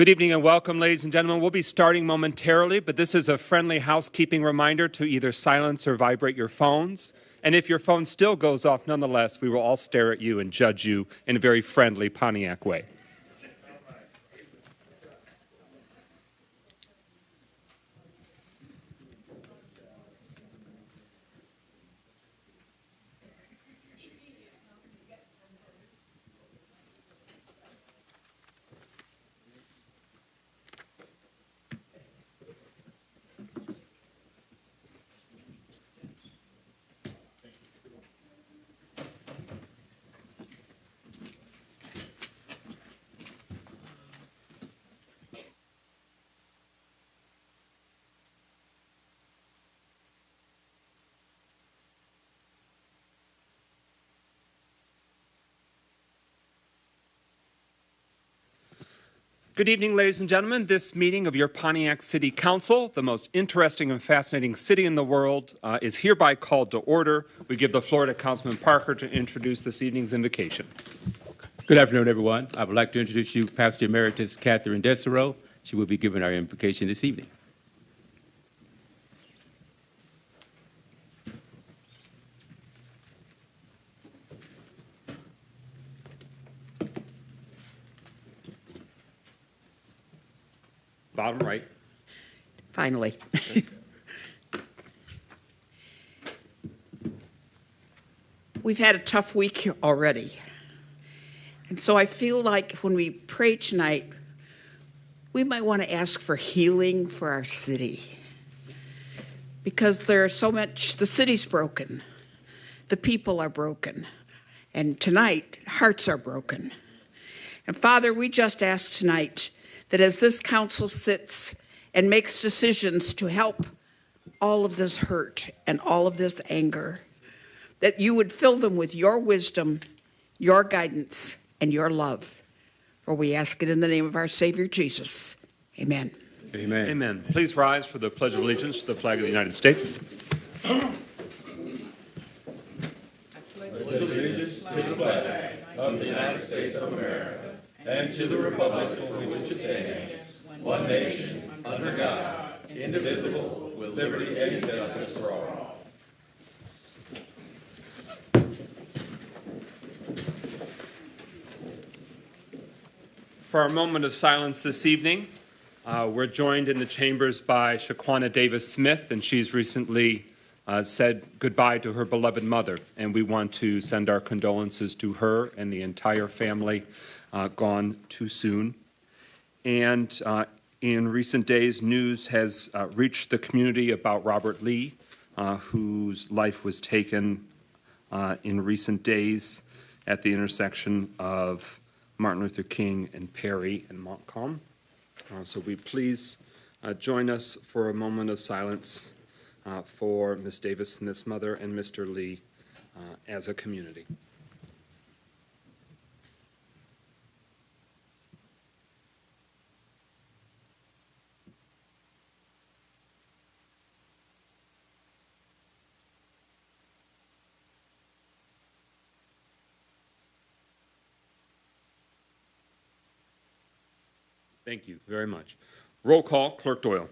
Good evening and welcome, ladies and gentlemen. We'll be starting momentarily, but this is a friendly housekeeping reminder to either silence or vibrate your phones. And if your phone still goes off nonetheless, we will all stare at you and judge you in a very friendly Pontiac way. Good evening, ladies and gentlemen. This meeting of your Pontiac City Council, the most interesting and fascinating city in the world, is hereby called to order. We give the floor to Councilman Parker to introduce this evening's invocation. Good afternoon, everyone. I would like to introduce you Pastor Emeritus Catherine Dessereau. She will be giving our invocation this evening. Bottom right. Finally. We've had a tough week already. And so I feel like when we pray tonight, we might want to ask for healing for our city. Because there's so much, the city's broken. The people are broken. And tonight, hearts are broken. And Father, we just ask tonight that as this council sits and makes decisions to help all of this hurt and all of this anger, that you would fill them with your wisdom, your guidance, and your love. For we ask it in the name of our Savior, Jesus. Amen. Amen. Amen. Please rise for the Pledge of Allegiance to the flag of the United States. I pledge allegiance to the flag of the United States of America and to the republic for which it stands, one nation, under God, indivisible, with liberty and justice for all. For our moment of silence this evening, we're joined in the chambers by Shaquana Davis Smith, and she's recently said goodbye to her beloved mother, and we want to send our condolences to her and the entire family gone too soon. And in recent days, news has reached the community about Robert Lee, whose life was taken in recent days at the intersection of Martin Luther King and Perry and Montcalm. So we please join us for a moment of silence for Ms. Davis Smith's mother and Mr. Lee as a community. Thank you very much. Roll call, Clerk Doyle.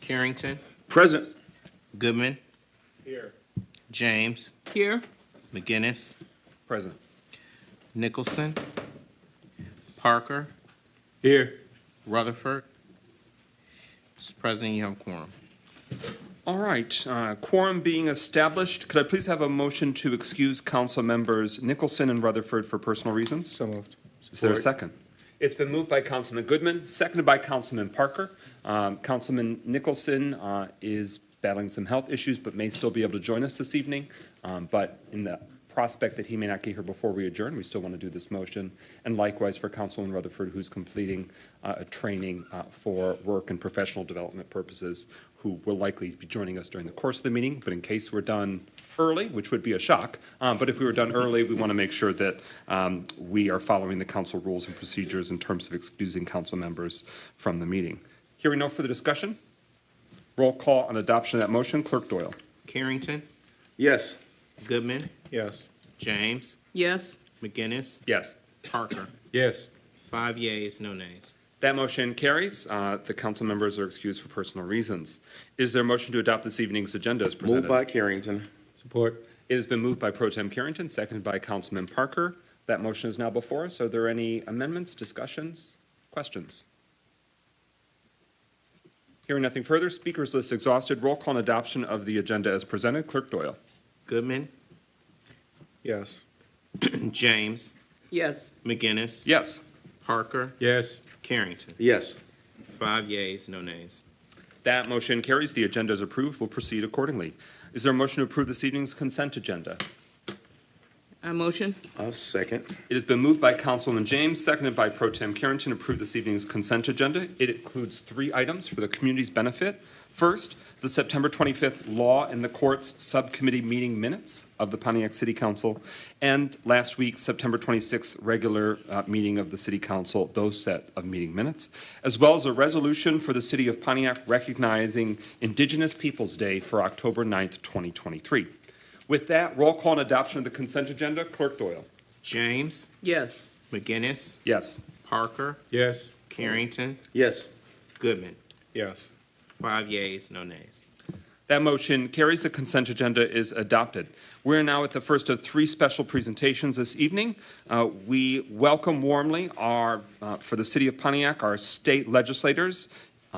Carrington. Present. Goodman. Here. James. Here. McGinnis. Present. Nicholson. Parker. Here. Rutherford. Mr. President, you have a quorum. All right, quorum being established, could I please have a motion to excuse council members Nicholson and Rutherford for personal reasons? So moved. Is there a second? It's been moved by Councilman Goodman, seconded by Councilman Parker. Councilman Nicholson is battling some health issues, but may still be able to join us this evening. But in the prospect that he may not get here before we adjourn, we still want to do this motion. And likewise for Councilman Rutherford, who's completing a training for work and professional development purposes, who will likely be joining us during the course of the meeting. But in case we're done early, which would be a shock, but if we were done early, we want to make sure that we are following the council rules and procedures in terms of excusing council members from the meeting. Hearing no further discussion, roll call on adoption of that motion. Clerk Doyle. Carrington. Yes. Goodman. Yes. James. Yes. McGinnis. Yes. Parker. Yes. 5 yeas, no nays. That motion carries. The council members are excused for personal reasons. Is there a motion to adopt this evening's agenda as presented? Moved by Carrington. Support. It has been moved by Pro Tem Carrington, seconded by Councilman Parker. That motion is now before us. Are there any amendments, discussions, questions? Hearing nothing further, speakers list exhausted. Roll call and adoption of the agenda as presented. Clerk Doyle. Goodman, Yes. James, Yes. McGinnis. Yes. Parker, Yes. Carrington. Yes. 5 yeas, no nays. That motion carries. The agenda is approved. We'll proceed accordingly. Is there a motion to approve this evening's consent agenda? A motion? A second. It has been moved by Councilman James, seconded by Pro Tem Carrington, to approve this evening's consent agenda. It includes 3 items for the community's benefit. First, the September 25th Law and the Courts Subcommittee meeting minutes of the Pontiac City Council, and last week's September 26th regular meeting of the City Council, those set of meeting minutes, as well as a resolution for the City of Pontiac recognizing Indigenous Peoples Day for October 9th, 2023. With that, roll call and adoption of the consent agenda. Clerk Doyle. James, Yes. McGinnis, Yes. Parker, Yes. Carrington, Yes. Goodman. Yes. 5 yeas, no nays. That motion carries. The consent agenda is adopted. We're now at the first of 3 special presentations this evening. We welcome warmly for the City of Pontiac, our state legislators,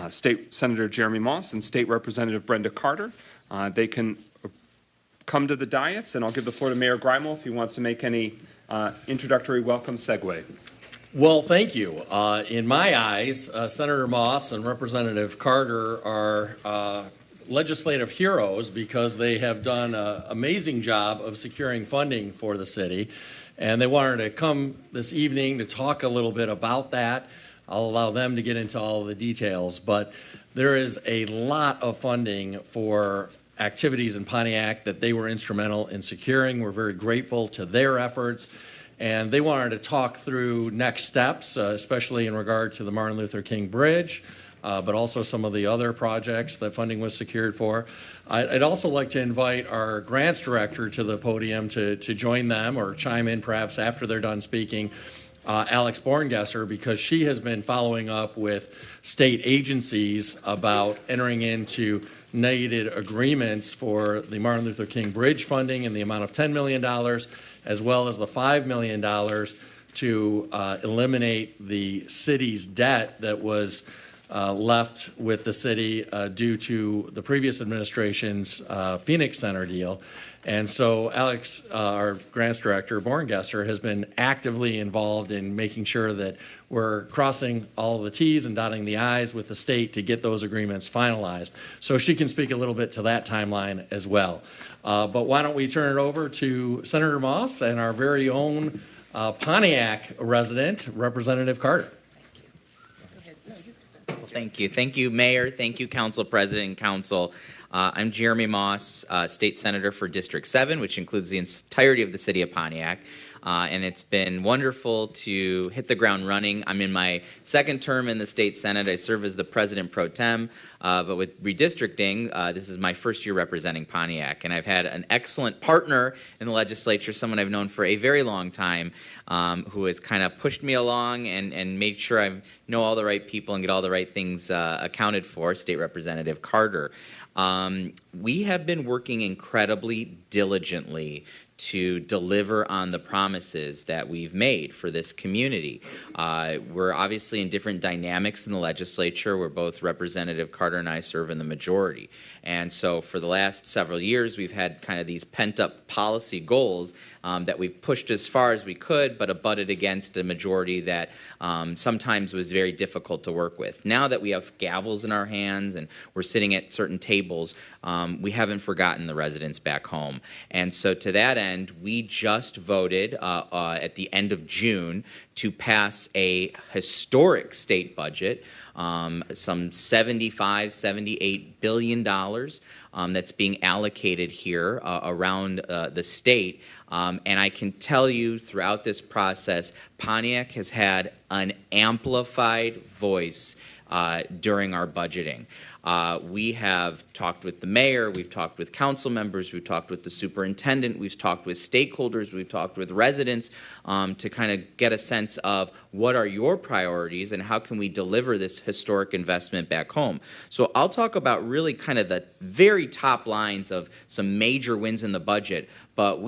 State Senator Jeremy Moss and State Representative Brenda Carter. They can come to the dais, and I'll give the floor to Mayor Grimel if he wants to make any introductory welcome segue. Well, thank you. In my eyes, Senator Moss and Representative Carter are legislative heroes because they have done an amazing job of securing funding for the city. And they wanted to come this evening to talk a little bit about that. I'll allow them to get into all of the details, but there is a lot of funding for activities in Pontiac that they were instrumental in securing. We're very grateful to their efforts. And they wanted to talk through next steps, especially in regard to the Martin Luther King Bridge, but also some of the other projects that funding was secured for. I'd also like to invite our grants director to the podium to join them or chime in perhaps after they're done speaking, Alex Borngesser, because she has been following up with state agencies about entering into needed agreements for the Martin Luther King Bridge funding in the amount of $10 million, as well as the $5 million to eliminate the city's debt that was left with the city due to the previous administration's Phoenix Center deal. And so Alex, our grants director, Borngesser, has been actively involved in making sure that we're crossing all the T's and dotting the I's with the state to get those agreements finalized. So she can speak a little bit to that timeline as well. But why don't we turn it over to Senator Moss and our very own Pontiac resident, Representative Carter. Well, thank you. Thank you, Mayor. Thank you, Council President and Council. I'm Jeremy Moss, State Senator for District 7, which includes the entirety of the city of Pontiac. And it's been wonderful to hit the ground running. I'm in my 2nd term in the State Senate. I serve as the President Pro Tem, but with redistricting, this is my 1st year representing Pontiac. And I've had an excellent partner in the legislature, someone I've known for a very long time, who has kind of pushed me along and made sure I know all the right people and get all the right things accounted for, State Representative Carter. We have been working incredibly diligently to deliver on the promises that we've made for this community. We're obviously in different dynamics in the legislature where both Representative Carter and I serve in the majority. And so for the last several years, we've had kind of these pent-up policy goals that we've pushed as far as we could, but abutted against a majority that sometimes was very difficult to work with. Now that we have gavels in our hands and we're sitting at certain tables, we haven't forgotten the residents back home. And so to that end, we just voted at the end of June to pass a historic state budget, some $78 billion that's being allocated here around the state. And I can tell you throughout this process, Pontiac has had an amplified voice during our budgeting. We have talked with the mayor, we've talked with council members, we've talked with the superintendent, we've talked with stakeholders, we've talked with residents to kind of get a sense of what are your priorities and how can we deliver this historic investment back home. So I'll talk about really kind of the very top lines of some major wins in the budget, but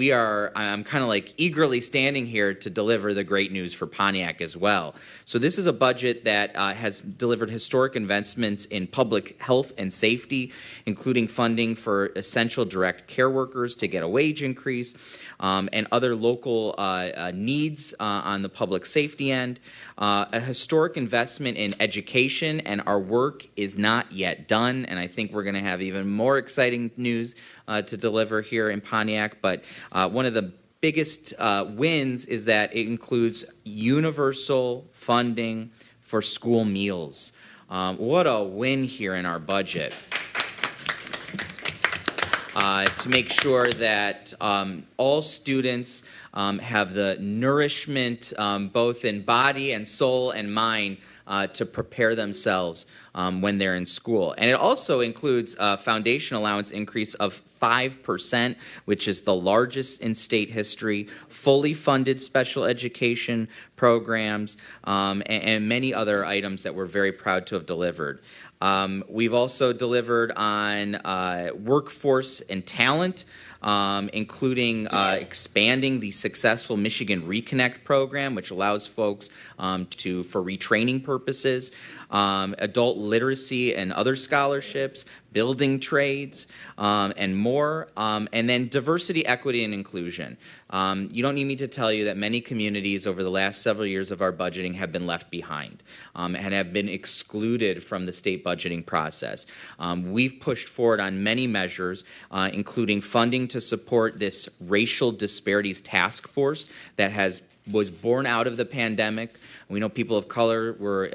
I'm kind of like eagerly standing here to deliver the great news for Pontiac as well. So this is a budget that has delivered historic investments in public health and safety, including funding for essential direct care workers to get a wage increase, and other local needs on the public safety end. A historic investment in education, and our work is not yet done, and I think we're going to have even more exciting news to deliver here in Pontiac. But one of the biggest wins is that it includes universal funding for school meals. What a win here in our budget. To make sure that all students have the nourishment both in body and soul and mind to prepare themselves when they're in school. And it also includes a foundation allowance increase of 5%, which is the largest in state history, fully funded special education programs, and many other items that we're very proud to have delivered. We've also delivered on workforce and talent, including expanding the successful Michigan Reconnect program, which allows folks for retraining purposes, adult literacy and other scholarships, building trades, and more, and then diversity, equity, and inclusion. You don't need me to tell you that many communities over the last several years of our budgeting have been left behind and have been excluded from the state budgeting process. We've pushed forward on many measures, including funding to support this racial disparities task force that was born out of the pandemic. We know people of color were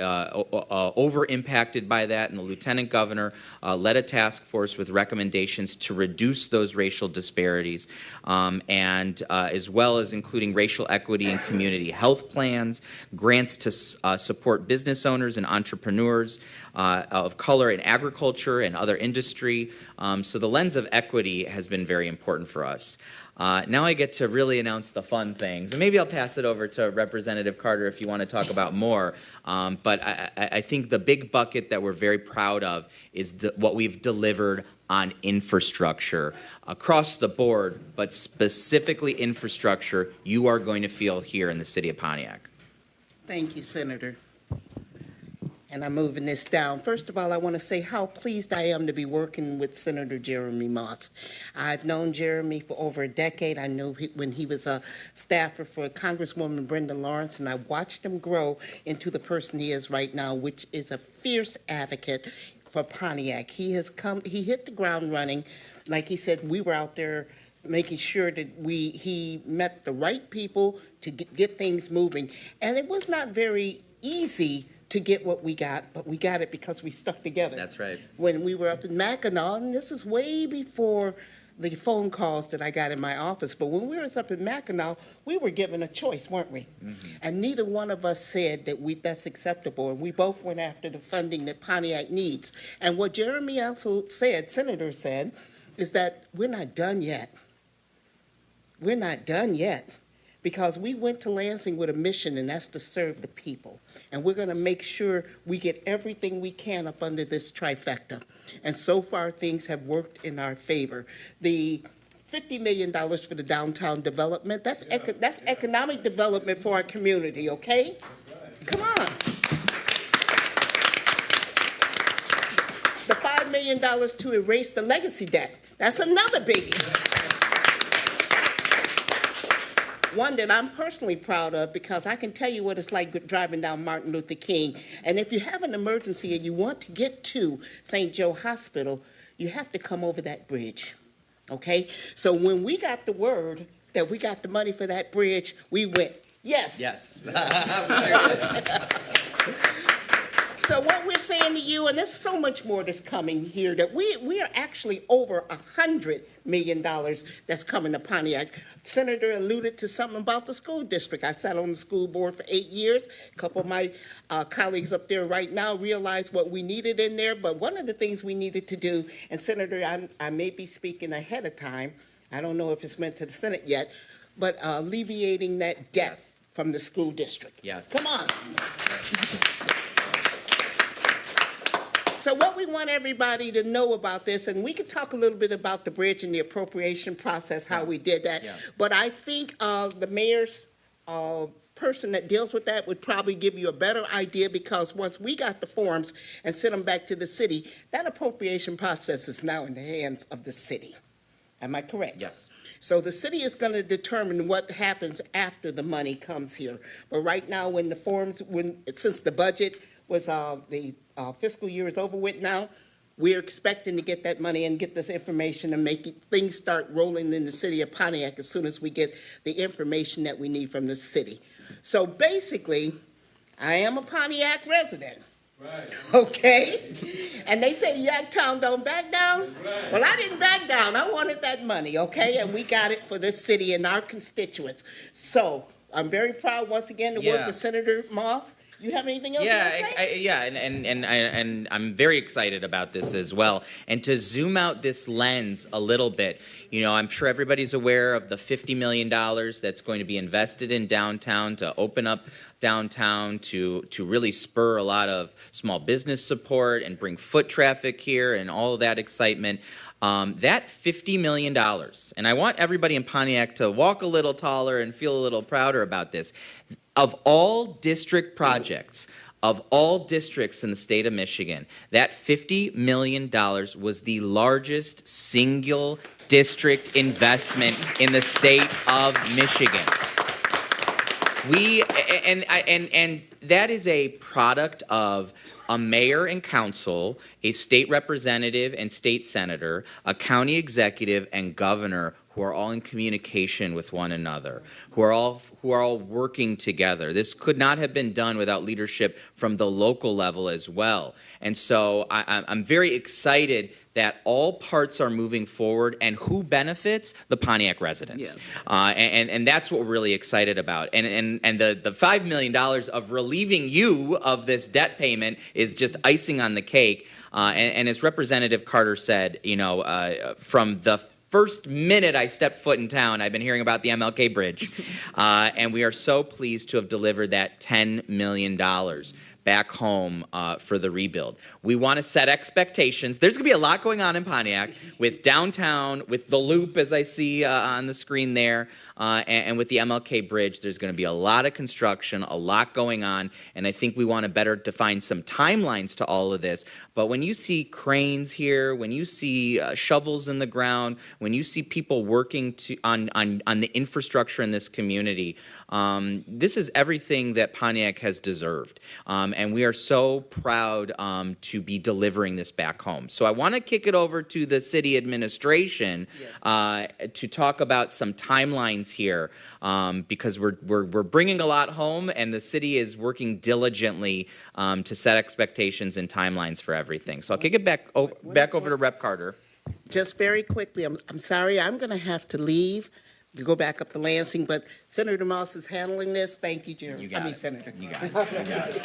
over-impacted by that, and the lieutenant governor led a task force with recommendations to reduce those racial disparities, and as well as including racial equity and community health plans, grants to support business owners and entrepreneurs of color in agriculture and other industry. So the lens of equity has been very important for us. Now I get to really announce the fun things, and maybe I'll pass it over to Representative Carter if you want to talk about more. But I think the big bucket that we're very proud of is what we've delivered on infrastructure across the board, but specifically infrastructure you are going to feel here in the city of Pontiac. Thank you, Senator. And I'm moving this down. First of all, I want to say how pleased I am to be working with Senator Jeremy Moss. I've known Jeremy for over a decade. I knew when he was a staffer for Congresswoman Brenda Lawrence, and I watched him grow into the person he is right now, which is a fierce advocate for Pontiac. He hit the ground running. Like he said, we were out there making sure that he met the right people to get things moving. And it was not very easy to get what we got, but we got it because we stuck together. That's right. When we were up in Mackinac, and this is way before the phone calls that I got in my office, but when we was up in Mackinac, we were given a choice, weren't we? Mm-hmm. And neither one of us said that that's acceptable, and we both went after the funding that Pontiac needs. And what Jeremy also said, Senator said, is that we're not done yet. We're not done yet. Because we went to Lansing with a mission, and that's to serve the people. And we're going to make sure we get everything we can up under this trifecta. And so far, things have worked in our favor. The $50 million for the downtown development, that's economic development for our community, okay? Come on. The $5 million to erase the legacy debt, that's another biggie. One that I'm personally proud of, because I can tell you what it's like driving down Martin Luther King. And if you have an emergency and you want to get to St. Joe Hospital, you have to come over that bridge, okay? So when we got the word that we got the money for that bridge, we went, yes. Yes. So So what we're saying to you, and there's so much more that's coming here, that we are actually over $100 million that's coming to Pontiac. Senator alluded to something about the school district. I sat on the school board for 8 years. A couple of my colleagues up there right now realize what we needed in there, but one of the things we needed to do, and Senator, I may be speaking ahead of time, I don't know if it's meant to the Senate yet, but alleviating that debt Yes. from the school district. Yes. Come on. So what we want everybody to know about this, and we could talk a little bit about the bridge and the appropriation process, how we did that. Yeah. But I think the mayor's person that deals with that would probably give you a better idea, because once we got the forms and sent them back to the city, that appropriation process is now in the hands of the city. Am I correct? Yes. So the city is going to determine what happens after the money comes here. But right now, when the forms, since the budget was the fiscal year is over with now, we're expecting to get that money and get this information and things start rolling in the city of Pontiac as soon as we get the information that we need from the city. So basically, I am a Pontiac resident. Right. Okay? And they say Yaktown don't back down. Right. Well, I didn't back down. I wanted that money, okay? And we got it for this city and our constituents. So I'm very proud once again to work Yeah. with Senator Moss. You have anything else you want to say? And I'm very excited about this as well. And to zoom out this lens a little bit, you know, I'm sure everybody's aware of the $50 million that's going to be invested in downtown to open up downtown, to really spur a lot of small business support and bring foot traffic here and all of that excitement. That $50 million, and I want everybody in Pontiac to walk a little taller and feel a little prouder about this. Of all district projects, of all districts in the state of Michigan, that $50 million was the largest single district investment in the state of Michigan. And that is a product of a mayor and council, a state representative and state senator, a county executive and governor who are all in communication with one another, who are all working together. This could not have been done without leadership from the local level as well. And so I'm very excited that all parts are moving forward, and who benefits? The Pontiac residents. Yeah. And that's what we're really excited about. And the $5 million of relieving you of this debt payment is just icing on the cake. And as Representative Carter said, you know, from the first minute I stepped foot in town, I've been hearing about the MLK Bridge. And we are so pleased to have delivered that $10 million back home for the rebuild. We want to set expectations. There's going to be a lot going on in Pontiac with downtown, with the loop, as I see on the screen there, and with the MLK Bridge. There's going to be a lot of construction, a lot going on, and I think we want to better define some timelines to all of this. But when you see cranes here, when you see shovels in the ground, when you see people working on the infrastructure in this community, this is everything that Pontiac has deserved. And we are so proud to be delivering this back home. So I want to kick it over to the city administration to talk about some timelines here, because we're bringing a lot home, and the city is working diligently to set expectations and timelines for everything. So I'll kick it back over to Rep. Carter. Just very quickly, I'm sorry, I'm going to have to leave to go back up to Lansing, but Senator Moss is handling this. Thank you, Jerry. You got it. Senator. You got it. You got it.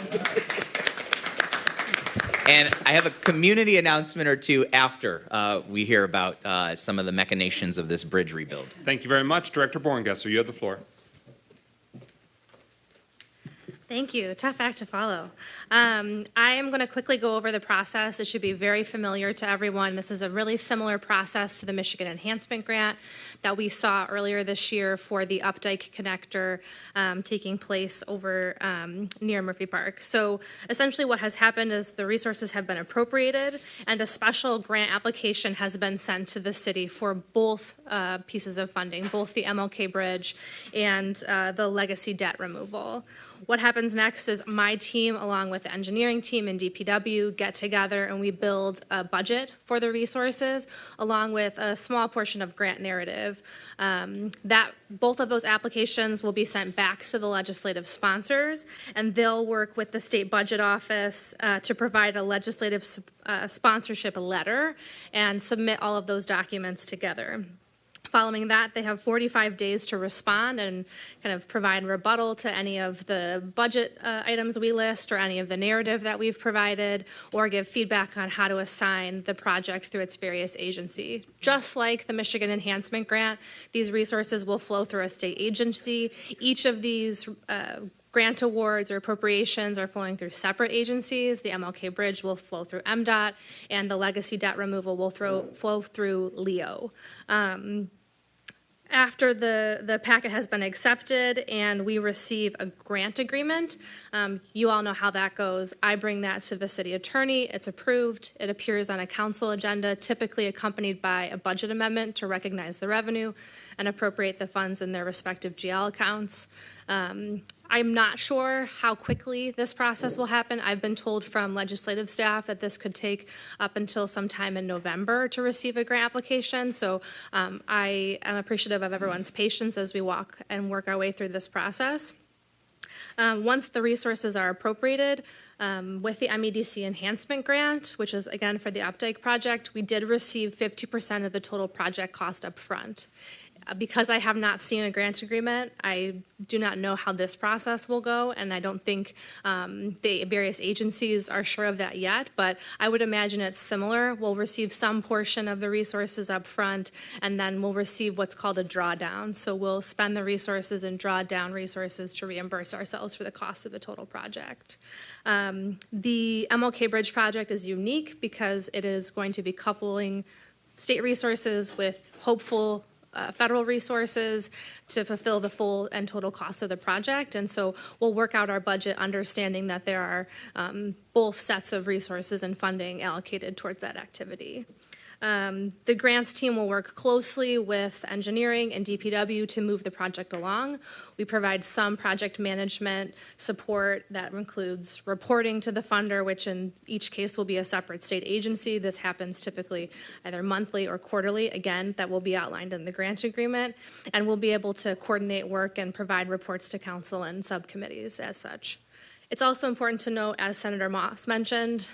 And I have a community announcement or two after we hear about some of the machinations of this bridge rebuild. Thank you very much. Director Borngesser, you have the floor. Thank you. Tough act to follow. I am going to quickly go over the process. It should be very familiar to everyone. This is a really similar process to the Michigan Enhancement Grant that we saw earlier this year for the Updike Connector taking place over near Murphy Park. So essentially what has happened is the resources have been appropriated, and a special grant application has been sent to the city for both pieces of funding, both the MLK Bridge and the legacy debt removal. What happens happens next is my team, along with the engineering team and DPW, get together and we build a budget for the resources, along with a small portion of grant narrative. That both of those applications will be sent back to the legislative sponsors, and they'll work with the state budget office to provide a legislative sponsorship letter and submit all of those documents together. Following that, they have 45 days to respond and kind of provide rebuttal to any of the budget items we list or any of the narrative that we've provided, or give feedback on how to assign the project through its various agency. Just like the Michigan Enhancement Grant, these resources will flow through a state agency. Each of these grant awards or appropriations are flowing through separate agencies. The MLK Bridge will flow through MDOT, and the legacy debt removal will flow through LEO. After the packet has been accepted and we receive a grant agreement, you all know how that goes. I bring that to the city attorney. It's approved. It appears on a council agenda, typically accompanied by a budget amendment to recognize the revenue and appropriate the funds in their respective GL accounts. I'm not sure how quickly this process will happen. I've been told from legislative staff that this could take up until sometime in November to receive a grant application. So I am appreciative of everyone's patience as we walk and work our way through this process. Once the resources are appropriated, with the MEDC enhancement grant, which is again for the Updike project, we did receive 50% of the total project cost up front. Because I have not seen a grant agreement, I do not know how this process will go, and I don't think the various agencies are sure of that yet, but I would imagine it's similar. We'll receive some portion of the resources up front, and then we'll receive what's called a drawdown. So we'll spend the resources and draw down resources to reimburse ourselves for the cost of the total project. The MLK Bridge project is unique because it is going to be coupling state resources with hopeful federal resources to fulfill the full and total cost of the project. And so we'll work out our budget understanding that there are both sets of resources and funding allocated towards that activity. The grants team will work closely with engineering and DPW to move the project along. We provide some project management support that includes reporting to the funder, which in each case will be a separate state agency. This happens typically either monthly or quarterly. Again, that will be outlined in the grant agreement, and we'll be able to coordinate work and provide reports to council and subcommittees as such. It's also important to note, as Senator Moss mentioned,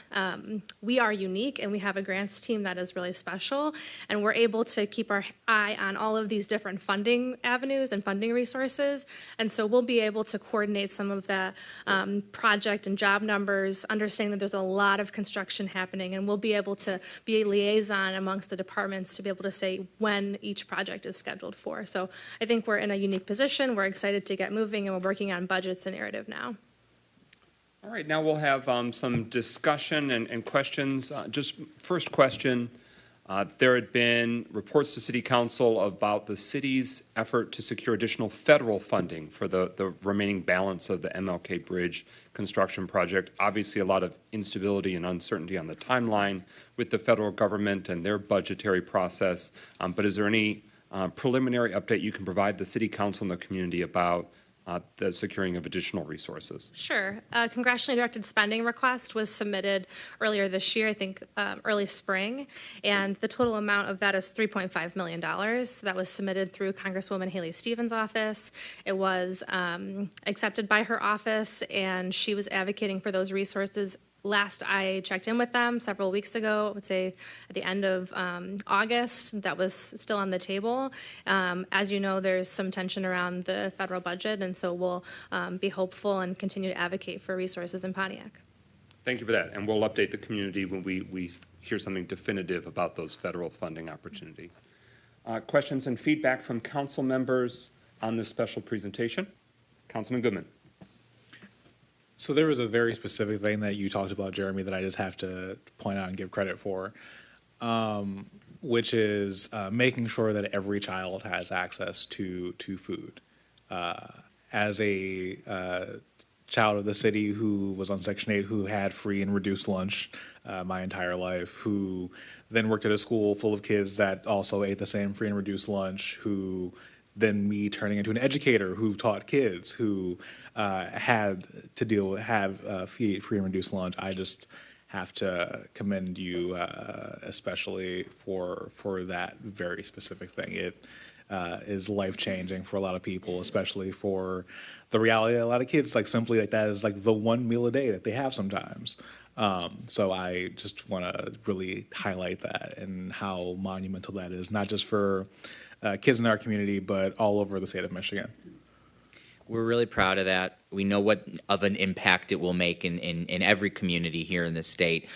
we are unique and we have a grants team that is really special, and we're able to keep our eye on all of these different funding avenues and funding resources. And so we'll be able to coordinate some of the project and job numbers, understanding that there's a lot of construction happening, and we'll be able to be a liaison amongst the departments to be able to say when each project is scheduled for. So I think we're in a unique position. We're excited to get moving, and we're working on budgets and narrative now. All right, now we'll have some discussion and questions. Just first question, there had been reports to City Council about the city's effort to secure additional federal funding for the remaining balance of the MLK Bridge construction project. Obviously, a lot of instability and uncertainty on the timeline with the federal government and their budgetary process. But is there any preliminary update you can provide the City Council and the community about the securing of additional resources? Sure. A congressionally directed spending request was submitted earlier this year, I think early spring, and the total amount of that is $3.5 million. That was submitted through Congresswoman Haley Stevens' office. It was accepted by her office, and she was advocating for those resources. Last I checked in with them several weeks ago, I would say at the end of August, that was still on the table. As you know, there's some tension around the federal budget, and so we'll be hopeful and continue to advocate for resources in Pontiac. Thank you for that, and we'll update the community when we hear something definitive about those federal funding opportunity. Questions and feedback from council members on this special presentation? Councilman Goodman. So there was a very specific thing that you talked about, Jeremy, that I just have to point out and give credit for, which is making sure that every child has access to food. As a child of the city who was on Section 8, who had free and reduced lunch my entire life, who then worked at a school full of kids that also ate the same free and reduced lunch, who than me turning into an educator who taught kids who had to have free and reduced lunch. I just have to commend you, especially for that very specific thing. It is life-changing for a lot of people, especially for the reality that a lot of kids, like, simply, like, that is like the one meal a day that they have sometimes. So I just want to really highlight that and how monumental that is, not just for kids in our community, but all over the state of Michigan. We're really proud of that. We know what of an impact it will make in every community here in the state.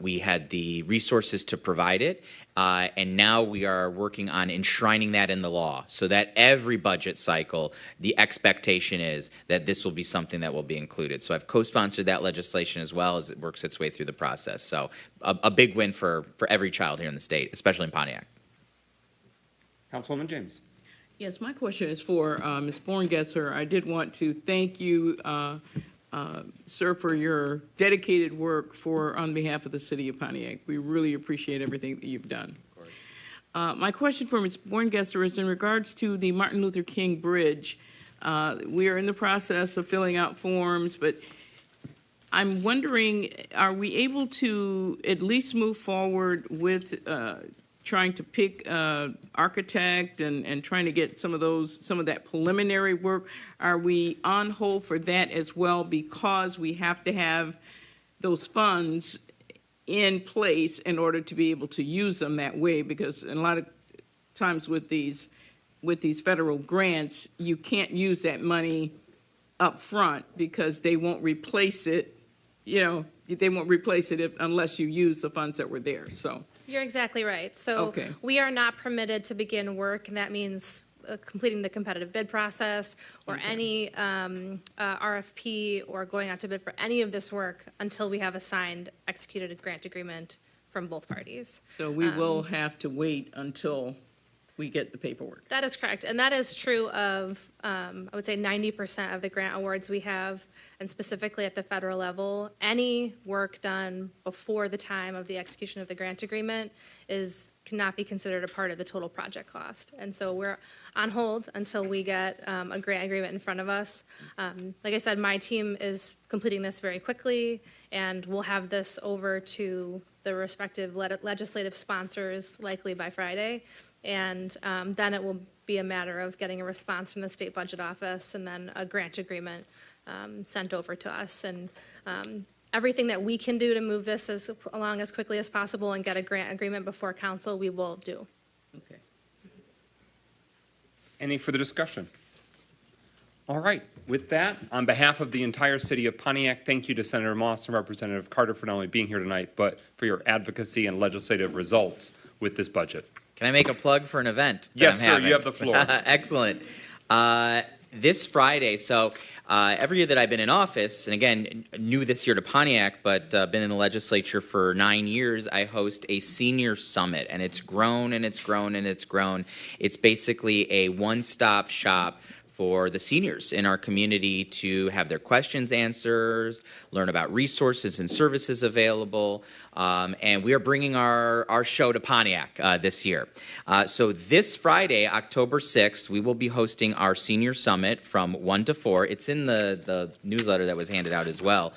We had the resources to provide it, and now we are working on enshrining that in the law so that every budget cycle, the expectation is that this will be something that will be included. So I've co-sponsored that legislation as well as it works its way through the process. So a big win for every child here in the state, especially in Pontiac. Councilwoman James. Yes, my question is for Ms. Borngesser. I did want to thank you, sir, for your dedicated work on behalf of the city of Pontiac. We really appreciate everything that you've done. My question for Ms. Borngesser is in regards to the Martin Luther King Bridge. We are in the process of filling out forms, but I'm wondering, are we able to at least move forward with trying to pick architect and trying to get some of that preliminary work? Are we on hold for that as well, because we have to have those funds in place in order to be able to use them that way? Because a lot of times with these federal grants, you can't use that money up front because they won't replace it. They won't replace it unless you use the funds that were there. So. You're exactly right. So Okay. we are not permitted to begin work, and that means completing the competitive bid process or any RFP or going out to bid for any of this work until we have a signed, executed grant agreement from both parties. So we will have to wait until we get the paperwork. That is correct, and that is true of, I would say 90% of the grant awards we have, and specifically at the federal level. Any work done before the time of the execution of the grant agreement cannot be considered a part of the total project cost. And so we're on hold until we get a grant agreement in front of us. Like I said, my team is completing this very quickly, and we'll have this over to the respective legislative sponsors likely by Friday. And then it will be a matter of getting a response from the state budget office and then a grant agreement sent over to us. And everything that we can do to move this along as quickly as possible and get a grant agreement before council, we will do. Okay. Any further discussion? All right. With that, on behalf of the entire city of Pontiac, thank you to Senator Moss and Representative Carter for not only being here tonight, but for your advocacy and legislative results with this budget. Can I make a plug for an event? Yes, sir, you have the floor. Excellent. This Friday, so every year that I've been in office, and again, new this year to Pontiac, but been in the legislature for 9 years, I host a senior summit, and it's grown and it's grown and it's grown. It's basically a one-stop shop for the seniors in our community to have their questions answered, learn about resources and services available, and we are bringing our show to Pontiac this year. So this Friday, October 6th, we will be hosting our senior summit from 1 to 4. It's in the newsletter that was handed out as well.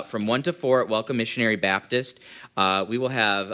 From 1 to 4 at Welcome Missionary Baptist. We will have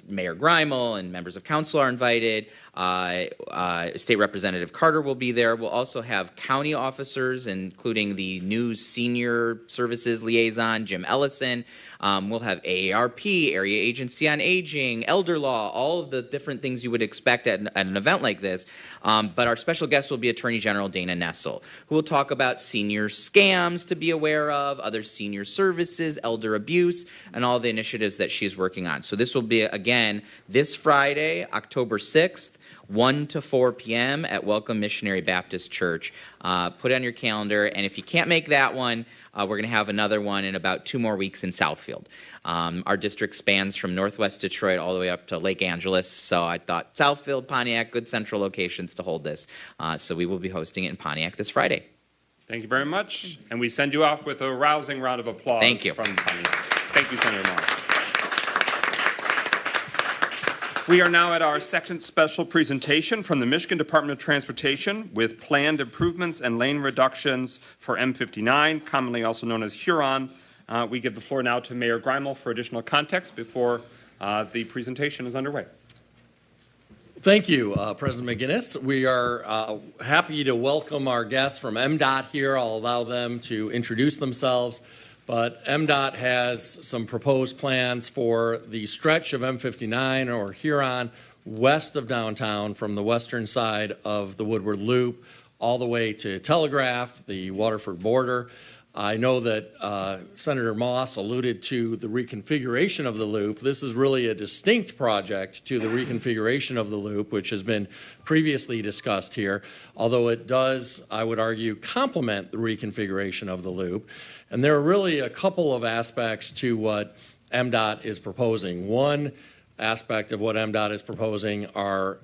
Mayor Greimel and members of council are invited. State Representative Carter will be there. We'll also have county officers, including the new Senior Services Liaison, Jim Ellison. We'll have AARP, Area Agency on Aging, Elder Law, all of the different things you would expect at an event like this. But our special guest will be Attorney General Dana Nessel, who will talk about senior scams to be aware of, other senior services, elder abuse, and all the initiatives that she's working on. So this will be, again, this Friday, October 6th, 1 to 4 p.m. at Welcome Missionary Baptist Church. Put it on your calendar, and if you can't make that one, we're going to have another one in about 2 more weeks in Southfield. Our district spans from Northwest Detroit all the way up to Lake Angeles, so I thought Southfield, Pontiac, good central locations to hold this. So we will be hosting it in Pontiac this Friday. Thank you very much, and we send you off with a rousing round of applause. Thank you. From Pontiac. Thank you, Senator Moss. We are now at our second special presentation from the Michigan Department of Transportation with planned improvements and lane reductions for M59, commonly also known as Huron. We give the floor now to Mayor Greimel for additional context before the presentation is underway. Thank you, President McGinnis. We are happy to welcome our guests from MDOT here. I'll allow them to introduce themselves. But MDOT has some proposed plans for the stretch of M59 or Huron west of downtown from the western side of the Woodward Loop all the way to Telegraph, the Waterford border. I know that Senator Moss alluded to the reconfiguration of the loop. This is really a distinct project to the reconfiguration of the loop, which has been previously discussed here, although it does, I would argue, complement the reconfiguration of the loop. And there are really a couple of aspects to what MDOT is proposing. One aspect of what MDOT is proposing are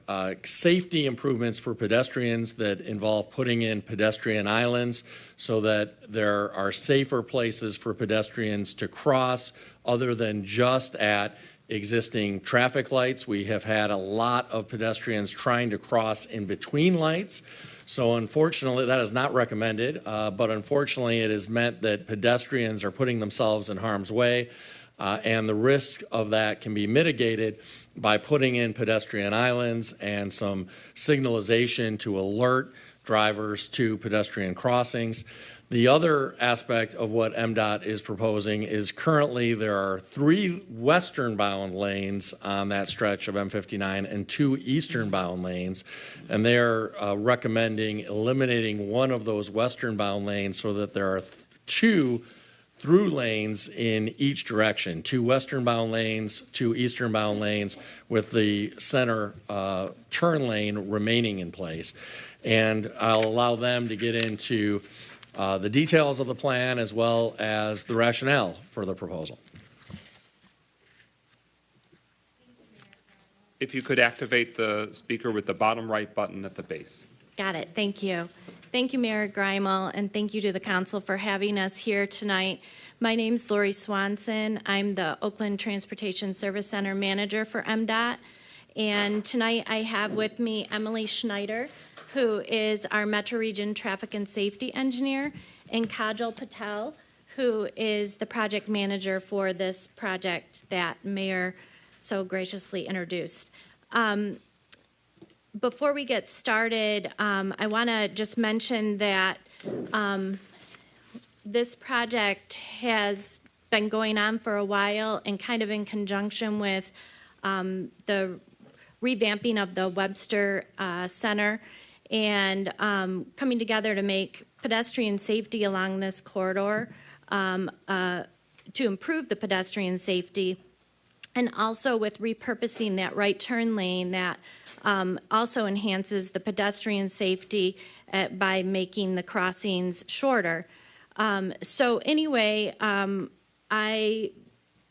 safety improvements for pedestrians that involve putting in pedestrian islands so that there are safer places for pedestrians to cross other than just at existing traffic lights. We have had a lot of pedestrians trying to cross in between lights. So unfortunately, that is not recommended, but unfortunately it has meant that pedestrians are putting themselves in harm's way. And the risk of that can be mitigated by putting in pedestrian islands and some signalization to alert drivers to pedestrian crossings. The other aspect of what MDOT is proposing is currently there are 3 western-bound lanes on that stretch of M59 and 2 eastern-bound lanes, and they're recommending eliminating one of those western-bound lanes so that there are 2 through lanes in each direction, 2 western-bound lanes, 2 eastern-bound lanes, with the center turn lane remaining in place. And I'll allow them to get into the details of the plan as well as the rationale for the proposal. If you could activate the speaker with the bottom right button at the base. Got it. Thank you. Thank you, Mayor Greimel, and thank you to the council for having us here tonight. My name's Lori Swanson. I'm the Oakland Transportation Service Center manager for MDOT. And tonight I have with me Emily Schneider, who is our Metro Region Traffic and Safety Engineer, and Kajal Patel, who is the project manager for this project that Mayor so graciously introduced. Before we get started, I want to just mention that this project has been going on for a while and kind of in conjunction with the revamping of the Webster Center and coming together to make pedestrian safety along this corridor, to improve the pedestrian safety, and also with repurposing that right turn lane that also enhances the pedestrian safety by making the crossings shorter. So anyway,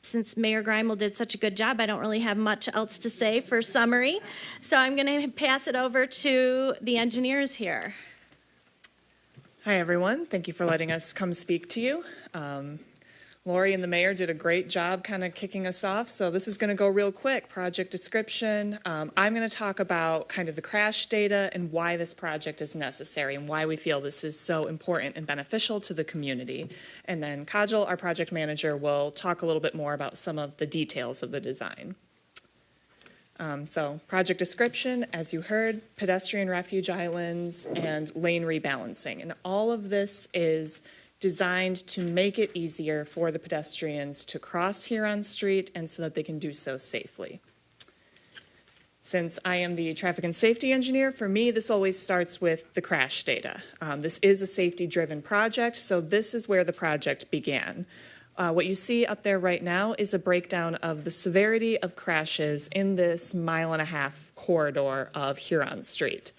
since Mayor Greimel did such a good job, I don't really have much else to say for summary. So I'm going to pass it over to the engineers here. Hi, everyone. Thank you for letting us come speak to you. Lori and the mayor did a great job kind of kicking us off, so this is going to go real quick. Project description. I'm going to talk about kind of the crash data and why this project is necessary and why we feel this is so important and beneficial to the community. And then Kajal, our project manager, will talk a little bit more about some of the details of the design. So project description, as you heard, pedestrian refuge islands and lane rebalancing. And all of this is designed to make it easier for the pedestrians to cross Huron Street and so that they can do so safely. Since I am the traffic and safety engineer, for me, this always starts with the crash data. This is a safety-driven project, so this is where the project began. What you see up there right now is a breakdown of the severity of crashes in this 1.5-mile corridor of Huron Street.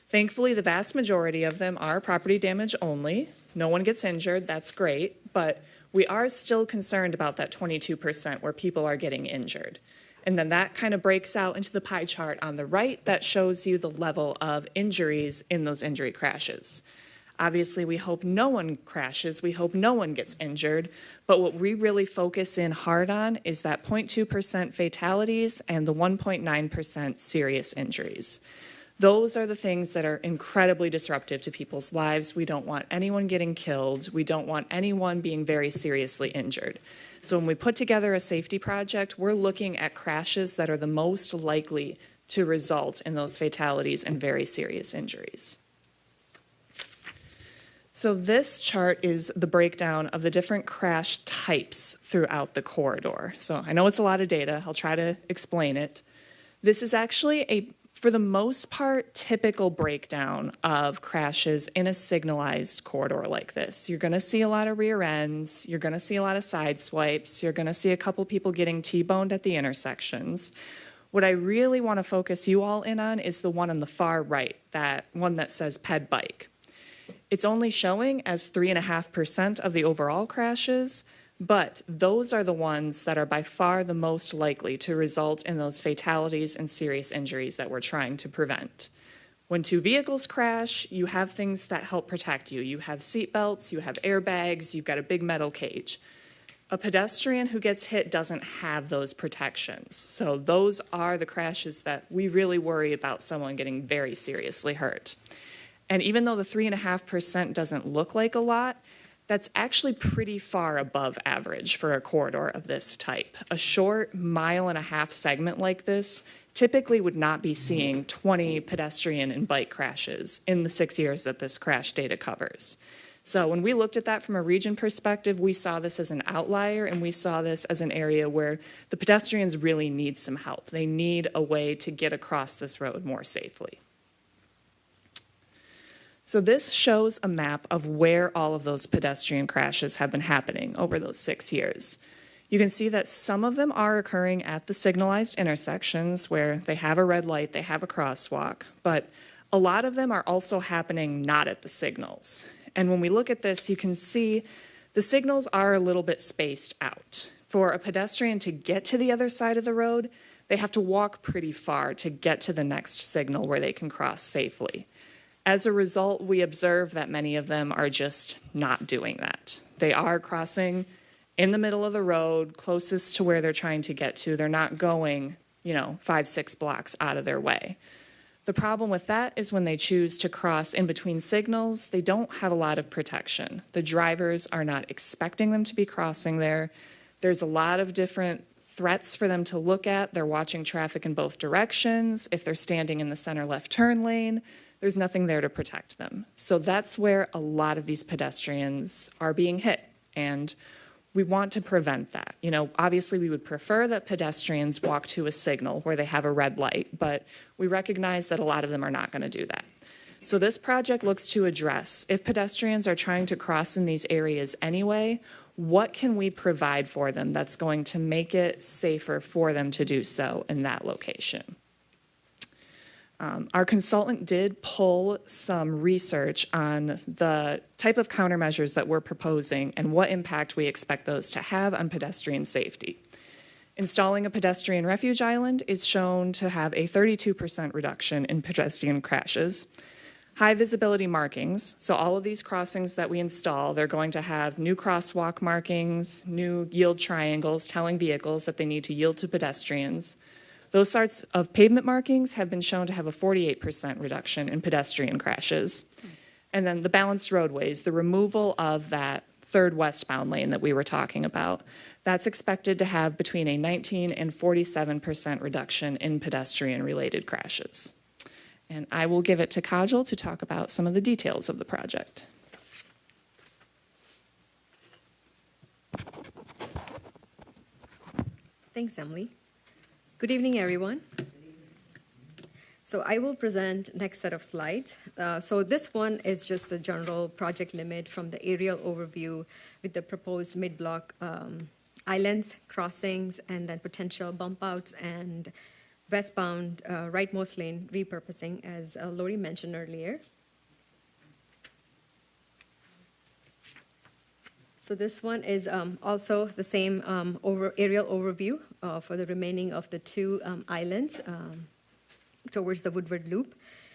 Thankfully, the vast majority of them are property damage only. No one gets injured, that's great, but we are still concerned about that 22% where people are getting injured. And then that kind of breaks out into the pie chart on the right that shows you the level of injuries in those injury crashes. Obviously, we hope no one crashes, we hope no one gets injured, but what we really focus in hard on is that 0.2% fatalities and the 1.9% serious injuries. Those are the things that are incredibly disruptive to people's lives. We don't want anyone getting killed. We don't want anyone being very seriously injured. So when we put together a safety project, we're looking at crashes that are the most likely to result in those fatalities and very serious injuries. So this chart is the breakdown of the different crash types throughout the corridor. So I know it's a lot of data. I'll try to explain it. This is actually for the most part, typical breakdown of crashes in a signalized corridor like this. You're going to see a lot of rear ends. You're going to see a lot of side swipes. You're going to see a couple people getting T-boned at the intersections. What I really want to focus you all in on is the one on the far right, that one that says ped bike. It's only showing as 3.5% of the overall crashes, but those are the ones that are by far the most likely to result in those fatalities and serious injuries that we're trying to prevent. When two vehicles crash, you have things that help protect you. You have seatbelts, you have airbags, you've got a big metal cage. A pedestrian who gets hit doesn't have those protections. So those are the crashes that we really worry about someone getting very seriously hurt. And even though the 3.5% doesn't look like a lot, that's actually pretty far above average for a corridor of this type. A short 1.5-mile segment like this typically would not be seeing 20 pedestrian and bike crashes in the 6 years that this crash data covers. So when we looked at that from a region perspective, we saw this as an outlier, and we saw this as an area where the pedestrians really need some help. They need a way to get across this road more safely. So this shows a map of where all of those pedestrian crashes have been happening over those 6 years. You can see that some of them are occurring at the signalized intersections where they have a red light, they have a crosswalk, but a lot of them are also happening not at the signals. And when we look at this, you can see the signals are a little bit spaced out. For a pedestrian to get to the other side of the road, they have to walk pretty far to get to the next signal where they can cross safely. As a result, we observe that many of them are just not doing that. They are crossing in the middle of the road, closest to where they're trying to get to. They're not going, 5-6 blocks out of their way. The problem with that is when they choose to cross in between signals, they don't have a lot of protection. The drivers are not expecting them to be crossing there. There's a lot of different threats for them to look at. They're watching traffic in both directions. If they're standing in the center left turn lane, there's nothing there to protect them. So that's where a lot of these pedestrians are being hit, and we want to prevent that. Obviously we would prefer that pedestrians walk to a signal where they have a red light, but we recognize that a lot of them are not going to do that. So this project looks to address, if pedestrians are trying to cross in these areas anyway, what can we provide for them that's going to make it safer for them to do so in that location? Our consultant did pull some research on the type of countermeasures that we're proposing and what impact we expect those to have on pedestrian safety. Installing a pedestrian refuge island is shown to have a 32% reduction in pedestrian crashes. High visibility markings, so all of these crossings that we install, they're going to have new crosswalk markings, new yield triangles telling vehicles that they need to yield to pedestrians. Those sorts of pavement markings have been shown to have a 48% reduction in pedestrian crashes. And then the balanced roadways, the removal of that third westbound lane that we were talking about, that's expected to have between a 19 and 47% reduction in pedestrian-related crashes. And I will give it to Kajal to talk about some of the details of the project. Thanks, Emily. Good evening, everyone. So I will present next set of slides. So this one is just the general project limit from the aerial overview with the proposed mid-block islands, crossings, and then potential bump outs and westbound rightmost lane repurposing, as Lori mentioned earlier. So this one is also the same aerial overview for the remaining of the two islands towards the Woodward Loop.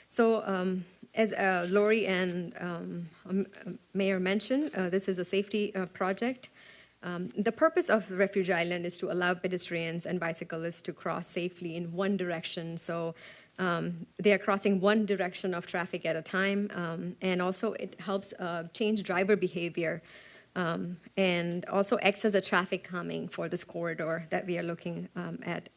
So As Lori and Mayor mentioned, this is a safety project. The purpose of Refuge Island is to allow pedestrians and bicyclists to cross safely in one direction. So they are crossing one direction of traffic at a time, and also it helps change driver behavior, and also acts as a traffic calming for this corridor that we are looking at.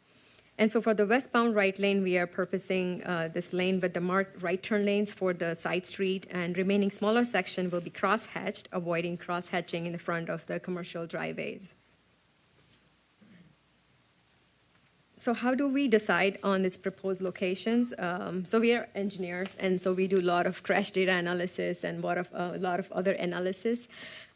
And so for the westbound right lane, we are purposing this lane with the marked right turn lanes for the side street, and remaining smaller section will be cross-hatched, avoiding cross-hatching in the front of the commercial driveways. So how do we decide on these proposed locations? So we are engineers, and so we do a lot of crash data analysis and a lot of other analysis.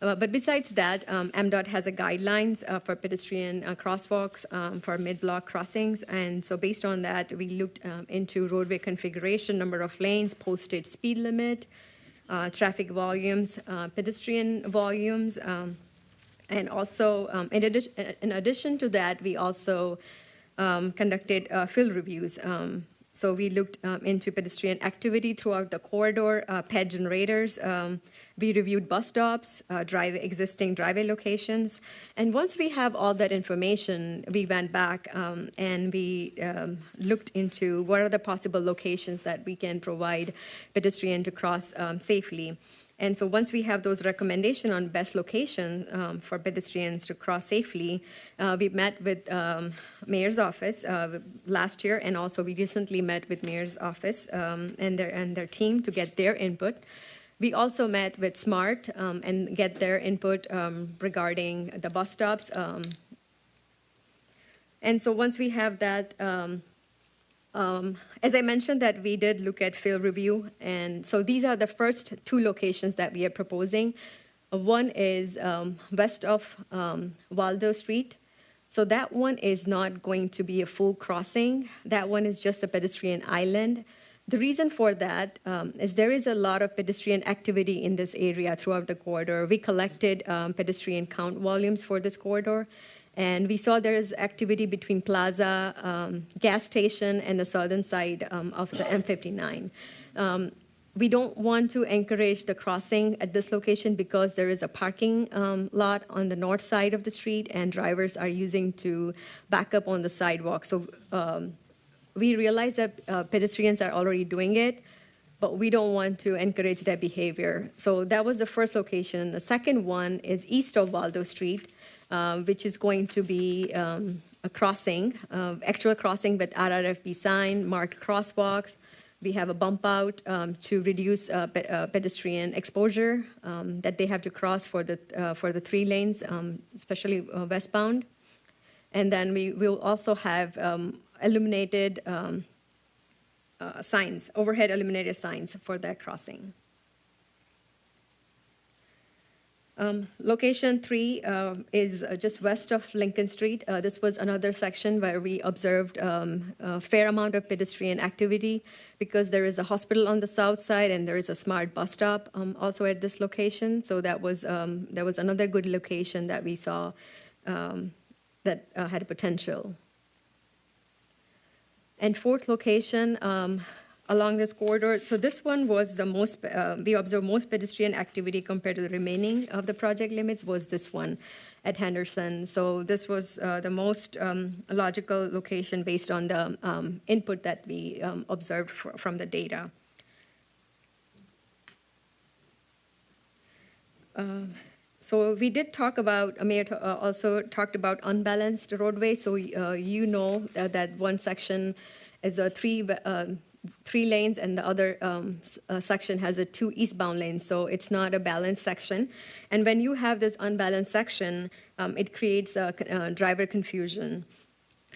But besides that, MDOT has a guidelines for pedestrian crosswalks for mid-block crossings. And so based on that, we looked into roadway configuration, number of lanes, posted speed limit, traffic volumes, pedestrian volumes. And also, in addition to that, we also conducted field reviews. So we looked into pedestrian activity throughout the corridor, pad generators. We reviewed bus stops, existing driveway locations. And once we have all that information, we went back and we looked into what are the possible locations that we can provide pedestrian to cross safely. And so once we have those recommendations on best location for pedestrians to cross safely, we met with Mayor's office last year, and also we recently met with Mayor's office and their team to get their input. We also met with SMART and get their input regarding the bus stops. And so once we have that, as I mentioned, that we did look at field review, and so these are the first two locations that we are proposing. One is west of Waldo Street. So that one is not going to be a full crossing. That one is just a pedestrian island. The reason for that is there is a lot of pedestrian activity in this area throughout the corridor. We collected pedestrian count volumes for this corridor. And we saw there is activity between Plaza, gas station, and the southern side of the M59. We don't want to encourage the crossing at this location because there is a parking lot on the north side of the street, and drivers are using to back up on the sidewalk. So we realize that pedestrians are already doing it, but we don't want to encourage that behavior. So that was the first location. The second one is east of Waldo Street, which is going to be a crossing, actual crossing with RRFB sign, marked crosswalks. We have a bump out to reduce pedestrian exposure that they have to cross for the 3 lanes, especially westbound. And then we will also have illuminated signs, overhead illuminated signs for that crossing. Location 3 is just west of Lincoln Street. This was another section where we observed a fair amount of pedestrian activity because there is a hospital on the south side and there is a smart bus stop also at this location. So that was another good location that we saw that had potential. And fourth location, along this corridor. So this one was the most, we observed most pedestrian activity compared to the remaining of the project limits was this one at Henderson. So this was the most logical location based on the input that we observed from the data. So we did talk about, Mayor also talked about unbalanced roadway. So you know that one section is a 3 lanes, and the other section has a 2 eastbound lanes, so it's not a balanced section. And when you have this unbalanced section, it creates driver confusion.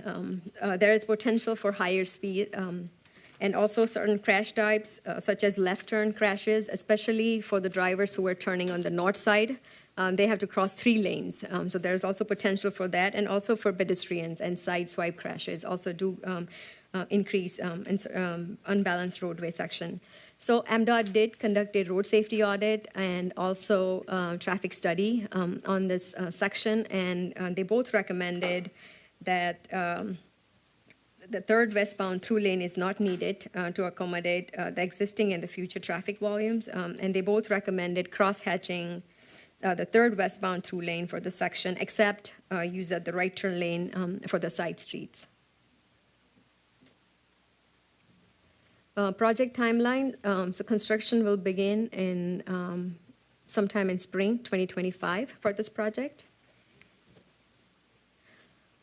There is potential for higher speed, and also certain crash types, such as left turn crashes, especially for the drivers who are turning on the north side. They have to cross 3 lanes, so there's also potential for that, and also for pedestrians and side swipe crashes also do increase in unbalanced roadway section. So MDOT did conduct a road safety audit and also traffic study on this section, and they both recommended that the third westbound through lane is not needed to accommodate the existing and the future traffic volumes, and they both recommended cross-hatching the third westbound through lane for the section, except use at the right turn lane for the side streets. Project timeline, so construction will begin in sometime in spring 2025 for this project.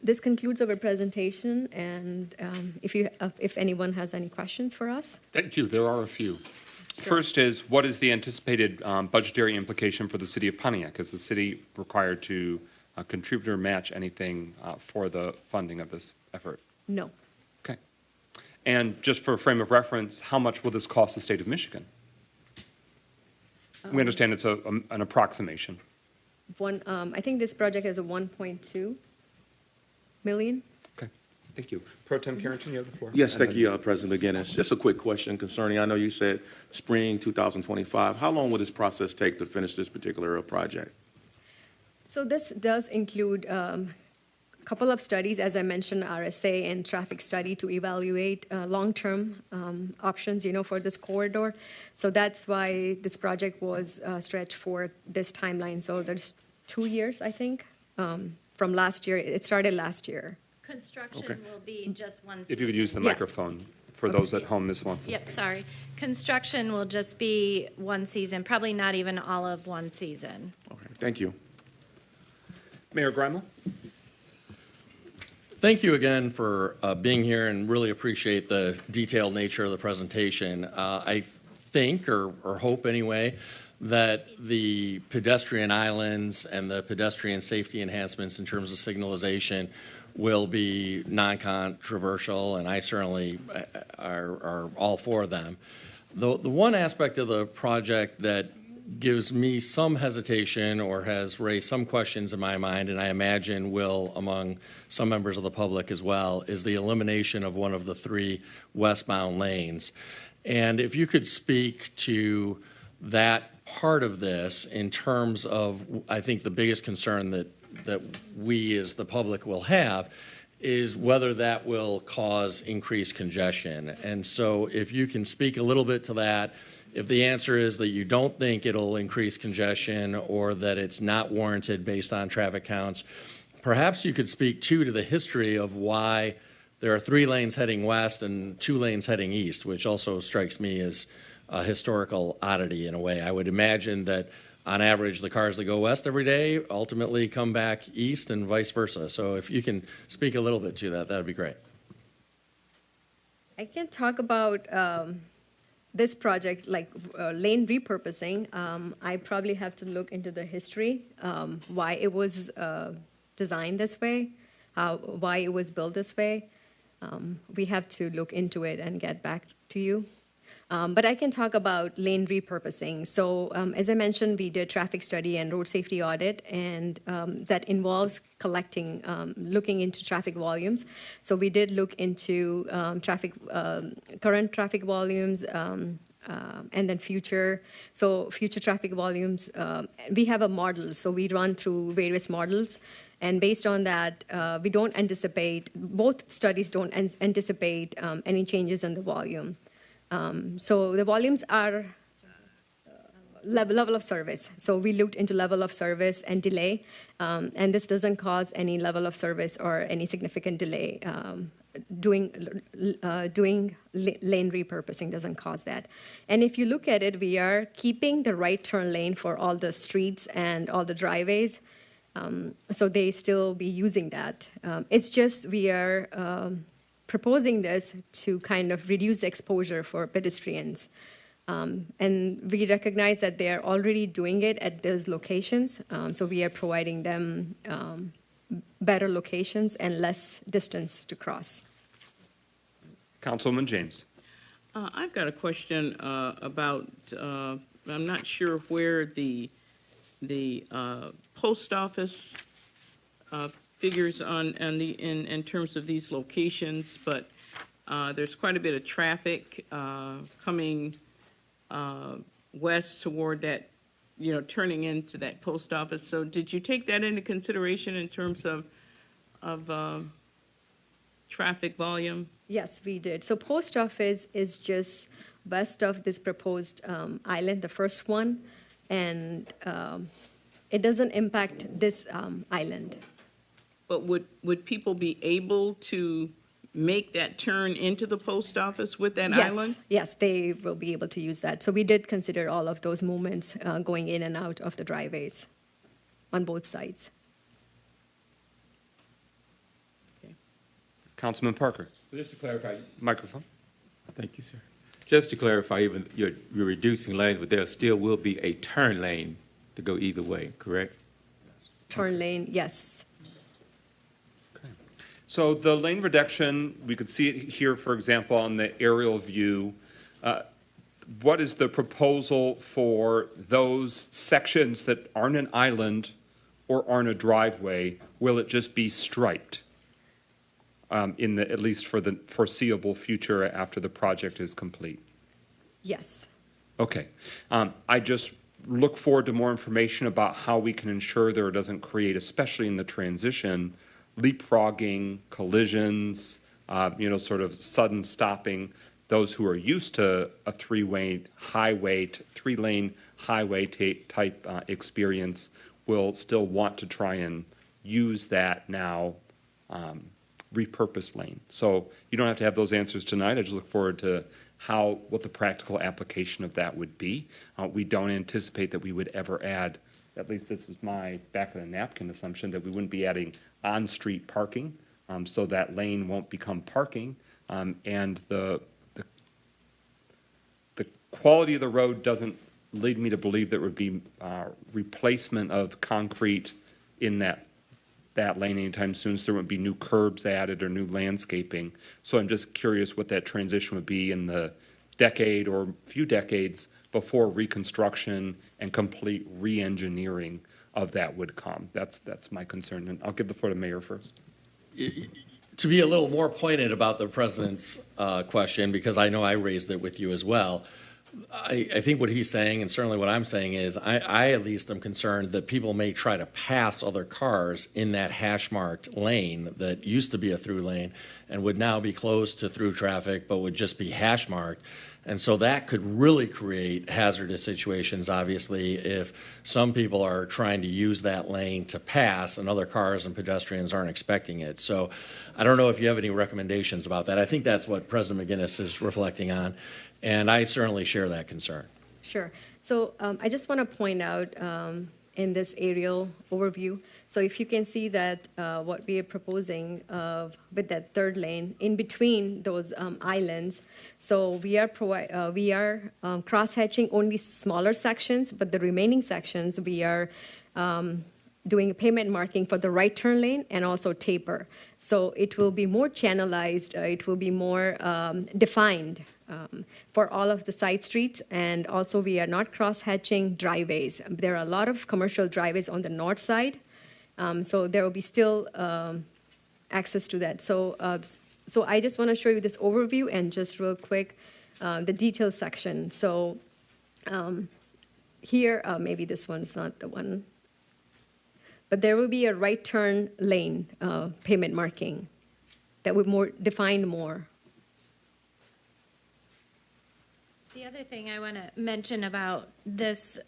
This concludes our presentation, and if anyone has any questions for us. Thank you. There are a few. First is, what is the anticipated budgetary implication for the city of Pontiac? Is the city required to contribute or match anything for the funding of this effort? No. Okay. And just for a frame of reference, how much will this cost the state of Michigan? We understand it's an approximation. I think this project has a 1.2 million. Okay, thank you. Pro Tem Carrington, you have the floor. Yes, thank you, President McGinnis. Just a quick question concerning, I know you said spring 2025. How long will this process take to finish this particular project? So this does include a couple of studies, as I mentioned, RSA and traffic study to evaluate long-term options, for this corridor. So that's why this project was stretched for this timeline. So there's 2 years, I think, from last year. It started last year. Construction will be just one season. If you could use the Yeah. microphone for those at home, Ms. Swanson. Yep, sorry. Construction will just be one season, probably not even all of one season. Okay, thank you. Mayor Grimel? Thank you again for being here, and really appreciate the detailed nature of the presentation. I think, or hope anyway, that the pedestrian islands and the pedestrian safety enhancements in terms of signalization will be non-controversial, and I certainly are all for them. The one aspect of the project that gives me some hesitation or has raised some questions in my mind, and I imagine will among some members of the public as well, is the elimination of one of the 3 westbound lanes. And if you could speak to that part of this in terms of, I think the biggest concern that we as the public will have is whether that will cause increased congestion. And so if you can speak a little bit to that, if the answer is that you don't think it'll increase congestion or that it's not warranted based on traffic counts, perhaps you could speak to the history of why there are 3 lanes heading west and 2 lanes heading east, which also strikes me as a historical oddity in a way. I would imagine that on average, the cars that go west every day ultimately come back east and vice versa. So if you can speak a little bit to that, that'd be great. I can talk about this project, like lane repurposing. I probably have to look into the history, why it was designed this way, why it was built this way. We have to look into it and get back to you. But I can talk about lane repurposing. So as I mentioned, we did traffic study and road safety audit, and that involves collecting, looking into traffic volumes. So we did look into current traffic volumes, and then future traffic volumes. We have a model, so we run through various models. And based on that, we don't anticipate, both studies don't anticipate any changes in the volume. So the volumes are level of service. So we looked into level of service and delay, and this doesn't cause any level of service or any significant delay. Doing lane repurposing doesn't cause that. And if you look at it, we are keeping the right turn lane for all the streets and all the driveways. So they still be using that. It's just we are proposing this to kind of reduce exposure for pedestrians. And we recognize that they are already doing it at those locations. So we are providing them better locations and less distance to cross. Councilwoman James. I've got a question about, I'm not sure where the post office figures in terms of these locations, but there's quite a bit of traffic coming west toward that, turning into that post office. So did you take that into consideration in terms of traffic volume? Yes, we did. So post office is just west of this proposed island, the first one, and it doesn't impact this island. But would people be able to make that turn into the post office with that island? Yes, they will be able to use that. So we did consider all of those movements going in and out of the driveways on both sides. Councilman Parker. Just to clarify. Microphone. Thank you, sir. Just to clarify, even you're reducing lanes, but there still will be a turn lane to go either way, correct? Turn lane, yes. So the lane reduction, we could see it here, for example, on the aerial view. What is the proposal for those sections that aren't an island or aren't a driveway? Will it just be striped? At least for the foreseeable future after the project is complete? Yes. Okay. I just look forward to more information about how we can ensure there doesn't create, especially in the transition, leapfrogging, collisions, sort of sudden stopping. Those who are used to a three-lane highway type experience will still want to try and use that now repurposed lane. So you don't have to have those answers tonight. I just look forward to what the practical application of that would be. We don't anticipate that we would ever add, at least this is my back of the napkin assumption, that we wouldn't be adding on-street parking, so that lane won't become parking, and the quality of the road doesn't lead me to believe there would be replacement of concrete in that lane anytime soon, so there wouldn't be new curbs added or new landscaping. So I'm just curious what that transition would be in the decade or few decades before reconstruction and complete re-engineering of that would come. That's my concern, and I'll give the floor to Mayor first. To be a little more pointed about the president's question, because I know I raised it with you as well, I think what he's saying, and certainly what I'm saying is, I at least am concerned that people may try to pass other cars in that hash-marked lane that used to be a through lane and would now be closed to through traffic, but would just be hash-marked. And so that could really create hazardous situations, obviously, if some people are trying to use that lane to pass and other cars and pedestrians aren't expecting it. So I don't know if you have any recommendations about that. I think that's what President McGinnis is reflecting on, and I certainly share that concern. Sure. So I just want to point out in this aerial overview, so if you can see that what we are proposing with that third lane in between those islands, so we are cross-hatching only smaller sections, but the remaining sections we are doing a pavement marking for the right turn lane and also taper. So it will be more channelized, it will be more defined for all of the side streets, and also we are not cross-hatching driveways. There are a lot of commercial driveways on the north side, so there will be still access to that. So I just want to show you this overview and just real quick, the detail section. So here, maybe this one's not the one, but there will be a right turn lane pavement marking that would more define more. The other thing I want to mention about this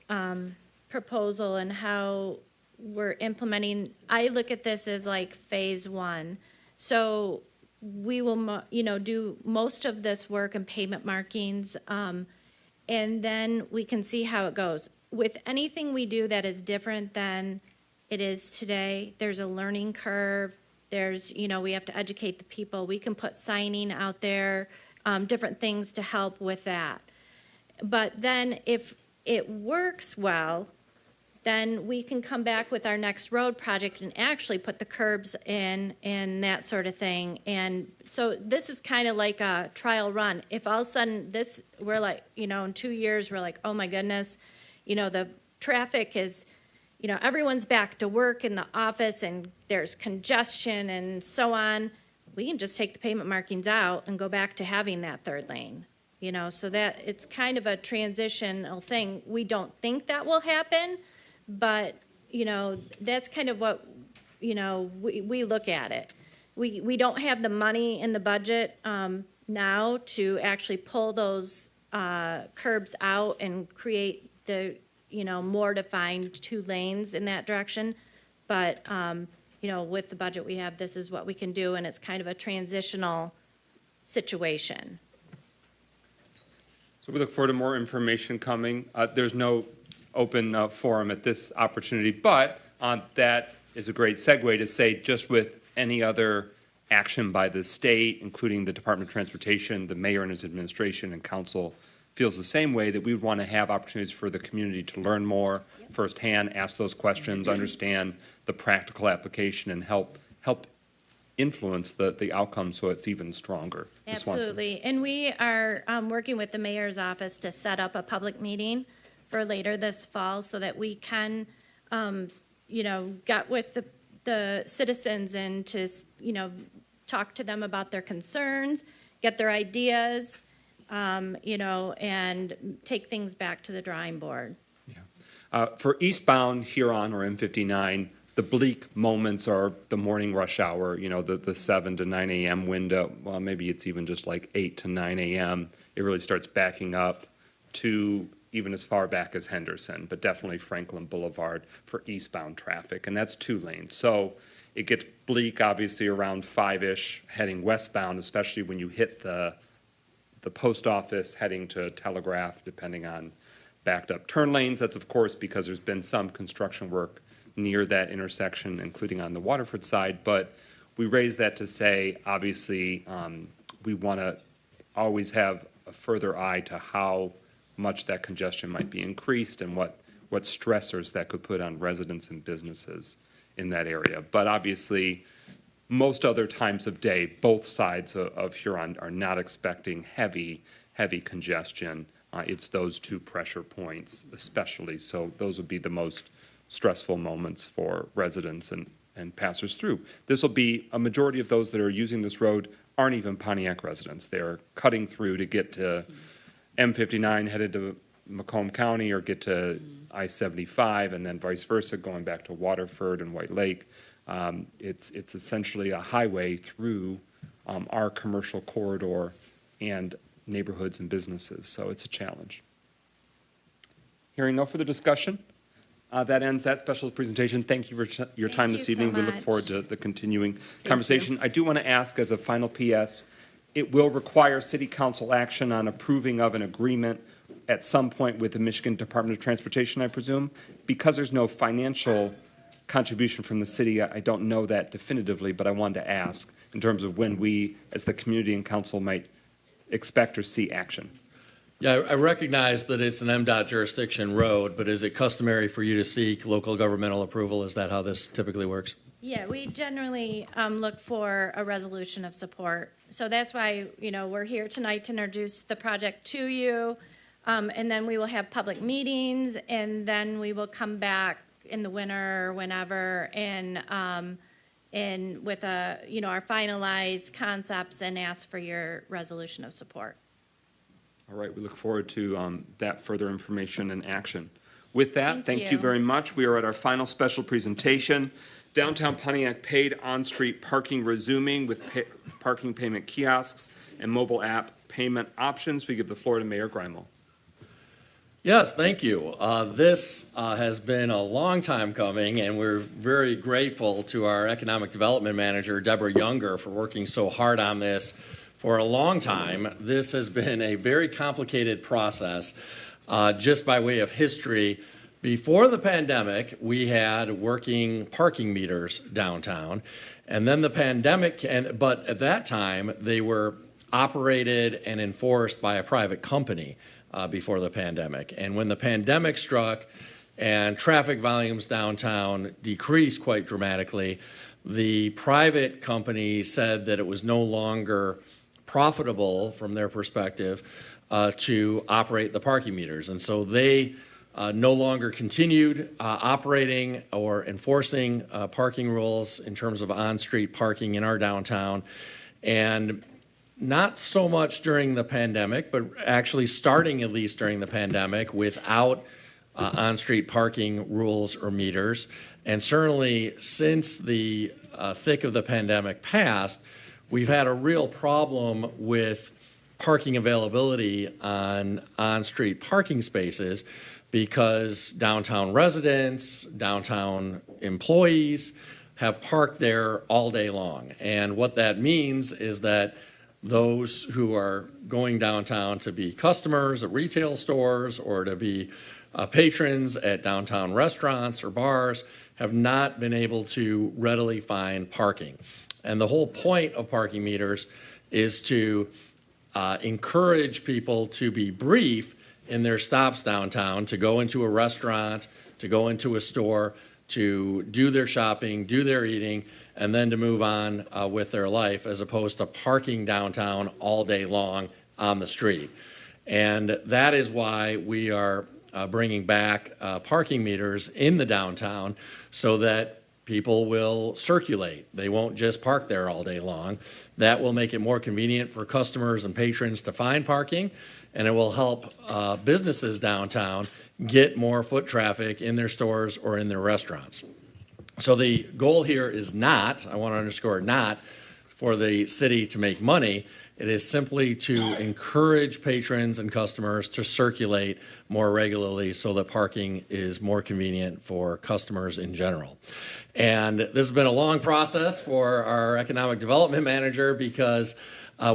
proposal and how we're implementing, I look at this as like phase one. So we will, do most of this work and pavement markings, and then we can see how it goes. With anything we do that is different than it is today, there's a learning curve. There's, we have to educate the people. We can put signing out there, different things to help with that. But then if it works well, then we can come back with our next road project and actually put the curbs in and that sort of thing. And so this is kind of like a trial run. If all of a sudden we're like, in 2 years, we're like, oh my goodness, the traffic is, everyone's back to work in the office and there's congestion and so on, we can just take the pavement markings out and go back to having that third lane. So that it's kind of a transitional thing. We don't think that will happen, but, that's kind of what, we look at it. we don't have the money in the budget now to actually pull those curbs out and create the, more defined 2 lanes in that direction. But, with the budget we have, this is what we can do, and it's kind of a transitional situation. So we look forward to more information coming. There's no open forum at this opportunity, but that is a great segue to say, just with any other action by the state, including the Department of Transportation, the mayor and his administration and council feels the same way, that we would want to have opportunities for the community to learn more firsthand, ask those questions, understand the practical application, and help influence the outcome so it's even stronger. Ms. Swanson. Absolutely. And we are working with the mayor's office to set up a public meeting for later this fall so that we can, get with the citizens and to, talk to them about their concerns, get their ideas, and take things back to the drawing board. For eastbound Huron or M59, the bleak moments are the morning rush hour, the 7 to 9 a.m. window. Well, maybe it's even just like 8 to 9 a.m. It really starts backing up to even as far back as Henderson, but definitely Franklin Boulevard for eastbound traffic, and that's 2 lanes. So it gets bleak, obviously, around 5-ish heading westbound, especially when you hit the post office heading to Telegraph, depending on backed up turn lanes. That's, of course, because there's been some construction work near that intersection, including on the Waterford side. But we raise that to say, obviously, we want to always have a further eye to how much that congestion might be increased and what stressors that could put on residents and businesses in that area. But obviously, most other times of day, both sides of Huron are not expecting heavy congestion. It's those 2 pressure points especially. So those would be the most stressful moments for residents and passers through. This will be a majority of those that are using this road aren't even Pontiac residents. They're cutting through to get to M59 headed to Macomb County or get to I-75 and then vice versa, going back to Waterford and White Lake. It's essentially a highway through our commercial corridor and neighborhoods and businesses, so it's a challenge. Hearing no further discussion, that ends that special presentation. Thank you for your time this evening. We look forward to the continuing conversation. I do want to ask, as a final PS, it will require City Council action on approving of an agreement at some point with the Michigan Department of Transportation, I presume. Because there's no financial contribution from the city, I don't know that definitively, but I wanted to ask in terms of when we, as the community and council, might expect or see action. Yeah, I recognize that it's an MDOT jurisdiction road, but is it customary for you to seek local governmental approval? Is that how this typically works? Yeah, we generally look for a resolution of support. So that's why, we're here tonight to introduce the project to you. And then we will have public meetings, and then we will come back in the winter or whenever and with our finalized concepts and ask for your resolution of support. All right, we look forward to that further information and action. With that, thank you very much. We are at our final special presentation. Downtown Pontiac paid on-street parking resuming with parking payment kiosks and mobile app payment options. We give the floor to Mayor Greimel. Yes, thank you. This has been a long time coming, and we're very grateful to our Economic Development Manager, Deborah Younger, for working so hard on this for a long time. This has been a very complicated process. Just by way of history, before the pandemic, we had working parking meters downtown, and then the pandemic, but at that time, they were operated and enforced by a private company. Before the pandemic. And when the pandemic struck and traffic volumes downtown decreased quite dramatically, the private company said that it was no longer profitable from their perspective to operate the parking meters. And so they no longer continued operating or enforcing parking rules in terms of on-street parking in our downtown. And not so much during the pandemic, but actually starting at least during the pandemic without on-street parking rules or meters. And certainly since the thick of the pandemic passed, we've had a real problem with parking availability on on-street parking spaces because downtown residents, downtown employees have parked there all day long. And what that means is that those who are going downtown to be customers at retail stores or to be patrons at downtown restaurants or bars have not been able to readily find parking. And the whole point of parking meters is to encourage people to be brief in their stops downtown, to go into a restaurant, to go into a store, to do their shopping, do their eating, and then to move on with their life, as opposed to parking downtown all day long on the street. And that is why we are bringing back parking meters in the downtown so that people will circulate. They won't just park there all day long. That will make it more convenient for customers and patrons to find parking, and it will help businesses downtown get more foot traffic in their stores or in their restaurants. So the goal here is not, I want to underscore, not for the city to make money. It is simply to encourage patrons and customers to circulate more regularly so that parking is more convenient for customers in general. And this has been a long process for our economic development manager because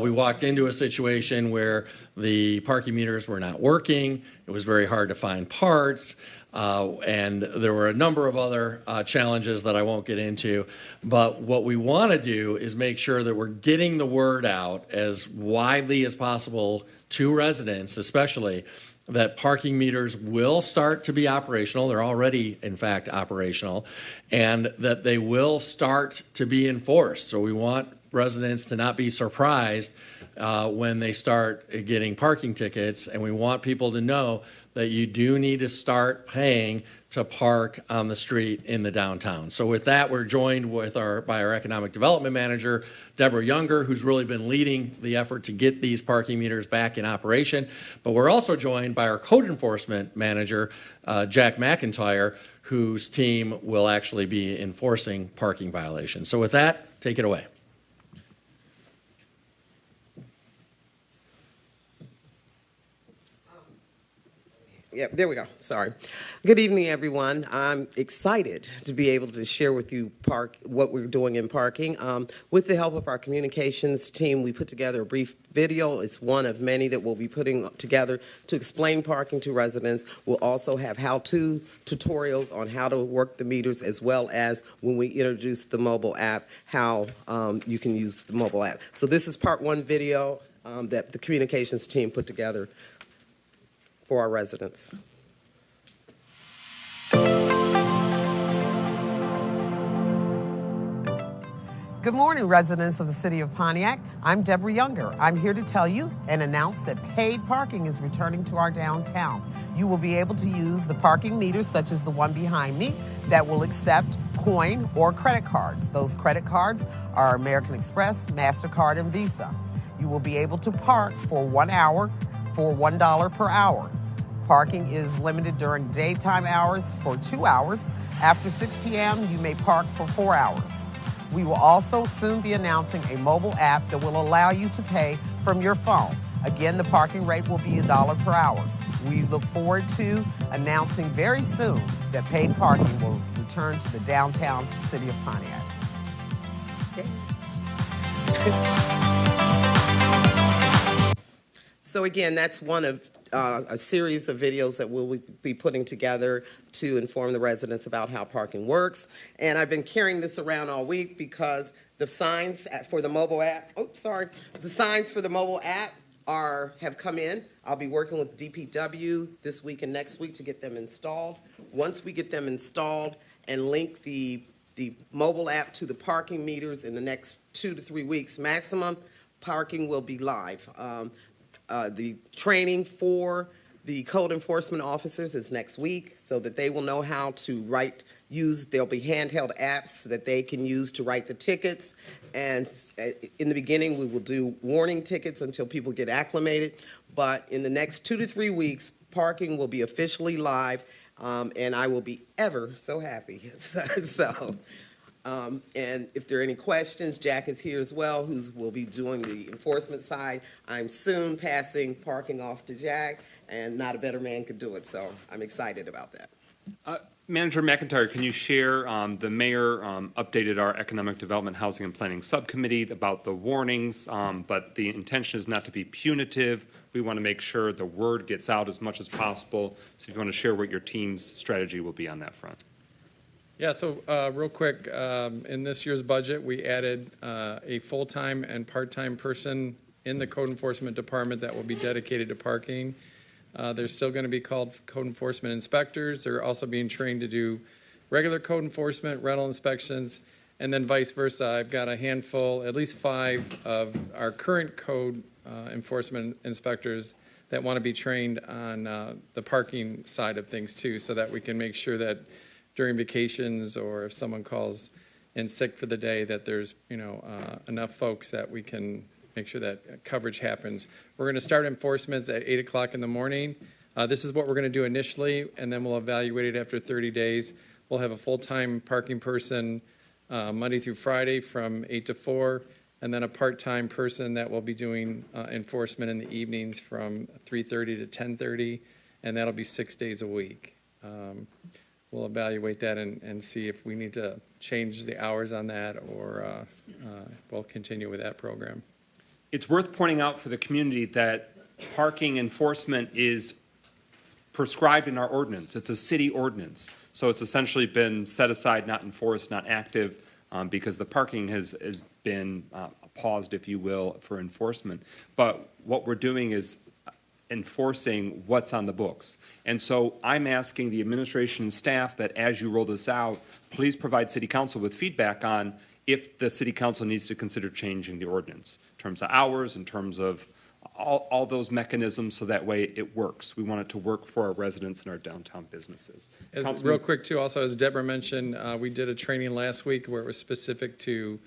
we walked into a situation where the parking meters were not working. It was very hard to find parts. And there were a number of other challenges that I won't get into. But what we want to do is make sure that we're getting the word out as widely as possible to residents, especially, that parking meters will start to be operational. They're already, in fact, operational, and that they will start to be enforced. So we want residents to not be surprised when they start getting parking tickets, and we want people to know that you do need to start paying to park on the street in the downtown. So with that, we're joined with by our economic development manager, Deborah Younger, who's really been leading the effort to get these parking meters back in operation. But we're also joined by our code enforcement manager, Jack McIntyre, whose team will actually be enforcing parking violations. So with that, take it away. Yep, there we go. Sorry. Good evening, everyone. I'm excited to be able to share with you what we're doing in parking. With the help of our communications team, we put together a brief video. It's one of many that we'll be putting together to explain parking to residents. We'll also have how-to tutorials on how to work the meters, as well as when we introduce the mobile app, how you can use the mobile app. So this is part one video that the communications team put together for our residents. Good morning, residents of the city of Pontiac. I'm Deborah Younger. I'm here to tell you and announce that paid parking is returning to our downtown. You will be able to use the parking meters, such as the one behind me, that will accept coin or credit cards. Those credit cards are American Express, MasterCard, and Visa. You will be able to park for 1 hour for $1 per hour. Parking is limited during daytime hours for 2 hours. After 6 p.m., you may park for 4 hours. We will also soon be announcing a mobile app that will allow you to pay from your phone. Again, the parking rate will be $1 per hour. We look forward to announcing very soon that paid parking will return to the downtown city of Pontiac. So again, that's one of a series of videos that we'll be putting together to inform the residents about how parking works. And I've been carrying this around all week because the signs for the mobile app, the signs for the mobile app have come in. I'll be working with DPW this week and next week to get them installed. Once we get them installed and link the mobile app to the parking meters in the next 2 to 3 weeks maximum, parking will be live. The training for the code enforcement officers is next week so that they will know how to there'll be handheld apps that they can use to write the tickets. And in the beginning, we will do warning tickets until people get acclimated. But in the next 2 to 3 weeks, parking will be officially live. and I will be ever so happy. And if there are any questions, Jack is here as well, who will be doing the enforcement side. I'm soon passing parking off to Jack, and not a better man could do it, so I'm excited about that. Manager McIntyre, can you share, the mayor updated our Economic Development, Housing and Planning Subcommittee about the warnings, but the intention is not to be punitive. We want to make sure the word gets out as much as possible. So if you want to share what your team's strategy will be on that front. Yeah, so real quick, in this year's budget, we added a full-time and part-time person in the code enforcement department that will be dedicated to parking. They're still going to be called code enforcement inspectors. They're also being trained to do regular code enforcement, rental inspections, and then vice versa. I've got a handful, at least 5 of our current code enforcement inspectors that want to be trained on the parking side of things too, so that we can make sure that during vacations or if someone calls in sick for the day, that there's enough folks that we can make sure that coverage happens. We're going to start enforcements at 8 o'clock in the morning. This is what we're going to do initially, and then we'll evaluate it after 30 days. We'll have a full-time parking person Monday through Friday from 8 to 4, and then a part-time person that will be doing enforcement in the evenings from 3:30 to 10:30, and that'll be 6 days a week. We'll evaluate that and see if we need to change the hours on that, or we'll continue with that program. It's worth pointing out for the community that parking enforcement is prescribed in our ordinance. It's a city ordinance. So it's essentially been set aside, not enforced, not active, because the parking has been paused, if you will, for enforcement. But what we're doing is enforcing what's on the books. And so I'm asking the administration and staff that as you roll this out, please provide City Council with feedback on if the City Council needs to consider changing the ordinance in terms of hours, in terms of all those mechanisms, so that way it works. We want it to work for our residents and our downtown businesses. Real quick too, also as Deborah mentioned, we did a training last week where it was specific to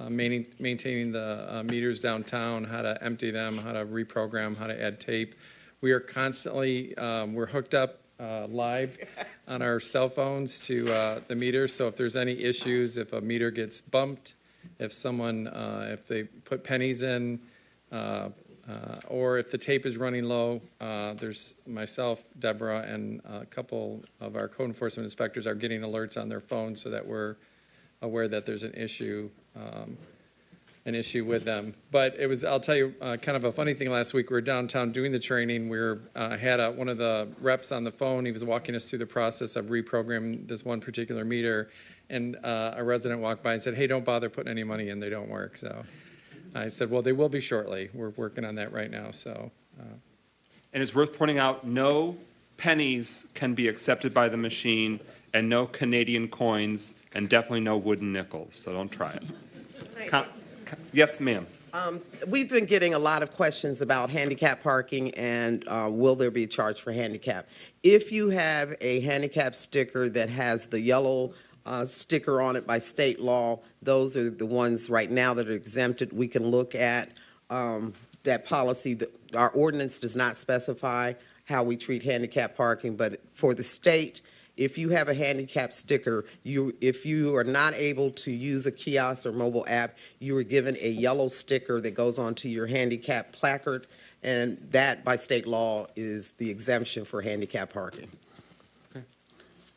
maintaining the meters downtown, how to empty them, how to reprogram, how to add tape. We are constantly, we're hooked up live on our cell phones to the meter, so if there's any issues, if a meter gets bumped, if someone, if they put pennies in, or if the tape is running low, there's myself, Deborah, and a couple of our code enforcement inspectors are getting alerts on their phones so that we're aware that there's an issue with them. But it was, I'll tell you, kind of a funny thing last week. We were downtown doing the training. We had one of the reps on the phone. He was walking us through the process of reprogramming this one particular meter, and a resident walked by and said, "Hey, don't bother putting any money in. They don't work." So I said, well, they will be shortly. We're working on that right now. So, and it's worth pointing out, no pennies can be accepted by the machine, and no Canadian coins, and definitely no wooden nickels. So don't try it. Yes, ma'am. We've been getting a lot of questions about handicap parking and will there be a charge for handicap. If you have a handicap sticker that has the yellow sticker on it by state law, those are the ones right now that are exempted. We can look at that policy. Our ordinance does not specify how we treat handicap parking, but for the state, if you have a handicap sticker, if you are not able to use a kiosk or mobile app, you are given a yellow sticker that goes onto your handicap placard, and that, by state law, is the exemption for handicap parking. Okay.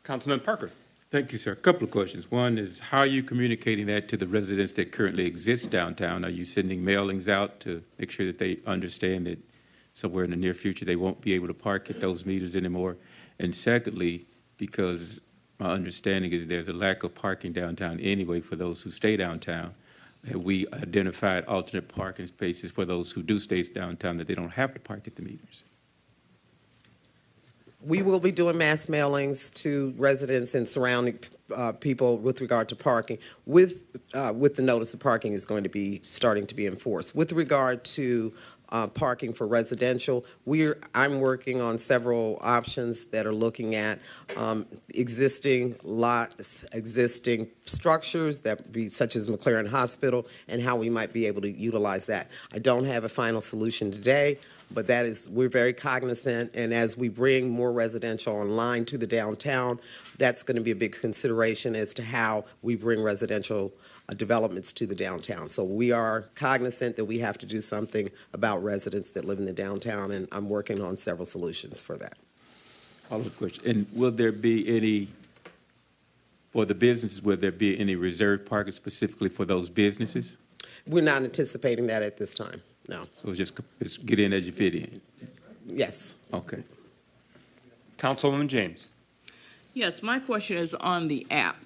Councilman Parker. Thank you, sir. A couple of questions. One is, how are you communicating that to the residents that currently exist downtown? Are you sending mailings out to make sure that they understand that somewhere in the near future they won't be able to park at those meters anymore? And secondly, because my understanding is there's a lack of parking downtown anyway for those who stay downtown, have we identified alternate parking spaces for those who do stay downtown that they don't have to park at the meters? We will be doing mass mailings to residents and surrounding people with regard to parking, with the notice of parking is going to be starting to be enforced. With regard to parking for residential, I'm working on several options that are looking at existing lots, existing structures that would be such as McLaren Hospital, and how we might be able to utilize that. I don't have a final solution today, But we're very cognizant, and as we bring more residential online to the downtown, that's going to be a big consideration as to how we bring residential developments to the downtown. So we are cognizant that we have to do something about residents that live in the downtown, and I'm working on several solutions for that. Follow-up question. And will there be any, for the businesses, will there be any reserved parking specifically for those businesses? We're not anticipating that at this time, no. So just get in as you fit in? Yes. Okay. Councilwoman James. Yes, my question is on the app.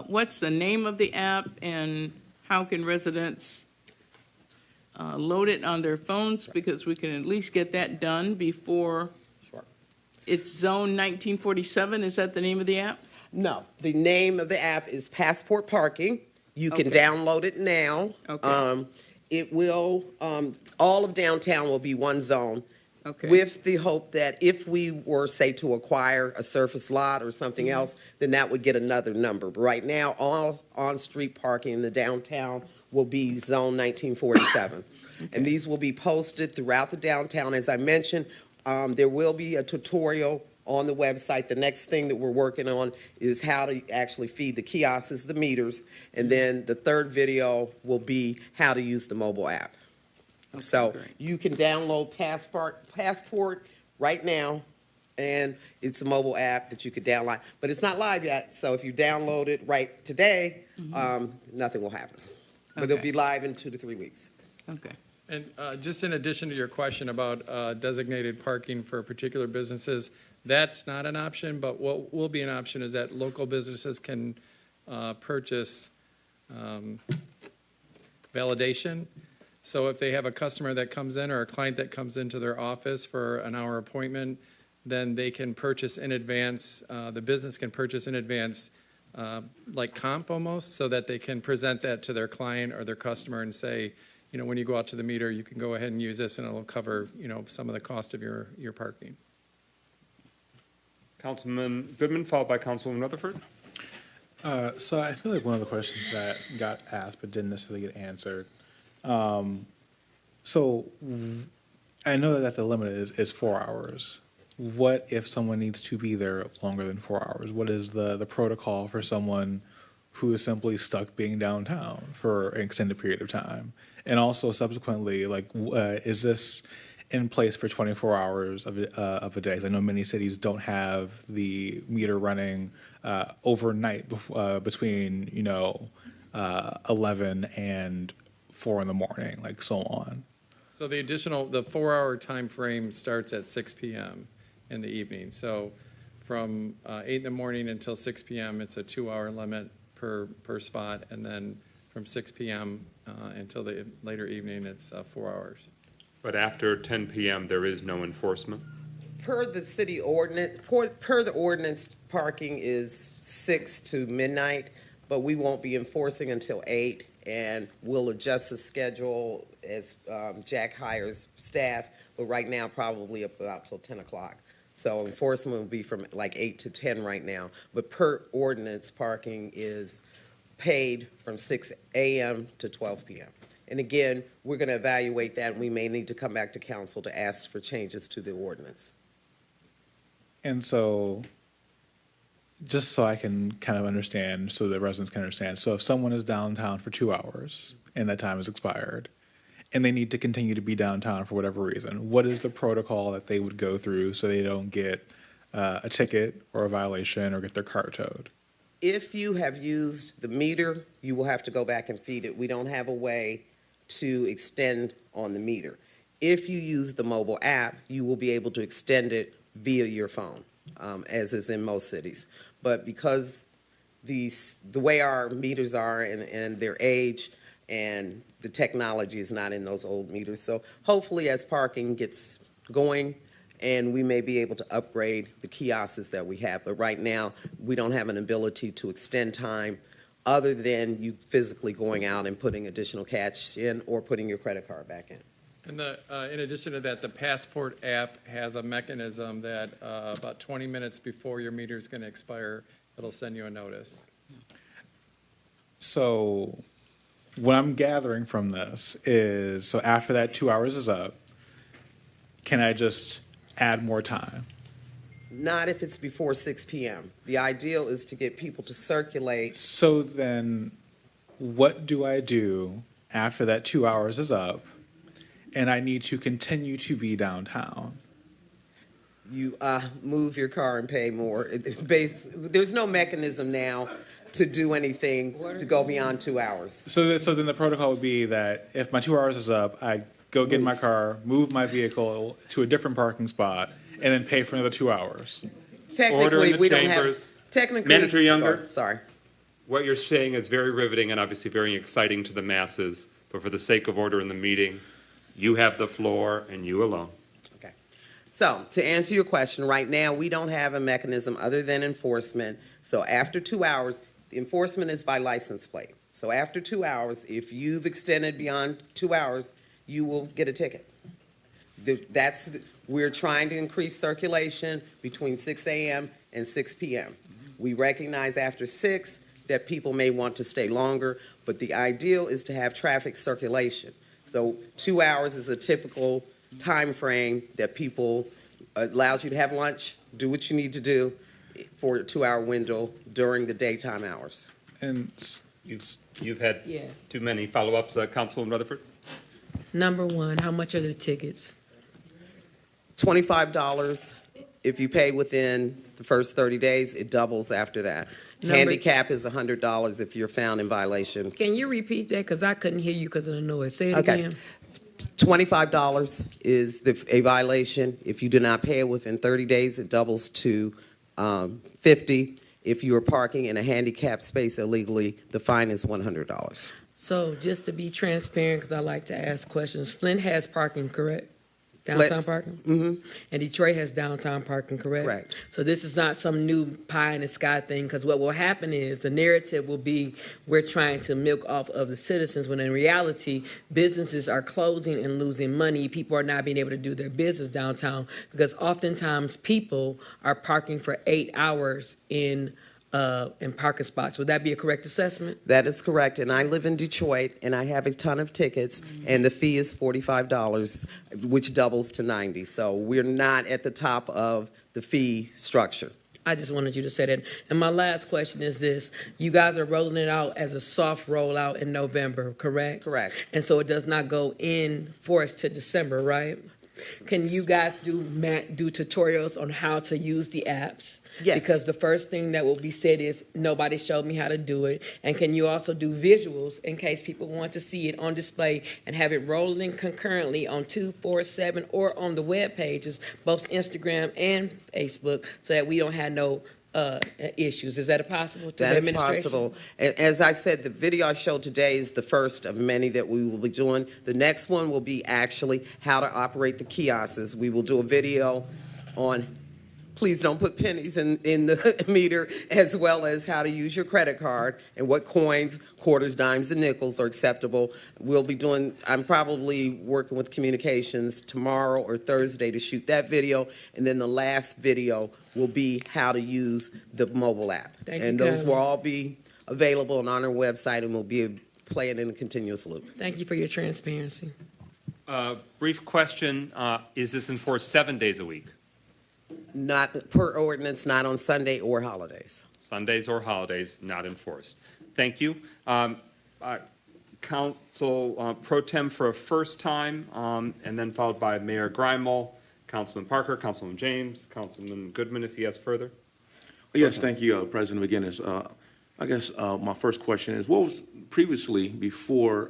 What's the name of the app, and how can residents load it on their phones? Because we can at least get that done before it's Zone 1947. Is that the name of the app? No, the name of the app is Passport Parking. You can Okay. download it now. Okay. It will, all of downtown will be one zone. Okay. With the hope that if we were, say, to acquire a surface lot or something Mm-hmm. else, then that would get another number. But right now, all on-street parking in the downtown will be Zone 1947. And these will be posted throughout the downtown. As I mentioned, there will be a tutorial on the website. The next thing that we're working on is how to actually feed the kiosks, the meters, and then the third video will be how to use the mobile app. So you can download Passport right now, and it's a mobile app that you could download, but it's not live yet. So if you download it right today, nothing will happen. But it'll be live in 2 to 3 weeks. Okay. And just in addition to your question about designated parking for particular businesses, that's not an option, but what will be an option is that local businesses can purchase validation. So if they have a customer that comes in or a client that comes into their office for an hour appointment, then they can purchase in advance, the business can purchase in advance, like comp almost, so that they can present that to their client or their customer and say, you know, when you go out to the meter, you can go ahead and use this and it'll cover, you know, some of the cost of your parking. Councilman Goodman, followed by Councilwoman Rutherford. So I feel like one of the questions that got asked but didn't necessarily get answered. So I know that the limit is 4 hours. What if someone needs to be there longer than 4 hours? What is the protocol for someone who is simply stuck being downtown for an extended period of time? And also subsequently, like, is this in place for 24 hours of a day? 'Cause I know many cities don't have the meter running overnight between, 11 and 4 in the morning, like so on. So the 4-hour time frame starts at 6 p.m. in the evening. So from 8 in the morning until 6 p.m., it's a 2-hour limit per spot. And then from 6 p.m. Until the later evening, it's 4 hours. But after 10 p.m., there is no enforcement? Per the city ordinance, per the ordinance, parking is 6 to midnight, but we won't be enforcing until 8, and we'll adjust the schedule as Jack hires staff, but right now, probably up about till 10 o'clock. So enforcement will be from like 8 to 10 right now, but per ordinance, parking is paid from 6 a.m. to 12 p.m. And again, we're going to evaluate that, and we may need to come back to council to ask for changes to the ordinance. And so, just so I can kind of understand, so the residents can understand, so if someone is downtown for 2 hours and that time has expired, and they need to continue to be downtown for whatever reason, what is the protocol that they would go through so they don't get a ticket or a violation or get their car towed? If you have used the meter, you will have to go back and feed it. We don't have a way to extend on the meter. If you use the mobile app, you will be able to extend it via your phone, as is in most cities. But because the way our meters are and their age and the technology is not in those old meters. So hopefully as parking gets going, and we may be able to upgrade the kiosks that we have. But right now, we don't have an ability to extend time other than you physically going out and putting additional cash in or putting your credit card back in. And in addition to that, the Passport app has a mechanism that about 20 minutes before your meter is going to expire, it'll send you a notice. So what I'm gathering from this is, so after that 2 hours is up, can I just add more time? Not if it's before 6 p.m. The ideal is to get people to circulate. So then, what do I do after that 2 hours is up and I need to continue to be downtown? You move your car and pay more. There's no mechanism now to do anything to go beyond 2 hours. So then the protocol would be that if my 2 hours is up, I go get in my car, move my vehicle to a different parking spot, and then pay for another 2 hours. Order in the we don't have. chambers. Technically, Manager Younger. Sorry. What you're saying is very riveting and obviously very exciting to the masses, but for the sake of order in the meeting, you have the floor and you alone. Okay. So to answer your question, right now we don't have a mechanism other than enforcement. So after 2 hours, the enforcement is by license plate. So after 2 hours, if you've extended beyond 2 hours, you will get a ticket. We're trying to increase circulation between 6 a.m. and 6 p.m. We recognize after 6 that people may want to stay longer, but the ideal is to have traffic circulation. So 2 hours is a typical time frame that people allows you to have lunch, do what you need to do for a 2 hour window during the daytime hours. And you've had too many follow-ups, Councilwoman Rutherford. Number one, how much are the tickets? $25 if you pay within the first 30 days. It doubles after that. Handicap is $100 if you're found in violation. Can you repeat that? Because I couldn't hear you because of the noise. Say it Okay. again. $25 is a violation. If you do not pay it within 30 days, it doubles to $50. If you are parking in a handicapped space illegally, the fine is $100. So just to be transparent, because I like to ask questions, Flint has parking, correct? Downtown parking? Mm-hmm. And Detroit has downtown parking, correct? Correct. So this is not some new pie in the sky thing, because what will happen is the narrative will be we're trying to milk off of the citizens, when in reality, businesses are closing and losing money. People are not being able to do their business downtown because oftentimes people are parking for 8 hours in parking spots. Would that be a correct assessment? That is correct. And I live in Detroit, and I have a ton of tickets, and the fee is $45, which doubles to $90. So we're not at the top of the fee structure. I just wanted you to say that. And my last question is this. You guys are rolling it out as a soft rollout in November, correct? Correct. And so it does not go in force to December, right? Can you guys do tutorials on how to use the apps? Yes. Because the first thing that will be said is nobody showed me how to do it. And can you also do visuals in case people want to see it on display and have it rolling concurrently on 247 or on the web pages, both Instagram and Facebook, so that we don't have no issues? Is that possible to the That is administration? possible. As I said, the video I showed today is the first of many that we will be doing. The next one will be actually how to operate the kiosks. We will do a video on please don't put pennies in the meter, as well as how to use your credit card and what coins, quarters, dimes, and nickels are acceptable. I'm probably working with communications tomorrow or Thursday to shoot that video, and then the last video will be how to use the mobile app. And those will all be available on our website, and we'll be playing in a continuous loop. Thank you for your transparency. Brief question, is this enforced 7 days a week? Not per ordinance, not on Sunday or holidays. Sundays or holidays, not enforced. Thank you. Council Pro Tem for a first time, and then followed by Mayor Grimel, Councilman Parker, Councilman James, Councilman Goodman, if he has further. Yes, thank you, President McGinnis. I guess my first question is, what was previously, before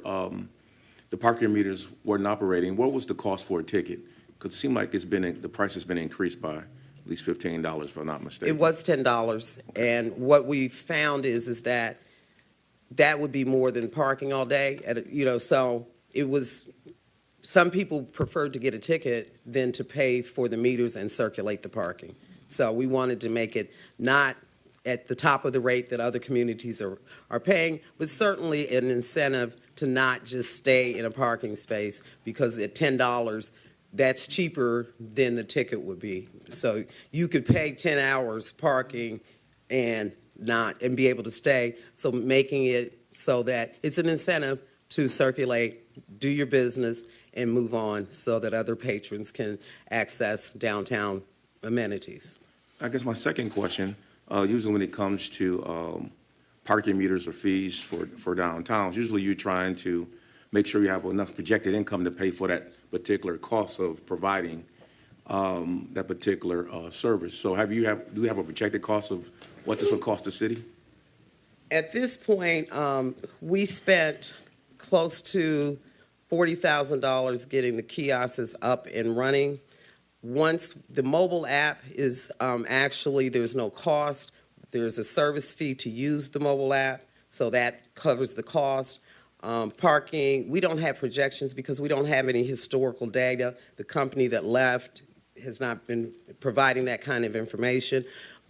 the parking meters weren't operating, what was the cost for a ticket? Because it seemed like the price has been increased by at least $15, if I'm not mistaken. It was $10, and what we found is that would be more than parking all day. So it was, some people preferred to get a ticket than to pay for the meters and circulate the parking. So we wanted to make it not at the top of the rate that other communities are paying, but certainly an incentive to not just stay in a parking space, because at $10, that's cheaper than the ticket would be. So you could pay 10 hours parking and be able to stay. So making it so that it's an incentive to circulate, do your business, and move on so that other patrons can access downtown amenities. I guess my second question, usually when it comes to parking meters or fees for downtowns, usually you're trying to make sure you have enough projected income to pay for that particular cost of providing that particular service. So do you have a projected cost of what this will cost the city? At this point, we spent close to $40,000 getting the kiosks up and running. Once the mobile app is actually, there's no cost. There's a service fee to use the mobile app, so that covers the cost. Parking, we don't have projections because we don't have any historical data. The company that left has not been providing that kind of information,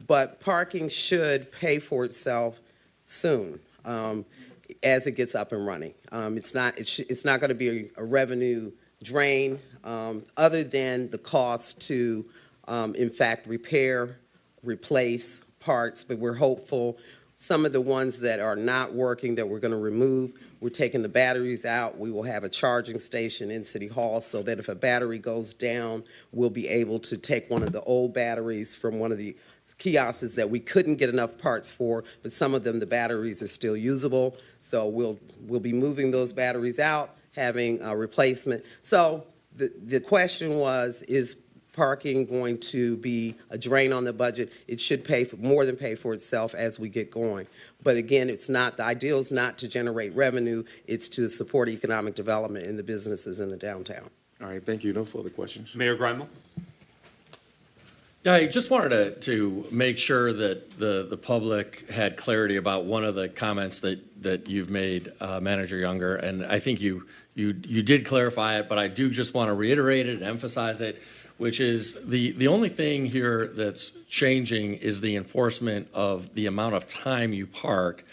but parking should pay for itself soon as it gets up and running. It's not going to be a revenue drain other than the cost to, in fact, repair, replace parts, but we're hopeful. Some of the ones that are not working that we're going to remove, we're taking the batteries out. We will have a charging station in City Hall so that if a battery goes down, we'll be able to take one of the old batteries from one of the kiosks that we couldn't get enough parts for, but some of them, the batteries are still usable. So we'll be moving those batteries out, having a replacement. So the question was, is parking going to be a drain on the budget? It should more than pay for itself as we get going. But again, the ideal is not to generate revenue, it's to support economic development in the businesses in the downtown. All right, thank you. No further questions. Mayor Grimel? Yeah, I just wanted to make sure that the public had clarity about one of the comments that you've made, Manager Younger, and I think you did clarify it, but I do just want to reiterate it and emphasize it, which is the only thing here that's changing is the enforcement of the amount of time you park,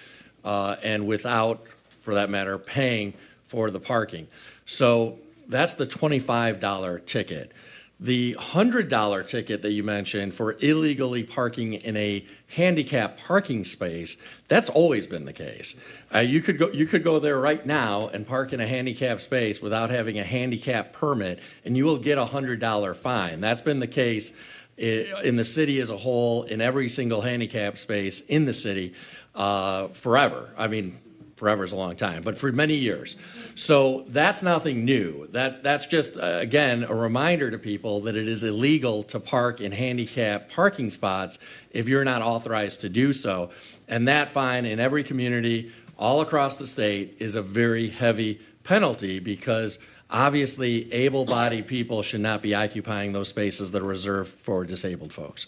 and without, for that matter, paying for the parking. So that's the $25 ticket. The $100 ticket that you mentioned for illegally parking in a handicap parking space, that's always been the case. You could go there right now and park in a handicap space without having a handicap permit, and you will get a $100 fine. That's been the case in the city as a whole, in every single handicap space in the city forever. I mean, forever is a long time, but for many years. So that's nothing new. That's just, again, a reminder to people that it is illegal to park in handicap parking spots if you're not authorized to do so. And that fine in every community all across the state is a very heavy penalty because obviously able-bodied people should not be occupying those spaces that are reserved for disabled folks.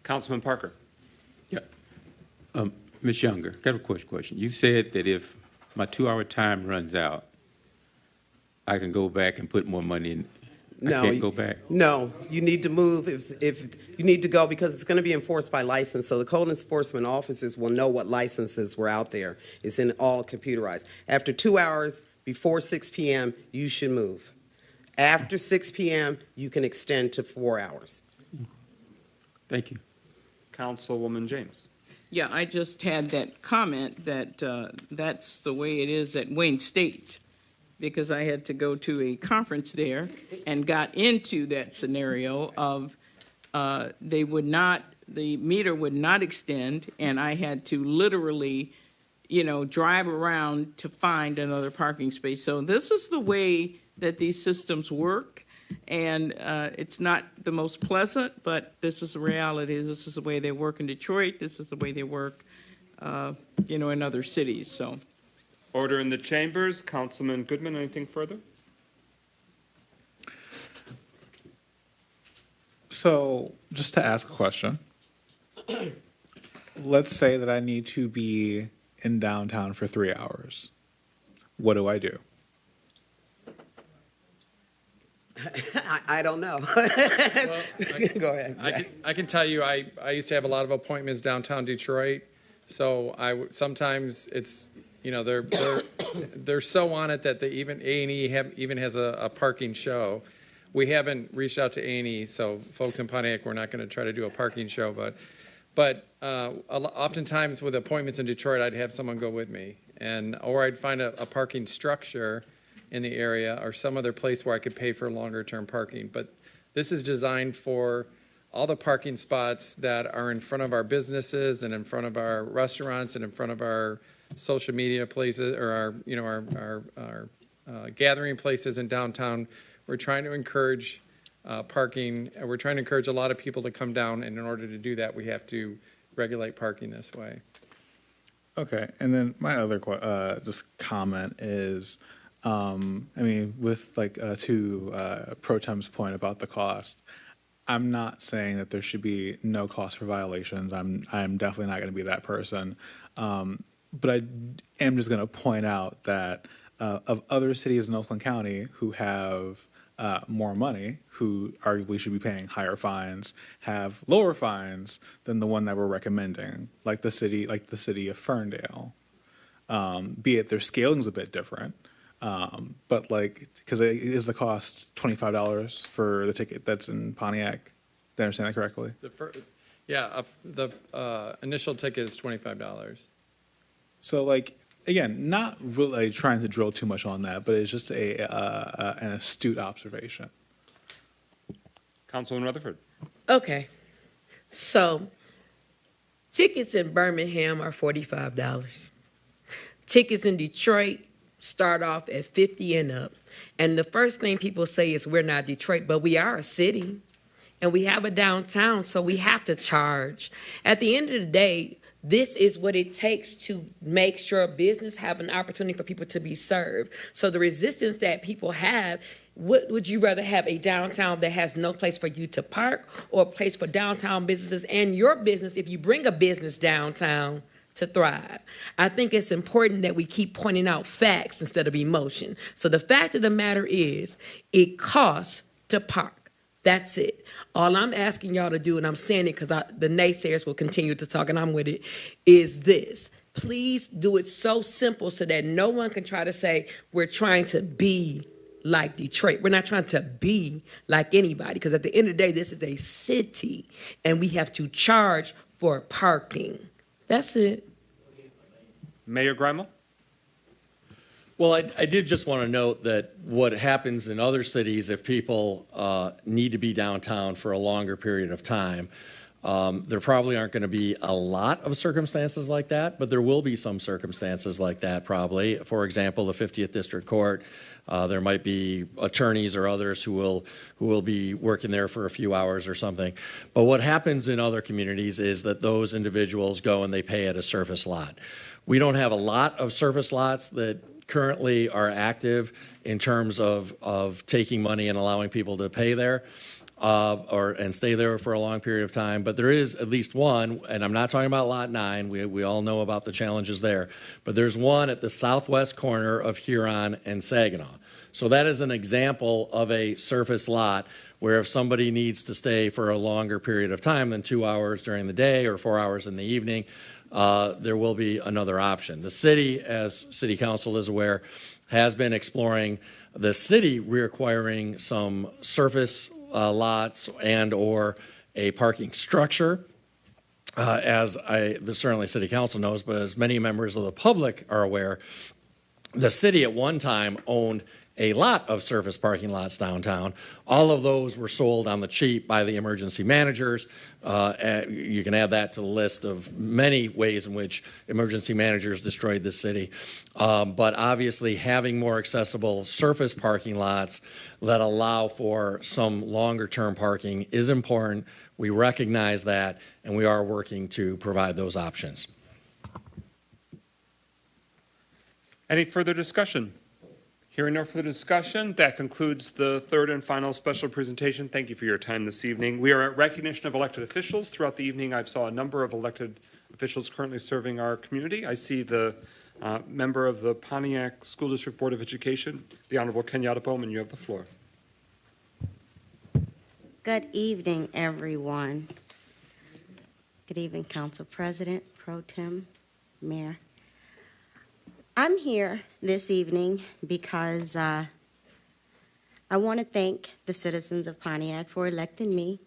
Councilman Parker. Yeah. Ms. Younger, got a question. You said that if my 2-hour time runs out, I can go back and put more money in. No, I can't go back. No, you need to move if you need to go because it's going to be enforced by license. So the code enforcement officers will know what licenses were out there. It's in all computerized. After 2 hours, before 6 p.m., you should move. After 6 p.m., you can extend to 4 hours. Thank you. Councilwoman James. Yeah, I just had that comment that that's the way it is at Wayne State, because I had to go to a conference there and got into that scenario of the meter would not extend, and I had to literally, drive around to find another parking space. So this is the way that these systems work. And it's not the most pleasant, but this is the reality. This is the way they work in Detroit. This is the way they work, in other cities. So, Order in the chambers. Councilman Goodman, anything further? So, just to ask a question, let's say that I need to be in downtown for 3 hours. What do I do? I don't know. Go ahead. I can tell you, I used to have a lot of appointments downtown Detroit, so sometimes it's, they're so on it that even A&E even has a parking show. We haven't reached out to A&E, so folks in Pontiac, we're not going to try to do a parking show, but oftentimes with appointments in Detroit, I'd have someone go with me, or I'd find a parking structure in the area or some other place where I could pay for longer term parking. But this is designed for all the parking spots that are in front of our businesses and in front of our restaurants and in front of our social media places or our gathering places in downtown. We're trying to encourage parking. We're trying to encourage a lot of people to come down, and in order to do that, we have to regulate parking this way. Okay, and then my other just comment is, I mean, with like to Pro Tem's point about the cost, I'm not saying that there should be no cost for violations. I'm definitely not going to be that person, but I am just going to point out that of other cities in Oakland County who have more money, who arguably should be paying higher fines, have lower fines than the one that we're recommending, like the city of Ferndale. Be it their scaling's a bit different, but like, because is the cost $25 for the ticket that's in Pontiac? Did I understand that correctly? The initial ticket is $25. So like, again, not really trying to drill too much on that, but it's just an astute observation. Councilman Rutherford. Okay. So tickets in Birmingham are $45. Tickets in Detroit start off at $50 and up. And the first thing people say is we're not Detroit, but we are a city. And we have a downtown, so we have to charge. At the end of the day, this is what it takes to make sure business have an opportunity for people to be served. So the resistance that people have, would you rather have a downtown that has no place for you to park or a place for downtown businesses and your business, if you bring a business downtown, to thrive? I think it's important that we keep pointing out facts instead of emotion. So the fact of the matter is, it costs to park. That's it. All I'm asking y'all to do, and I'm saying it because the naysayers will continue to talk, and I'm with it, is this. Please do it so simple so that no one can try to say we're trying to be like Detroit. We're not trying to be like anybody, because at the end of the day, this is a city, and we have to charge for parking. That's it. Mayor Greimel? Well, I did just want to note that what happens in other cities, if people need to be downtown for a longer period of time, there probably aren't going to be a lot of circumstances like that, but there will be some circumstances like that probably. For example, the 50th District Court, there might be attorneys or others who will be working there for a few hours or something. But what happens in other communities is that those individuals go and they pay at a surface lot. We don't have a lot of surface lots that currently are active in terms of taking money and allowing people to pay there and stay there for a long period of time. But there is at least one, and I'm not talking about Lot 9. We all know about the challenges there. But there's one at the southwest corner of Huron and Saginaw. So that is an example of a surface lot where if somebody needs to stay for a longer period of time than 2 hours during the day or 4 hours in the evening, there will be another option. The city, as City Council is aware, has been exploring the city requiring some surface lots and or a parking structure. Certainly City Council knows, but as many members of the public are aware, the city at one time owned a lot of surface parking lots downtown. All of those were sold on the cheap by the emergency managers. You can add that to the list of many ways in which emergency managers destroyed the city. But obviously having more accessible surface parking lots that allow for some longer term parking is important. We recognize that, and we are working to provide those options. Any further discussion? Hearing no further discussion, that concludes the third and final special presentation. Thank you for your time this evening. We are at recognition of elected officials. Throughout the evening, I saw a number of elected officials currently serving our community. I see the member of the Pontiac School District Board of Education, the Honorable Kenyatta Bowman. You have the floor. Good evening, everyone. Good evening, Council President, Pro Tem, Mayor. I'm here this evening because I want to thank the citizens of Pontiac for electing me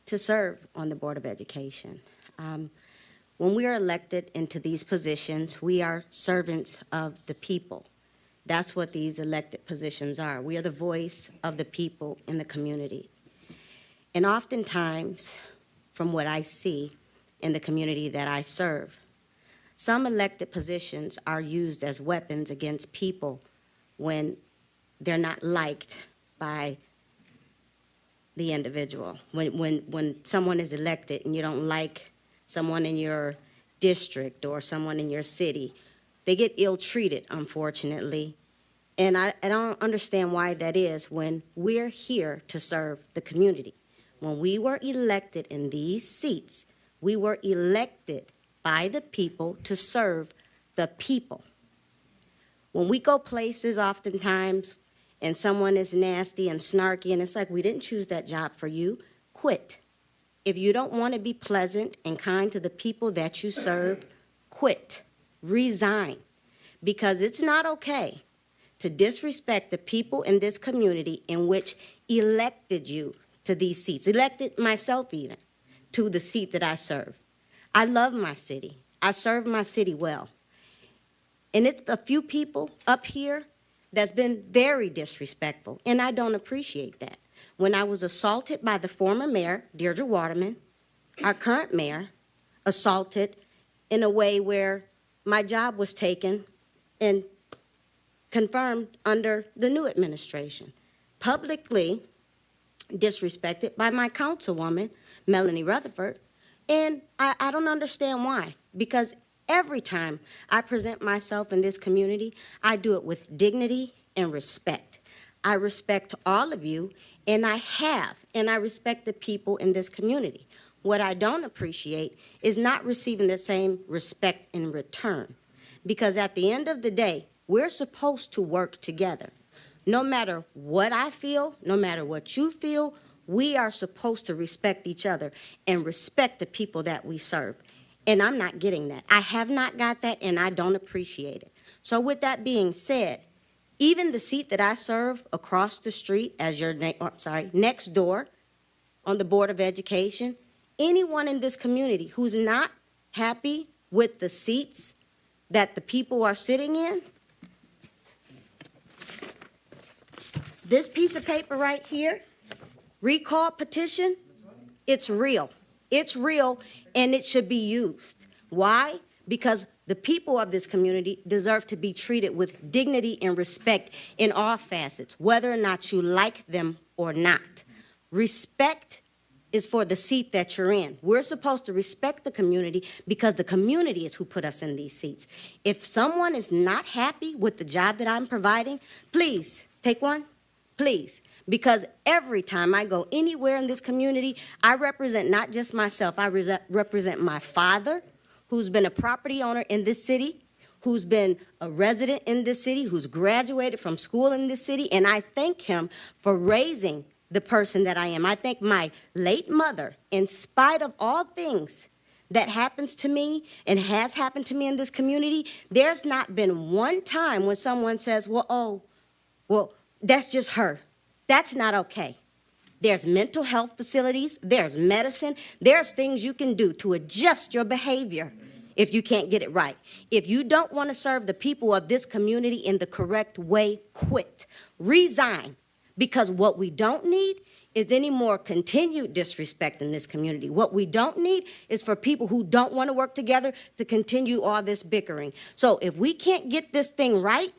to serve on the Board of Education. When we are elected into these positions, we are servants of the people. That's what these elected positions are. We are the voice of the people in the community. And oftentimes, from what I see in the community that I serve, some elected positions are used as weapons against people when they're not liked by the individual. When someone is elected and you don't like someone in your district or someone in your city, they get ill-treated, unfortunately. And I don't understand why that is when we're here to serve the community. When we were elected in these seats, we were elected by the people to serve the people. When we go places oftentimes and someone is nasty and snarky and it's like, we didn't choose that job for you, quit. If you don't want to be pleasant and kind to the people that you serve, quit. Resign. Because it's not okay to disrespect the people in this community in which elected you to these seats, elected myself even to the seat that I serve. I love my city. I serve my city well. And it's a few people up here that's been very disrespectful, and I don't appreciate that. When I was assaulted by the former mayor, Deirdre Waterman, our current mayor, assaulted in a way where my job was taken and confirmed under the new administration. Publicly disrespected by my councilwoman, Melanie Rutherford, and I don't understand why, because every time I present myself in this community, I do it with dignity and respect. I respect all of you, and I respect the people in this community. What I don't appreciate is not receiving the same respect in return, because at the end of the day, we're supposed to work together. No matter what I feel, no matter what you feel, we are supposed to respect each other and respect the people that we serve. And I'm not getting that. I have not got that, and I don't appreciate it. So with that being said, even the seat that I serve across the street as your next door on the Board of Education, anyone in this community who's not happy with the seats that the people are sitting in, this piece of paper right here, recall petition, it's real. It's real, and it should be used. Why? Because the people of this community deserve to be treated with dignity and respect in all facets, whether or not you like them or not. Respect is for the seat that you're in. We're supposed to respect the community because the community is who put us in these seats. If someone is not happy with the job that I'm providing, please, take one, please. Because every time I go anywhere in this community, I represent not just myself, I represent my father, who's been a property owner in this city, who's been a resident in this city, who's graduated from school in this city, and I thank him for raising the person that I am. I thank my late mother, in spite of all things that happens to me and has happened to me in this community, there's not been one time when someone says, well, that's just her. That's not okay. There's mental health facilities, there's medicine, there's things you can do to adjust your behavior if you can't get it right. If you don't want to serve the people of this community in the correct way, quit. Resign. Because what we don't need is any more continued disrespect in this community. What we don't need is for people who don't want to work together to continue all this bickering. So if we can't get this thing right,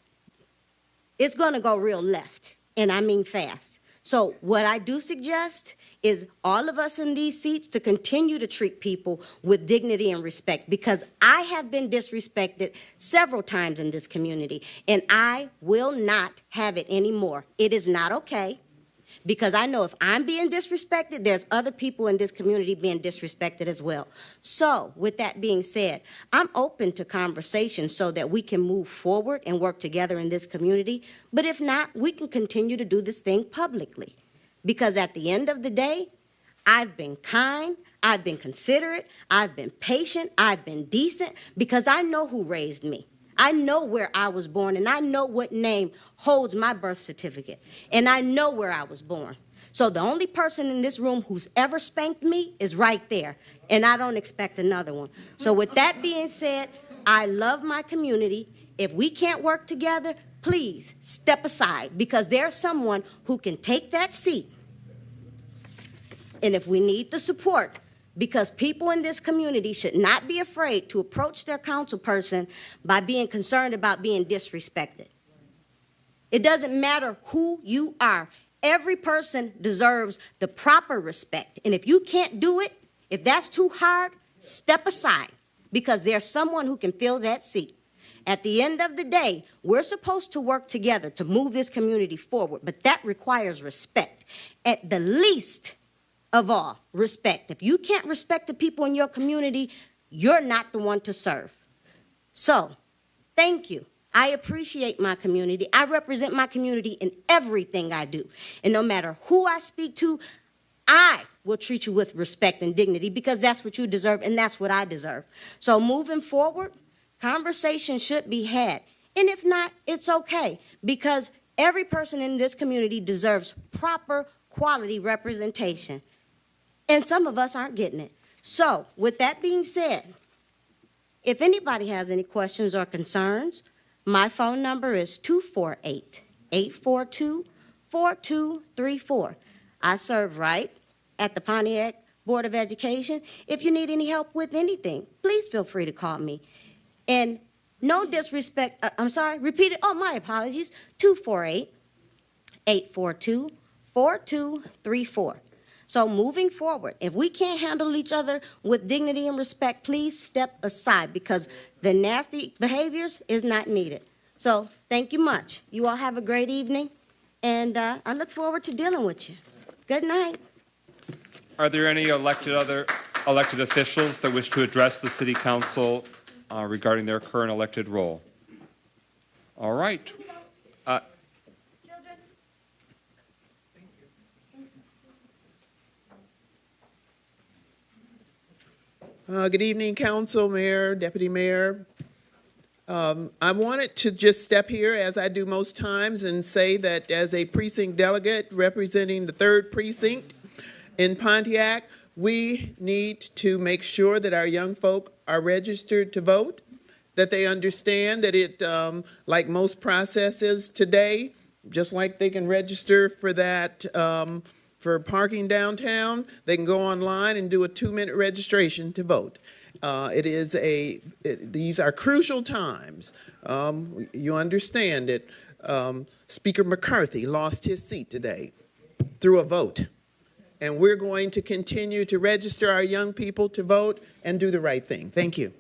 it's going to go real left. And I mean fast. So what I do suggest is all of us in these seats to continue to treat people with dignity and respect, because I have been disrespected several times in this community, and I will not have it anymore. It is not okay, because I know if I'm being disrespected, there's other people in this community being disrespected as well. So with that being said, I'm open to conversation so that we can move forward and work together in this community. But if not, we can continue to do this thing publicly. Because at the end of the day, I've been kind, I've been considerate, I've been patient, I've been decent, because I know who raised me. I know where I was born, and I know what name holds my birth certificate, and I know where I was born. So the only person in this room who's ever spanked me is right there, and I don't expect another one. So with that being said, I love my community. If we can't work together, please step aside because there's someone who can take that seat. And if we need the support, because people in this community should not be afraid to approach their council person by being concerned about being disrespected. It doesn't matter who you are. Every person deserves the proper respect. And if you can't do it, if that's too hard, step aside because there's someone who can fill that seat. At the end of the day, we're supposed to work together to move this community forward, but that requires respect. At the least of all, respect. If you can't respect the people in your community, you're not the one to serve. So, thank you. I appreciate my community. I represent my community in everything I do. And no matter who I speak to, I will treat you with respect and dignity because that's what you deserve and that's what I deserve. So moving forward, conversation should be had. And if not, it's okay because every person in this community deserves proper quality representation. And some of us aren't getting it. So with that being said, if anybody has any questions or concerns, my phone number is 248-842-4234. I serve right at the Pontiac Board of Education. If you need any help with anything, please feel free to call me. And no disrespect, I'm sorry, repeat it. Oh, my apologies. 248-842-4234. So moving forward, if we can't handle each other with dignity and respect, please step aside because the nasty behaviors is not needed. So thank you much. You all have a great evening, and I look forward to dealing with you. Good night. Are there any elected officials that wish to address the City Council regarding their current elected role? All right. Good evening, Council, Mayor, Deputy Mayor. I wanted to just step here, as I do most times, and say that as a precinct delegate representing the 3rd Precinct in Pontiac, we need to make sure that our young folk are registered to vote, that they understand that it, like most processes today, just like they can register for that for parking downtown, they can go online and do a 2-minute registration to vote. These are crucial times. You understand that Speaker McCarthy lost his seat today through a vote. And we're going to continue to register our young people to vote and do the right thing. Thank you.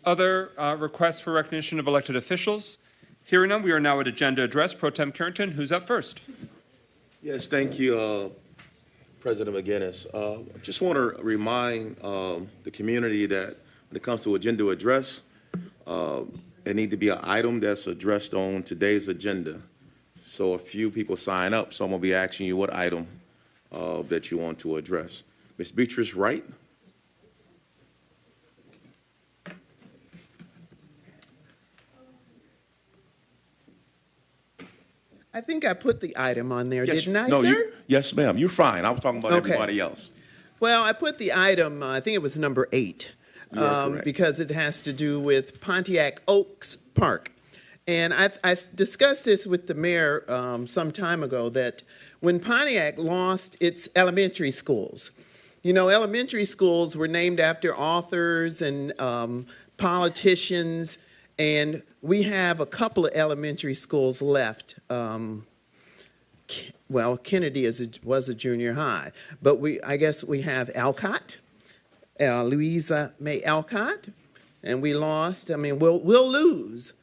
Other requests for recognition of elected officials? Hearing none, we are now at Agenda Address. Pro Tem Carrington, who's up first? Yes, thank you, President McGinnis. Just want to remind the community that when it comes to agenda address, it need to be an item that's addressed on today's agenda. So a few people sign up, so I'm going to be asking you what item that you want to address. Ms. Beatrice Wright. I think I put the item on there, Yes, didn't I, no, sir? Yes, ma'am. You're fine. I was talking about Okay. everybody else. Well, I put the item, I think it was number 8, You are correct. because it has to do with Pontiac Oaks Park. And I discussed this with the mayor some time ago, that when Pontiac lost its elementary schools, you know, elementary schools were named after authors and politicians, and we have a couple of elementary schools left. Well, Kennedy was a junior high, but I guess we have Alcott, Louisa May Alcott, and we lost. I mean, we'll lose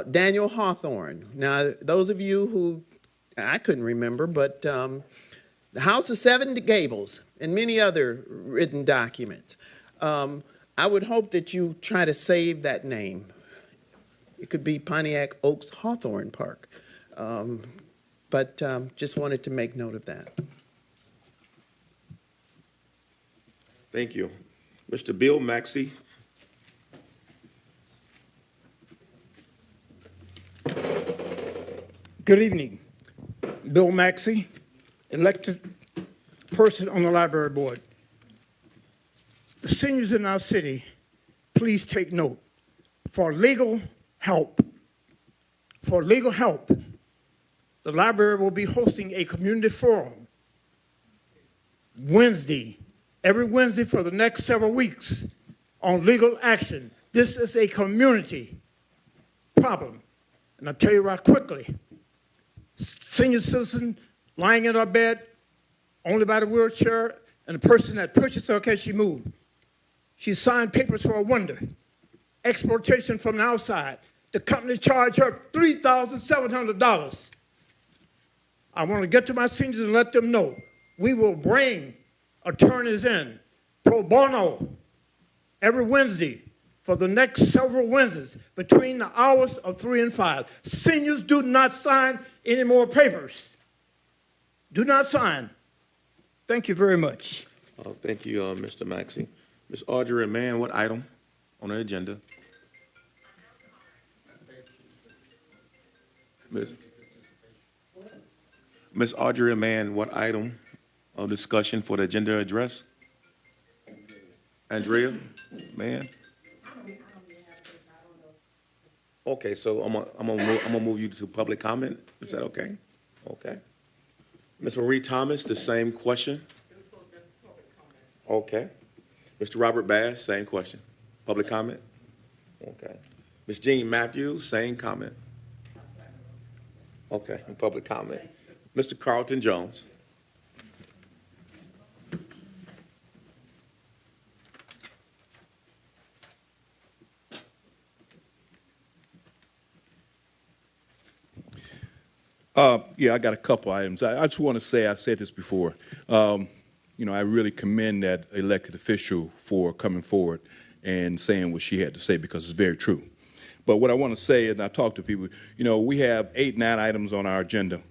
Daniel Hawthorne. Now, those of you who I couldn't remember, but the House of Seven Gables and many other written documents. I would hope that you try to save that name. It could be Pontiac Oaks Hawthorne Park. But just wanted to make note of that. Thank you. Mr. Bill Maxey. Good evening. Bill Maxey, elected person on the library board. The seniors in our city, please take note. For legal help for legal help, the library will be hosting a community forum every Wednesday for the next several weeks on legal action. This is a community problem. And I'll tell you right quickly, senior citizen lying in her bed, only by the wheelchair, and the person that purchased her, can she move? She signed papers for a wonder. Exploitation from the outside. The company charged her $3,700. I want to get to my seniors and let them know we will bring attorneys in pro bono every Wednesday for the next several Wednesdays between the hours of 3 and 5. Seniors do not sign any more papers. Do not sign. Thank you very much. Thank you, Mr. Maxey. Ms. Audrey Mann, what item on the agenda? Ms. Audrey Mann, what item of discussion for the agenda address? Andrea Mann? Okay, so I'm gonna move you to public comment. Is that okay? Okay. Ms. Marie Thomas, the same question. Okay. Mr. Robert Bass, same question. Public comment? Okay. Ms. Jean Matthews, same comment. Okay, and public comment. Mr. Carlton Jones. Yeah, I got a couple items. I just want to say, I said this before, you know, I really commend that elected official for coming forward and saying what she had to say, because it's very true. But what I want to say, and I talk to people, you know, we have 8, 9 items on our agenda,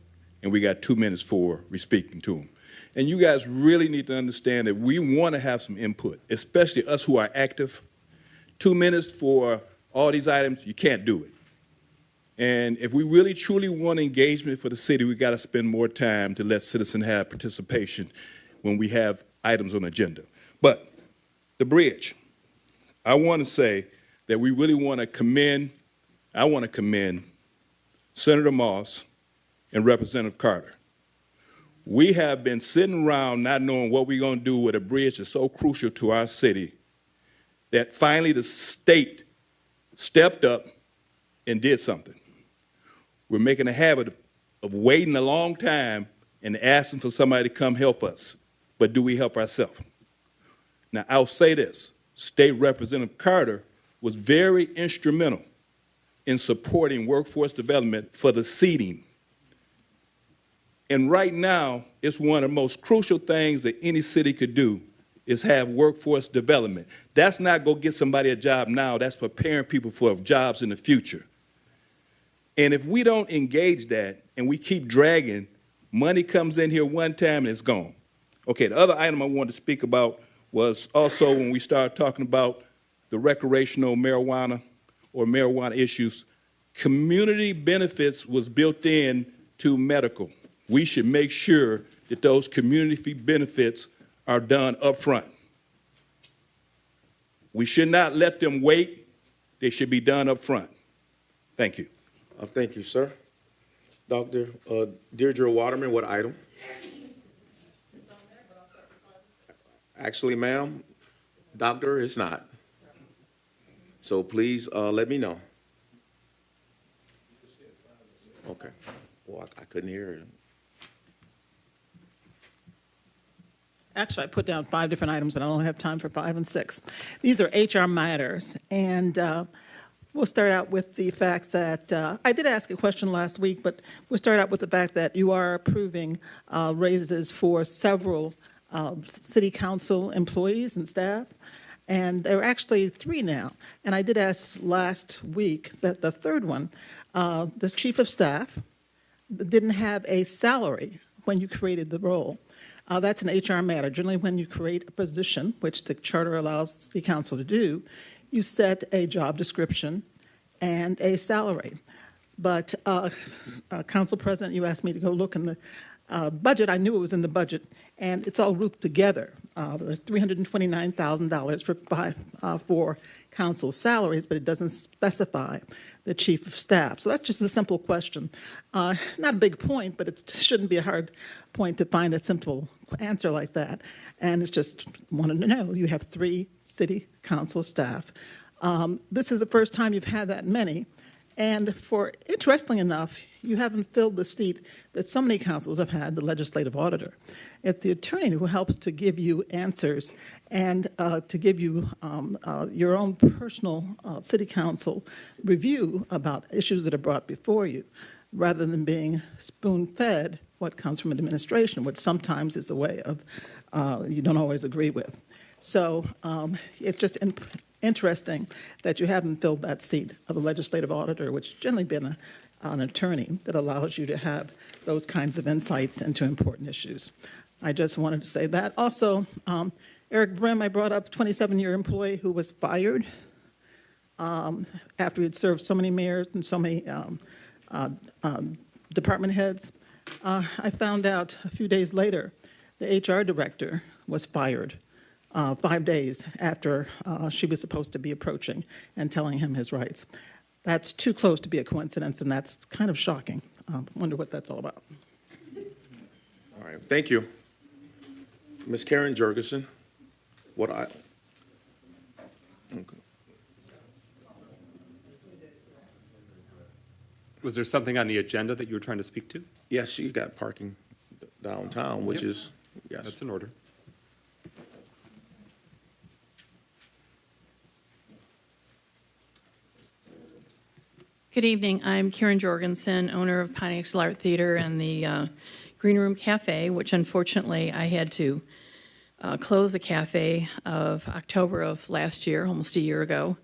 and we got 2 minutes for speaking to them. And you guys really need to understand that we want to have some input, especially us who are active. 2 minutes for all these items, you can't do it. And if we really truly want engagement for the city, we got to spend more time to let citizens have participation when we have items on the agenda. But the bridge, I want to say that we really want to commend, I want to commend Senator Moss and Representative Carter. We have been sitting around not knowing what we're going to do with a bridge that's so crucial to our city that finally the state stepped up and did something. We're making a habit of waiting a long time and asking for somebody to come help us. But do we help ourselves? Now, I'll say this. State Representative Carter was very instrumental in supporting workforce development for the seating. And right now, it's one of the most crucial things that any city could do is have workforce development. That's not go get somebody a job now. That's preparing people for jobs in the future. And if we don't engage that and we keep dragging, money comes in here one time and it's gone. Okay, the other item I wanted to speak about was also when we started talking about the recreational marijuana or marijuana issues, community benefits was built in to medical. We should make sure that those community benefits are done up front. We should not let them wait. They should be done up front. Thank you. Thank you, sir. Dr. Deirdre Waterman, what item? Actually, ma'am, doctor, it's not. So please let me know. Okay. Well, I couldn't hear it. Actually, I put down 5 different items, but I don't have time for 5 and 6. These are HR matters, and we'll start out with the fact that I did ask a question last week, but we'll start out with the fact that you are approving raises for several city council employees and staff, and there are actually 3 now. And I did ask last week that the third one, the chief of staff, didn't have a salary when you created the role. That's an HR matter. Generally, when you create a position, which the charter allows the council to do, you set a job description and a salary. But Council President, you asked me to go look in the budget, I knew it was in the budget, and it's all grouped together. There's $329,000 for council salaries, but it doesn't specify the chief of staff. So that's just a simple question. It's not a big point, but it shouldn't be a hard point to find a simple answer like that. And it's just wanted to know, you have 3 city council staff. This is the first time you've had that many. And interestingly enough, you haven't filled the seat that so many councils have had, the legislative auditor. It's the attorney who helps to give you answers and to give you your own personal city council review about issues that are brought before you, rather than being spoon-fed what comes from administration, which sometimes is a way of you don't always agree with. So it's just interesting that you haven't filled that seat of the legislative auditor, which has generally been an attorney that allows you to have those kinds of insights into important issues. I just wanted to say that. Also, Eric Brim, I brought up, 27-year employee who was fired after he had served so many mayors and so many department heads. I found out a few days later the HR director was fired 5 days after she was supposed to be approaching and telling him his rights. That's too close to be a coincidence, and that's kind of shocking. Wonder what that's all about. All right, thank you. Ms. Karen Jurgensen, okay. Was there something on the agenda that you were trying to speak to? Yes, you got parking downtown, which Yep. is, yes. That's in order. Good evening. I'm Karen Jorgensen, owner of Pontiac Art Theater and the Green Room Cafe, which unfortunately I had to close the cafe of October of last year, almost a year ago,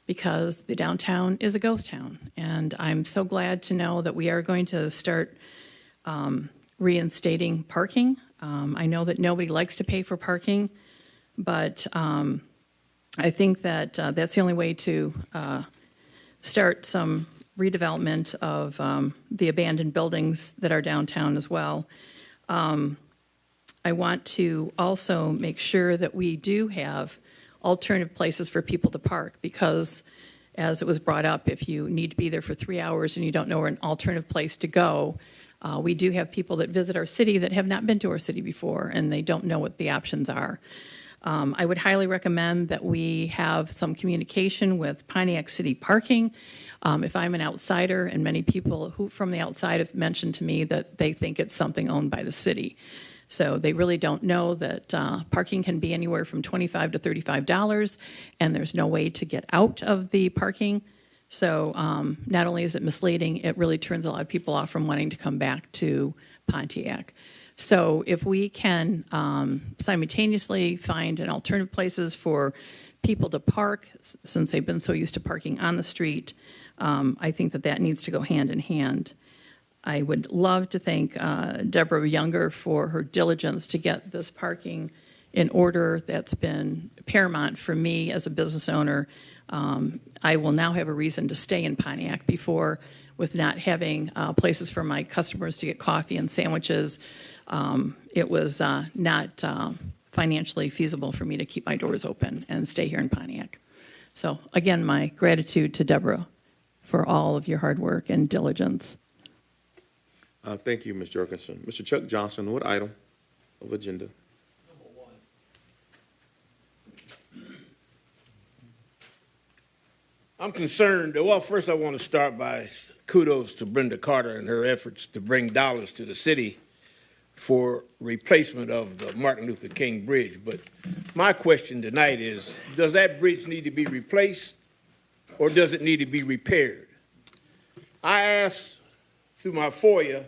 because the downtown is a ghost town. And I'm so glad to know that we are going to start reinstating parking. I know that nobody likes to pay for parking, but I think that that's the only way to start some redevelopment of the abandoned buildings that are downtown as well. I want to also make sure that we do have alternative places for people to park, because as it was brought up, if you need to be there for 3 hours and you don't know where an alternative place to go, we do have people that visit our city that have not been to our city before, and they don't know what the options are. I would highly recommend that we have some communication with Pontiac City Parking. If I'm an outsider, and many people who from the outside have mentioned to me that they think it's something owned by the city. So they really don't know that parking can be anywhere from $25 to $35, and there's no way to get out of the parking. So not only is it misleading, it really turns a lot of people off from wanting to come back to Pontiac. So if we can simultaneously find an alternative places for people to park, since they've been so used to parking on the street, I think that that needs to go hand in hand. I would love to thank Deborah Younger for her diligence to get this parking in order. That's been paramount for me as a business owner. I will now have a reason to stay in Pontiac. Before, with not having places for my customers to get coffee and sandwiches, it was not financially feasible for me to keep my doors open and stay here in Pontiac. So again, my gratitude to Deborah for all of your hard work and diligence. Thank you, Ms. Jorgensen. Mr. Chuck Johnson, what item of agenda? I'm concerned. Well, first I want to start by kudos to Brenda Carter and her efforts to bring dollars to the city for replacement of the Martin Luther King Bridge. But my question tonight is, does that bridge need to be replaced or does it need to be repaired? I asked through my FOIA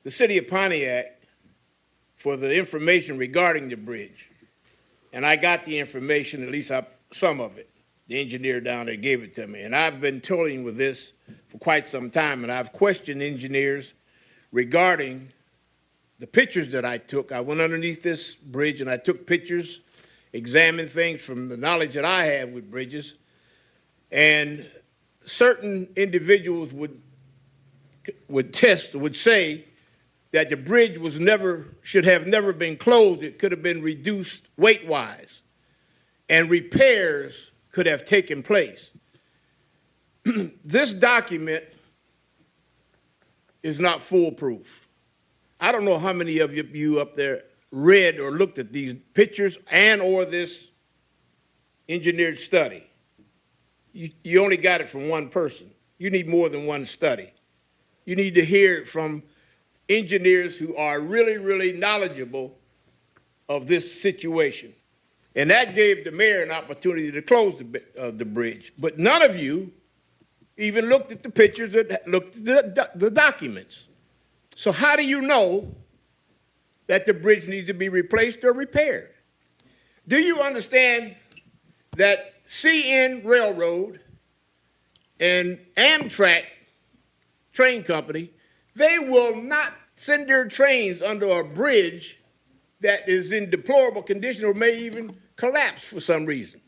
the city of Pontiac for the information regarding the bridge. And I got the information, at least some of it. The engineer down there gave it to me. And I've been toiling with this for quite some time, and I've questioned engineers regarding the pictures that I took. I went underneath this bridge and I took pictures, examined things from the knowledge that I have with bridges, and certain individuals would say that the bridge should have never been closed. It could have been reduced weight-wise, and repairs could have taken place. This document is not foolproof. I don't know how many of you up there read or looked at these pictures and or this engineered study. You only got it from one person. You need more than one study. You need to hear it from engineers who are really, really knowledgeable of this situation. And that gave the mayor an opportunity to close the bridge. But none of you even looked at the pictures, looked at the documents. So how do you know that the bridge needs to be replaced or repaired? Do you understand that CN Railroad and Amtrak train company, they will not send their trains under a bridge that is in deplorable condition or may even collapse for some reason?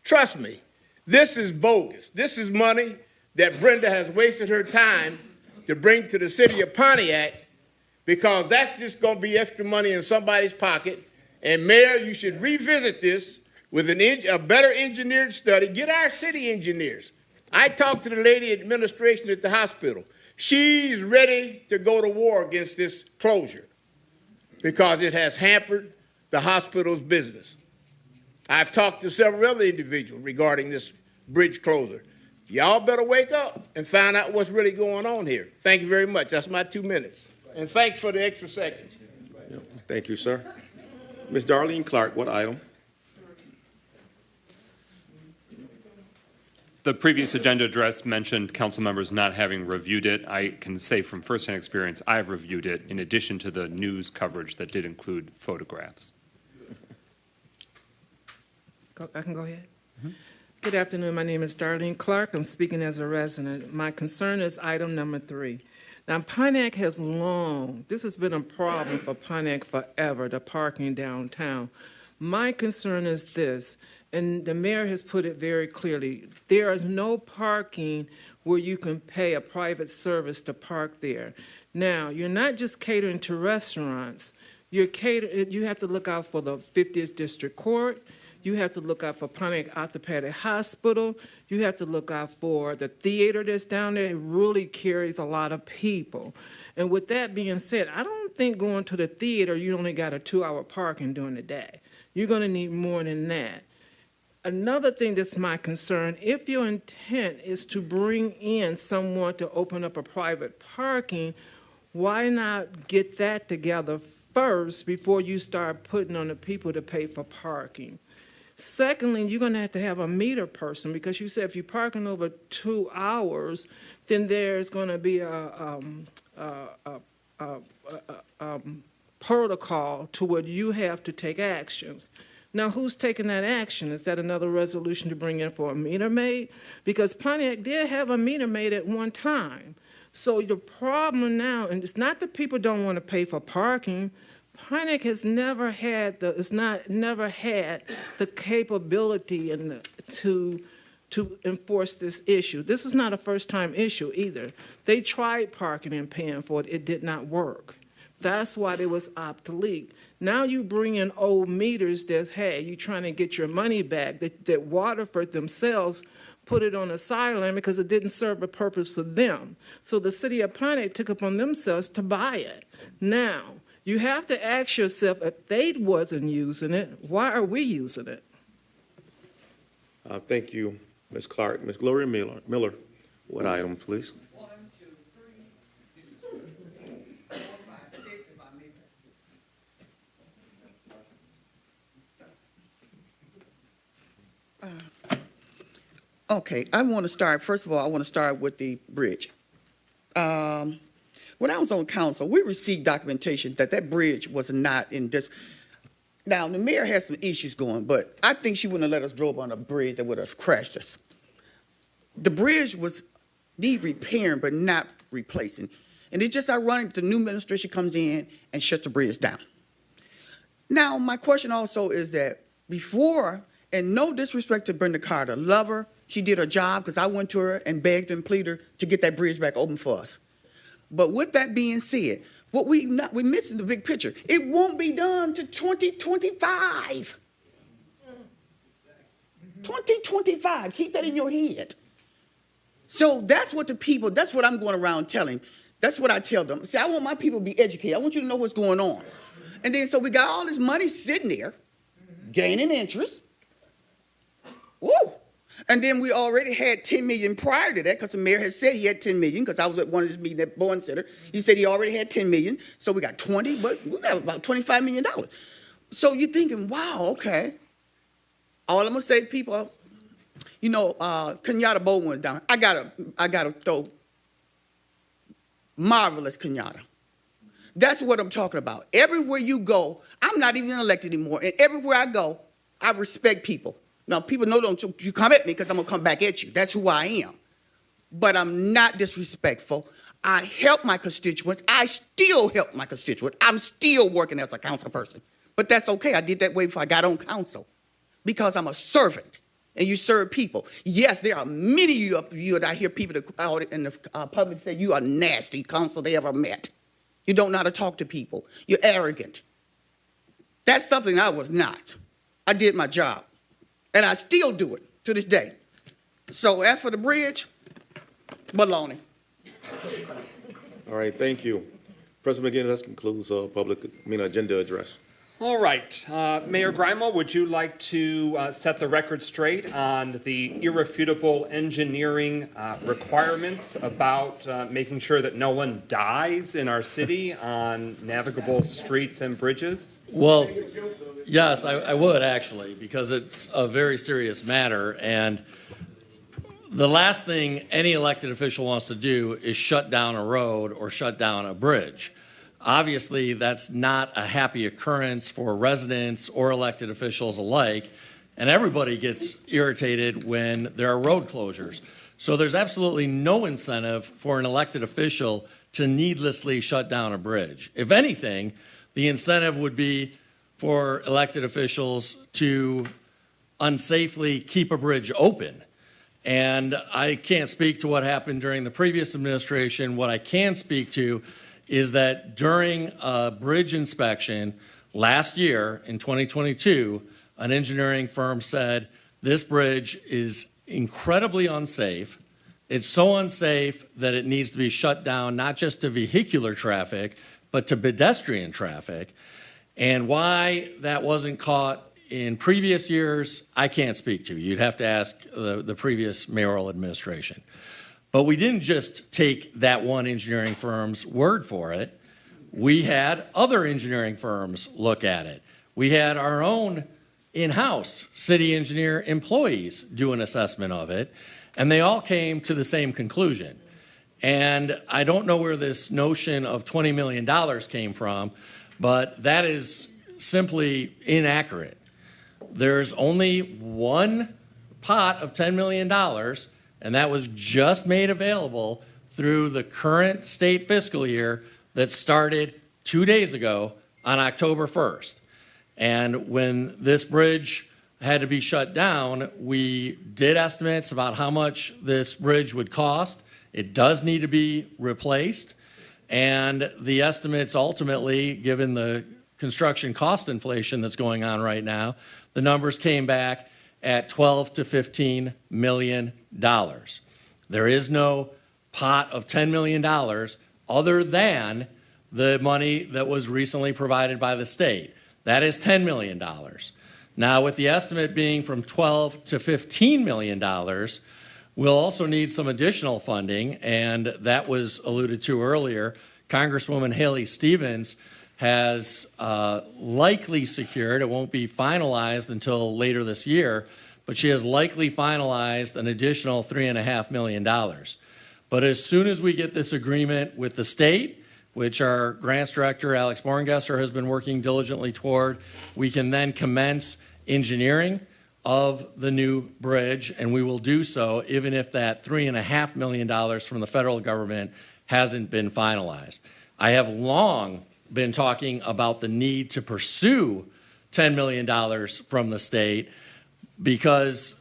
Trust me, this is bogus. This is money that Brenda has wasted her time to bring to the city of Pontiac, because that's just going to be extra money in somebody's pocket. And Mayor, you should revisit this with a better engineered study. Get our city engineers. I talked to the lady at administration at the hospital. She's ready to go to war against this closure because it has hampered the hospital's business. I've talked to several other individuals regarding this bridge closure. Y'all better wake up and find out what's really going on here. Thank you very much. That's my 2 minutes. And thanks for the extra seconds. Thank you, sir. Ms. Darlene Clark, what item? The previous agenda address mentioned council members not having reviewed it. I can say from firsthand experience, I've reviewed it in addition to the news coverage that did include photographs. I can go ahead. Good afternoon. My name is Darlene Clark. I'm speaking as a resident. My concern is item number 3. Now, Pontiac has this has been a problem for Pontiac forever, the parking downtown. My concern is this, and the mayor has put it very clearly. There is no parking where you can pay a private service to park there. Now, you're not just catering to restaurants. You have to look out for the 50th District Court. You have to look out for Pontiac Orthopedic Hospital. You have to look out for the theater that's down there. It really carries a lot of people. And with that being said, I don't think going to the theater, you only got a 2-hour parking during the day. You're going to need more than that. Another thing that's my concern, if your intent is to bring in someone to open up a private parking, why not get that together first before you start putting on the people to pay for parking? Secondly, you're going to have a meter person, because you said if you're parking over 2 hours, then there's going to be a protocol to where you have to take actions. Now, who's taking that action? Is that another resolution to bring in for a meter maid? Because Pontiac did have a meter maid at one time. So the problem now, and it's not that people don't want to pay for parking, Pontiac has never had the capability to enforce this issue. This is not a first-time issue either. They tried parking and paying for it. It did not work. That's why it was obsolete. Now you bring in old meters that, hey, you're trying to get your money back, that Waterford themselves put it on a sideline because it didn't serve a purpose for them. So the city of Pontiac took upon themselves to buy it. Now, you have to ask yourself, if they wasn't using it, why are we using it? Thank you, Ms. Clark. Ms. Gloria Miller, what item, please? 1, 2, 3, 4, 5, 6, if I may. Okay, I want to start, first of all, I want to start with the bridge. When I was on council, we received documentation that that bridge was not in this. Now, the mayor has some issues going, but I think she wouldn't have let us drove on a bridge that would have crashed us. The bridge need repairing, but not replacing. And it's just ironic the new administration comes in and shuts the bridge down. Now, my question also is that before, and no disrespect to Brenda Carter, love her, she did her job, because I went to her and begged and pleaded her to get that bridge back open for us. But with that being said, We're missing the big picture. It won't be done to 2025. 2025, keep that in your head. So that's what I'm going around telling. That's what I tell them. See, I want my people to be educated. I want you to know what's going on. And then so we got all this money sitting there, gaining interest. Woo! And then we already had 10 million prior to that, because the mayor had said he had 10 million, because I was at one of his meetings at Bowen Center. He said he already had 10 million. So we got 20, but we got about $25 million. So you're thinking, wow, okay. All I'm gonna say, people, you know, Kenyatta Bowen went down. I gotta throw marvelous Kenyatta. That's what I'm talking about. Everywhere you go, I'm not even elected anymore, and everywhere I go, I respect people. Now, people know don't you come at me, because I'm gonna come back at you. That's who I am. But I'm not disrespectful. I help my constituents. I still help my constituents. I'm still working as a council person. But that's okay. I did that way before I got on council, because I'm a servant, and you serve people. Yes, there are many of you that I hear people out in the public say you are nasty council they ever met. You don't know how to talk to people. You're arrogant. That's something I was not. I did my job, and I still do it to this day. So as for the bridge, baloney. All right, thank you. President McGinnis, that concludes agenda address. All right. Mayor Grima, would you like to set the record straight on the irrefutable engineering requirements about making sure that no one dies in our city on navigable streets and bridges? Well, yes, I would actually, because it's a very serious matter. And the last thing any elected official wants to do is shut down a road or shut down a bridge. Obviously, that's not a happy occurrence for residents or elected officials alike, and everybody gets irritated when there are road closures. So there's absolutely no incentive for an elected official to needlessly shut down a bridge. If anything, the incentive would be for elected officials to unsafely keep a bridge open. And I can't speak to what happened during the previous administration. What I can speak to is that during a bridge inspection last year in 2022, an engineering firm said this bridge is incredibly unsafe. It's so unsafe that it needs to be shut down, not just to vehicular traffic, but to pedestrian traffic. And why that wasn't caught in previous years, I can't speak to. You'd have to ask the previous mayoral administration. But we didn't just take that one engineering firm's word for it. We had other engineering firms look at it. We had our own in-house city engineer employees do an assessment of it, and they all came to the same conclusion. And I don't know where this notion of $20 million came from, but that is simply inaccurate. There's only one pot of $10 million, and that was just made available through the current state fiscal year that started 2 days ago on October 1st. And when this bridge had to be shut down, we did estimates about how much this bridge would cost. It does need to be replaced. And the estimates ultimately, given the construction cost inflation that's going on right now, the numbers came back at $12 to $15 million. There is no pot of $10 million other than the money that was recently provided by the state. That is $10 million. Now, with the estimate being from $12 to $15 million, we'll also need some additional funding, and that was alluded to earlier. Congresswoman Haley Stevens has likely secured, it won't be finalized until later this year, but she has likely finalized an additional $3.5 million. But as soon as we get this agreement with the state, which our grants director, Alex Morngesser, has been working diligently toward, we can then commence engineering of the new bridge, and we will do so even if that $3.5 million from the federal government hasn't been finalized. I have long been talking about the need to pursue $10 million from the state, because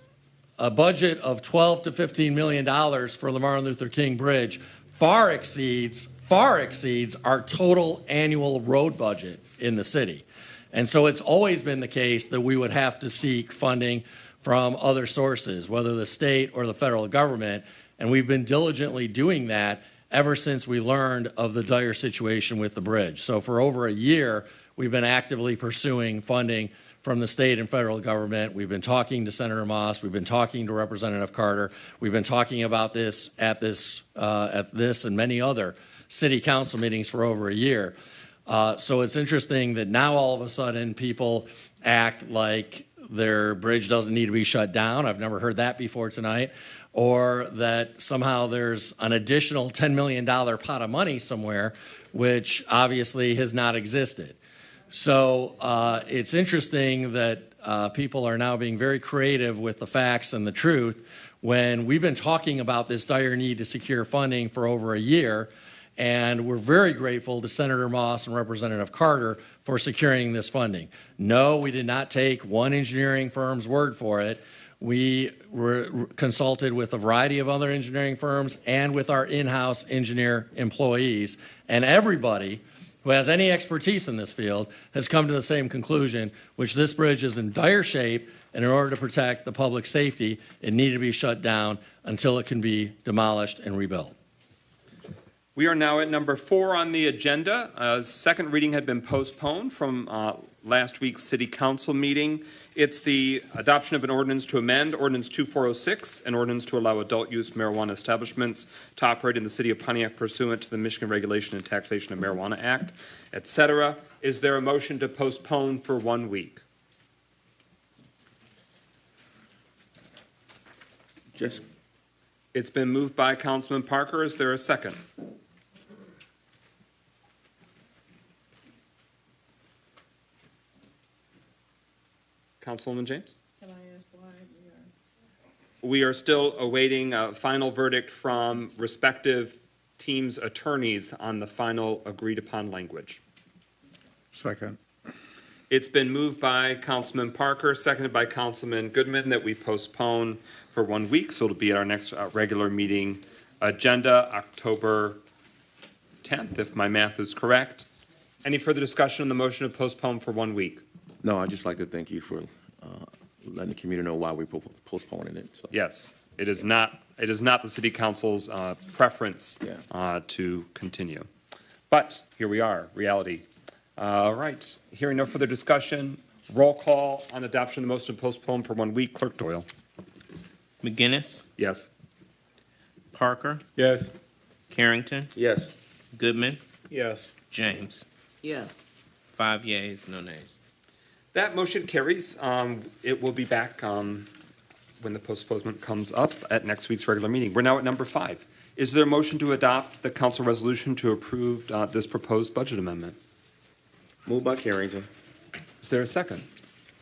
a budget of $12 to $15 million for the Martin Luther King Bridge far exceeds far exceeds our total annual road budget in the city. And so it's always been the case that we would have to seek funding from other sources, whether the state or the federal government, and we've been diligently doing that ever since we learned of the dire situation with the bridge. So for over a year, we've been actively pursuing funding from the state and federal government. We've been talking to Senator Moss. We've been talking to Representative Carter. We've been talking about this at this and many other city council meetings for over a year. So it's interesting that now all of a sudden people act like their bridge doesn't need to be shut down. I've never heard that before tonight. Or that somehow there's an additional $10 million pot of money somewhere, which obviously has not existed. So it's interesting that people are now being very creative with the facts and the truth when we've been talking about this dire need to secure funding for over a year. And we're very grateful to Senator Moss and Representative Carter for securing this funding. No, we did not take one engineering firm's word for it. We were consulted with a variety of other engineering firms and with our in-house engineer employees. And everybody who has any expertise in this field has come to the same conclusion, which this bridge is in dire shape, and in order to protect the public safety, it needed to be shut down until it can be demolished and rebuilt. We are now at number 4 on the agenda. Second reading had been postponed from last week's city council meeting. It's the adoption of an ordinance to amend Ordinance 2406, an ordinance to allow adult use marijuana establishments to operate in the city of Pontiac pursuant to the Michigan Regulation and Taxation of Marijuana Act, etc. Is there a motion to postpone for 1 week? It's been moved by Councilman Parker. Is there a second? Councilwoman James? Can I ask why We are still awaiting a final verdict from respective teams' attorneys on the final agreed-upon language. Second. It's been moved by Councilman Parker, seconded by Councilman Goodman, that we postpone for 1 week, so it'll be at our next regular meeting agenda, October 10th, if my math is correct. Any further discussion on the motion to postpone for 1 week? No, I'd just like to thank you for letting the community know why we're postponing it. So. Yes, it is not the city council's preference to continue. But here we are, reality. All right, hearing no further discussion, roll call on adoption of the motion to postpone for 1 week. Clerk Doyle. McGinnis? Yes. Parker? Yes. Carrington? Yes. Goodman? Yes. James? Yes. 5 yeas, no nays. That motion carries. It will be back when the postponement comes up at next week's regular meeting. We're now at number 5. Is there a motion to adopt the council resolution to approve this proposed budget amendment? Moved by Carrington. Is there a second?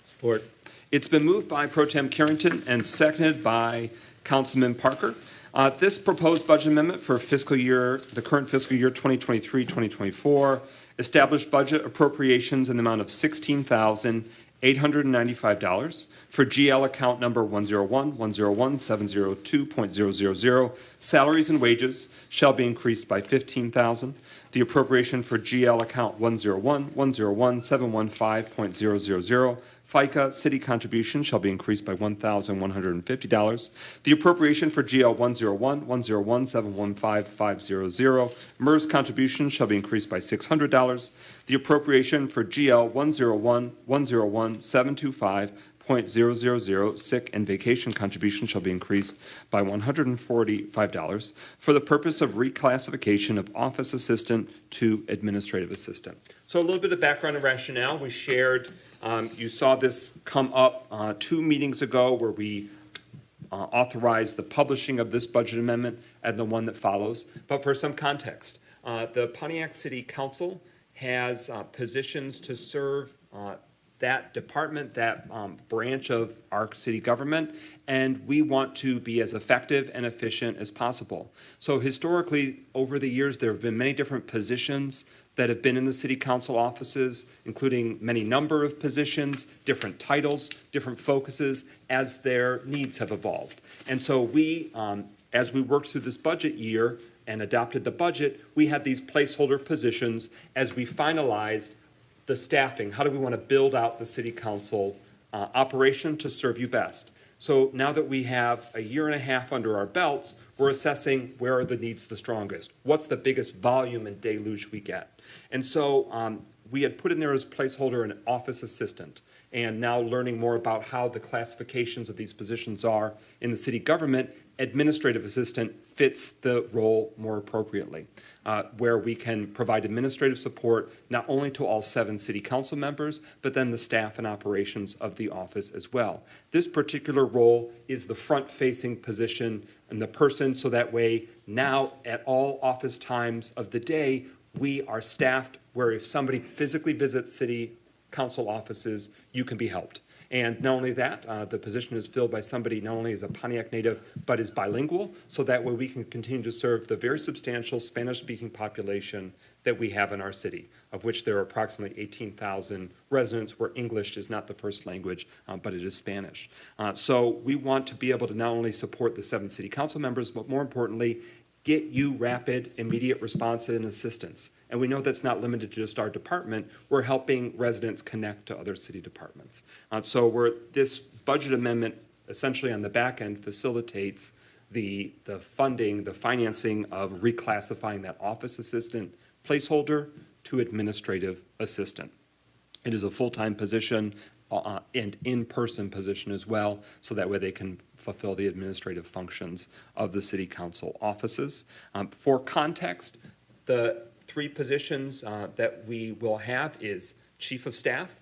Support. It's been moved by Pro Tem Carrington and seconded by Councilman Parker. This proposed budget amendment for the current fiscal year 2023-2024 established budget appropriations in the amount of $16,895 for GL account number 101-101-702.000. Salaries and wages shall be increased by $15,000. The appropriation for GL account 101-101-715.000. FICA city contribution shall be increased by $1,150. The appropriation for GL 101-101-715.500. MERS contribution shall be increased by $600. The appropriation for GL 101-101-725.000 sick and vacation contribution shall be increased by $145 for the purpose of reclassification of office assistant to administrative assistant. So a little bit of background and rationale. We shared, you saw this come up 2 meetings ago where we authorized the publishing of this budget amendment and the one that follows. But for some context, the Pontiac City Council has positions to serve that department, that branch of our city government, and we want to be as effective and efficient as possible. So historically, over the years, there have been many different positions that have been in the city council offices, including many number of positions, different titles, different focuses, as their needs have evolved. And so we, as we worked through this budget year, and adopted the budget, we had these placeholder positions as we finalized the staffing. How do we want to build out the city council operation to serve you best? So now that we have a year and a half under our belts, we're assessing where are the needs the strongest. What's the biggest volume and deluge we get? And so we had put in there as placeholder an office assistant, and now learning more about how the classifications of these positions are in the city government, administrative assistant fits the role more appropriately, where we can provide administrative support not only to all 7 city council members, but then the staff and operations of the office as well. This particular role is the front-facing position and the person, so that way now at all office times of the day, we are staffed where if somebody physically visits city council offices, you can be helped. And not only that, the position is filled by somebody not only is a Pontiac native, but is bilingual, so that way we can continue to serve the very substantial Spanish-speaking population that we have in our city, of which there are approximately 18,000 residents where English is not the first language, but it is Spanish. So we want to be able to not only support the 7 city council members, but more importantly, get you rapid, immediate response and assistance. And we know that's not limited to just our department. We're helping residents connect to other city departments. So this budget amendment essentially on the back end facilitates the funding, the financing of reclassifying that office assistant placeholder to administrative assistant. It is a full-time position and in-person position as well, so that way they can fulfill the administrative functions of the city council offices. For context, the 3 positions that we will have is chief of staff,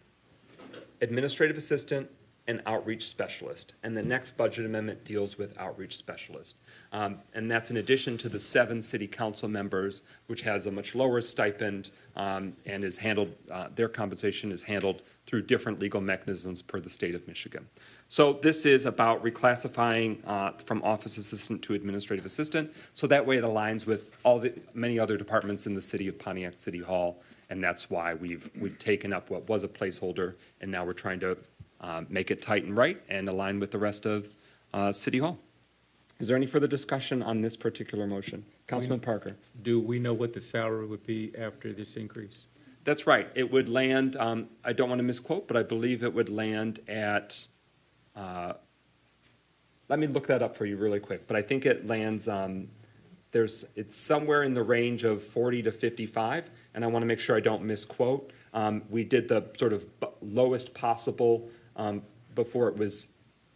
administrative assistant, and outreach specialist. And the next budget amendment deals with outreach specialist. And that's in addition to the 7 city council members, which has a much lower stipend and is handled, their compensation is handled through different legal mechanisms per the state of Michigan. So this is about reclassifying from office assistant to administrative assistant, so that way it aligns with all the many other departments in the city of Pontiac City Hall, and that's why we've taken up what was a placeholder, and now we're trying to make it tight and right and align with the rest of City Hall. Is there any further discussion on this particular motion? Councilman Parker. Do we know what the salary would be after this increase? That's right. It would land, I don't want to misquote, but I believe it would land at, let me look that up for you really quick, but I think it lands, it's somewhere in the range of 40 to 55, and I want to make sure I don't misquote. We did the sort of lowest possible before it was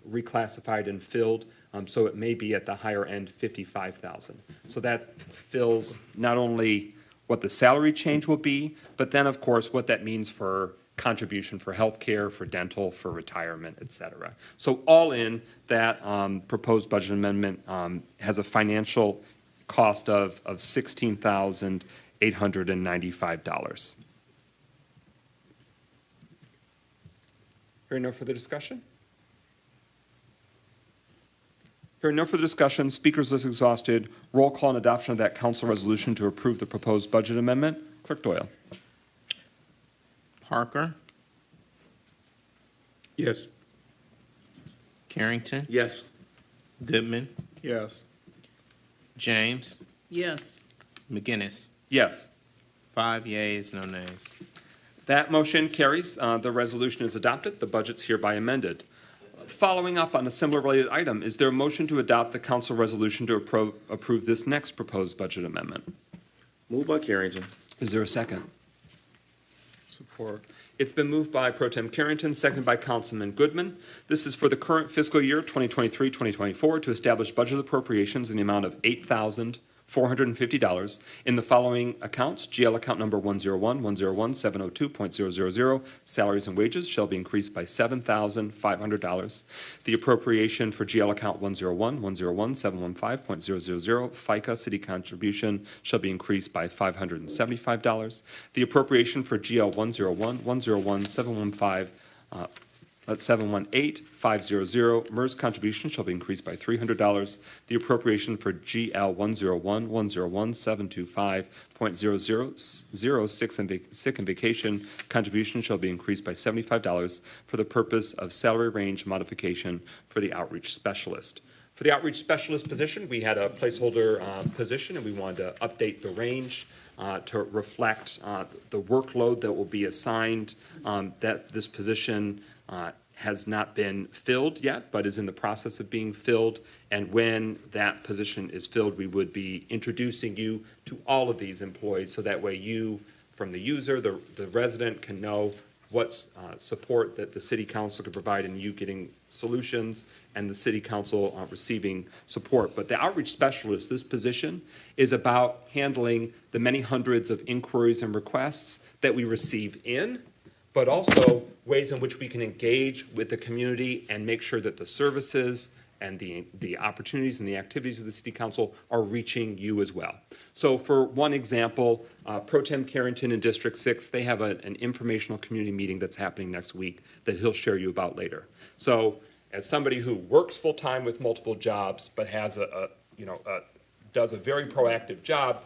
reclassified and filled, so it may be at the higher end, 55,000. So that fills not only what the salary change will be, but then of course what that means for contribution for healthcare, for dental, for retirement, et cetera. So all in, that proposed budget amendment has a financial cost of $16,895. Hearing no further discussion? Hearing no further discussion, speakers list exhausted, roll call and adoption of that council resolution to approve the proposed budget amendment. Clerk Doyle. Parker, Yes. Carrington, Yes. Goodman, Yes. James, Yes. McGinnis. Yes. 5 yeas, no nays. That motion carries. The resolution is adopted. The budget's hereby amended. Following up on a similar related item, is there a motion to adopt the council resolution to approve this next proposed budget amendment? Moved by Carrington. Is there a second? Support. It's been moved by Pro Tem Carrington, seconded by Councilman Goodman. This is for the current fiscal year, 2023-2024, to establish budget appropriations in the amount of $8,450 in the following accounts. GL account number 101-101-702.000, salaries and wages shall be increased by $7,500. The appropriation for GL account 101-101-715.000, FICA city contribution shall be increased by $575. The appropriation for GL 101-101-715 718-500, MERS contribution shall be increased by $300. The appropriation for GL 101-101-725.000, sick and vacation contribution shall be increased by $75 for the purpose of salary range modification for the outreach specialist. For the outreach specialist position, we had a placeholder position, and we wanted to update the range to reflect the workload that will be assigned. That this position has not been filled yet, but is in the process of being filled. And when that position is filled, we would be introducing you to all of these employees, so that way you, from the user, the resident, can know what support that the city council could provide, and you getting solutions, and the city council receiving support. But the outreach specialist, this position, is about handling the many hundreds of inquiries and requests that we receive in, but also ways in which we can engage with the community and make sure that the services and the opportunities and the activities of the city council are reaching you as well. So for one example, Pro Tem Carrington in District 6, they have an informational community meeting that's happening next week that he'll share you about later. So as somebody who works full-time with multiple jobs, but has does a very proactive job,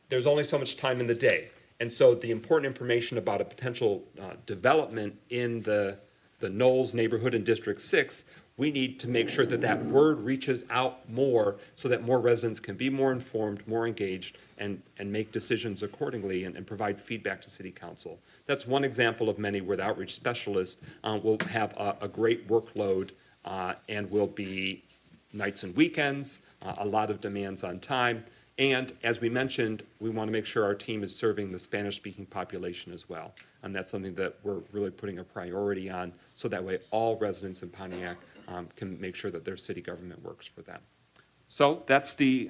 there's only so much time in the day. And so the important information about a potential development in the Knowles neighborhood in District 6, we need to make sure that that word reaches out more, so that more residents can be more informed, more engaged, and make decisions accordingly, and provide feedback to City Council. That's one example of many where the outreach specialist will have a great workload and will be nights and weekends, a lot of demands on time. And as we mentioned, we want to make sure our team is serving the Spanish-speaking population as well. And that's something that we're really putting a priority on, so that way all residents in Pontiac can make sure that their city government works for them. So that's the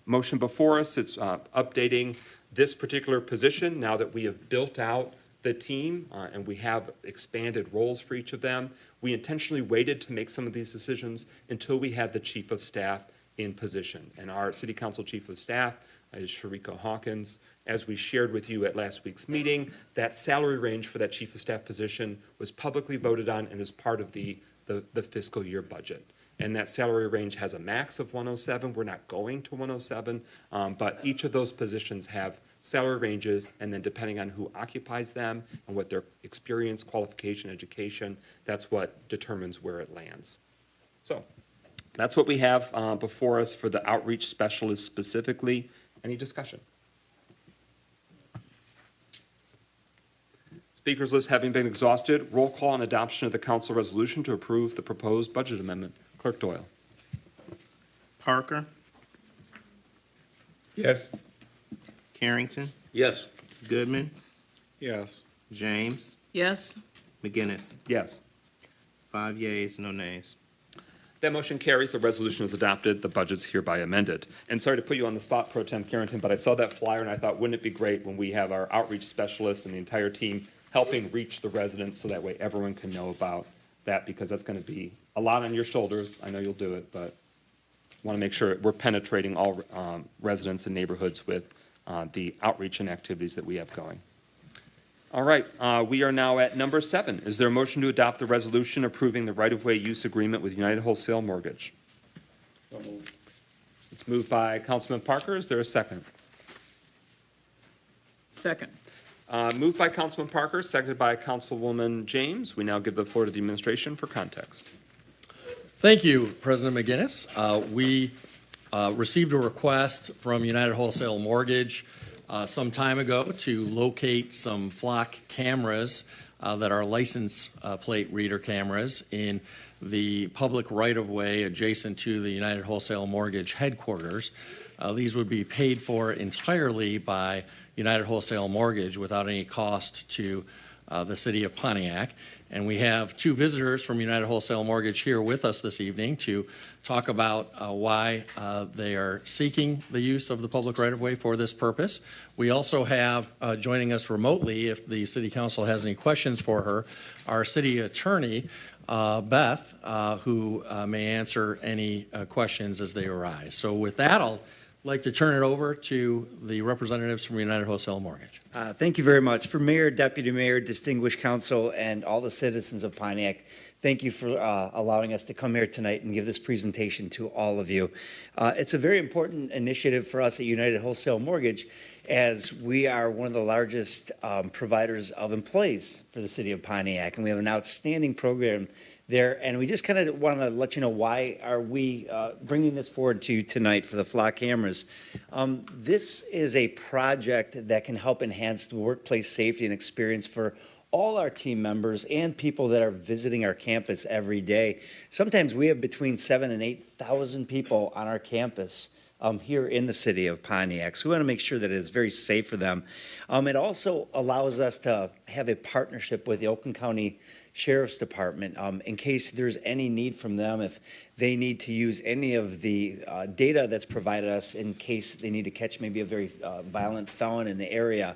motion before us. It's updating this particular position now that we have built out the team and we have expanded roles for each of them. We intentionally waited to make some of these decisions until we had the chief of staff in position. And our city council chief of staff is Sharika Hawkins. As we shared with you at last week's meeting, that salary range for that chief of staff position was publicly voted on and is part of the fiscal year budget. And that salary range has a max of 107. We're not going to 107, but each of those positions have salary ranges, and then depending on who occupies them and what their experience, qualification, education, that's what determines where it lands. So that's what we have before us for the outreach specialist specifically. Any discussion? Speakers list having been exhausted, roll call and adoption of the council resolution to approve the proposed budget amendment. Clerk Doyle. Parker, Yes. Carrington, Yes. Goodman, Yes. James, Yes? McGinnis. Yes. 5 yeas, no nays. That motion carries. The resolution is adopted. The budget's hereby amended. And sorry to put you on the spot, Pro Tem Carrington, but I saw that flyer and I thought, wouldn't it be great when we have our outreach specialists and the entire team helping reach the residents, so that way everyone can know about that, because that's going to be a lot on your shoulders. I know you'll do it, but want to make sure we're penetrating all residents and neighborhoods with the outreach and activities that we have going. All right, we are now at number 7. Is there a motion to adopt the resolution approving the right-of-way use agreement with United Wholesale Mortgage? It's moved by Councilman Parker. Is there a second? Second. Moved by Councilman Parker, seconded by Councilwoman James. We now give the floor to the administration for context. Thank you, President McGinnis. We received a request from United Wholesale Mortgage some time ago to locate some flock cameras that are license plate reader cameras in the public right-of-way adjacent to the United Wholesale Mortgage headquarters. These would be paid for entirely by United Wholesale Mortgage without any cost to the city of Pontiac. And we have 2 visitors from United Wholesale Mortgage here with us this evening to talk about why they are seeking the use of the public right-of-way for this purpose. We also have joining us remotely, if the city council has any questions for her, our city attorney, Beth, who may answer any questions as they arise. So with that, I'll like to turn it over to the representatives from United Wholesale Mortgage. Thank you very much. For Mayor, Deputy Mayor, distinguished council, and all the citizens of Pontiac, thank you for allowing us to come here tonight and give this presentation to all of you. It's a very important initiative for us at United Wholesale Mortgage, as we are one of the largest providers of employees for the city of Pontiac, and we have an outstanding program there. And we just kind of want to let you know why are we bringing this forward to you tonight for the flock cameras. This is a project that can help enhance the workplace safety and experience for all our team members and people that are visiting our campus every day. Sometimes we have between 7,000 and 8,000 people on our campus here in the city of Pontiac. So we want to make sure that it is very safe for them. It also allows us to have a partnership with the Oakland County Sheriff's Department in case there's any need from them, if they need to use any of the data that's provided us in case they need to catch maybe a very violent felon in the area.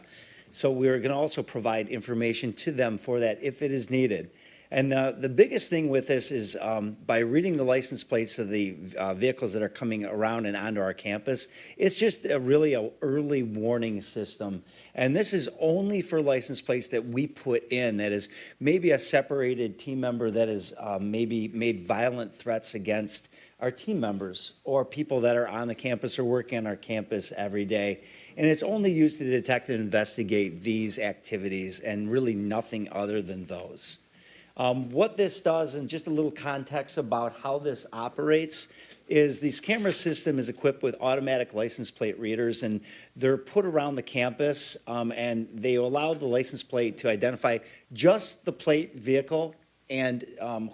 So we're going to also provide information to them for that if it is needed. And the biggest thing with this is by reading the license plates of the vehicles that are coming around and onto our campus, it's just really an early warning system. And this is only for license plates that we put in, that is maybe a separated team member that has maybe made violent threats against our team members or people that are on the campus or working on our campus every day. And it's only used to detect and investigate these activities and really nothing other than those. What this does, and just a little context about how this operates, is this camera system is equipped with automatic license plate readers, and they're put around the campus, and they allow the license plate to identify just the plate vehicle and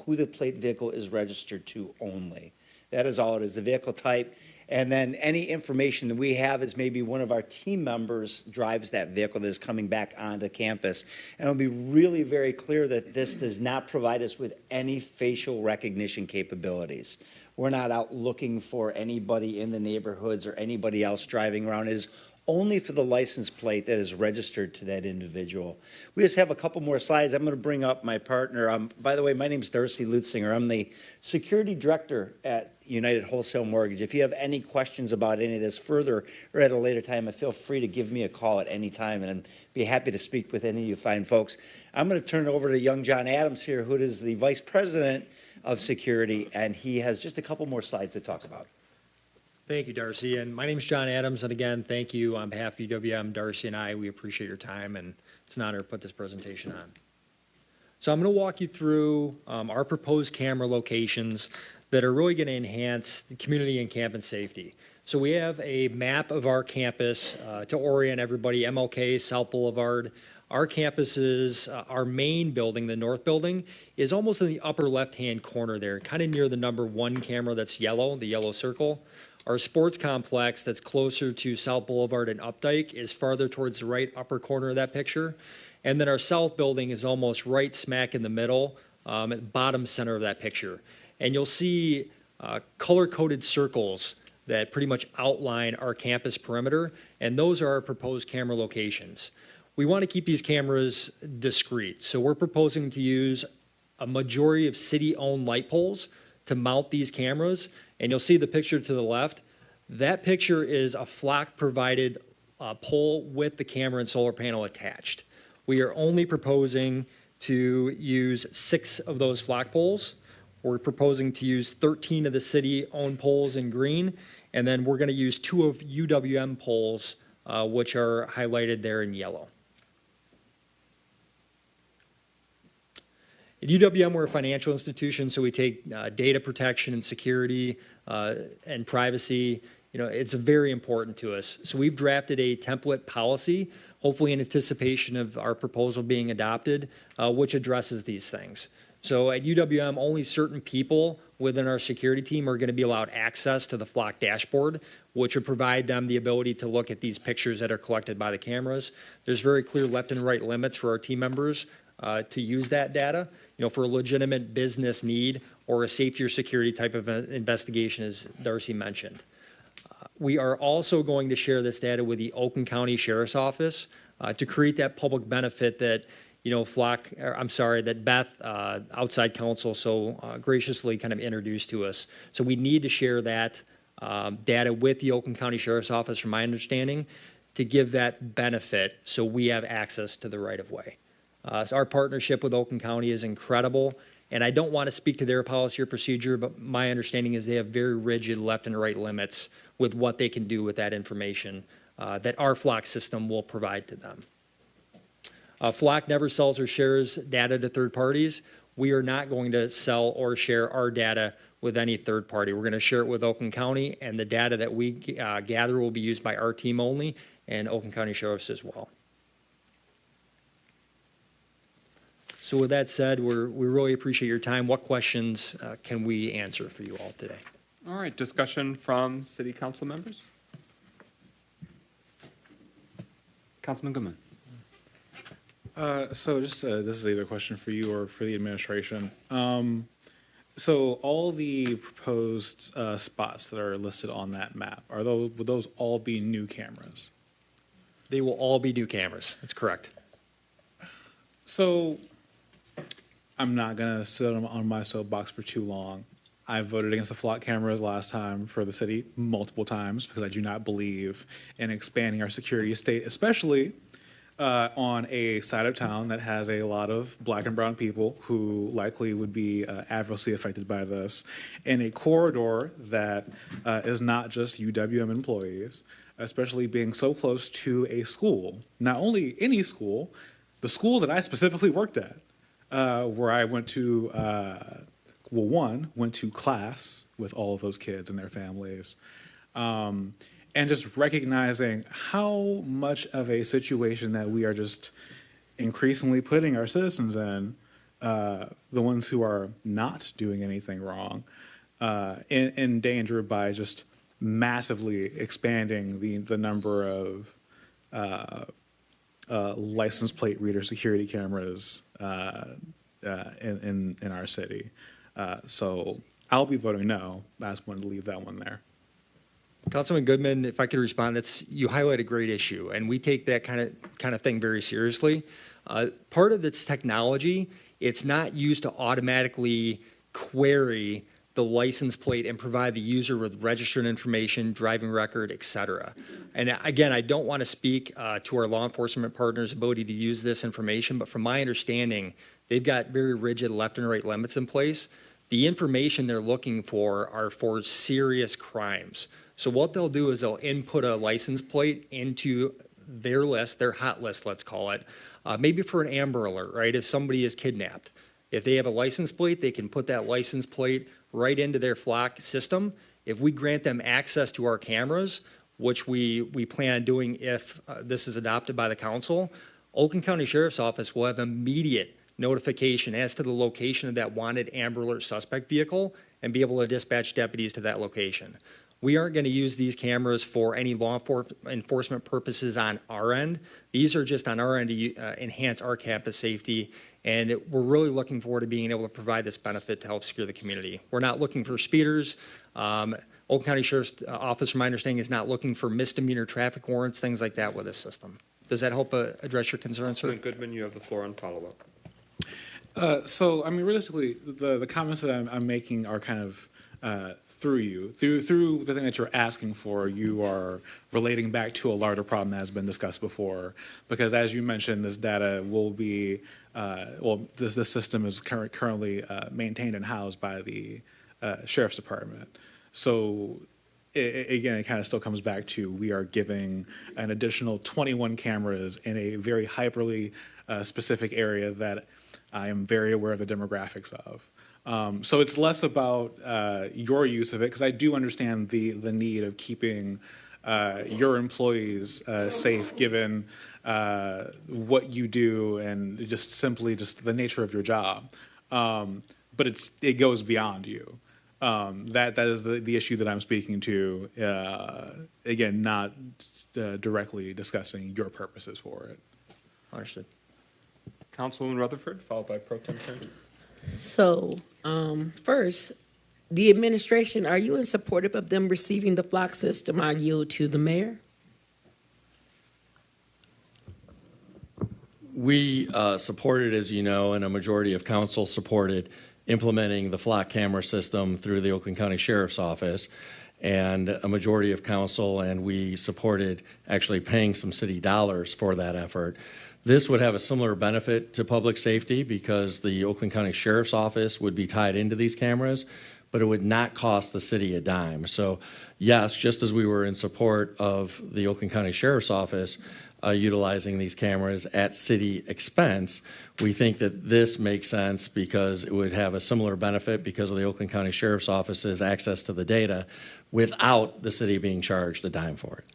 who the plate vehicle is registered to only. That is all it is, the vehicle type. And then any information that we have is maybe one of our team members drives that vehicle that is coming back onto campus. And it'll be really very clear that this does not provide us with any facial recognition capabilities. We're not out looking for anybody in the neighborhoods or anybody else driving around. It is only for the license plate that is registered to that individual. We just have a couple more slides. I'm going to bring up my partner. By the way, my name is Darcy Lutzinger. I'm the security director at United Wholesale Mortgage. If you have any questions about any of this further or at a later time, feel free to give me a call at any time, and I'd be happy to speak with any of you fine folks. I'm going to turn it over to young John Adams here, who is the Vice President of Security, and he has just a couple more slides to talk about. Thank you, Darcy. And my name is John Adams. And again, thank you on behalf of UWM, Darcy and I. We appreciate your time, and it's an honor to put this presentation on. So I'm going to walk you through our proposed camera locations that are really going to enhance the community and campus safety. So we have a map of our campus to orient everybody, MLK, South Boulevard. Our campuses, our main building, the north building, is almost in the upper left-hand corner there, kind of near the number 1 camera that's yellow, the yellow circle. Our sports complex that's closer to South Boulevard and Updike is farther towards the right upper corner of that picture. And then our south building is almost right smack in the middle, at the bottom center of that picture. And you'll see color-coded circles that pretty much outline our campus perimeter, and those are our proposed camera locations. We want to keep these cameras discreet, so we're proposing to use a majority of city-owned light poles to mount these cameras, and you'll see the picture to the left. That picture is a flock-provided pole with the camera and solar panel attached. We are only proposing to use 6 of those flock poles. We're proposing to use 13 of the city-owned poles in green, and then we're going to use 2 of UWM poles, which are highlighted there in yellow. At UWM, we're a financial institution, so we take data protection and security and privacy. It's very important to us. So we've drafted a template policy, hopefully in anticipation of our proposal being adopted, which addresses these things. So at UWM, only certain people within our security team are going to be allowed access to the flock dashboard, which would provide them the ability to look at these pictures that are collected by the cameras. There's very clear left and right limits for our team members to use that data, for a legitimate business need or a safety or security type of investigation, as Darcy mentioned. We are also going to share this data with the Oakland County Sheriff's Office to create that public benefit that that Beth, outside counsel, so graciously kind of introduced to us. So we need to share that data with the Oakland County Sheriff's Office, from my understanding, to give that benefit so we have access to the right-of-way. So our partnership with Oakland County is incredible, and I don't want to speak to their policy or procedure, but my understanding is they have very rigid left and right limits with what they can do with that information that our flock system will provide to them. Flock never sells or shares data to third parties. We are not going to sell or share our data with any third party. We're going to share it with Oakland County, and the data that we gather will be used by our team only and Oakland County Sheriff's as well. So with that said, we really appreciate your time. What questions can we answer for you all today? All right, discussion from city council members. Councilman Goodman. So just this is either a question for you or for the administration. So all the proposed spots that are listed on that map, would those all be new cameras? They will all be new cameras. That's correct. So I'm not going to sit on my soapbox for too long. I voted against the flock cameras last time for the city multiple times because I do not believe in expanding our security estate, especially on a side of town that has a lot of black and brown people who likely would be adversely affected by this, in a corridor that is not just UWM employees, especially being so close to a school. Not only any school, the school that I specifically worked at, where I went to, went to class with all of those kids and their families. And just recognizing how much of a situation that we are just increasingly putting our citizens in, the ones who are not doing anything wrong, in danger by just massively expanding the number of license plate reader security cameras in our city. So I'll be voting no. I just wanted to leave that one there. Councilman Goodman, if I could respond, you highlight a great issue, and we take that kind of thing very seriously. Part of this technology, it's not used to automatically query the license plate and provide the user with registered information, driving record, et cetera. And again, I don't want to speak to our law enforcement partners' ability to use this information, but from my understanding, they've got very rigid left and right limits in place. The information they're looking for are for serious crimes. So what they'll do is they'll input a license plate into their list, their hot list, let's call it, maybe for an Amber Alert, right? If somebody is kidnapped. If they have a license plate, they can put that license plate right into their flock system. If we grant them access to our cameras, which we plan on doing if this is adopted by the council, Oakland County Sheriff's Office will have immediate notification as to the location of that wanted Amber Alert suspect vehicle and be able to dispatch deputies to that location. We aren't going to use these cameras for any law enforcement purposes on our end. These are just on our end to enhance our campus safety, and we're really looking forward to being able to provide this benefit to help secure the community. We're not looking for speeders. Oakland County Sheriff's Office, from my understanding, is not looking for misdemeanor traffic warrants, things like that with this system. Does that help address your concerns, sir? Goodman, you have the floor on follow-up. So, I mean, realistically, the comments that I'm making are kind of through the thing that you're asking for. You are relating back to a larger problem that has been discussed before, because as you mentioned, this data will be this system is currently maintained and housed by the Sheriff's Department. So again, it kind of still comes back to we are giving an additional 21 cameras in a very hyperly specific area that I am very aware of the demographics of. So it's less about your use of it, because I do understand the need of keeping your employees safe, given what you do and just simply just the nature of your job. But it goes beyond you. That is the issue that I'm speaking to. Again, not directly discussing your purposes for it. Understood. Councilwoman Rutherford, followed by Pro Tem Kern. So, first, the administration, are you in support of them receiving the flock system? I yield to the mayor. We supported, as you know, and a majority of council supported implementing the flock camera system through the Oakland County Sheriff's Office, and a majority of council, and we supported actually paying some city dollars for that effort. This would have a similar benefit to public safety because the Oakland County Sheriff's Office would be tied into these cameras, but it would not cost the city a dime. So yes, just as we were in support of the Oakland County Sheriff's Office utilizing these cameras at city expense, we think that this makes sense because it would have a similar benefit because of the Oakland County Sheriff's Office's access to the data without the city being charged a dime for it.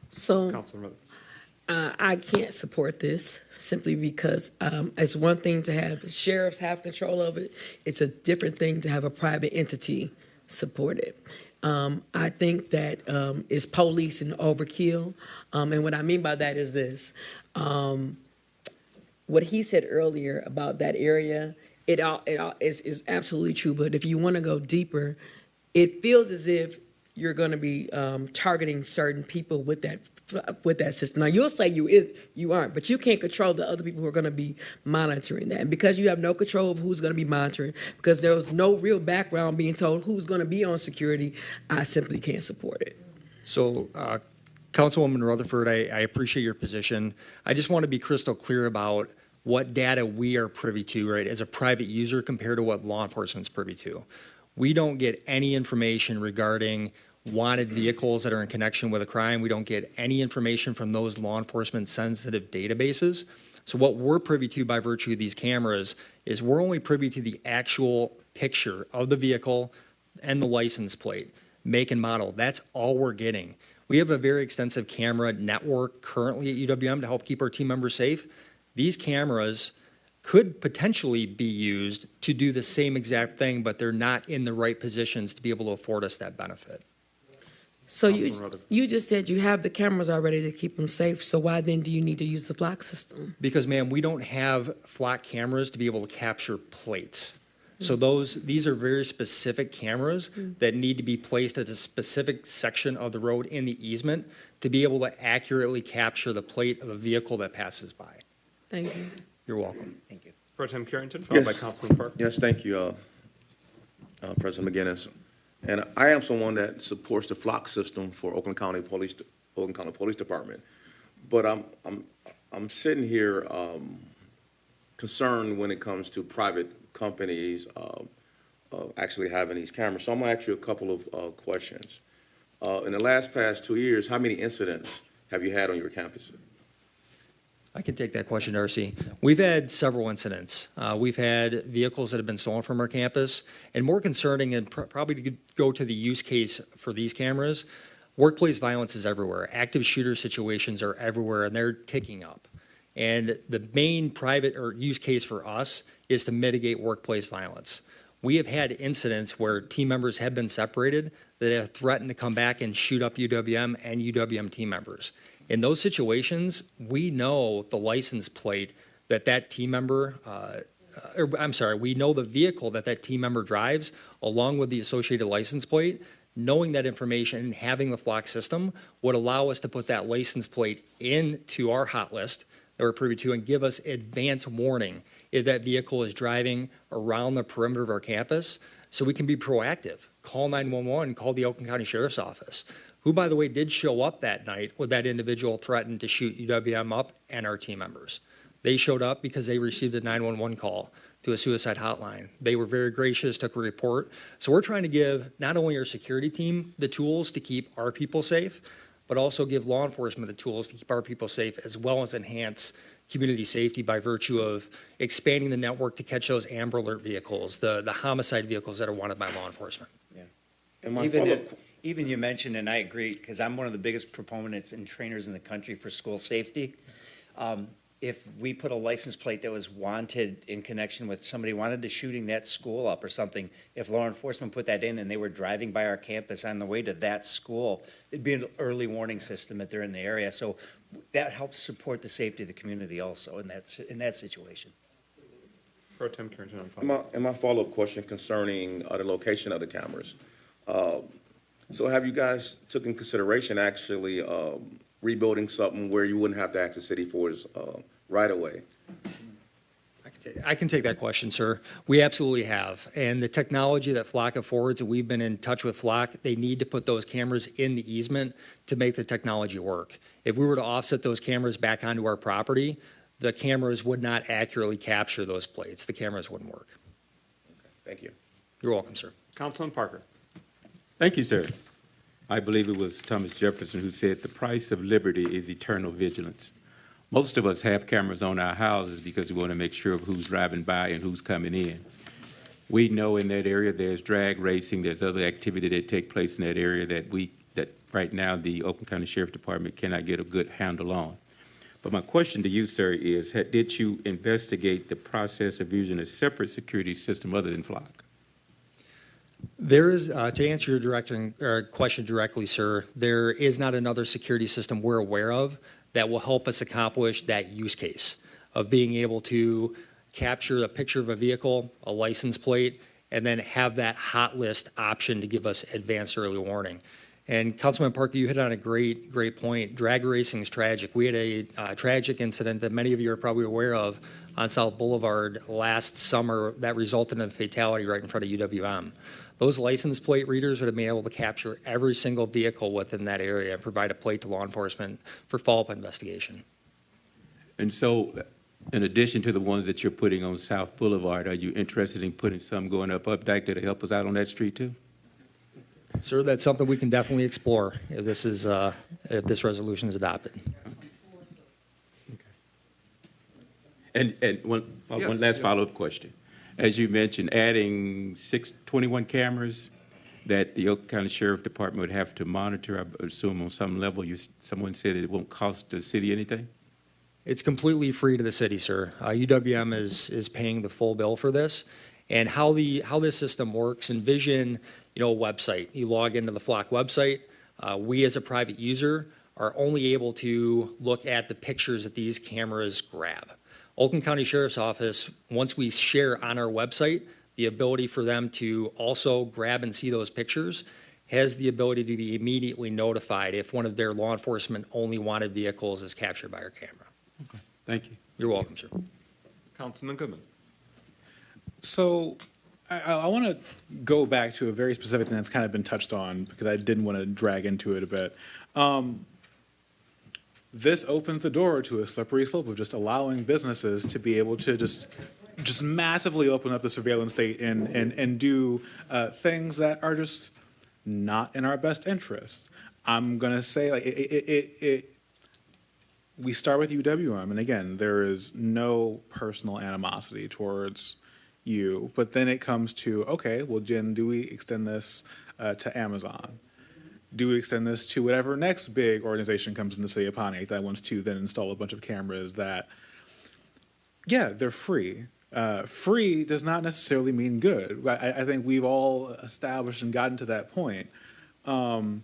So Councilman. I can't support this simply because it's one thing to have sheriffs have control of it. It's a different thing to have a private entity support it. I think that it's policing overkill. And what I mean by that is this. What he said earlier about that area, it all is absolutely true. But if you want to go deeper, it feels as if you're going to be targeting certain people with that system. Now you'll say you aren't, but you can't control the other people who are going to be monitoring that. And because you have no control of who's going to be monitoring, because there was no real background being told who's going to be on security, I simply can't support it. So, Councilwoman Rutherford, I appreciate your position. I just want to be crystal clear about what data we are privy to, right, as a private user compared to what law enforcement's privy to. We don't get any information regarding wanted vehicles that are in connection with a crime. We don't get any information from those law enforcement sensitive databases. So what we're privy to by virtue of these cameras is we're only privy to the actual picture of the vehicle and the license plate, make and model. That's all we're getting. We have a very extensive camera network currently at UWM to help keep our team members safe. These cameras could potentially be used to do the same exact thing, but they're not in the right positions to be able to afford us that benefit. So you just said you have the cameras already to keep them safe, so why then do you need to use the flock system? Because, ma'am, we don't have flock cameras to be able to capture plates. So these are very specific cameras that need to be placed at a specific section of the road in the easement to be able to accurately capture the plate of a vehicle that passes by. Thank you. You're welcome. Thank you. Pro Tem Carrington, followed by Councilman Park. Yes, thank you, President McGinnis. And I am someone that supports the flock system for Oakland County Police Department. But I'm sitting here concerned when it comes to private companies actually having these cameras. So I'm gonna ask you a couple of questions. In the past 2 years, how many incidents have you had on your campus? I can take that question, Darcy. We've had several incidents. We've had vehicles that have been stolen from our campus, and more concerning, and probably to go to the use case for these cameras, workplace violence is everywhere. Active shooter situations are everywhere, and they're ticking up. And the main private or use case for us is to mitigate workplace violence. We have had incidents where team members have been separated that have threatened to come back and shoot up UWM and UWM team members. In those situations, we know the license plate that team member, we know the vehicle that team member drives along with the associated license plate. Knowing that information and having the flock system would allow us to put that license plate into our hot list that we're privy to and give us advance warning if that vehicle is driving around the perimeter of our campus so we can be proactive. Call 911, call the Oakland County Sheriff's Office, who, by the way, did show up that night with that individual threatened to shoot UWM up and our team members. They showed up because they received a 911 call to a suicide hotline. They were very gracious, took a report. So we're trying to give not only our security team the tools to keep our people safe, but also give law enforcement the tools to keep our people safe, as well as enhance community safety by virtue of expanding the network to catch those Amber Alert vehicles, the homicide vehicles that are wanted by law enforcement. Yeah. And Even you mentioned, and I agree, because I'm one of the biggest proponents and trainers in the country for school safety. If we put a license plate that was wanted in connection with somebody wanted to shooting that school up or something, if law enforcement put that in and they were driving by our campus on the way to that school, it'd be an early warning system if they're in the area. So that helps support the safety of the community also in that situation. Pro Tem Carrington on follow-up. And my follow-up question concerning the location of the cameras. So have you guys took in consideration actually rebuilding something where you wouldn't have to ask the city for its right away? I can take that question, sir. We absolutely have. And the technology that Flock affords, and we've been in touch with Flock, they need to put those cameras in the easement to make the technology work. If we were to offset those cameras back onto our property, the cameras would not accurately capture those plates. The cameras wouldn't work. Thank you. You're welcome, sir. Councilman Parker. Thank you, sir. I believe it was Thomas Jefferson who said, "The price of liberty is eternal vigilance." Most of us have cameras on our houses because we want to make sure of who's driving by and who's coming in. We know in that area there's drag racing, there's other activity that take place in that area that right now the Oakland County Sheriff Department cannot get a good handle on. But my question to you, sir, is did you investigate the process of using a separate security system other than Flock? There is, to answer your question directly, sir, there is not another security system we're aware of that will help us accomplish that use case of being able to capture a picture of a vehicle, a license plate, and then have that hot list option to give us advanced early warning. And Councilman Parker, you hit on a great point. Drag racing is tragic. We had a tragic incident that many of you are probably aware of on South Boulevard last summer that resulted in a fatality right in front of UWM. Those license plate readers would have been able to capture every single vehicle within that area and provide a plate to law enforcement for follow-up investigation. And so, in addition to the ones that you're putting on South Boulevard, are you interested in putting some going up Updike to help us out on that street too? Sir, that's something we can definitely explore if this resolution is adopted. And one last follow-up question. As you mentioned, adding 21 cameras that the Oakland County Sheriff Department would have to monitor, I assume on some level, someone said it won't cost the city anything? It's completely free to the city, sir. UWM is paying the full bill for this. And how this system works, envision, a website. You log into the Flock website. We as a private user are only able to look at the pictures that these cameras grab. Oakland County Sheriff's Office, once we share on our website, the ability for them to also grab and see those pictures, has the ability to be immediately notified if one of their law enforcement only wanted vehicles is captured by our camera. Okay. Thank you. You're welcome, sir. Councilman Goodman. So I want to go back to a very specific thing that's kind of been touched on because I didn't want to drag into it a bit. This opens the door to a slippery slope of just allowing businesses to be able to just massively open up the surveillance state and do things that are just not in our best interest. I'm going to say, like, we start with UWM, and again, there is no personal animosity towards you, but then it comes to, okay, well, Jen, do we extend this to Amazon? Do we extend this to whatever next big organization comes in the city of Pontiac that wants to then install a bunch of cameras that, yeah, they're free. Free does not necessarily mean good. I think we've all established and gotten to that point. And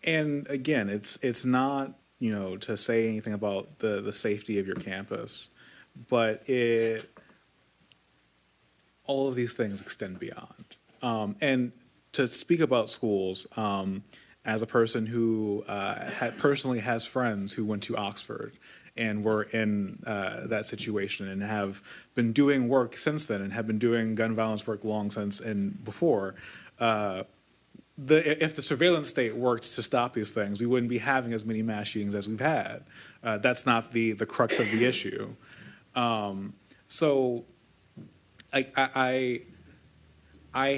again, it's not, to say anything about the safety of your campus, but all of these things extend beyond. And to speak about schools, as a person who personally has friends who went to Oxford and were in that situation and have been doing work since then and have been doing gun violence work long since and before, if the surveillance state worked to stop these things, we wouldn't be having as many mass shootings as we've had. That's not the crux of the issue. So I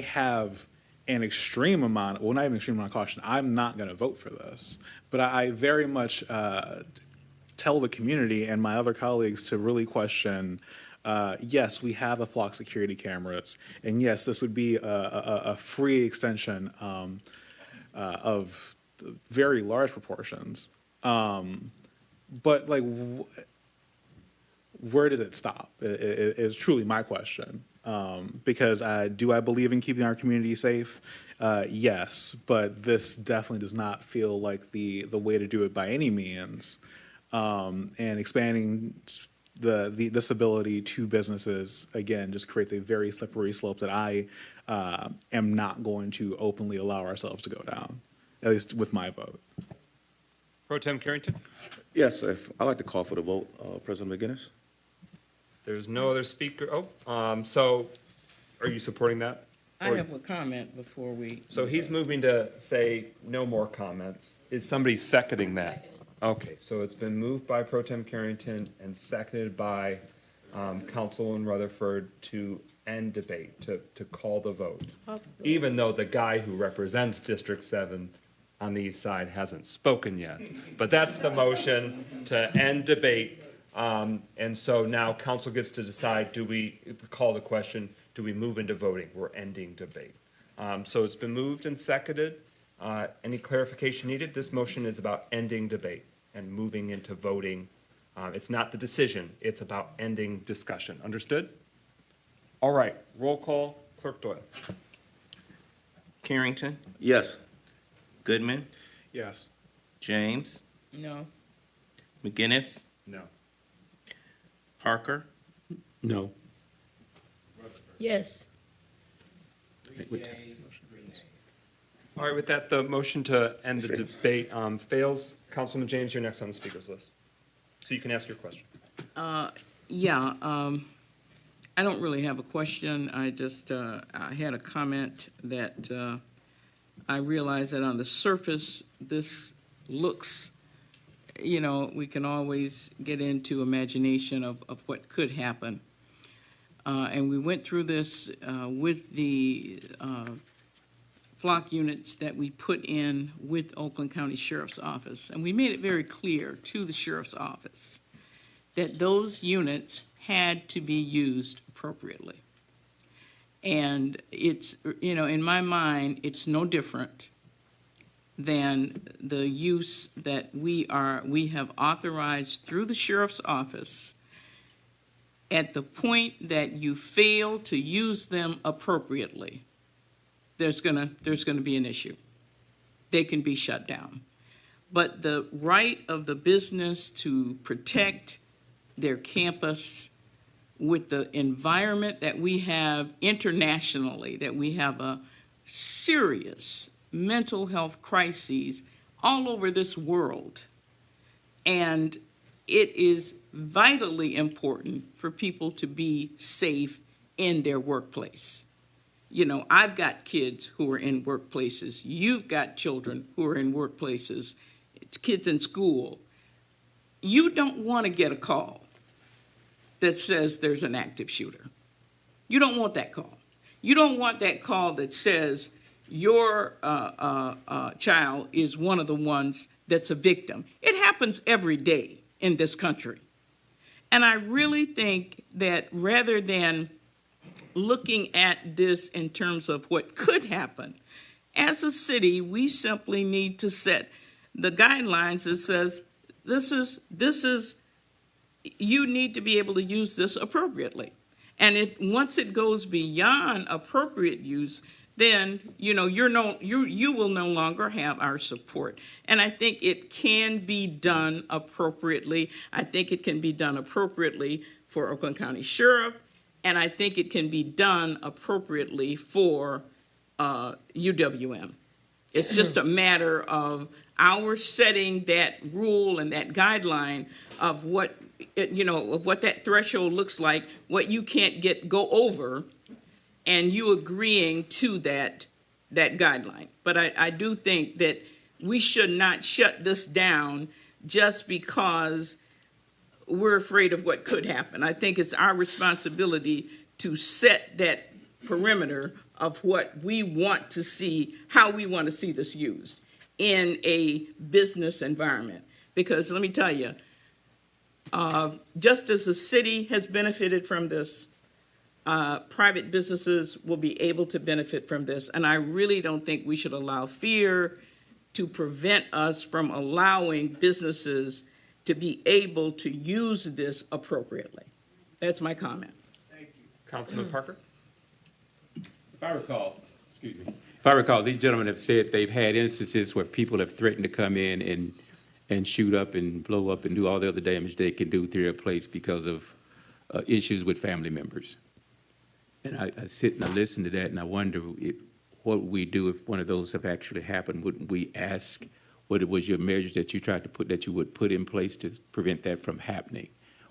have an extreme amount, well, not even extreme amount of caution. I'm not going to vote for this, but I very much tell the community and my other colleagues to really question, yes, we have the Flock security cameras, and yes, this would be a free extension of very large proportions. But like, where does it stop? Is truly my question. Because do I believe in keeping our community safe? Yes, but this definitely does not feel like the way to do it by any means. And expanding this ability to businesses, again, just creates a very slippery slope that I am not going to openly allow ourselves to go down, at least with my vote. Pro Tem Carrington? Yes, I'd like to call for the vote, President McGinnis. There's no other speaker. So are you supporting that? I have a comment before we. So he's moving to say no more comments. Is somebody seconding that? Okay, so it's been moved by Pro Tem Carrington and seconded by Councilwoman Rutherford to end debate, to call the vote, even though the guy who represents District 7 on the east side hasn't spoken yet. But that's the motion, to end debate. And so now council gets to decide, do we call the question, do we move into voting? We're ending debate. So it's been moved and seconded. Any clarification needed? This motion is about ending debate and moving into voting. It's not the decision, it's about ending discussion. Understood? All right, roll call, Clerk Doyle. Carrington, Yes. Goodman, Yes. James, No. McGinnis, No. Parker, No. Yes. All right, with that, the motion to end the debate fails. Councilman James, you're next on the speaker's list. So you can ask your question. Yeah, I don't really have a question. I just, I had a comment that I realize that on the surface, this looks, you know, we can always get into imagination of what could happen. And we went through this with the flock units that we put in with Oakland County Sheriff's Office. And we made it very clear to the Sheriff's Office that those units had to be used appropriately. And it's, you know, in my mind, it's no different than the use that we have authorized through the Sheriff's Office. At the point that you fail to use them appropriately, there's gonna be an issue. They can be shut down. But the right of the business to protect their campus with the environment that we have internationally, that we have a serious mental health crises all over this world. And it is vitally important for people to be safe in their workplace. You know, I've got kids who are in workplaces. You've got children who are in workplaces. It's kids in school. You don't want to get a call that says there's an active shooter. You don't want that call. You don't want that call that says your child is one of the ones that's a victim. It happens every day in this country. And I really think that rather than looking at this in terms of what could happen, as a city, we simply need to set the guidelines that says this is you need to be able to use this appropriately. And once it goes beyond appropriate use, then you will no longer have our support. And I think it can be done appropriately. I think it can be done appropriately for Oakland County Sheriff, and I think it can be done appropriately for UWM. It's just a matter of our setting that rule and that guideline of what that threshold looks like, what you can't go over, and you agreeing to that guideline. But I do think that we should not shut this down just because we're afraid of what could happen. I think it's our responsibility to set that perimeter of what we want to see, how we want to see this used in a business environment. Because let me tell you, just as the city has benefited from this, private businesses will be able to benefit from this. And I really don't think we should allow fear to prevent us from allowing businesses to be able to use this appropriately. That's my comment. Thank you. Councilman Parker? If I recall, these gentlemen have said they've had instances where people have threatened to come in and shoot up and blow up and do all the other damage they can do through their place because of issues with family members. And I sit and I listen to that and I wonder what would we do if one of those have actually happened? Wouldn't we ask what it was your measures that you tried to put, that you would put in place to prevent that from happening?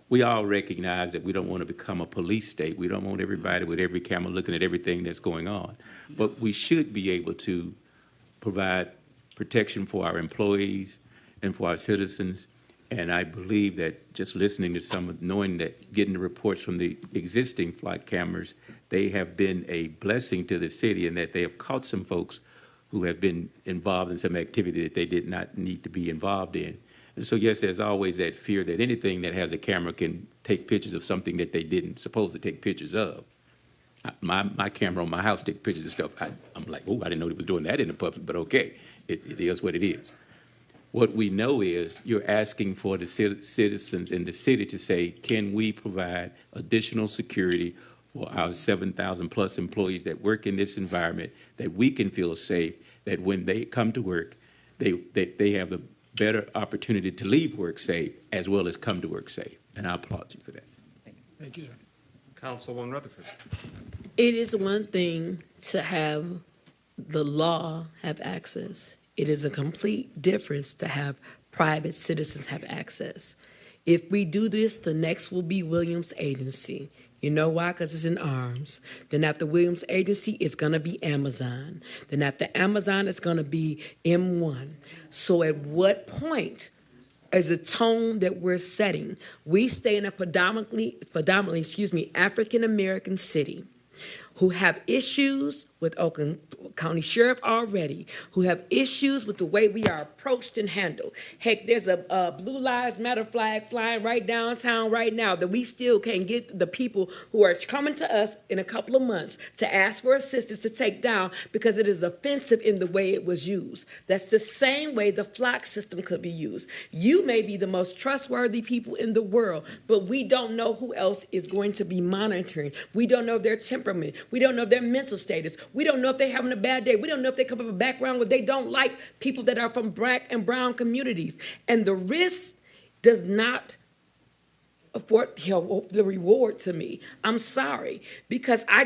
We all recognize that we don't want to become a police state. We don't want everybody with every camera looking at everything that's going on. But we should be able to provide protection for our employees and for our citizens And I believe that just listening to knowing that, getting the reports from the existing flight cameras, they have been a blessing to the city and that they have caught some folks who have been involved in some activity that they did not need to be involved in. And so, yes, there's always that fear that anything that has a camera can take pictures of something that they didn't supposed to take pictures of. My camera on my house takes pictures of stuff. I'm like, oh, I didn't know it was doing that in the public, but okay, it is what it is. What we know is you're asking for the citizens in the city to say, can we provide additional security for our 7,000 plus employees that work in this environment, that we can feel safe, that when they come to work, they have a better opportunity to leave work safe as well as come to work safe. And I applaud you for that. Thank you, sir. Councilwoman Rutherford. It is one thing to have the law have access. It is a complete difference to have private citizens have access. If we do this, the next will be Williams Agency. You know why? Because it's in arms. Then after Williams Agency, it's going to be Amazon. Then after Amazon, it's going to be M1. So at what point is the tone that we're setting? We stay in a predominantly, African-American city who have issues with Oakland County Sheriff already, who have issues with the way we are approached and handled. Heck, there's a Blue Lives Matter flag flying right downtown right now that we still can't get the people who are coming to us in a couple of months to ask for assistance to take down because it is offensive in the way it was used. That's the same way the flock system could be used. You may be the most trustworthy people in the world, but we don't know who else is going to be monitoring. We don't know their temperament. We don't know their mental status. We don't know if they're having a bad day. We don't know if they come from a background where they don't like people that are from black and brown communities. And the risk does not afford the reward to me. I'm sorry, because I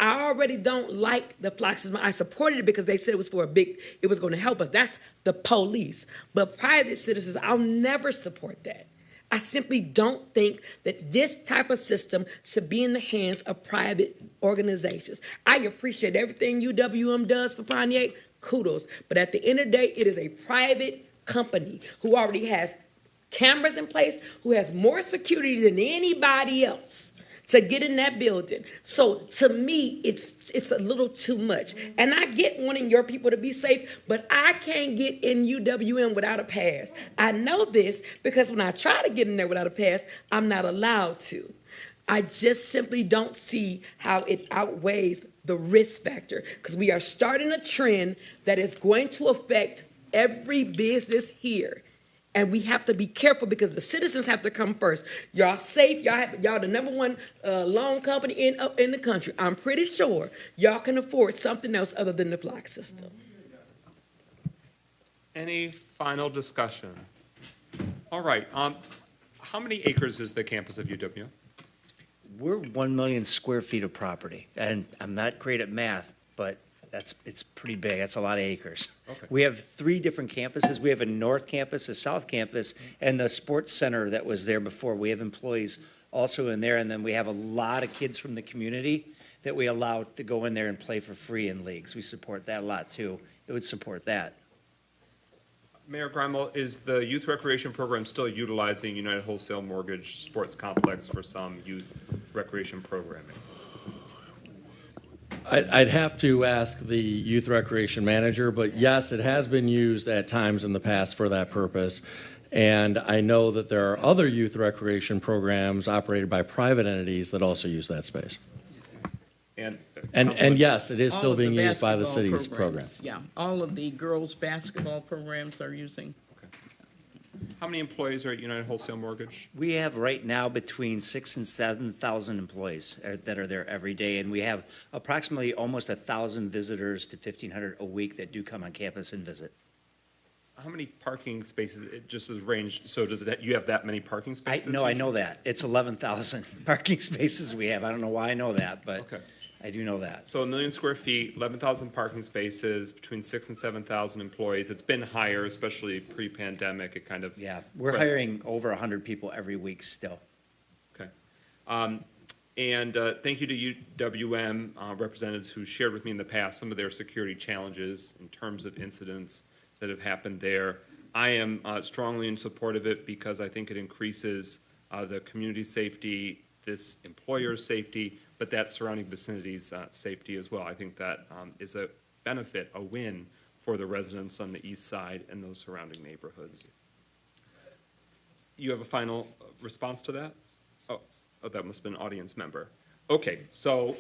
already don't like the flock system. I supported it because they said it was it was going to help us. That's the police. But private citizens, I'll never support that. I simply don't think that this type of system should be in the hands of private organizations. I appreciate everything UWM does for Pontiac, kudos. But at the end of the day, it is a private company who already has cameras in place, who has more security than anybody else to get in that building. So to me, it's a little too much. And I get wanting your people to be safe, but I can't get in UWM without a pass. I know this because when I try to get in there without a pass, I'm not allowed to. I just simply don't see how it outweighs the risk factor because we are starting a trend that is going to affect every business here. And we have to be careful because the citizens have to come first. Y'all safe. Y'all the number one loan company in the country. I'm pretty sure y'all can afford something else other than the block system. Any final discussion? All right. How many acres is the campus of UW? We're 1 million square feet of property, and I'm not great at math, but it's pretty big. That's a lot of acres. Okay. We have 3 different campuses. We have a north campus, a south campus, and the sports center that was there before. We have employees also in there, and then we have a lot of kids from the community that we allow to go in there and play for free in leagues. We support that a lot, too. It would support that. Mayor Grimel, is the youth recreation program still utilizing United Wholesale Mortgage Sports Complex for some youth recreation programming? I'd have to ask the youth recreation manager, but yes, it has been used at times in the past for that purpose. And I know that there are other youth recreation programs operated by private entities that also use that space. And yes, it is still being used by the city's program. Yeah, all of the girls' basketball programs are using. How many employees are at United Wholesale Mortgage? We have right now between 6,000 and 7,000 employees that are there every day, and we have approximately almost 1,000 visitors to 1,500 a week that do come on campus and visit. How many parking spaces, it just as range, so does it, you have that many parking spaces? No, I know that. It's 11,000 parking spaces we have. I don't know why I know that, but okay. I do know that. So 1 million square feet, 11,000 parking spaces, between 6,000 and 7,000 employees. It's been higher, especially pre-pandemic. It kind of We're hiring over 100 people every week still. Okay, and thank you to UWM representatives who shared with me in the past some of their security challenges in terms of incidents that have happened there. I am strongly in support of it because I think it increases the community safety, this employer's safety, but that surrounding vicinity's safety as well. I think that is a benefit, a win for the residents on the east side and those surrounding neighborhoods. You have a final response to that? Oh, that must have been an audience member. Okay, so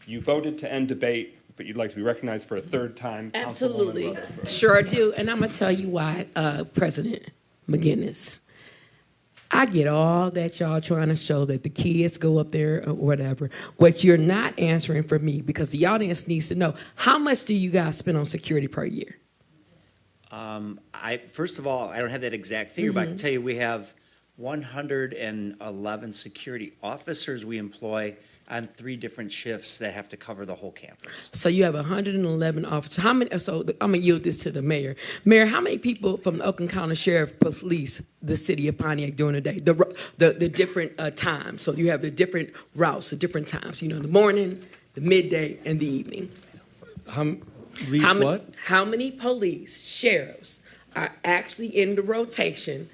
you voted to end debate, but you'd like to be recognized for a third time. Absolutely. Rutherford. Sure do. And I'm going to tell you why, President McGinnis. I get all that y'all trying to show that the kids go up there or whatever. What you're not answering for me, because the audience needs to know, how much do you guys spend on security per year? First of all, I don't have that exact figure, but I can tell you we have 111 security officers we employ on 3 different shifts that have to cover the whole campus. So you have 111 officers. How many? So I'm gonna yield this to the mayor. Mayor, how many people from the Oakland County Sheriff police the city of Pontiac during the day? The different times. So you have the different routes, the different times. You know, the morning, the midday, and the evening. How many police sheriffs are actually in the rotation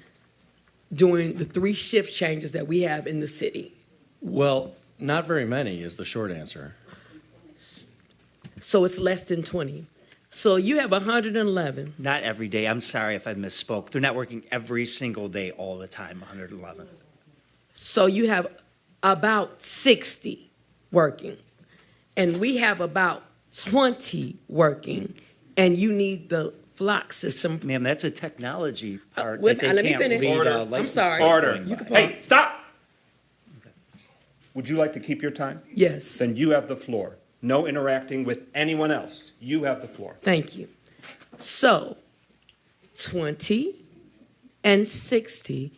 doing the 3 shift changes that we have in the city? Well, not very many is the short answer. So it's less than 20. So you have 111. Not every day. I'm sorry if I misspoke. They're not working every single day all the time, 111. So you have about 60 working. And we have about 20 working. And you need the flock system. Ma'am, that's a technology part wait, that they let me can't finish. read Order. license I'm sorry. plate Order. going You by. can Hey, stop! Would you like to keep your time? Yes. Then you have the floor. No interacting with anyone else. You have the floor. Thank you. So 20 and 60,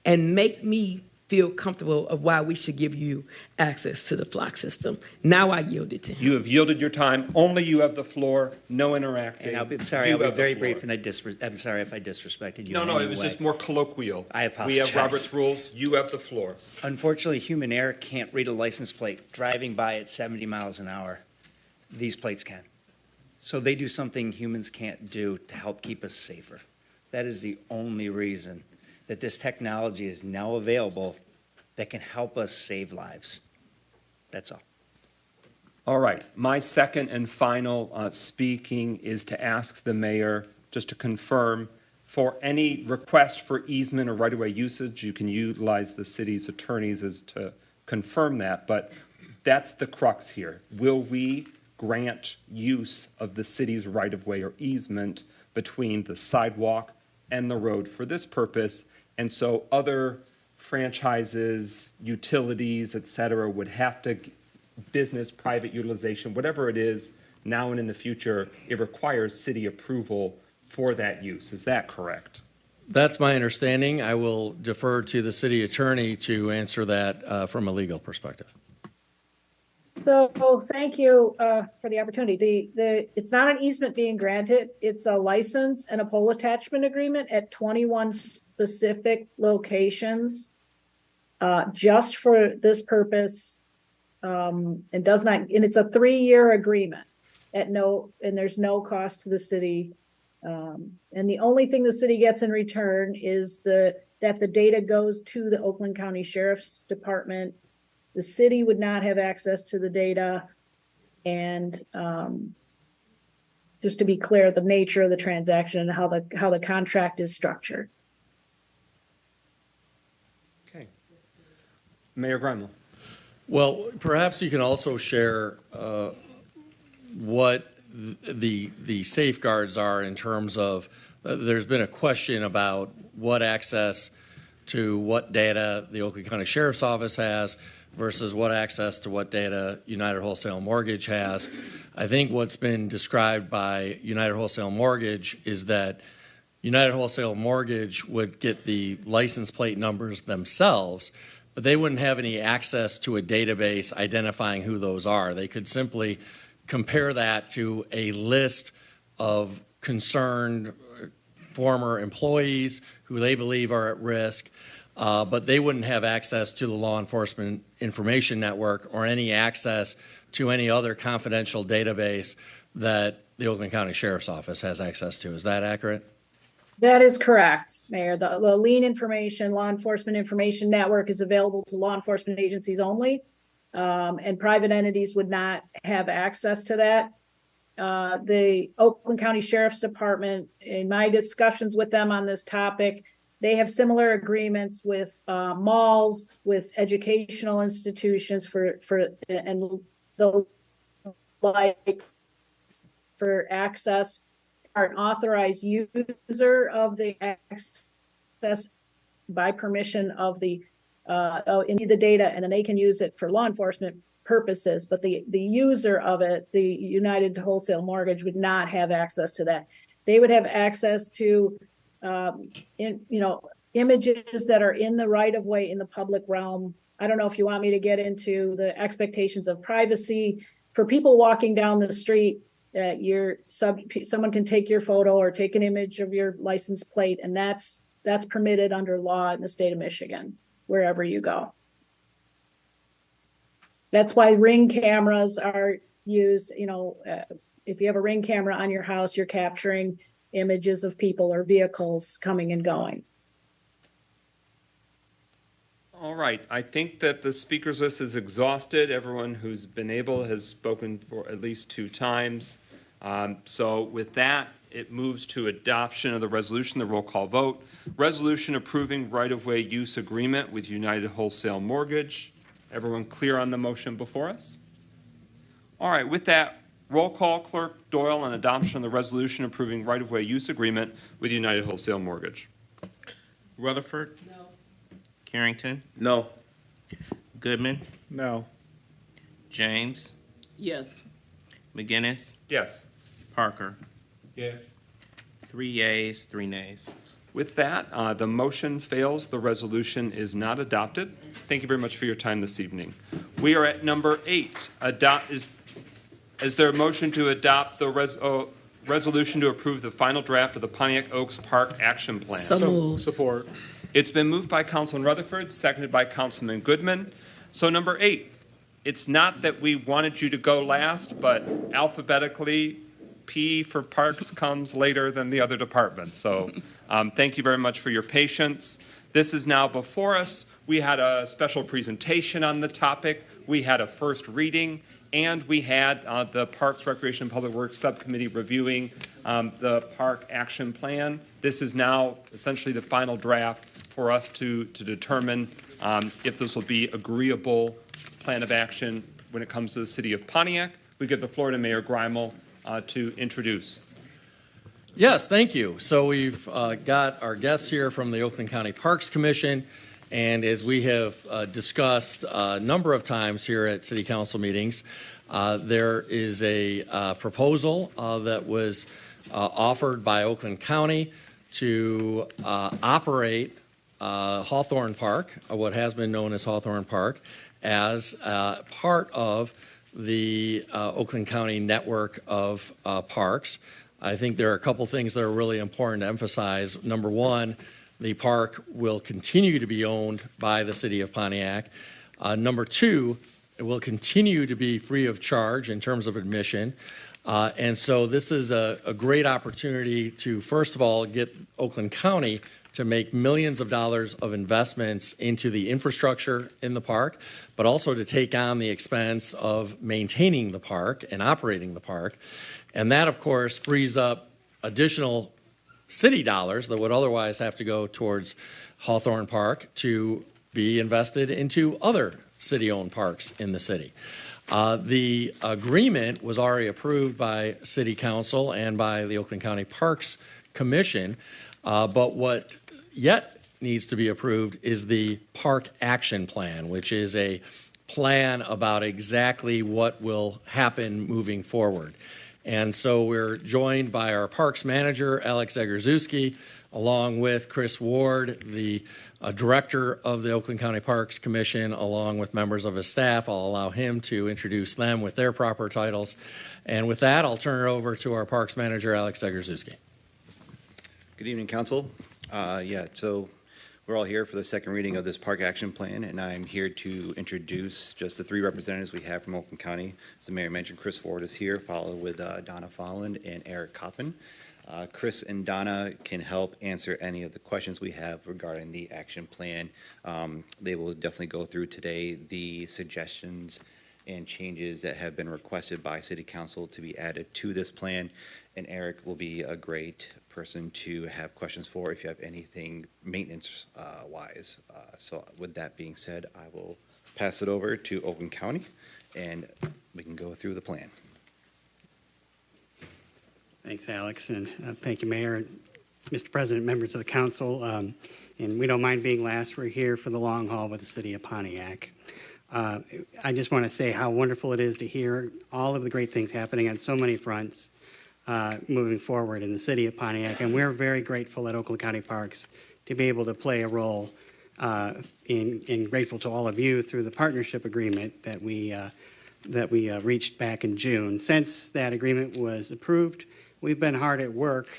and make me feel comfortable of why we should give you access to the flock system. Now I yield it to him. You have yielded your time. Only you have the floor. No interacting. And I'm sorry, You I'll be have the very floor. brief, and I'm sorry if I disrespected you No, in no, any it was way. just more colloquial. I apologize. We have Robert's rules. You have the floor. Unfortunately, human error can't read a license plate driving by at 70 miles an hour. These plates can. So they do something humans can't do to help keep us safer. That is the only reason that this technology is now available that can help us save lives. That's all. All right. My second and final speaking is to ask the mayor just to confirm for any request for easement or right-of-way usage, you can utilize the city's attorneys as to confirm that, but that's the crux here. Will we grant use of the city's right-of-way or easement between the sidewalk and the road for this purpose? And so other franchises, utilities, et cetera, would have to, business, private utilization, whatever it is, now and in the future, it requires city approval for that use. Is that correct? That's my understanding. I will defer to the city attorney to answer that from a legal perspective. So thank you for the opportunity. It's not an easement being granted. It's a license and a pole attachment agreement at 21 specific locations just for this purpose. And it's a 3-year agreement and there's no cost to the city. And the only thing the city gets in return is that the data goes to the Oakland County Sheriff's Department. The city would not have access to the data. And just to be clear, the nature of the transaction and how the contract is structured. Okay. Mayor Grunwald. Well, perhaps you can also share what the safeguards are in terms of, there's been a question about what access to what data the Oakland County Sheriff's Office has versus what access to what data United Wholesale Mortgage has. I think what's been described by United Wholesale Mortgage is that United Wholesale Mortgage would get the license plate numbers themselves, but they wouldn't have any access to a database identifying who those are. They could simply compare that to a list of concerned former employees who they believe are at risk, but they wouldn't have access to the law enforcement information network or any access to any other confidential database that the Oakland County Sheriff's Office has access to. Is that accurate? That is correct, Mayor. The LEAN information, law enforcement information network is available to law enforcement agencies only. And private entities would not have access to that. The Oakland County Sheriff's Department, in my discussions with them on this topic, they have similar agreements with malls, with educational institutions and the like for access. Are an authorized user of the access by permission of the data, and then they can use it for law enforcement purposes. But the user of it, the United Wholesale Mortgage, would not have access to that. They would have access to images that are in the right of way in the public realm. I don't know if you want me to get into the expectations of privacy for people walking down the street. Someone can take your photo or take an image of your license plate, and that's permitted under law in the state of Michigan, wherever you go. That's why Ring cameras are used. If you have a Ring camera on your house, you're capturing images of people or vehicles coming and going. All right, I think that the speakers list is exhausted. Everyone who's been able has spoken for at least 2 times. So with that, it moves to adoption of the resolution, the roll call vote. Resolution approving right-of-way use agreement with United Wholesale Mortgage. Everyone clear on the motion before us? All right, with that, roll call, Clerk Doyle, on adoption of the resolution approving right-of-way use agreement with United Wholesale Mortgage. Rutherford. No. Carrington. No. Goodman. No. James. Yes. McGinnis. Yes. Parker. Yes. 3 yeas, 3 nays. With that, the motion fails. The resolution is not adopted. Thank you very much for your time this evening. We are at number 8. Is there a motion to adopt the resolution to approve the final draft of the Pontiac Oaks Park Action Plan? So moved. Support. It's been moved by Councilman Rutherford, seconded by Councilman Goodman. So number 8, it's not that we wanted you to go last, but alphabetically, P for Parks comes later than the other departments. So thank you very much for your patience. This is now before us. We had a special presentation on the topic. We had a first reading, and we had the Parks, Recreation, and Public Works Subcommittee reviewing the Park Action Plan. This is now essentially the final draft for us to determine if this will be agreeable plan of action when it comes to the city of Pontiac. We give the floor to Mayor Greimel to introduce. Yes, thank you. So we've got our guests here from the Oakland County Parks Commission, and as we have discussed a number of times here at city council meetings, there is a proposal that was offered by Oakland County to operate Hawthorne Park, what has been known as Hawthorne Park, as part of the Oakland County network of parks. I think there are a couple things that are really important to emphasize. Number one, the park will continue to be owned by the city of Pontiac. Number two, it will continue to be free of charge in terms of admission. And so this is a great opportunity to, first of all, get Oakland County to make millions of dollars of investments into the infrastructure in the park, but also to take on the expense of maintaining the park and operating the park. And that, of course, frees up additional city dollars that would otherwise have to go towards Hawthorne Park to be invested into other city-owned parks in the city. The agreement was already approved by City Council and by the Oakland County Parks Commission, but what yet needs to be approved is the Park Action Plan, which is a plan about exactly what will happen moving forward. And so we're joined by our Parks Manager, Alex Zagorzuski, along with Chris Ward, the Director of the Oakland County Parks Commission, along with members of his staff. I'll allow him to introduce them with their proper titles. And with that, I'll turn it over to our Parks Manager, Alex Zagorzuski. Good evening, Council. So we're all here for the second reading of this Park Action Plan, and I'm here to introduce just the 3 representatives we have from Oakland County. As the Mayor mentioned, Chris Ford is here, followed with Donna Folland and Eric Coppin. Chris and Donna can help answer any of the questions we have regarding the action plan. They will definitely go through today the suggestions and changes that have been requested by City Council to be added to this plan. And Eric will be a great person to have questions for if you have anything maintenance wise. So with that being said, I will pass it over to Oakland County and we can go through the plan. Thanks, Alex, and thank you, Mayor, Mr. President, members of the council. And we don't mind being last. We're here for the long haul with the City of Pontiac. I just want to say how wonderful it is to hear all of the great things happening on so many fronts moving forward in the City of Pontiac. And we're very grateful at Oakland County Parks to be able to play a role and grateful to all of you through the partnership agreement that we reached back in June. Since that agreement was approved, we've been hard at work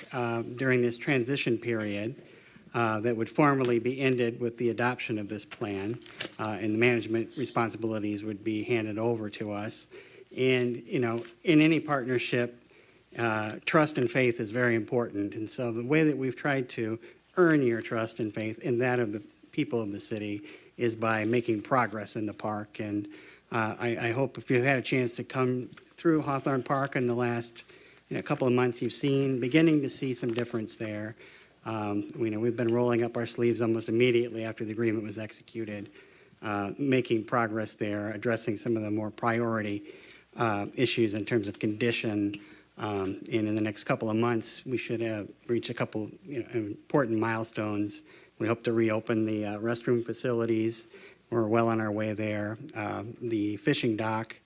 during this transition period that would formally be ended with the adoption of this plan, and the management responsibilities would be handed over to us. And, you know, in any partnership, trust and faith is very important. And so the way that we've tried to earn your trust and faith in that of the people of the city is by making progress in the park. And I hope if you've had a chance to come through Hawthorne Park in the last couple of months, you've beginning to see some difference there. We've been rolling up our sleeves almost immediately after the agreement was executed, making progress there, addressing some of the more priority issues in terms of condition. And in the next couple of months, we should reach a couple important milestones. We hope to reopen the restroom facilities. We're well on our way there. The fishing dock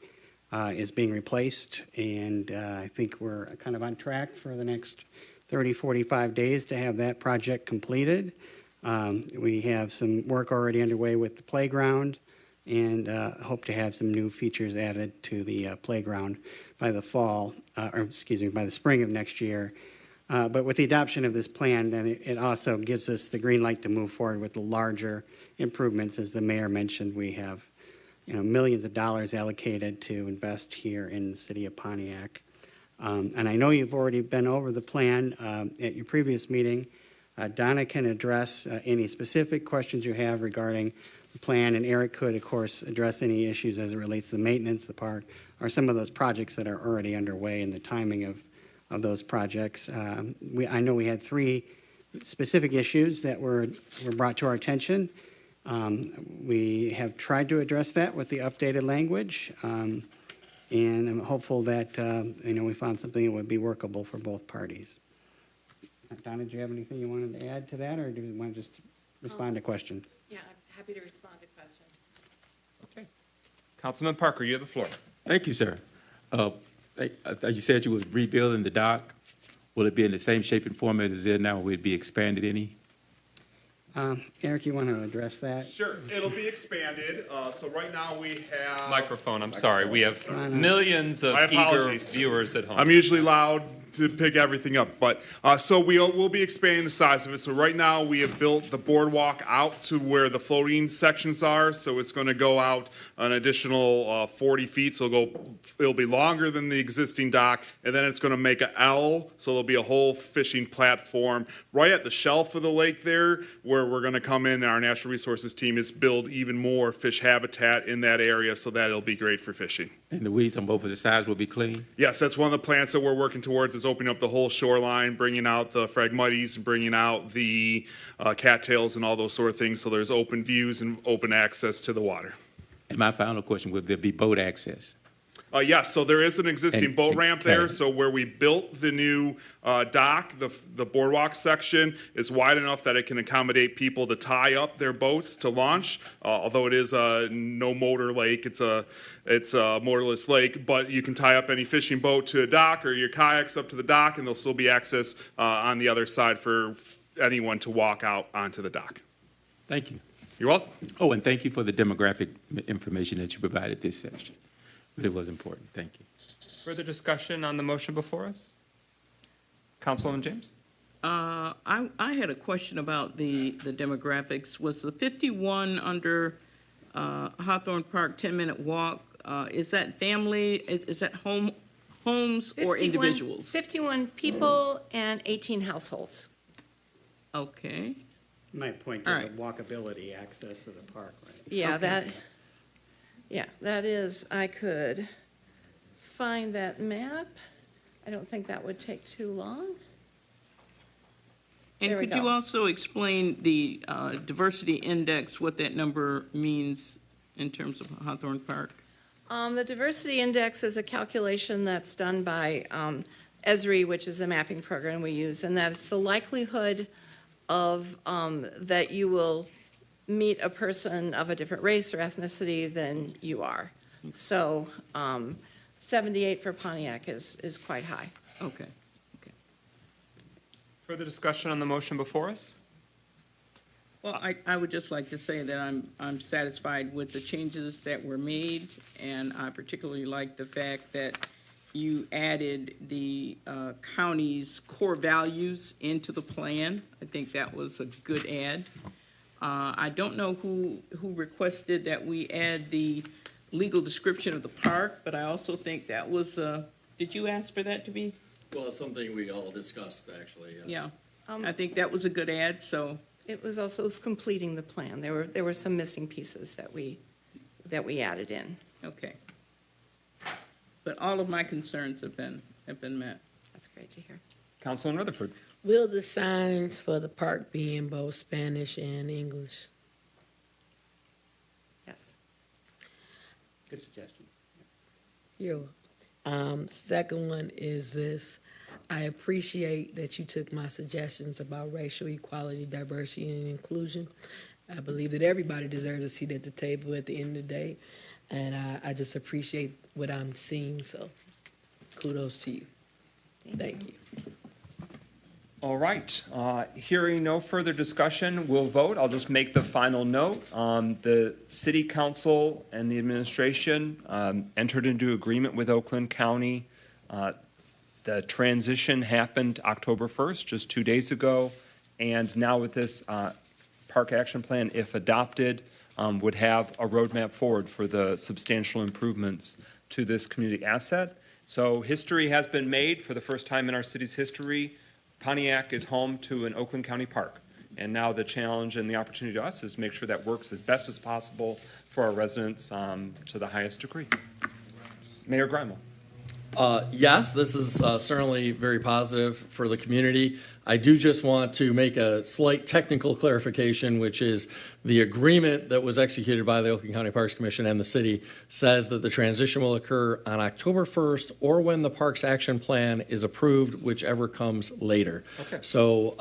is being replaced, and I think we're kind of on track for the next 30, 45 days to have that project completed. We have some work already underway with the playground and hope to have some new features added to the playground by the by the spring of next year. But with the adoption of this plan, then it also gives us the green light to move forward with the larger improvements. As the mayor mentioned, we have millions of dollars allocated to invest here in the city of Pontiac. And I know you've already been over the plan at your previous meeting. Donna can address any specific questions you have regarding the plan, and Eric could, of course, address any issues as it relates to the maintenance of the park or some of those projects that are already underway and the timing of those projects. I know we had 3 specific issues that were brought to our attention. We have tried to address that with the updated language. And I'm hopeful that, we found something that would be workable for both parties. Donna, do you have anything you wanted to add to that, or do you want to just respond to questions? Yeah, I'm happy to respond to questions. Okay. Councilman Parker, you have the floor. Thank you, sir. You said you was rebuilding the dock. Will it be in the same shape and format as it is now, or will it be expanded any? Eric, you want to address that? Sure, it'll be expanded. So right now we have... Microphone, I'm sorry. We have millions of eager viewers at home. I'm usually loud to pick everything up, but so we'll be expanding the size of it. So right now we have built the boardwalk out to where the floating sections are. So it's going to go out an additional 40 feet. So it'll be longer than the existing dock, and then it's going to make an L. So there'll be a whole fishing platform right at the shelf of the lake there, where we're going to come in. Our natural resources team is build even more fish habitat in that area, so that it'll be great for fishing. And the weeds on both of the sides will be clean? Yes, that's one of the plans that we're working towards, is opening up the whole shoreline, bringing out the phragmites, and bringing out the cattails and all those sort of things, so there's open views and open access to the water. And my final question, will there be boat access? Yes, so there is an existing boat ramp there. So where we built the new dock, the boardwalk section is wide enough that it can accommodate people to tie up their boats to launch. Although it is a no motor lake, it's a motorless lake, but you can tie up any fishing boat to the dock or your kayaks up to the dock, and there'll still be access on the other side for anyone to walk out onto the dock. Thank you. You're welcome. Oh, and thank you for the demographic information that you provided this session. But it was important. Thank you. Further discussion on the motion before us? Councilwoman James? I had a question about the demographics. Was the 51 under Hawthorne Park 10-minute walk, is that family, is that homes or 51 individuals? 51 people and 18 households. Okay. You might point All to the right. walkability access to the park, right? Yeah, Okay. that is, I could find that map. I don't think that would take too long. And There we could you go. also explain the diversity index, what that number means in terms of Hawthorne Park? The diversity index is a calculation that's done by ESRI, which is the mapping program we use, and that's the likelihood of that you will meet a person of a different race or ethnicity than you are. So 78 for Pontiac is quite high. Okay. Further discussion on the motion before us? Well, I would just like to say that I'm satisfied with the changes that were made, and I particularly like the fact that you added the county's core values into the plan. I think that was a good add. I don't know who requested that we add the legal description of the park, but I also think that was, did you ask for that to be? Well, it's something we all discussed, actually, yes. Yeah, I think that was a good add, so. It was also completing the plan. There were some missing pieces that we added in. Okay. But all of my concerns have been met. That's great to hear. Councilman Rutherford. Will the signs for the park be in both Spanish and English? Yes. Good suggestion. Second one is this. I appreciate that you took my suggestions about racial equality, diversity, and inclusion. I believe that everybody deserves a seat at the table at the end of the day, and I just appreciate what I'm seeing, so kudos to you. Thank you. All right. Hearing no further discussion, we'll vote. I'll just make the final note. The city council and the administration entered into agreement with Oakland County. The transition happened October 1st, just 2 days ago. And now with this park action plan, if adopted, would have a roadmap forward for the substantial improvements to this community asset. So history has been made for the first time in our city's history. Pontiac is home to an Oakland County park. And now the challenge and the opportunity to us is to make sure that works as best as possible for our residents to the highest degree. Mayor Grimel. Yes, this is certainly very positive for the community. I do just want to make a slight technical clarification, which is the agreement that was executed by the Oakland County Parks Commission and the city says that the transition will occur on October 1st or when the Parks Action Plan is approved, whichever comes later. Okay. So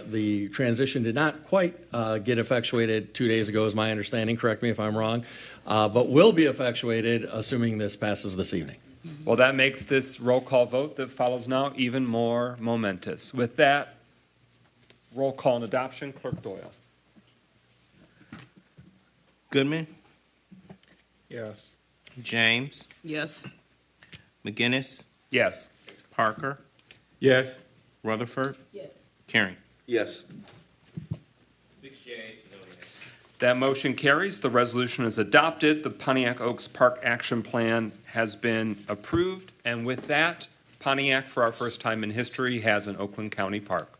the transition did not quite get effectuated 2 days ago, is my understanding. Correct me if I'm wrong, but will be effectuated assuming this passes this evening. Well, that makes this roll call vote that follows now even more momentous. With that, roll call and adoption, Clerk Doyle. Goodman, Yes. James, Yes. McGinnis, Yes. Parker, Yes. Rutherford, Yes. Carey. Yes. 6 yeas, no nays. That motion carries. The resolution is adopted. The Pontiac Oaks Park Action Plan has been approved. And with that, Pontiac, for our first time in history, has an Oakland County park.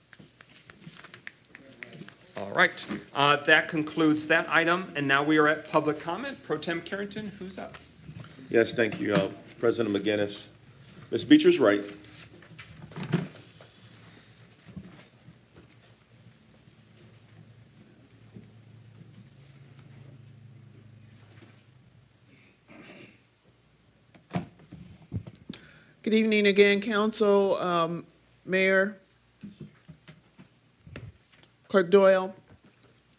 All right. That concludes that item. And now we are at public comment. Pro Tem Carrington, who's up? Yes, thank you, President McGinnis. Ms. Beecher's right. Good evening again, Council, Mayor, Clerk Doyle.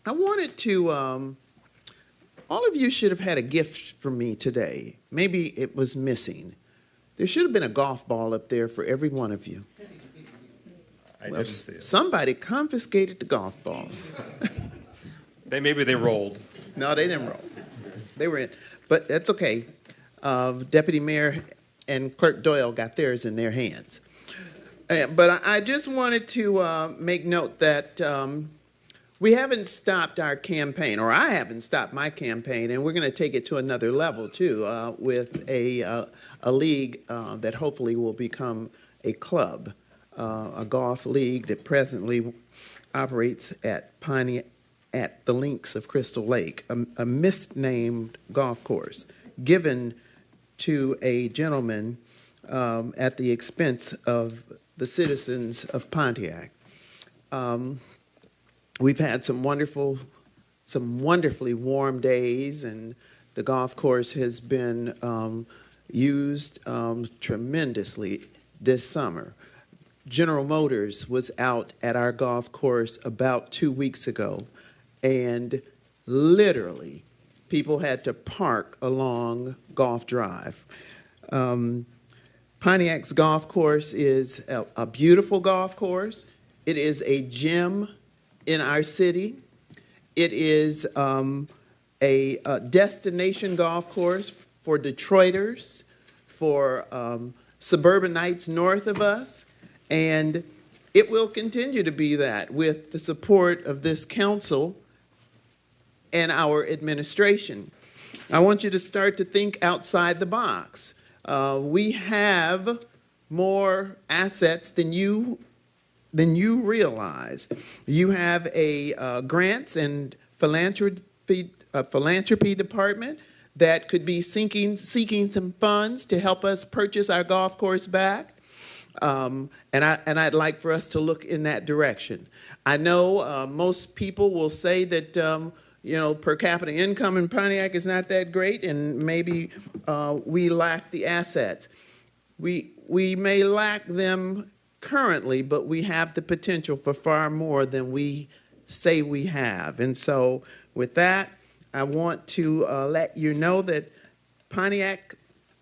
I wanted to, all of you should have had a gift from me today. Maybe it was missing. There should have been a golf ball up there for every one of you. I Well, didn't see it. somebody confiscated the golf balls. Maybe they rolled. No, they didn't roll. They were in, but that's okay. Deputy Mayor and Clerk Doyle got theirs in their hands. But I just wanted to make note that we haven't stopped our campaign, or I haven't stopped my campaign, and we're going to take it to another level too, with a league that hopefully will become a club, a golf league that presently operates at the links of Crystal Lake, a misnamed golf course given to a gentleman at the expense of the citizens of Pontiac. We've had some wonderfully warm days, and the golf course has been used tremendously this summer. General Motors was out at our golf course about 2 weeks ago, and literally people had to park along Golf Drive. Pontiac's golf course is a beautiful golf course. It is a gem in our city. It is a destination golf course for Detroiters, for suburbanites north of us, and it will continue to be that with the support of this council and our administration. I want you to start to think outside the box. We have more assets than you realize. You have a grants and philanthropy department that could be seeking some funds to help us purchase our golf course back. And I'd like for us to look in that direction. I know most people will say that per capita income in Pontiac is not that great, and maybe we lack the assets. We may lack them currently, but we have the potential for far more than we say we have. And so with that, I want to let you know that Pontiac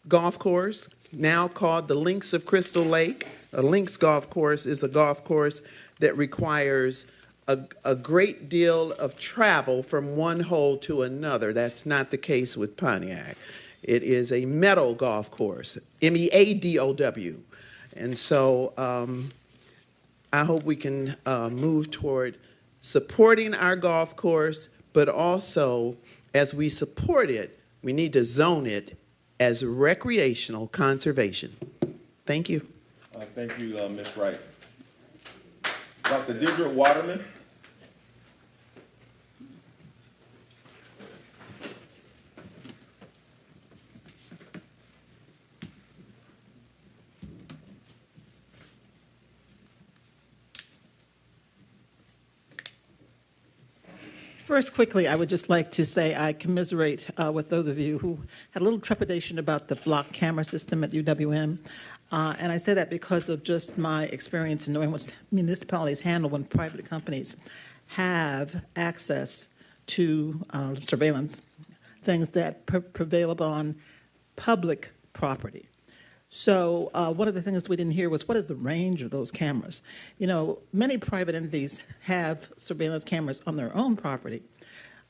Golf Course, now called the Links of Crystal Lake, a links golf course is a golf course that requires a great deal of travel from one hole to another. That's not the case with Pontiac. It is a meadow golf course, MEADOW. And so I hope we can move toward supporting our golf course, but also as we support it, we need to zone it as recreational conservation. Thank you. Thank you, Ms. Wright. Dr. Deirdre Waterman. First, quickly, I would just like to say I commiserate with those of you who had a little trepidation about the block camera system at UWM. And I say that because of just my experience in knowing what municipalities handle when private companies have access to surveillance, things that prevail upon public property. So one of the things we didn't hear was, what is the range of those cameras? You know, many private entities have surveillance cameras on their own property,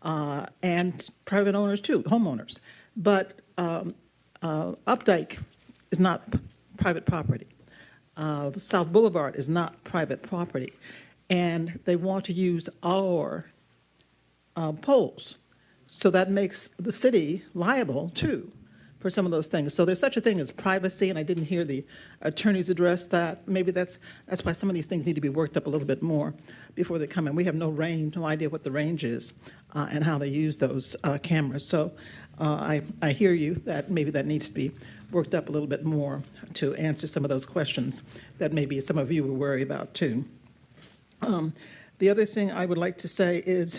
and private owners too, homeowners. But Updike is not private property. South Boulevard is not private property. And they want to use our poles. So that makes the city liable too for some of those things. So there's such a thing as privacy, and I didn't hear the attorneys address that. Maybe that's why some of these things need to be worked up a little bit more before they come in. We have no idea what the range is and how they use those cameras. So I hear you that maybe that needs to be worked up a little bit more to answer some of those questions that maybe some of you were worried about too. The other thing I would like to say is,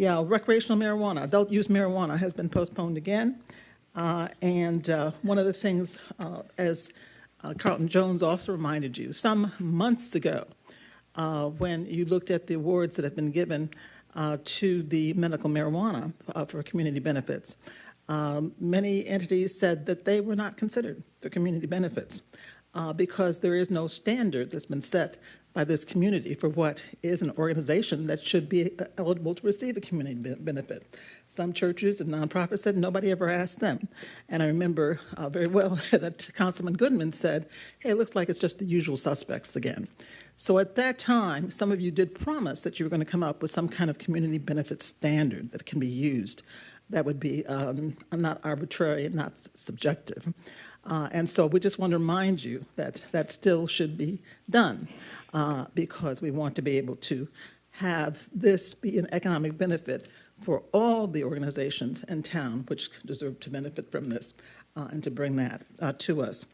recreational marijuana, adult use marijuana has been postponed again. And one of the things, as Carlton Jones also reminded you, some months ago, when you looked at the awards that have been given to the medical marijuana for community benefits, many entities said that they were not considered for community benefits because there is no standard that's been set by this community for what is an organization that should be eligible to receive a community benefit. Some churches and nonprofits said nobody ever asked them. And I remember very well that Councilman Goodman said, hey, it looks like it's just the usual suspects again. So at that time, some of you did promise that you were going to come up with some kind of community benefit standard that can be used that would be not arbitrary and not subjective. And so we just want to remind you that that still should be done because we want to be able to have this be an economic benefit for all the organizations in town which deserve to benefit from this and to bring that to us.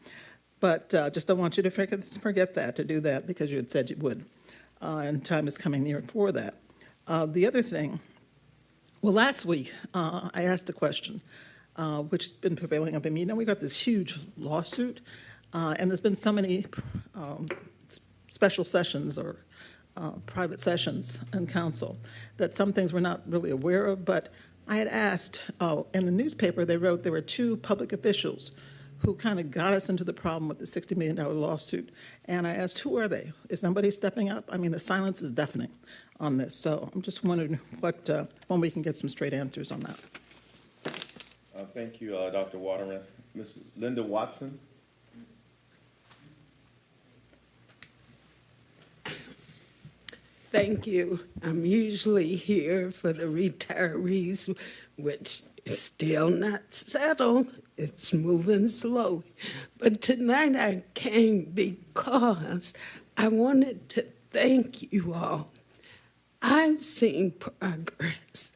But just don't want you to forget that, to do that, because you had said you would. And time is coming near for that. The other thing, well, last week I asked a question which has been prevailing up in me. Now we got this huge lawsuit, and there's been so many special sessions or private sessions in council that some things we're not really aware of. But I had asked, in the newspaper they wrote there were two public officials who kind of got us into the problem with the $60 million lawsuit. And I asked, who are they? Is somebody stepping up? I mean, the silence is deafening on this. So I'm just wondering when we can get some straight answers on that. Thank you, Dr. Waterman. Ms. Linda Watson. Thank you. I'm usually here for the retirees, which is still not settled. It's moving slow. But tonight I came because I wanted to thank you all. I've seen progress.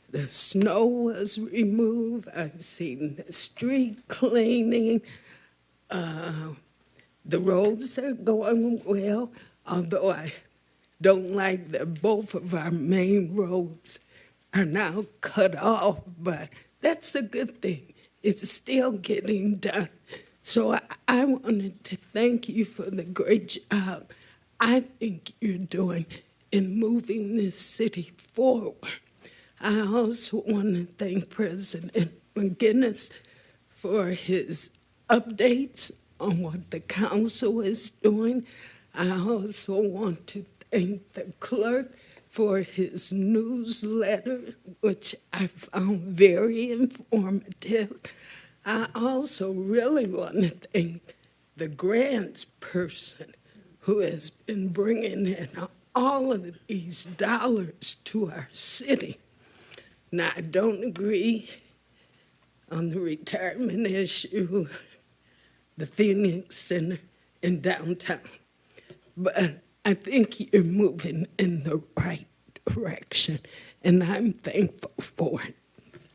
The snow was removed. I've seen the street cleaning. The roads are going well, although I don't like that both of our main roads are now cut off, but that's a good thing. It's still getting done. So I wanted to thank you for the great job I think you're doing in moving this city forward. I also want to thank President McGinnis for his updates on what the council is doing. I also want to thank the clerk for his newsletter, which I found very informative. I also really want to thank the grants person who has been bringing in all of these dollars to our city. Now, I don't agree on the retirement issue, the Phoenix Center in downtown, but I think you're moving in the right direction, and I'm thankful for it.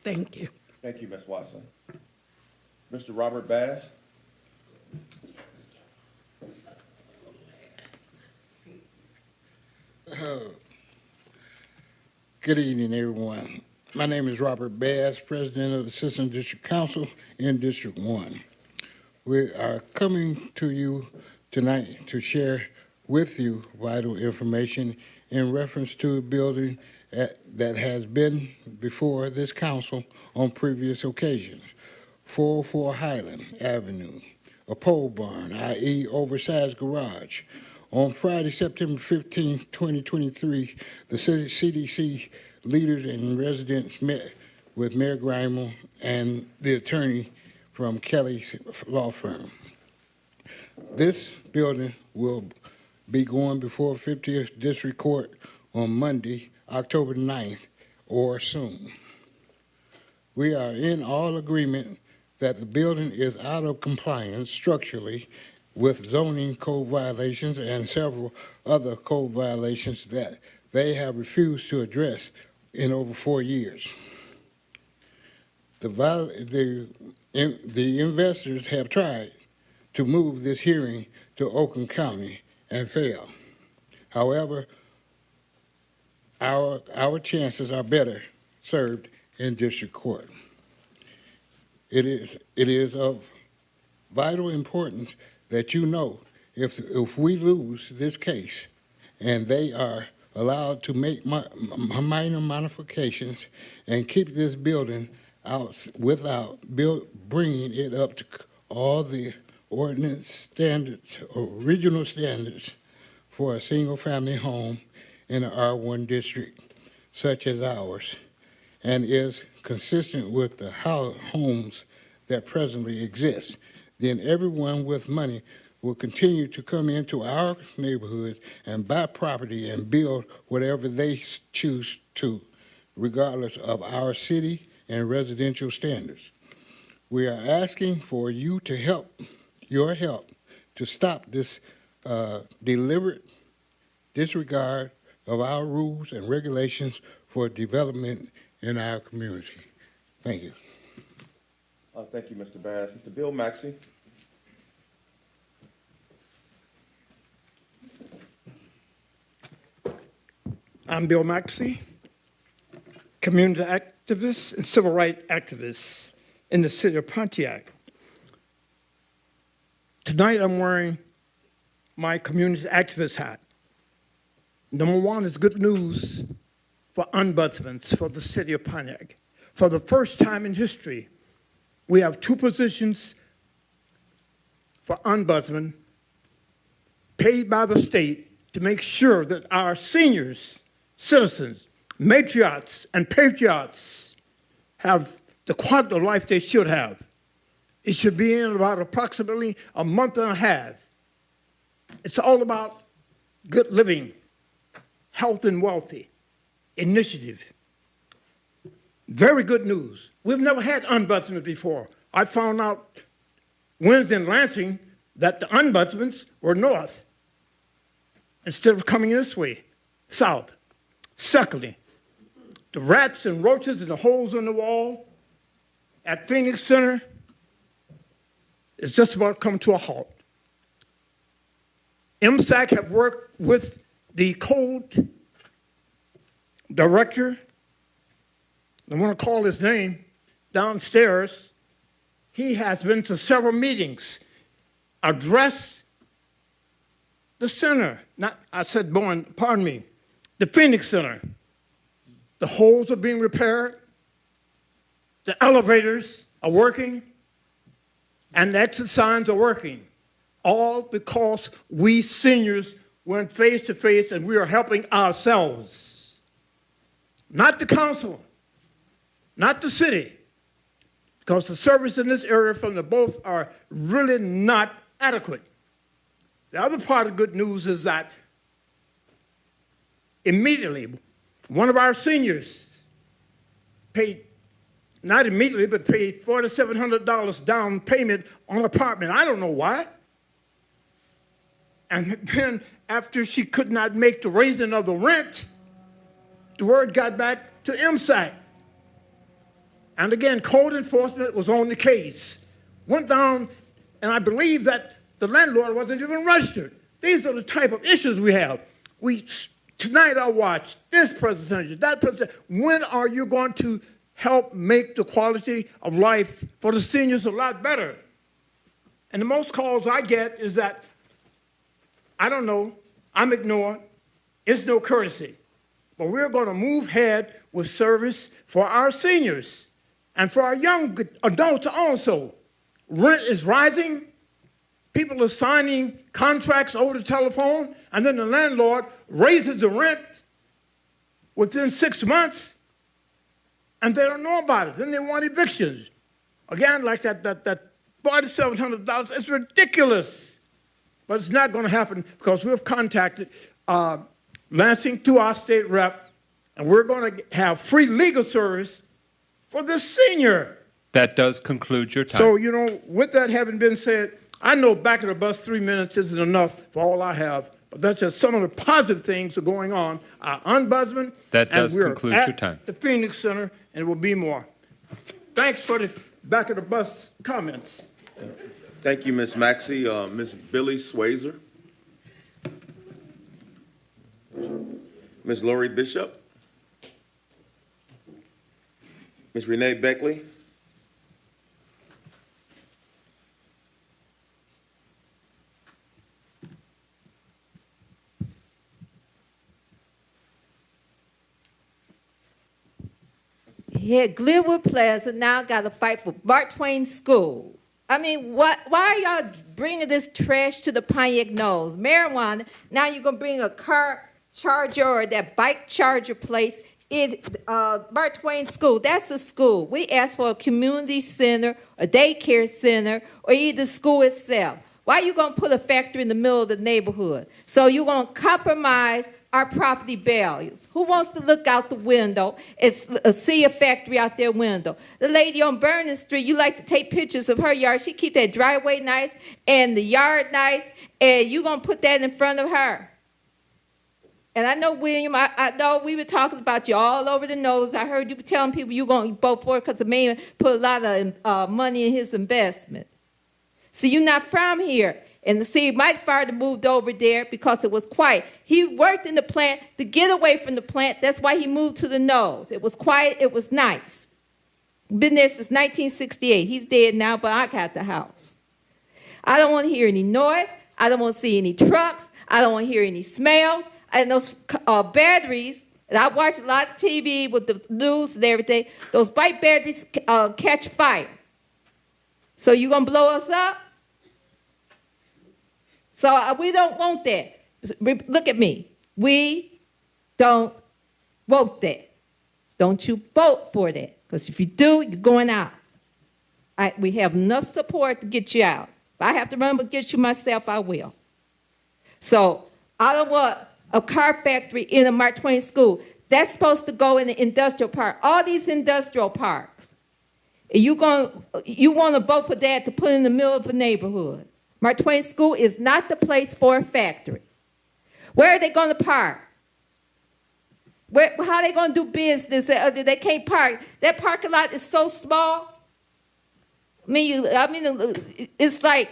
Thank you. Thank you, Ms. Watson. Mr. Robert Bass. Good evening, everyone. My name is Robert Bass, President of the Assistant District Council in District 1. We are coming to you tonight to share with you vital information in reference to a building that has been before this council on previous occasions. 404 Highland Avenue, a pole barn, i.e. oversized garage. On Friday, September 15, 2023, the CDC leaders and residents met with Mayor Grimal and the attorney from Kelly's law firm. This building will be going before 50th District Court on Monday, October 9th, or soon. We are in all agreement that the building is out of compliance structurally with zoning code violations and several other code violations that they have refused to address in over 4 years. The investors have tried to move this hearing to Oakland County and failed. However, our chances are better served in district court. It is of vital importance that you know if we lose this case and they are allowed to make minor modifications and keep this building out without bringing it up to all the ordinance standards or regional standards for a single-family home in an R1 district such as ours, and is consistent with the homes that presently exist, then everyone with money will continue to come into our neighborhoods and buy property and build whatever they choose to, regardless of our city and residential standards. We are asking for you to your help to stop this deliberate disregard of our rules and regulations for development in our community. Thank you. Thank you, Mr. Bass. Mr. Bill Maxey. I'm Bill Maxey, community activist and civil rights activist in the city of Pontiac. Tonight I'm wearing my community activist hat. Number one is good news for ombudsmen for the city of Pontiac. For the first time in history, we have two positions for ombudsmen paid by the state to make sure that our seniors, citizens, matriarchs, and patriots have the quality of life they should have. It should be in about approximately a month and a half. It's all about good living, health and wealthy, initiative. Very good news. We've never had ombudsmen before. I found out Wednesday in Lansing that the ombudsmen were north instead of coming this way, south. Secondly, the rats and roaches and the holes in the wall at Phoenix Center is just about come to a halt. MSAC have worked with the code director, I want to call his name, downstairs. He has been to several meetings, address the center, the Phoenix Center. The holes are being repaired, the elevators are working, and the exit signs are working, all because we seniors went face to face and we are helping ourselves. Not the council, not the city, because the service in this area from the both are really not adequate. The other part of good news is that immediately, one of our seniors paid, not immediately, but paid $4,700 down payment on an apartment. I don't know why. And then after she could not make the raising of the rent, the word got back to MSAC. And again, code enforcement was on the case. Went down, and I believe that the landlord wasn't even registered. These are the type of issues we have. Tonight I watched this presentation, that presentation. When are you going to help make the quality of life for the seniors a lot better? And the most calls I get is that, I don't know, I'm ignored, it's no courtesy. But we're going to move ahead with service for our seniors and for our young adults also. Rent is rising. People are signing contracts over the telephone, and then the landlord raises the rent within 6 months, and they don't know about it. Then they want evictions. Again, like that $4,700, it's ridiculous. But it's not going to happen because we've contacted Lansing through our state rep, and we're going to have free legal service for the senior. That does conclude your time. So, with that having been said, I know back of the bus 3 minutes isn't enough for all I have, but that's just some of the positive things that are going on. Our ombudsman, that does and we're conclude at your time. The Phoenix Center, and it will be more. Thanks for the back of the bus comments. Thank you, Ms. Maxey. Ms. Billy Swazer. Ms. Lori Bishop. Ms. Renee Beckley. Here, Glenwood Plaza now got to fight for Mark Twain School. I mean, why are y'all bringing this trash to the Pontiac nose? Marijuana, now you're going to bring a car charger or that bike charger place in Mark Twain School. That's a school. We asked for a community center, a daycare center, or either school itself. Why are you going to put a factory in the middle of the neighborhood? So you're going to compromise our property values. Who wants to look out the window and see a factory out their window? The lady on Vernon Street, you like to take pictures of her yard. She keep that driveway nice and the yard nice, and you're going to put that in front of her. And I know, William, I know we were talking about you all over the nose. I heard you telling people you're going to vote for it because the man put a lot of money in his investment. So you're not from here. And see, my father moved over there because it was quiet. He worked in the plant to get away from the plant. That's why he moved to the nose. It was quiet. It was nice. Been there since 1968. He's dead now, but I got the house. I don't want to hear any noise. I don't want to see any trucks. I don't want to hear any smells. And those batteries, and I watch a lot of TV with the news and everything, those bike batteries catch fire. So you going to blow us up? So we don't want that. Look at me. We don't want that. Don't you vote for that. Because if you do, you're going out. We have enough support to get you out. If I have to run against you myself, I will. So I don't want a car factory in a Mark Twain School. That's supposed to go in the industrial park. All these industrial parks. And you want to vote for that to put in the middle of a neighborhood. Mark Twain School is not the place for a factory. Where are they going to park? How are they going to do business? They can't park. That parking lot is so small. I mean, it's like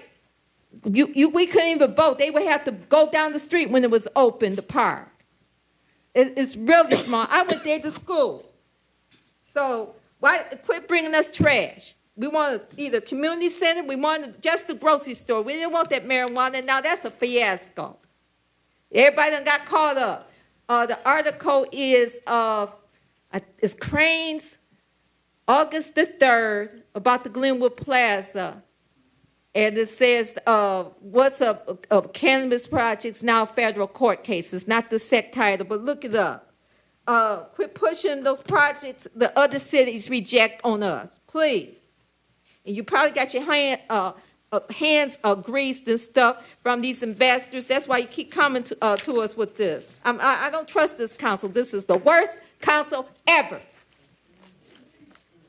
we couldn't even vote. They would have to go down the street when it was open, the park. It's really small. I went there to school. So why quit bringing us trash? We want either community center, we want just a grocery store. We didn't want that marijuana. Now that's a fiasco. Everybody done got caught up. The article is Crane's August the 3rd about the Glenwood Plaza. And it says, what's up of cannabis projects, now federal court cases, not the sect title, but look it up. Quit pushing those projects the other cities reject on us, please. And you probably got your hands greased and stuff from these investors. That's why you keep coming to us with this. I don't trust this council. This is the worst council ever.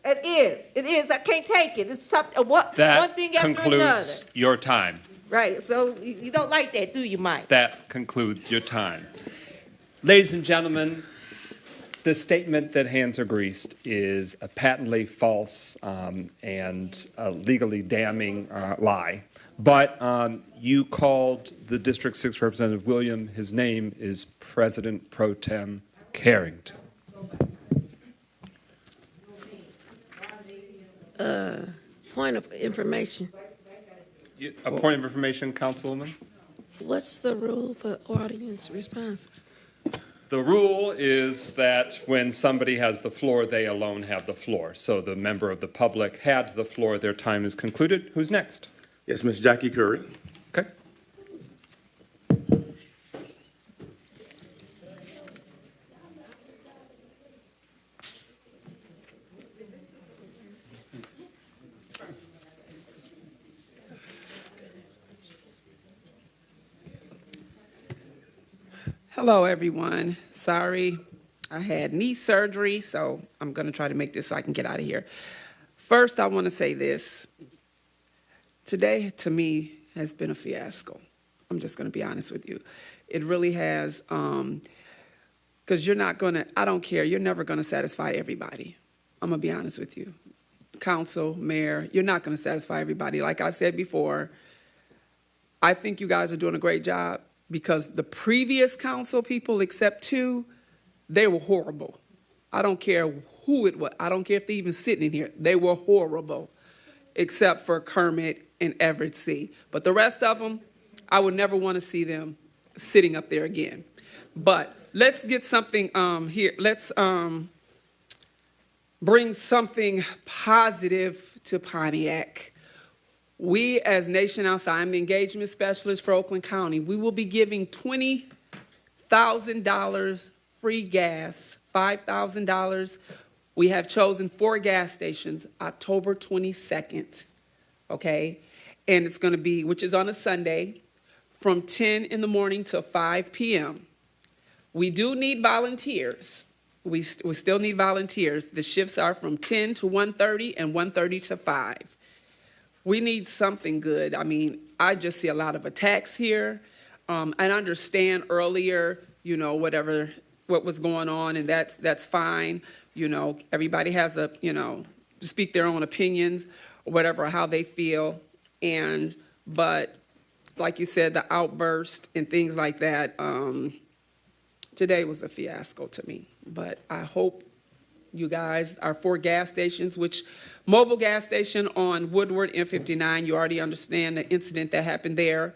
It is. It is. I can't take it. It's something. One thing after another. That concludes your time. Right. So you don't like that, do you, Mike? That concludes your time. Ladies and gentlemen, the statement that hands are greased is a patently false and legally damning lie. But you called the District 6 Representative William. His name is President Pro Tem Carrington. Point of information. A point of information, Councilwoman? What's the rule for audience responses? The rule is that when somebody has the floor, they alone have the floor. So the member of the public had the floor. Their time is concluded. Who's next? Yes, Ms. Jackie Curry. Okay. Hello, everyone. Sorry, I had knee surgery, so I'm going to try to make this so I can get out of here. First, I want to say this. Today, to me, has been a fiasco. I'm just going to be honest with you. It really has, because you're not going to, I don't care, you're never going to satisfy everybody. I'm going to be honest with you. Council, mayor, you're not going to satisfy everybody. Like I said before, I think you guys are doing a great job. Because the previous council people, except two, they were horrible. I don't care who it was. I don't care if they're even sitting in here. They were horrible, except for Kermit and Everett C. But the rest of them, I would never want to see them sitting up there again. But let's get something here. Let's bring something positive to Pontiac. We, as Nation Outside, I'm the engagement specialist for Oakland County, we will be giving $20,000 free gas, $5,000. We have chosen 4 gas stations, October 22nd, okay? And it's going to be, which is on a Sunday, from 10 in the morning to 5 p.m. We do need volunteers. We still need volunteers. The shifts are from 10 to 1:30 and 1:30 to 5. We need something good. I mean, I just see a lot of attacks here. I understand earlier, you know, what was going on, and that's fine. You know, everybody has to speak their own opinions, or whatever, how they feel. But like you said, the outburst and things like that, today was a fiasco to me. But I hope you guys, our 4 gas stations, which mobile gas station on Woodward M59, you already understand the incident that happened there.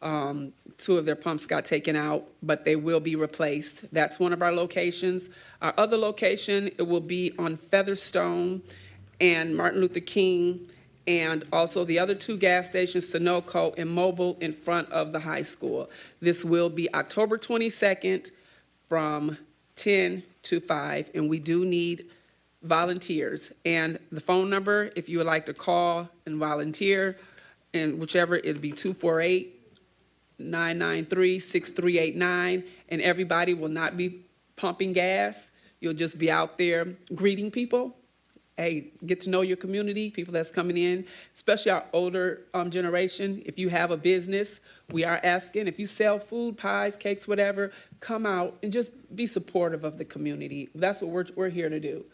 2 of their pumps got taken out, but they will be replaced. That's one of our locations. Our other location, it will be on Featherstone and Martin Luther King, and also the other 2 gas stations, Sunoco and Mobile, in front of the high school. This will be October 22nd from 10 to 5, and we do need volunteers. And the phone number, if you would like to call and volunteer, and whichever, it'll be 248-993-6389, and everybody will not be pumping gas. You'll just be out there greeting people. Hey, get to know your community, people that's coming in, especially our older generation. If you have a business, we are asking, if you sell food, pies, cakes, whatever, come out and just be supportive of the community. That's what we're here to do,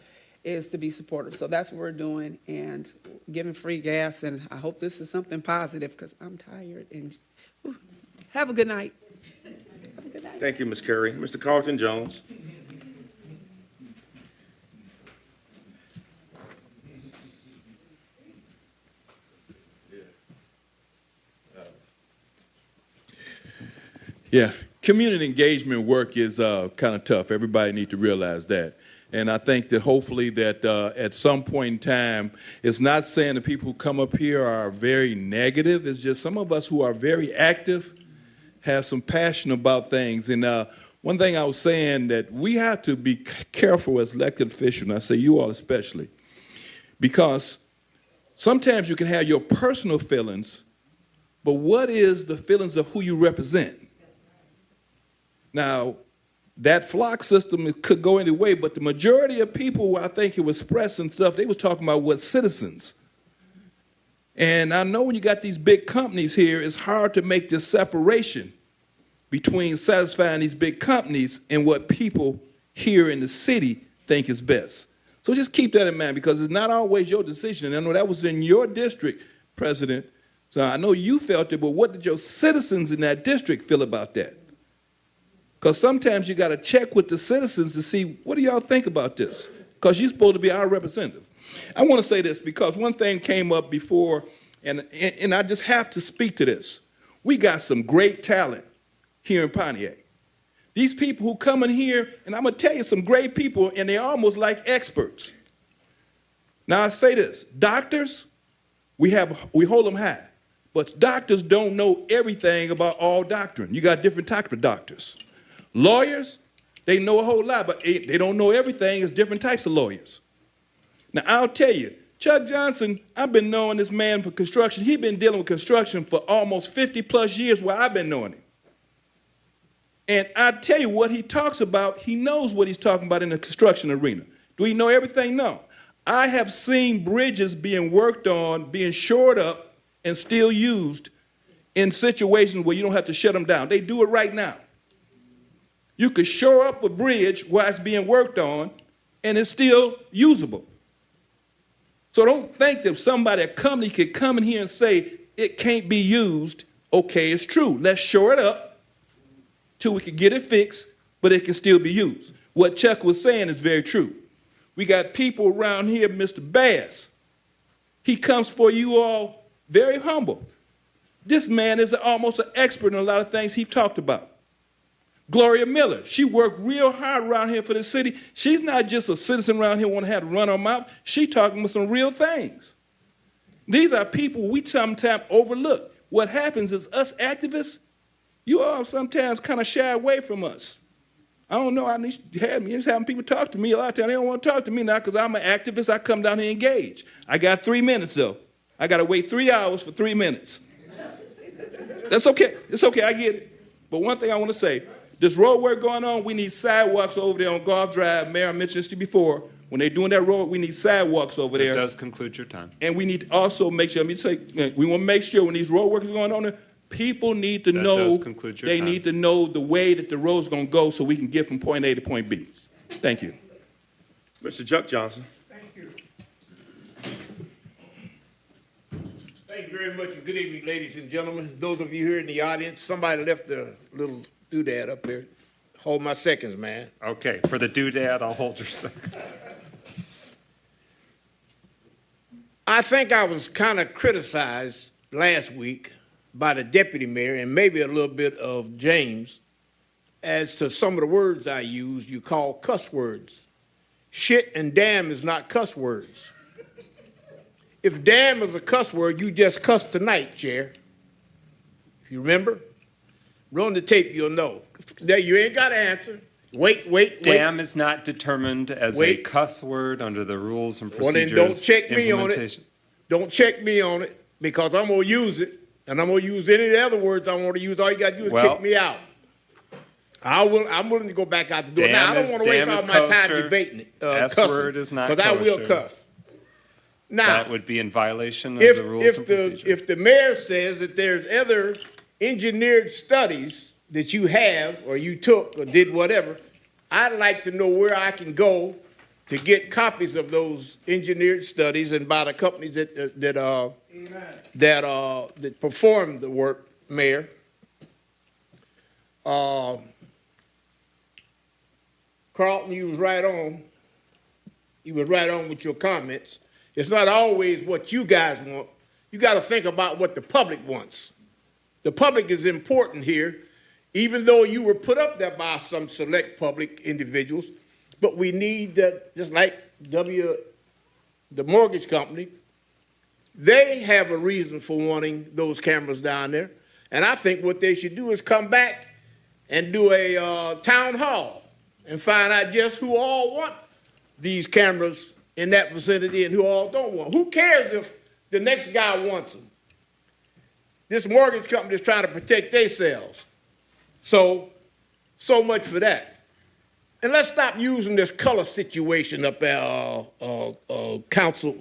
is to be supportive. So that's what we're doing, and giving free gas, and I hope this is something positive, because I'm tired. And have a good night. Have a good night. Thank you, Ms. Curry. Mr. Carlton Jones. Yeah, community engagement work is kind of tough. Everybody needs to realize that. And I think that hopefully that at some point in time, it's not saying the people who come up here are very negative. It's just some of us who are very active have some passion about things. And one thing I was saying, that we have to be careful as elected officials, and I say you all especially, because sometimes you can have your personal feelings, but what is the feelings of who you represent? Now, that flock system could go any way, but the majority of people, I think it was press and stuff, they was talking about what citizens. And I know when you got these big companies here, it's hard to make this separation between satisfying these big companies and what people here in the city think is best. So just keep that in mind, because it's not always your decision. And I know that was in your district, President, so I know you felt it, but what did your citizens in that district feel about that? Because sometimes you got to check with the citizens to see, what do y'all think about this? Because you're supposed to be our representative. I want to say this because one thing came up before, and I just have to speak to this. We got some great talent here in Pontiac. These people who come in here, and I'm going to tell you, some great people, and they're almost like experts. Now I say this, doctors, we hold them high, but doctors don't know everything about all doctrine. You got different types of doctors. Lawyers, they know a whole lot, but they don't know everything. There's different types of lawyers. Now, I'll tell you, Chuck Johnson, I've been knowing this man for construction. He's been dealing with construction for almost 50-plus years while I've been knowing him. And I tell you what he talks about, he knows what he's talking about in the construction arena. Do he know everything? No. I have seen bridges being worked on, being shored up, and still used in situations where you don't have to shut them down. They do it right now. You could shore up a bridge while it's being worked on, and it's still usable. So don't think that a company could come in here and say it can't be used. Okay, it's true. Let's shore it up till we can get it fixed, but it can still be used. What Chuck was saying is very true. We got people around here, Mr. Bass. He comes for you all very humble. This man is almost an expert in a lot of things he's talked about. Gloria Miller, she worked real hard around here for the city. She's not just a citizen around here want to have to run her mouth. She's talking about some real things. These are people we sometimes overlook. What happens is us activists, you all sometimes kind of shy away from us. I don't know, I need to have me. Just having people talk to me a lot of times. They don't want to talk to me now because I'm an activist. I come down here and engage. I got 3 minutes, though. I got to wait 3 hours for 3 minutes. That's okay. It's okay. I get it. But one thing I want to say, this road work going on, we need sidewalks over there on Golf Drive. Mayor, I mentioned this to you before. When they're doing that road, we need sidewalks over there. It does conclude your time. And we need to also make sure, we want to make sure when these road work is going on there, people need to know, they need to know the way that the road's going to go so we can get from point A to point B. Thank you. Mr. Chuck Johnson. Thank you. Thank you very much, and good evening, ladies and gentlemen. Those of you here in the audience, somebody left a little doodad up there. Hold my seconds, man. Okay, for the doodad, I'll hold your second. I think I was kind of criticized last week by the deputy mayor and maybe a little bit of James as to some of the words I used you call cuss words. Shit and damn is not cuss words. If damn is a cuss word, you just cussed tonight, Chair. If you remember, run the tape, you'll know. There, you ain't got to answer. Wait. Damn is not determined as a cuss word under the rules and procedures. Well, then don't check me on it. Don't check me on it because I'm going to use it, and I'm going to use any of the other words I want to use. All you got to do is kick me out. I'm willing to go back out the door. Now, I don't want to waste all my time debating it, S-word is not because I will kosher. cuss. Now, that would be in violation of the rules and procedures. If the mayor says that there's other engineered studies that you have or you took or did whatever, I'd like to know where I can go to get copies of those engineered studies and by the companies that perform the work, Mayor. Carlton, you was right on. You was right on with your comments. It's not always what you guys want. You got to think about what the public wants. The public is important here, even though you were put up there by some select public individuals. But we need that, just like the mortgage company, they have a reason for wanting those cameras down there. And I think what they should do is come back and do a town hall and find out just who all want these cameras in that vicinity and who all don't want. Who cares if the next guy wants them? This mortgage company is trying to protect themselves. So much for that. And let's stop using this color situation up there, council,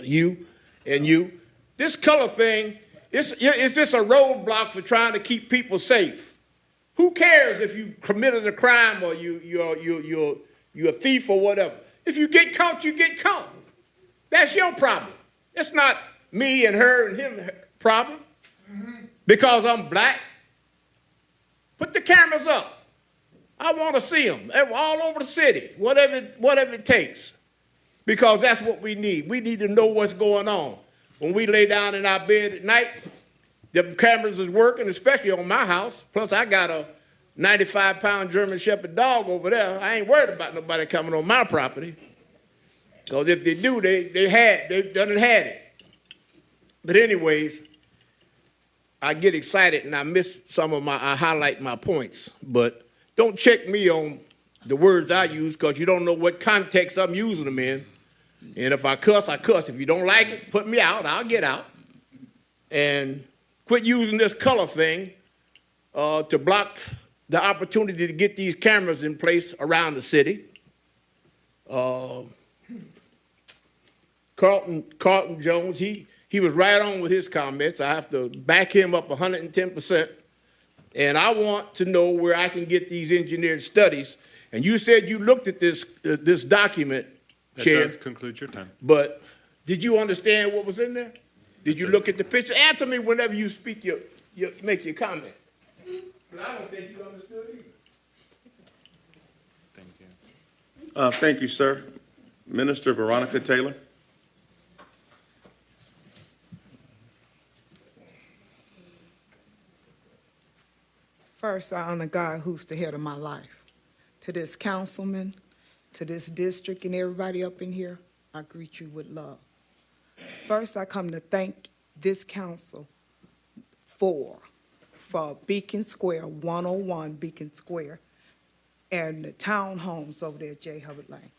you and you. This color thing, it's just a roadblock for trying to keep people safe. Who cares if you committed a crime or you're a thief or whatever? If you get caught, you get caught. That's your problem. It's not me and her and him problem because I'm black. Put the cameras up. I want to see them all over the city, whatever it takes, because that's what we need. We need to know what's going on. When we lay down in our bed at night, the cameras is working, especially on my house. Plus, I got a 95-pound German Shepherd dog over there. I ain't worried about nobody coming on my property, because if they do, they done had it. But anyways, I get excited and I miss I highlight my points, but don't check me on the words I use because you don't know what context I'm using them in. And if I cuss, I cuss. If you don't like it, put me out, I'll get out. And quit using this color thing to block the opportunity to get these cameras in place around the city. Carlton Jones, he was right on with his comments. I have to back him up 110%. And I want to know where I can get these engineered studies. And you said you looked at this document, Chair. That does conclude your time. But did you understand what was in there? Did you look at the picture? Answer me whenever you speak make your comment. But I don't think you understood either. Thank you. Thank you, sir. Minister Veronica Taylor. First, I honor God, who's the head of my life. To this councilman, to this district, and everybody up in here, I greet you with love. First, I come to thank this council for Beacon Square, 101 Beacon Square, and the townhomes over there at J. Hubbard Lane.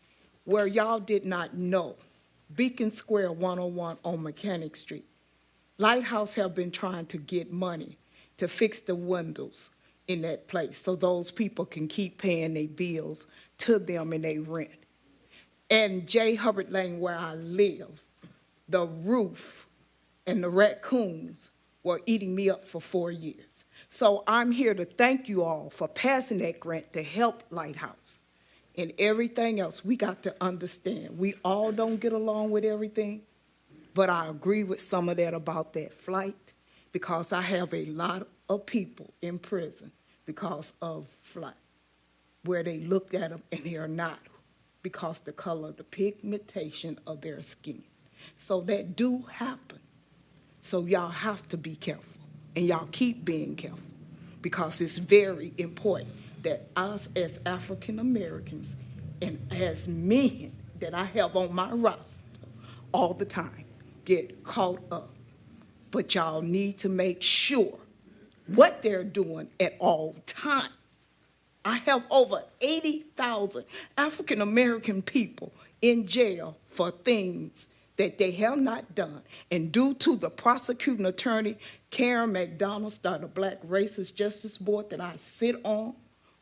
Where y'all did not know, Beacon Square 101 on Mechanic Street, Lighthouse have been trying to get money to fix the windows in that place so those people can keep paying their bills to them and they rent. And J. Hubbard Lane, where I live, the roof and the raccoons were eating me up for 4 years. So I'm here to thank you all for passing that grant to help Lighthouse. And everything else, we got to understand. We all don't get along with everything, but I agree with some of that about that flight because I have a lot of people in prison because of flight, where they look at them and they are not because the color, the pigmentation of their skin. So that do happen. So y'all have to be careful, and y'all keep being careful because it's very important that us as African Americans and as men that I have on my roster all the time get caught up. But y'all need to make sure what they're doing at all times. I have over 80,000 African American people in jail for things that they have not done. And due to the prosecuting attorney, Karen McDonald, started the Black Racist Justice Board that I sit on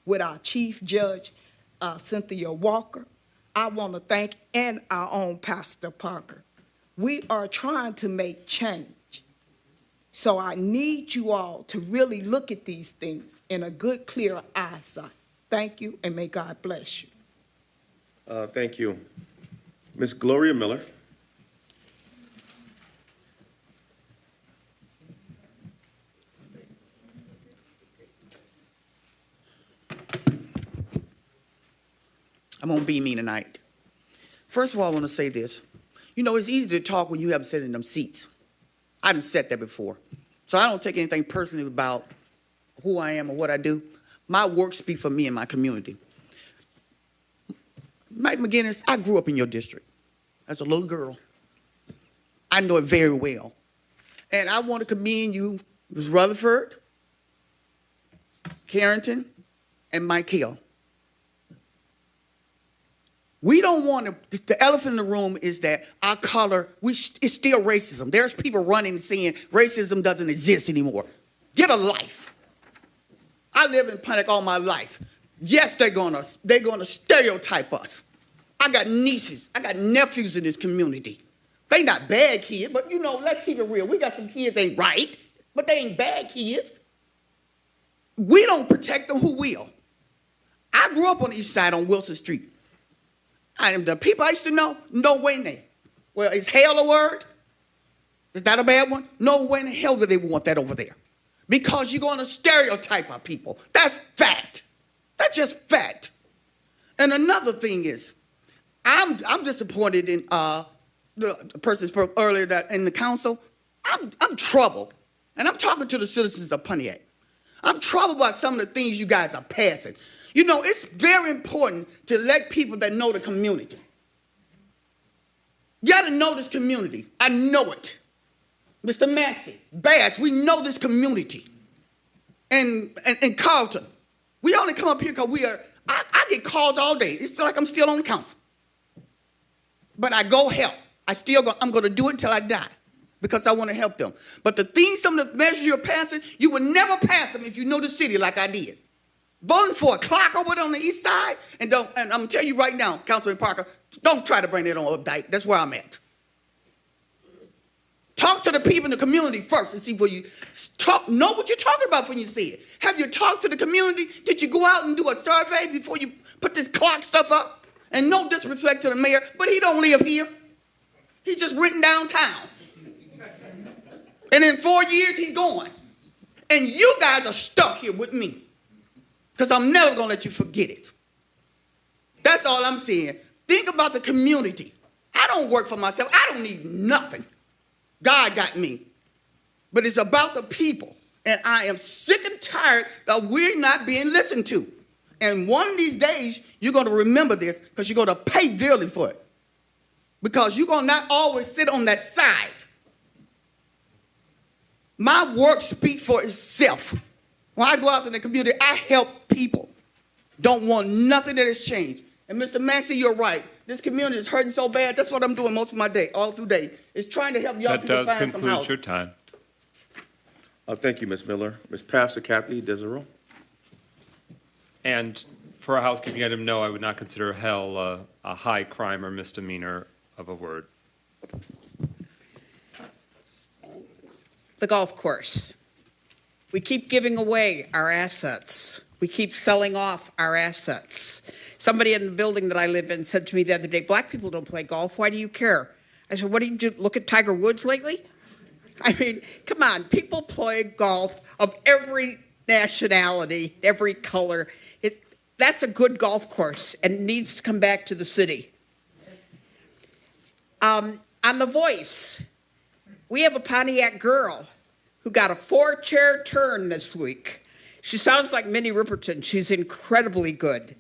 with our Chief Judge, Cynthia Walker, I want to thank, and our own Pastor Parker. We are trying to make change. So I need you all to really look at these things in a good, clear eyesight. Thank you, and may God bless you. Thank you. Ms. Gloria Miller. I'm going to be mean tonight. First of all, I want to say this. You know, it's easy to talk when you haven't sat in them seats. I done sat there before. So I don't take anything personally about who I am or what I do. My work speaks for me and my community. Mike McGinnis, I grew up in your district as a little girl. I know it very well. And I want to commend you, Ms. Rutherford, Carrington, and Mike Hill. We don't want to, the elephant in the room is that our color, it's still racism. There's people running and saying racism doesn't exist anymore. Get a life. I live in Pontiac all my life. Yes, they're gonna stereotype us. I got nieces, I got nephews in this community. They not bad kids, but you know, let's keep it real. We got some kids ain't right, but they ain't bad kids. We don't protect them, who will? I grew up on the east side on Wilson Street. The people I used to know, no way in there. Well, is hell a word? Is that a bad one? No way in hell do they want that over there. Because you're going to stereotype our people. That's fact. That's just fact. And another thing is, I'm disappointed in the person spoke earlier that in the council. I'm troubled. And I'm talking to the citizens of Pontiac. I'm troubled by some of the things you guys are passing. You know, it's very important to let people that know the community. You got to know this community. I know it. Mr. Maxey, Bass, we know this community. And Carlton, we only come up here because I get calls all day. It's like I'm still on the council. But I go help. I'm going to do it until I die because I want to help them. But the things, some of the measures you're passing, you would never pass them if you know the city like I did. Voting for a clock over on the east side, and I'm going to tell you right now, Councilman Parker, don't try to bring that on Updike. That's where I'm at. Talk to the people in the community first and see where you know what you're talking about when you see it. Have you talked to the community? Did you go out and do a survey before you put this clock stuff up? And no disrespect to the mayor, but he don't live here. He's just written downtown. And in 4 years, he's gone. And you guys are stuck here with me. Because I'm never going to let you forget it. That's all I'm saying. Think about the community. I don't work for myself. I don't need nothing. God got me. But it's about the people. And I am sick and tired that we're not being listened to. And one of these days, you're going to remember this because you're going to pay dearly for it. because you're going to not always sit on that side. My work speaks for itself. When I go out in the community, I help people. Don't want nothing that has changed. And Mr. Maxey, you're right. This community is hurting so bad. That's what I'm doing most of my day, all through day, is trying to help young people find some housing. That does conclude your time. Thank you, Ms. Miller. Ms. Pastor Kathy Desiree. And for a housekeeping item, no, I would not consider hell a high crime or misdemeanor of a word. The golf course. We keep giving away our assets. We keep selling off our assets. Somebody in the building that I live in said to me the other day, black people don't play golf. Why do you care? I said, what did you look at Tiger Woods lately? I mean, come on, people play golf of every nationality, every color. That's a good golf course and needs to come back to the city. On The Voice, we have a Pontiac girl who got a 4-chair turn this week. She sounds like Minnie Riperton. She's incredibly good.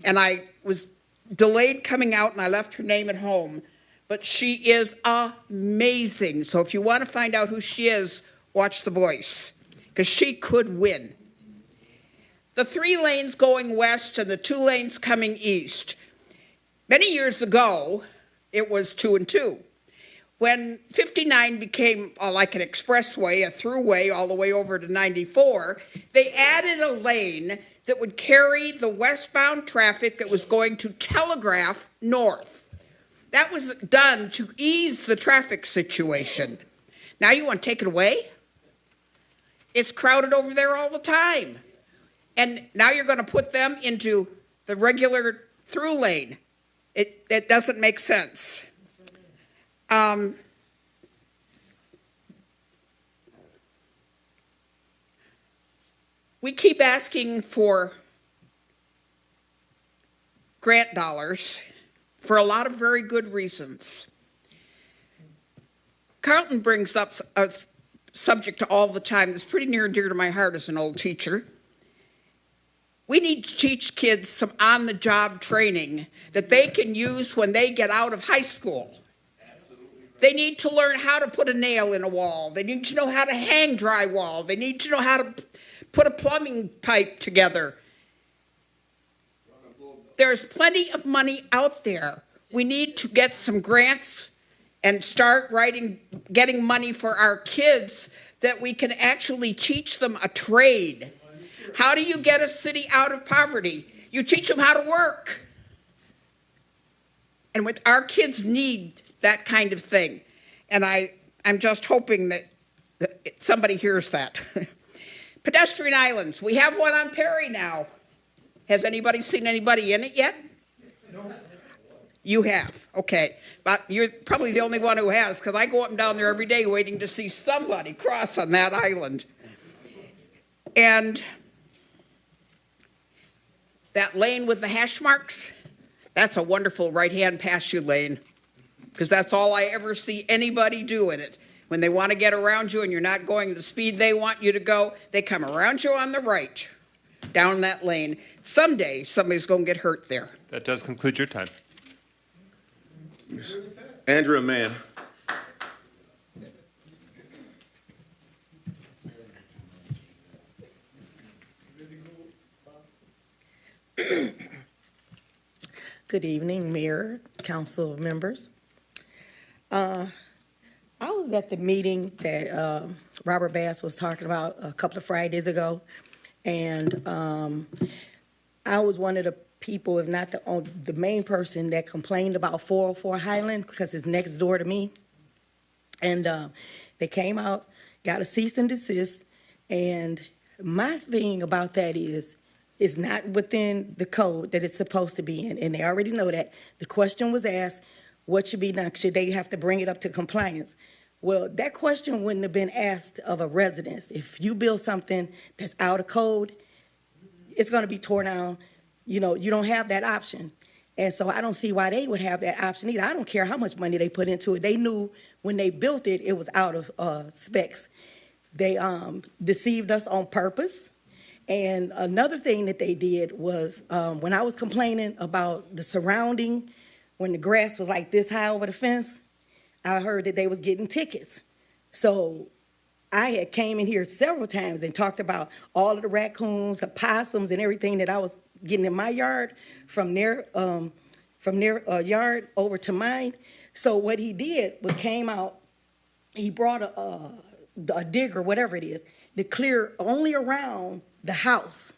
And I was delayed coming out and I left her name at home. But she is amazing. So if you want to find out who she is, watch The Voice, because she could win. The 3 lanes going west and the 2 lanes coming east. Many years ago, it was 2 and 2. When 59 became like an expressway, a throughway all the way over to 94, they added a lane that would carry the westbound traffic that was going to Telegraph north. That was done to ease the traffic situation. Now you want to take it away? It's crowded over there all the time. And now you're going to put them into the regular through lane. It doesn't make sense. We keep asking for grant dollars for a lot of very good reasons. Carlton brings up a subject all the time that's pretty near and dear to my heart as an old teacher. We need to teach kids some on-the-job training that they can use when they get out of high school. They need to learn how to put a nail in a wall. They need to know how to hang drywall. They need to know how to put a plumbing pipe together. There's plenty of money out there. We need to get some grants and start getting money for our kids that we can actually teach them a trade. How do you get a city out of poverty? You teach them how to work. And our kids need that kind of thing. And I'm just hoping that somebody hears that. Pedestrian islands. We have one on Perry now. Has anybody seen anybody in it yet? No. You have. Okay. But you're probably the only one who has, because I go up and down there every day waiting to see somebody cross on that island. And that lane with the hash marks, that's a wonderful right-hand pass-you lane, because that's all I ever see anybody do in it. When they want to get around you and you're not going the speed they want you to go, they come around you on the right, down that lane. Someday, somebody's going to get hurt there. That does conclude your time. Andrea Mann. Good evening, Mayor, Council members. I was at the meeting that Robert Bass was talking about a couple of Fridays ago, and I was one of the people, if not the main person, that complained about 404 Highland because it's next door to me. And they came out, got a cease and desist, and my thing about that is it's not within the code that it's supposed to be in, and they already know that. The question was asked, what should be done? Should they have to bring it up to compliance? Well, that question wouldn't have been asked of a residence. If you build something that's out of code, it's going to be torn down. You know, you don't have that option. And so I don't see why they would have that option either. I don't care how much money they put into it. They knew when they built it, it was out of specs. They deceived us on purpose. And another thing that they did was when I was complaining about the surrounding, when the grass was like this high over the fence, I heard that they was getting tickets. So I had came in here several times and talked about all of the raccoons, the possums, and everything that I was getting in my yard from their yard over to mine. So what he did was came out, he brought a digger, whatever it is, to clear only around the house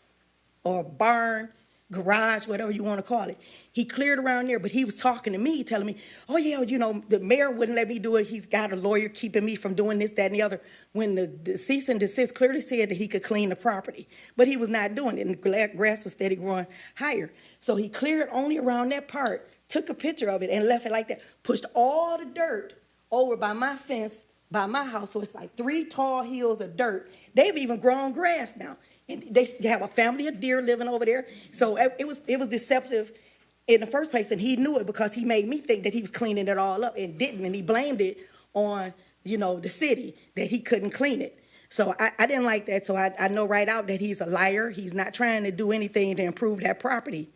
or barn, garage, whatever you want to call it. He cleared around there, but he was talking to me, telling me, oh, yeah, you know, the mayor wouldn't let me do it. He's got a lawyer keeping me from doing this, that, and the other. When the cease and desist clearly said that he could clean the property, but he was not doing it, and the grass was steady growing higher. So he cleared only around that part, took a picture of it, and left it like that, pushed all the dirt over by my fence, by my house, so it's like 3 tall hills of dirt. They've even grown grass now. And they have a family of deer living over there. So it was deceptive in the first place, and he knew it because he made me think that he was cleaning it all up and didn't, and he blamed it on, you know, the city, that he couldn't clean it. So I didn't like that, so I know right out that he's a liar. He's not trying to do anything to improve that property.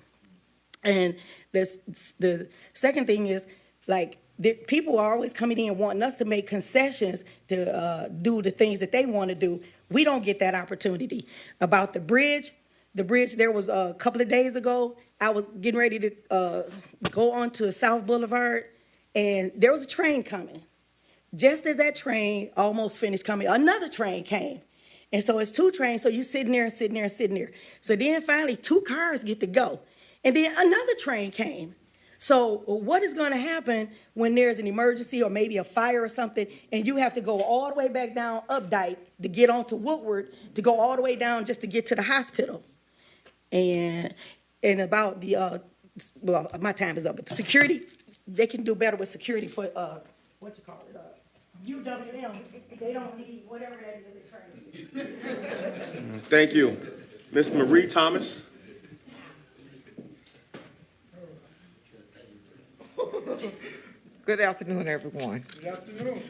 And the second thing is, like, people are always coming in wanting us to make concessions to do the things that they want to do. We don't get that opportunity. About the bridge, there was a couple of days ago, I was getting ready to go onto South Boulevard, and there was a train coming. Just as that train almost finished coming, another train came. And so it's 2 trains, so you're sitting there and sitting there and sitting there. So then finally 2 cars get to go. And then another train came. So what is going to happen when there's an emergency or maybe a fire or something, and you have to go all the way back down Updike to get onto Woodward, to go all the way down just to get to the hospital? And about the, well, my time is up, but the security, they can do better with security for, UWM. They don't need whatever that is they're trying to do. Thank you. Ms. Marie Thomas. Good afternoon, everyone. Good afternoon.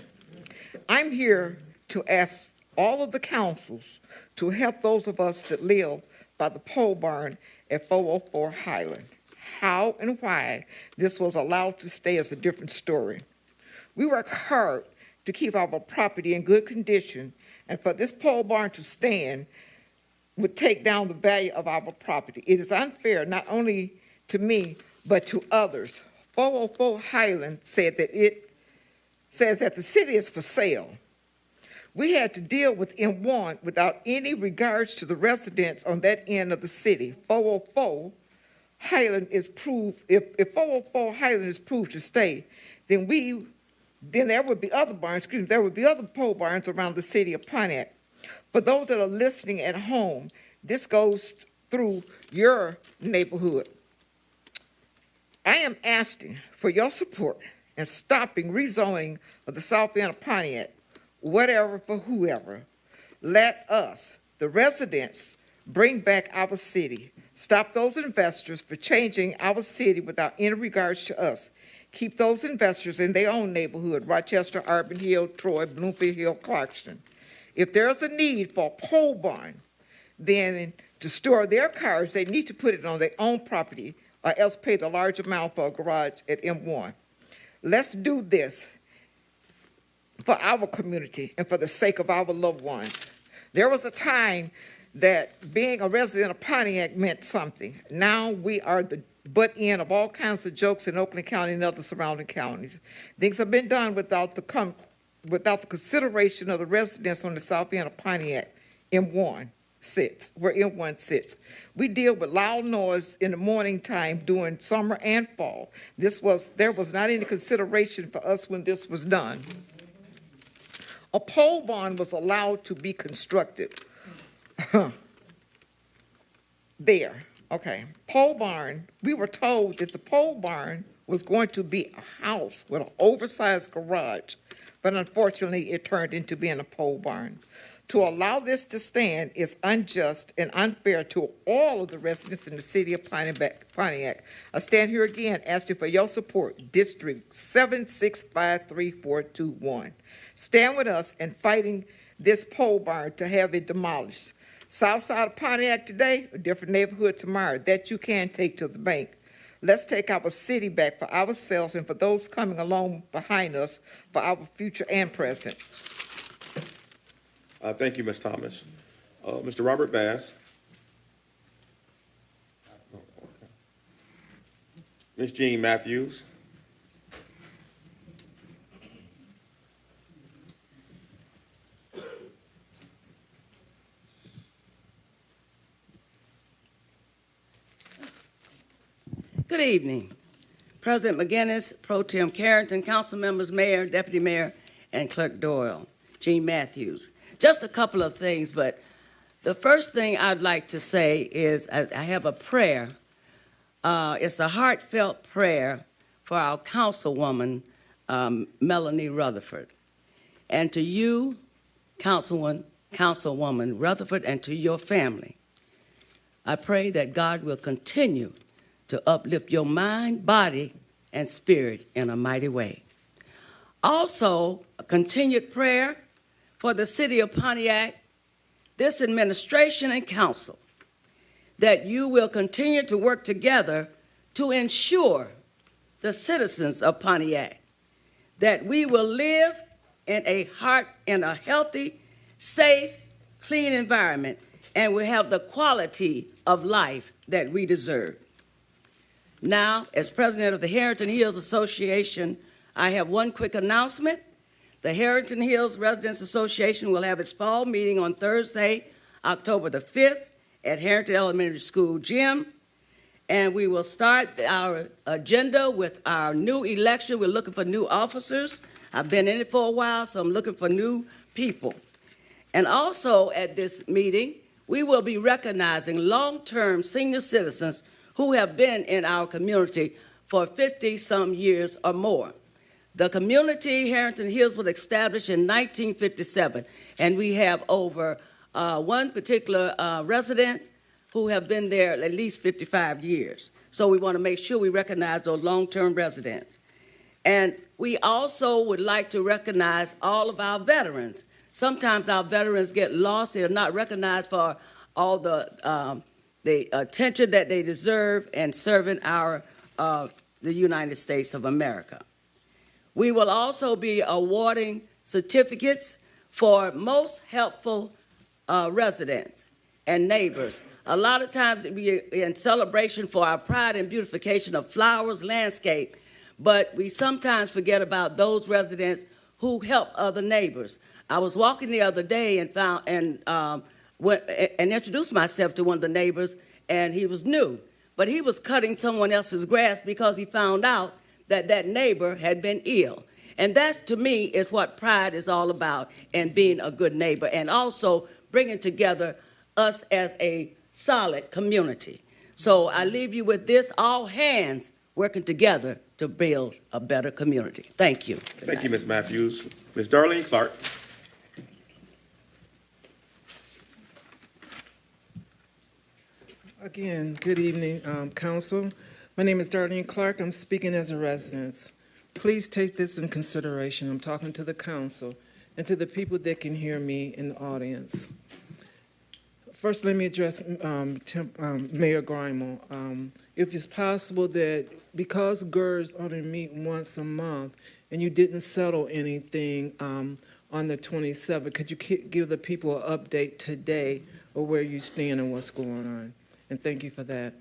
I'm here to ask all of the councils to help those of us that live by the pole barn at 404 Highland. How and why this was allowed to stay is a different story. We work hard to keep our property in good condition, and for this pole barn to stand would take down the value of our property. It is unfair not only to me, but to others. 404 Highland said that it says that the city is for sale. We had to deal with M1 without any regards to the residents on that end of the city. 404 Highland is proved, if 404 Highland is proved to stay, then there would be other barns, there would be other pole barns around the city of Pontiac. For those that are listening at home, this goes through your neighborhood. I am asking for your support in stopping rezoning of the south end of Pontiac, whatever for whoever. Let us, the residents, bring back our city. Stop those investors for changing our city without any regards to us. Keep those investors in their own neighborhood, Rochester, Auburn Hill, Troy, Bloomfield Hill, Clarkston. If there's a need for a pole barn, then to store their cars, they need to put it on their own property or else pay the large amount for a garage at M1. Let's do this for our community and for the sake of our loved ones. There was a time that being a resident of Pontiac meant something. Now we are the butt end of all kinds of jokes in Oakland County and other surrounding counties. Things have been done without the consideration of the residents on the south end of Pontiac, M1 sits, where M1 sits. We deal with loud noise in the morning time during summer and fall. There was not any consideration for us when this was done. A pole barn was allowed to be constructed. There, okay. Pole barn, we were told that the pole barn was going to be a house with an oversized garage, but unfortunately it turned into being a pole barn. To allow this to stand is unjust and unfair to all of the residents in the city of Pontiac. I stand here again asking for your support, District 7653-421. Stand with us in fighting this pole barn to have it demolished. South side of Pontiac today, a different neighborhood tomorrow. That you can take to the bank. Let's take our city back for ourselves and for those coming along behind us for our future and present. Thank you, Ms. Thomas. Mr. Robert Bass. Ms. Jean Matthews. Good evening. President McGinnis, Pro Tem Carrington, council members, mayor, deputy mayor, and Clerk Doyle, Jean Matthews. Just a couple of things, but the first thing I'd like to say is I have a prayer. It's a heartfelt prayer for our councilwoman, Melanie Rutherford. And to you, Councilwoman Rutherford, and to your family, I pray that God will continue to uplift your mind, body, and spirit in a mighty way. Also, a continued prayer for the city of Pontiac, this administration and council, that you will continue to work together to ensure the citizens of Pontiac that we will live in a healthy, safe, clean environment, and we have the quality of life that we deserve. Now, as president of the Harrington Hills Association, I have one quick announcement. The Harrington Hills Residents Association will have its fall meeting on Thursday, October the 5th at Harrington Elementary School gym. And we will start our agenda with our new election. We're looking for new officers. I've been in it for a while, so I'm looking for new people. And also at this meeting, we will be recognizing long-term senior citizens who have been in our community for 50-some years or more. The community, Harrington Hills, was established in 1957, and we have over one particular resident who have been there at least 55 years. So we want to make sure we recognize those long-term residents. And we also would like to recognize all of our veterans. Sometimes our veterans get lost. They're not recognized for all the attention that they deserve and serving the United States of America. We will also be awarding certificates for most helpful residents and neighbors. A lot of times we in celebration for our pride and beautification of flowers, landscape, but we sometimes forget about those residents who help other neighbors. I was walking the other day and introduced myself to one of the neighbors, and he was new, but he was cutting someone else's grass because he found out that that neighbor had been ill. And that, to me, is what pride is all about, and being a good neighbor, and also bringing together us as a solid community. So I leave you with this, all hands working together to build a better community. Thank you. Thank you, Ms. Matthews. Ms. Darlene Clark. Again, good evening, Council. My name is Darlene Clark. I'm speaking as a resident. Please take this in consideration. I'm talking to the Council and to the people that can hear me in the audience. First, let me address Mayor Grimal. If it's possible that because GERS only meet once a month and you didn't settle anything on the 27th, could you give the people an update today of where you stand and what's going on? And thank you for that.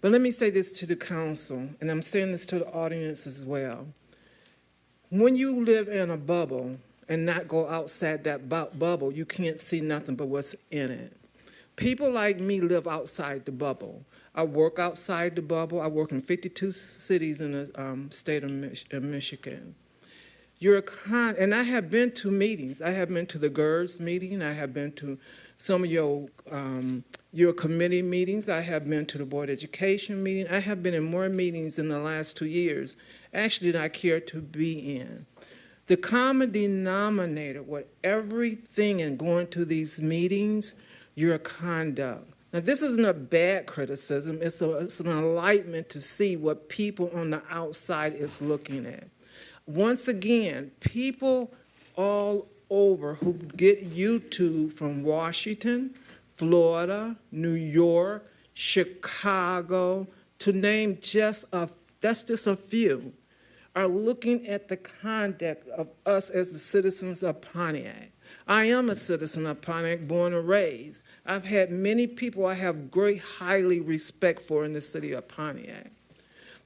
But let me say this to the Council, and I'm saying this to the audience as well. When you live in a bubble and not go outside that bubble, you can't see nothing but what's in it. People like me live outside the bubble. I work outside the bubble. I work in 52 cities in the state of Michigan. And I have been to meetings. I have been to the GERS meeting. I have been to some of your committee meetings. I have been to the Board of Education meeting. I have been in more meetings in the last 2 years, actually, than I care to be in. The common denominator with everything and going to these meetings, your conduct. Now, this isn't a bad criticism. It's an enlightenment to see what people on the outside is looking at. Once again, people all over who get YouTube from Washington, Florida, New York, Chicago, to name that's just a few, are looking at the conduct of us as the citizens of Pontiac. I am a citizen of Pontiac, born and raised. I've had many people I have great, highly respect for in the city of Pontiac.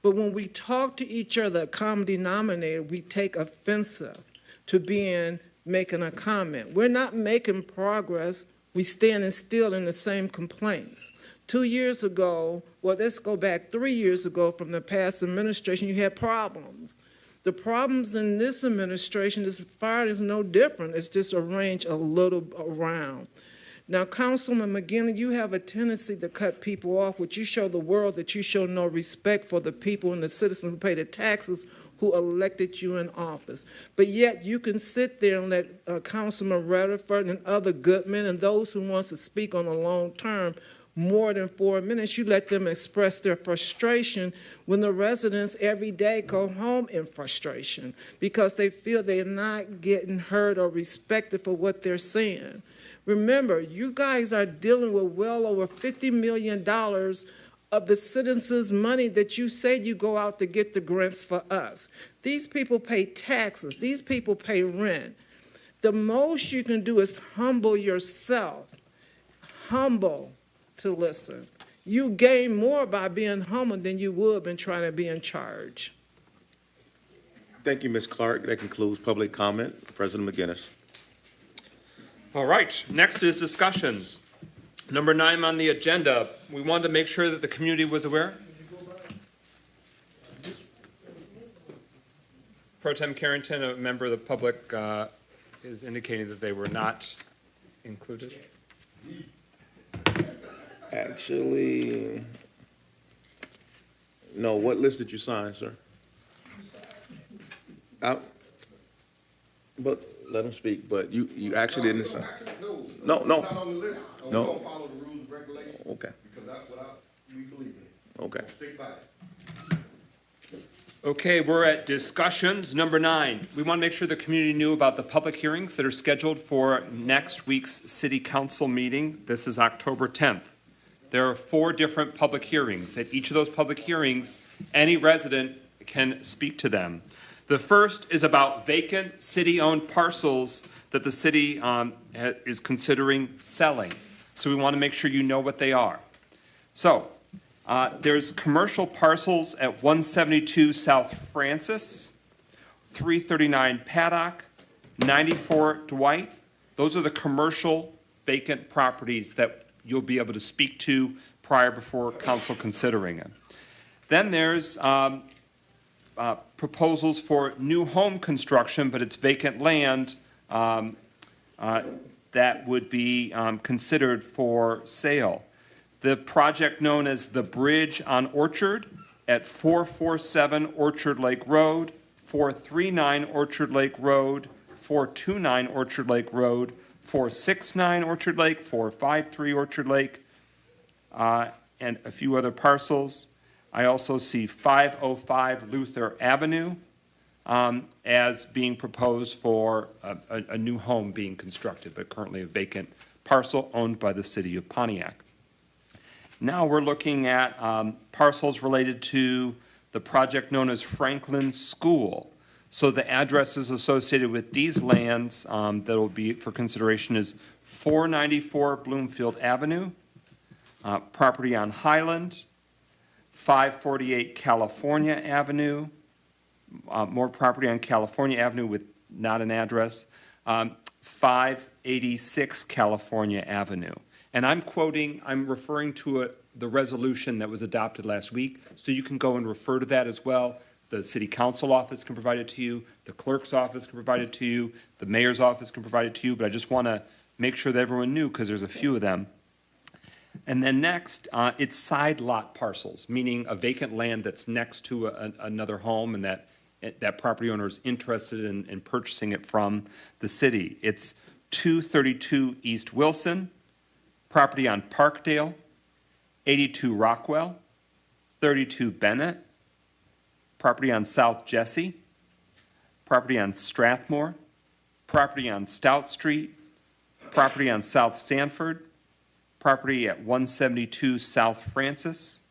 But when we talk to each other, a common denominator, we take offensive to making a comment. We're not making progress. We standing still in the same complaints. 2 years ago, well, let's go back 3 years ago from the past administration, you had problems. The problems in this administration, as far as no different, it's just arranged a little around. Now, Councilman McGinnis, you have a tendency to cut people off, which you show the world that you show no respect for the people and the citizens who pay the taxes who elected you in office. But yet you can sit there and let Councilman Rutherford and other good men and those who want to speak on the long term more than 4 minutes, you let them express their frustration when the residents every day go home in frustration because they feel they're not getting heard or respected for what they're saying. Remember, you guys are dealing with well over $50 million of the citizens' money that you say you go out to get the grants for us. These people pay taxes. These people pay rent. The most you can do is humble yourself. Humble to listen. You gain more by being humble than you would been trying to be in charge. Thank you, Ms. Clark. That concludes public comment. President McGinnis. All right, next is discussions. Number 9 on the agenda, we wanted to make sure that the community was aware. Pro Tem Carrington, a member of the public, is indicating that they were not included. Actually, no. What list did you sign, sir? But let him speak. But you actually didn't sign. No. It's not on the list. No. We're gonna follow the rules and regulations. Okay. Because that's what we believe in. Okay. Stick by it. Okay, we're at discussions. Number 9, we want to make sure the community knew about the public hearings that are scheduled for next week's city council meeting. This is October 10th. There are 4 different public hearings. At each of those public hearings, any resident can speak to them. The first is about vacant city-owned parcels that the city is considering selling. So we want to make sure you know what they are. So there's commercial parcels at 172 South Francis, 339 Paddock, 94 Dwight. Those are the commercial vacant properties that you'll be able to speak to before council considering it. Then there's proposals for new home construction, but it's vacant land that would be considered for sale. The project known as the Bridge on Orchard at 447 Orchard Lake Road, 439 Orchard Lake Road, 429 Orchard Lake Road, 469 Orchard Lake, 453 Orchard Lake, and a few other parcels. I also see 505 Luther Avenue as being proposed for a new home being constructed, but currently a vacant parcel owned by the city of Pontiac. Now we're looking at parcels related to the project known as Franklin School. So the addresses associated with these lands that will be for consideration is 494 Bloomfield Avenue, property on Highland, 548 California Avenue, more property on California Avenue with not an address, 586 California Avenue. And I'm referring to the resolution that was adopted last week, so you can go and refer to that as well. The city council office can provide it to you, the clerk's office can provide it to you, the mayor's office can provide it to you, but I just want to make sure that everyone knew because there's a few of them. And then next, it's side lot parcels, meaning a vacant land that's next to another home and that property owner is interested in purchasing it from the city. It's 232 East Wilson, property on Parkdale, 82 Rockwell, 32 Bennett, property on South Jesse, property on Strathmore, property on Stout Street, property on South Sanford, property at 172 South Francis,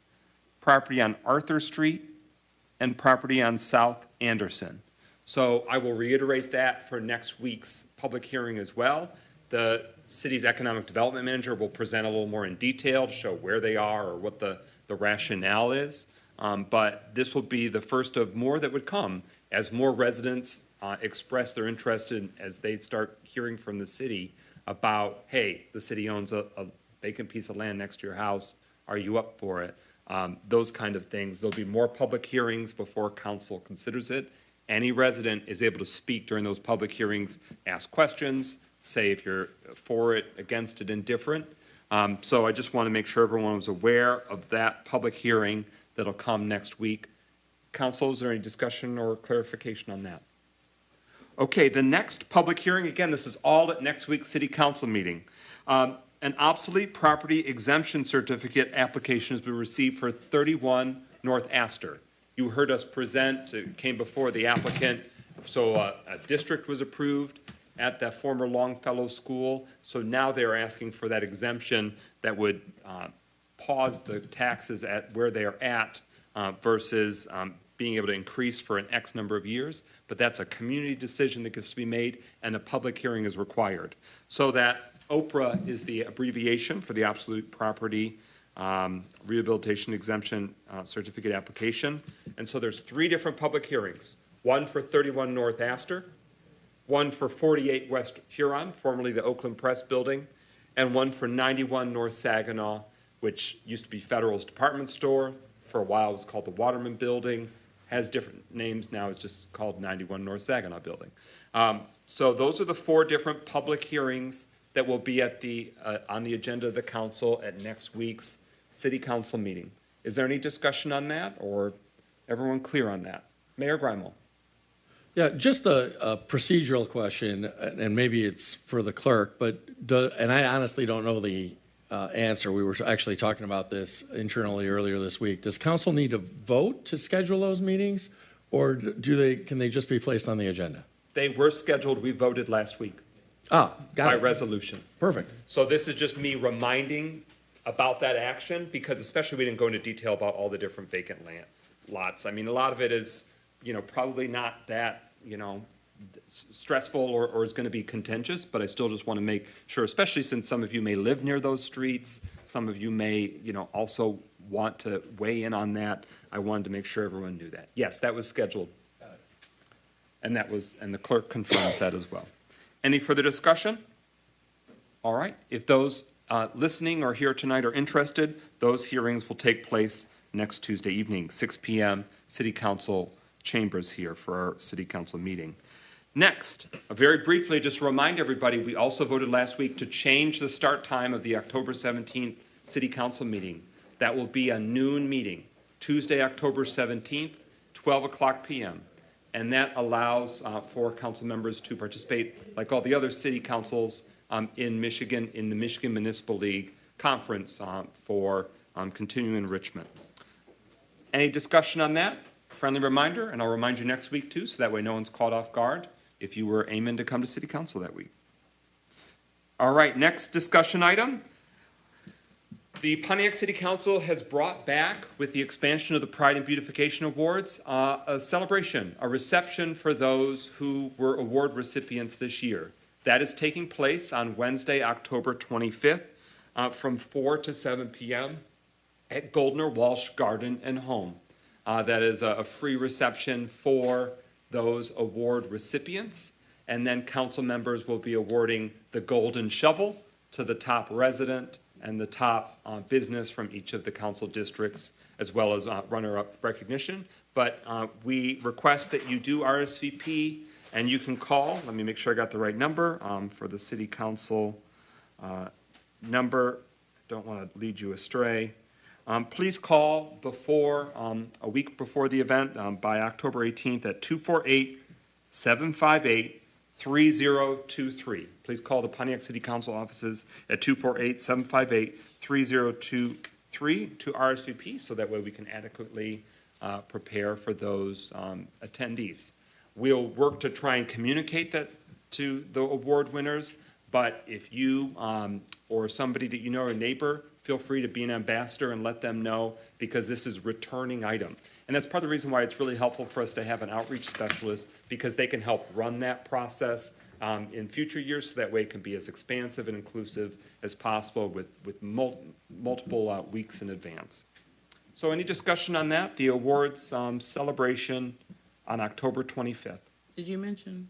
property on Arthur Street, and property on South Anderson. So I will reiterate that for next week's public hearing as well. The city's economic development manager will present a little more in detail to show where they are or what the rationale is. But this will be the first of more that would come as more residents express their interest in, as they start hearing from the city about, hey, the city owns a vacant piece of land next to your house. Are you up for it? Those kind of things. There'll be more public hearings before council considers it. Any resident is able to speak during those public hearings, ask questions, say if you're for it, against it, indifferent. So I just want to make sure everyone was aware of that public hearing that'll come next week. Council, is there any discussion or clarification on that? Okay, the next public hearing, again, this is all at next week's city council meeting. An obsolete property exemption certificate application has been received for 31 North Astor. You heard us present, it came before the applicant, so a district was approved at that former Longfellow School, so now they're asking for that exemption that would pause the taxes at where they are at versus being able to increase for an X number of years, but that's a community decision that gets to be made and a public hearing is required. So that OPRA is the abbreviation for the Absolute Property Rehabilitation Exemption Certificate application. And so there's 3 different public hearings, one for 31 North Astor, one for 48 West Huron, formerly the Oakland Press Building, and one for 91 North Saginaw, which used to be Federal's department store. For a while it was called the Waterman Building, has different names now, it's just called 91 North Saginaw Building. So those are the 4 different public hearings that will be at on the agenda of the council at next week's city council meeting. Is there any discussion on that, or everyone clear on that? Mayor Grimal. Yeah, just a procedural question, and maybe it's for the clerk, but and I honestly don't know the answer. We were actually talking about this internally earlier this week. Does council need to vote to schedule those meetings, or can they just be placed on the agenda? They were scheduled, we voted last week. Ah, got it. By resolution. Perfect. So this is just me reminding about that action, because especially we didn't go into detail about all the different vacant land lots. I mean, a lot of it is, probably not that, stressful or is going to be contentious, but I still just want to make sure, especially since some of you may live near those streets, some of you may, also want to weigh in on that. I wanted to make sure everyone knew that. Yes, that was scheduled. And the clerk confirms that as well. Any further discussion? All right. If those listening or here tonight are interested, those hearings will take place next Tuesday evening, 6 p.m., City Council chambers here for our City Council meeting. Next, very briefly, just to remind everybody, we also voted last week to change the start time of the October 17th City Council meeting. That will be a noon meeting, Tuesday, October 17th, 12 o'clock p.m. And that allows for council members to participate, like all the other city councils in Michigan, in the Michigan Municipal League Conference for continuing enrichment. Any discussion on that? Friendly reminder, and I'll remind you next week too, so that way no one's caught off guard if you were aiming to come to City Council that week. All right, next discussion item. The Pontiac City Council has brought back, with the expansion of the Pride and Beautification Awards, a celebration, a reception for those who were award recipients this year. That is taking place on Wednesday, October 25th, from 4 to 7 p.m. at Goldner Walsh Garden and Home. That is a free reception for those award recipients, and then council members will be awarding the Golden Shovel to the top resident and the top business from each of the council districts, as well as runner-up recognition. But we request that you do RSVP, and you can call. Let me make sure I got the right number for the city council number. Don't want to lead you astray. Please call before a week before the event by October 18th at 248-758-3023. Please call the Pontiac City Council offices at 248-758-3023 to RSVP, so that way we can adequately prepare for those attendees. We'll work to try and communicate that to the award winners, But if you or somebody that you know, or a neighbor, feel free to be an ambassador and let them know, because this is returning item. And that's part of the reason why it's really helpful for us to have an outreach specialist, because they can help run that process in future years, so that way it can be as expansive and inclusive as possible with multiple weeks in advance. So any discussion on that? The awards celebration on October 25th. Did you mention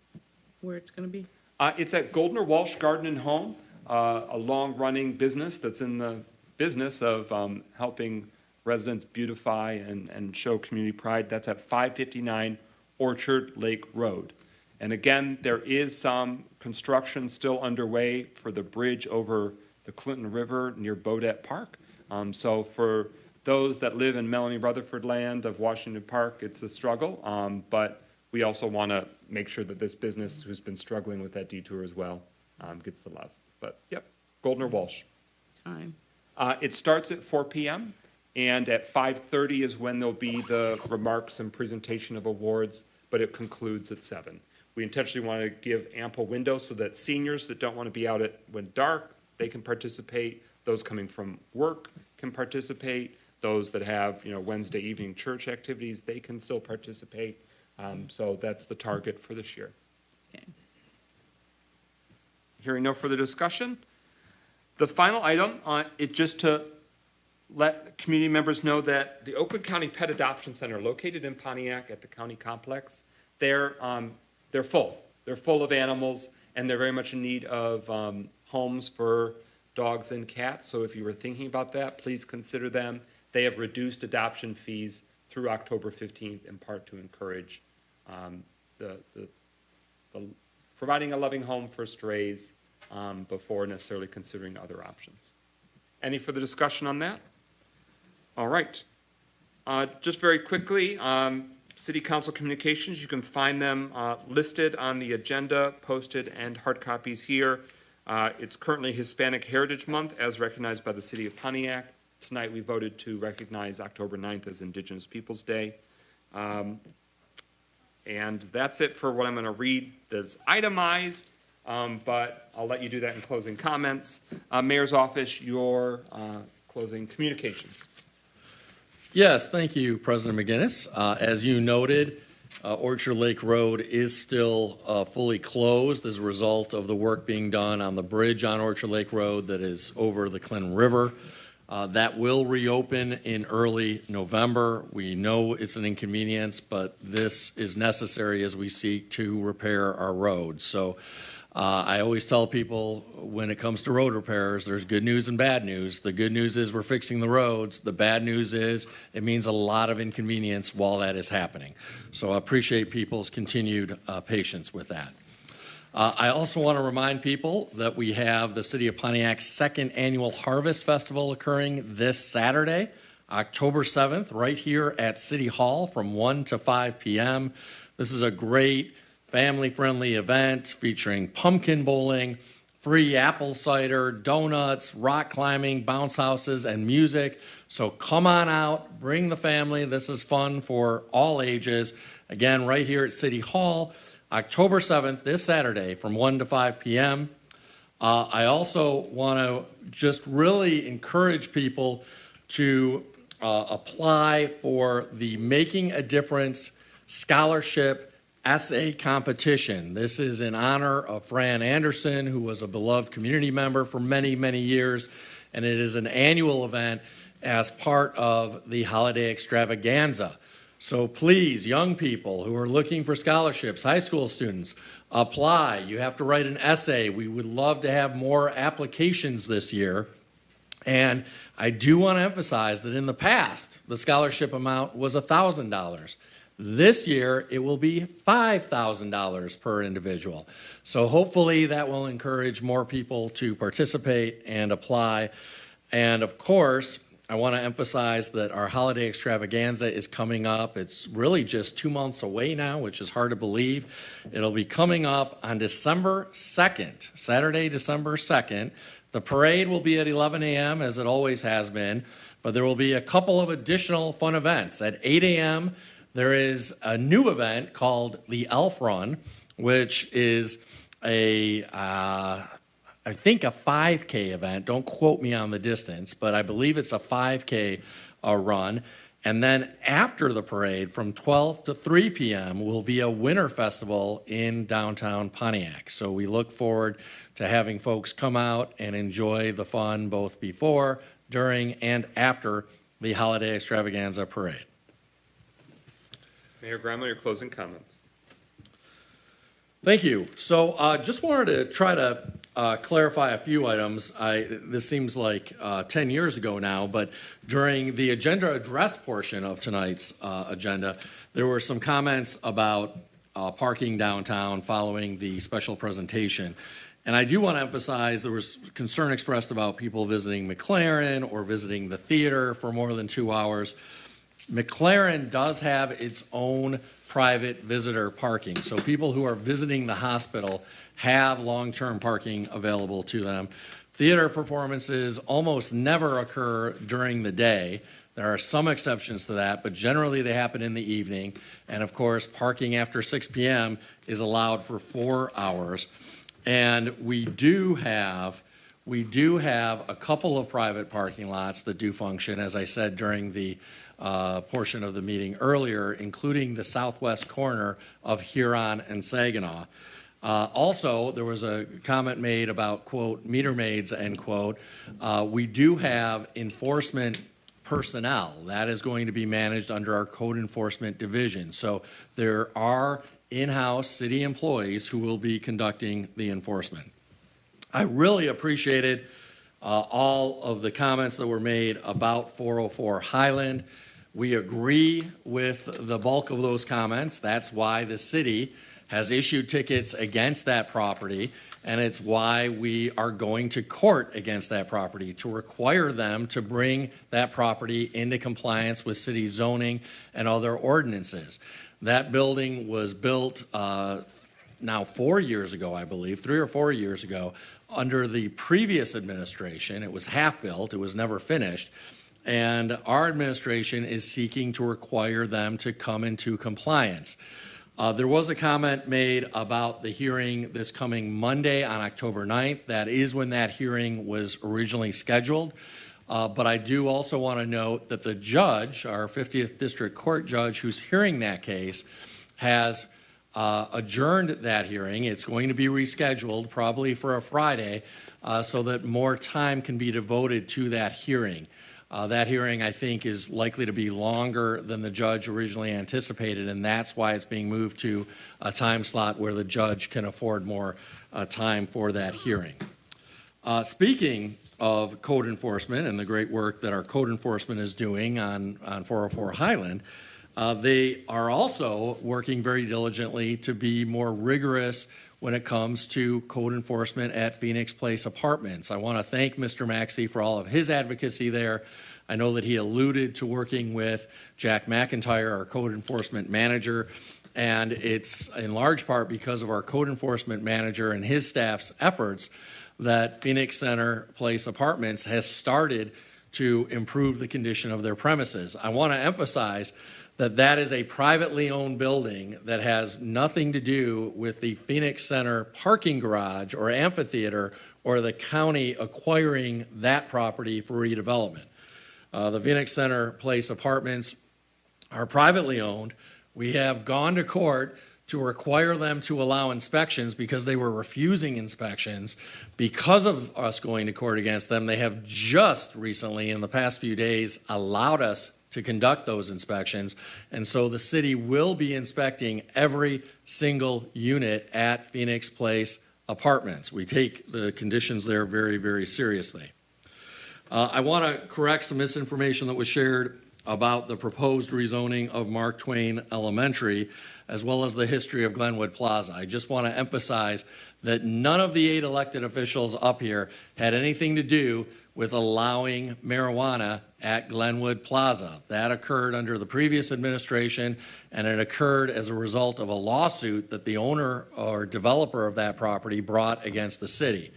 where it's going to be? It's at Goldner Walsh Garden and Home, a long-running business that's in the business of helping residents beautify and show community pride. That's at 559 Orchard Lake Road. And again, there is some construction still underway for the bridge over the Clinton River near Bodette Park. So for those that live in Melanie Rutherford land of Washington Park, it's a struggle, but we also want to make sure that this business who's been struggling with that detour as well gets the love. But yep, Goldner Walsh. Time. It starts at 4 p.m. and at 5:30 is when there'll be the remarks and presentation of awards, but it concludes at 7. We intentionally want to give ample window so that seniors that don't want to be out when dark, they can participate. Those coming from work can participate. Those that have, Wednesday evening church activities, they can still participate. So that's the target for this year. Okay. Hearing no further discussion, the final item is just to let community members know that the Oakland County Pet Adoption Center, located in Pontiac at the county complex, they're full. They're full of animals, and they're very much in need of homes for dogs and cats. So if you were thinking about that, please consider them. They have reduced adoption fees through October 15th, in part to encourage the providing a loving home for strays before necessarily considering other options. Any further discussion on that? All right. Just very quickly, City Council communications, you can find them listed on the agenda, posted, and hard copies here. It's currently Hispanic Heritage Month, as recognized by the City of Pontiac. Tonight we voted to recognize October 9th as Indigenous Peoples Day. And that's it for what I'm going to read that's itemized, but I'll let you do that in closing comments. Mayor's Office, your closing communications. Yes, thank you, President McGinnis. As you noted, Orchard Lake Road is still fully closed as a result of the work being done on the bridge on Orchard Lake Road that is over the Clinton River. That will reopen in early November. We know it's an inconvenience, but this is necessary as we seek to repair our roads. So I always tell people when it comes to road repairs, there's good news and bad news. The good news is we're fixing the roads. The bad news is it means a lot of inconvenience while that is happening. So I appreciate people's continued patience with that. I also want to remind people that we have the City of Pontiac's second annual Harvest Festival occurring this Saturday, October 7th, right here at City Hall from 1 to 5 p.m. This is a great family-friendly event featuring pumpkin bowling, free apple cider, donuts, rock climbing, bounce houses, and music. So come on out, bring the family. This is fun for all ages. Again, right here at City Hall, October 7th, this Saturday, from 1 to 5 p.m. I also want to just really encourage people to apply for the Making a Difference Scholarship Essay Competition. This is in honor of Fran Anderson, who was a beloved community member for many, many years, and it is an annual event as part of the holiday extravaganza. So please, young people who are looking for scholarships, high school students, apply. You have to write an essay. We would love to have more applications this year. And I do want to emphasize that in the past, the scholarship amount was $1,000. This year, it will be $5,000 per individual. So hopefully that will encourage more people to participate and apply. And of course, I want to emphasize that our holiday extravaganza is coming up. It's really just 2 months away now, which is hard to believe. It'll be coming up on December 2nd, Saturday, December 2nd. The parade will be at 11 a.m., as it always has been, but there will be a couple of additional fun events. At 8 a.m., there is a new event called the Elf Run, which is a I think a 5K event. Don't quote me on the distance, but I believe it's a 5K run. And then after the parade, from 12 to 3 p.m., will be a winter festival in downtown Pontiac. So we look forward to having folks come out and enjoy the fun both before, during, and after the holiday extravaganza parade. Mayor Gramlow, your closing comments. Thank you. So just wanted to try to clarify a few items. This seems like 10 years ago now, but during the agenda address portion of tonight's agenda, there were some comments about parking downtown following the special presentation. And I do want to emphasize there was concern expressed about people visiting McLaren or visiting the theater for more than 2 hours. McLaren does have its own private visitor parking. So people who are visiting the hospital have long-term parking available to them. Theater performances almost never occur during the day. There are some exceptions to that, but generally they happen in the evening. And of course, parking after 6 p.m. is allowed for 4 hours. And we do have a couple of private parking lots that do function, as I said during the portion of the meeting earlier, including the southwest corner of Huron and Saginaw. Also, there was a comment made about, quote, meter maids, end quote. We do have enforcement personnel. That is going to be managed under our code enforcement division. So there are in-house city employees who will be conducting the enforcement. I really appreciated all of the comments that were made about 404 Highland. We agree with the bulk of those comments. That's why the city has issued tickets against that property, and it's why we are going to court against that property to require them to bring that property into compliance with city zoning and other ordinances. That building was built now 4 years ago, I believe, 3 or 4 years ago, under the previous administration. It was half-built, it was never finished, and our administration is seeking to require them to come into compliance. There was a comment made about the hearing this coming Monday on October 9th. That is when that hearing was originally scheduled. But I do also want to note that the judge, our 50th District Court judge who's hearing that case, has adjourned that hearing. It's going to be rescheduled, probably for a Friday, so that more time can be devoted to that hearing. That hearing, I think, is likely to be longer than the judge originally anticipated, and that's why it's being moved to a time slot where the judge can afford more time for that hearing. Speaking of code enforcement and the great work that our code enforcement is doing on 404 Highland, they are also working very diligently to be more rigorous when it comes to code enforcement at Phoenix Place Apartments. I want to thank Mr. Maxey for all of his advocacy there. I know that he alluded to working with Jack McIntyre, our code enforcement manager, and it's in large part because of our code enforcement manager and his staff's efforts that Phoenix Center Place Apartments has started to improve the condition of their premises. I want to emphasize that is a privately owned building that has nothing to do with the Phoenix Center parking garage or amphitheater or the county acquiring that property for redevelopment. The Phoenix Center Place Apartments are privately owned. We have gone to court to require them to allow inspections because they were refusing inspections. Because of us going to court against them, they have just recently, in the past few days, allowed us to conduct those inspections. And so the city will be inspecting every single unit at Phoenix Place Apartments. We take the conditions there very, very seriously. I want to correct some misinformation that was shared about the proposed rezoning of Mark Twain Elementary, as well as the history of Glenwood Plaza. I just want to emphasize that none of the 8 elected officials up here had anything to do with allowing marijuana at Glenwood Plaza. That occurred under the previous administration, and it occurred as a result of a lawsuit that the owner or developer of that property brought against the city.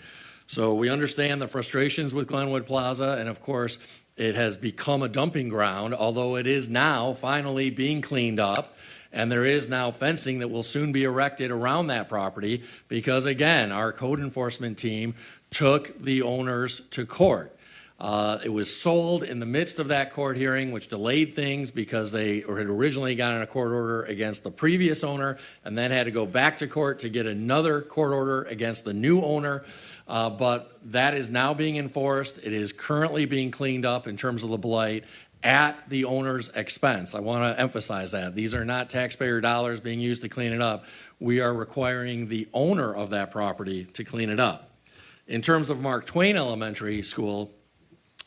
So we understand the frustrations with Glenwood Plaza, and of course, it has become a dumping ground, although it is now finally being cleaned up. And there is now fencing that will soon be erected around that property because, again, our code enforcement team took the owners to court. It was sold in the midst of that court hearing, which delayed things because they had originally gotten a court order against the previous owner and then had to go back to court to get another court order against the new owner. But that is now being enforced. It is currently being cleaned up in terms of the blight at the owner's expense. I want to emphasize that. These are not taxpayer dollars being used to clean it up. We are requiring the owner of that property to clean it up. In terms of Mark Twain Elementary School,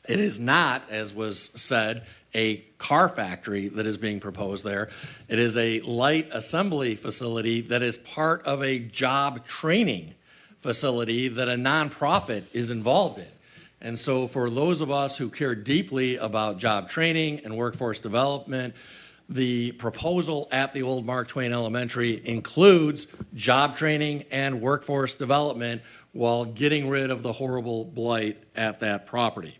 it is not, as was said, a car factory that is being proposed there. It is a light assembly facility that is part of a job training facility that a nonprofit is involved in. And so for those of us who care deeply about job training and workforce development, the proposal at the old Mark Twain Elementary includes job training and workforce development while getting rid of the horrible blight at that property.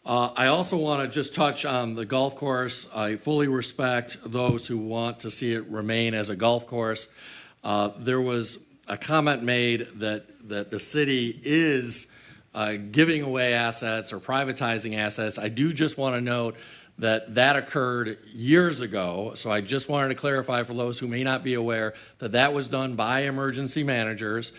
I also want to just touch on the golf course. I fully respect those who want to see it remain as a golf course. There was a comment made that the city is giving away assets or privatizing assets. I do just want to note that that occurred years ago, so I just wanted to clarify for those who may not be aware that that was done by emergency managers.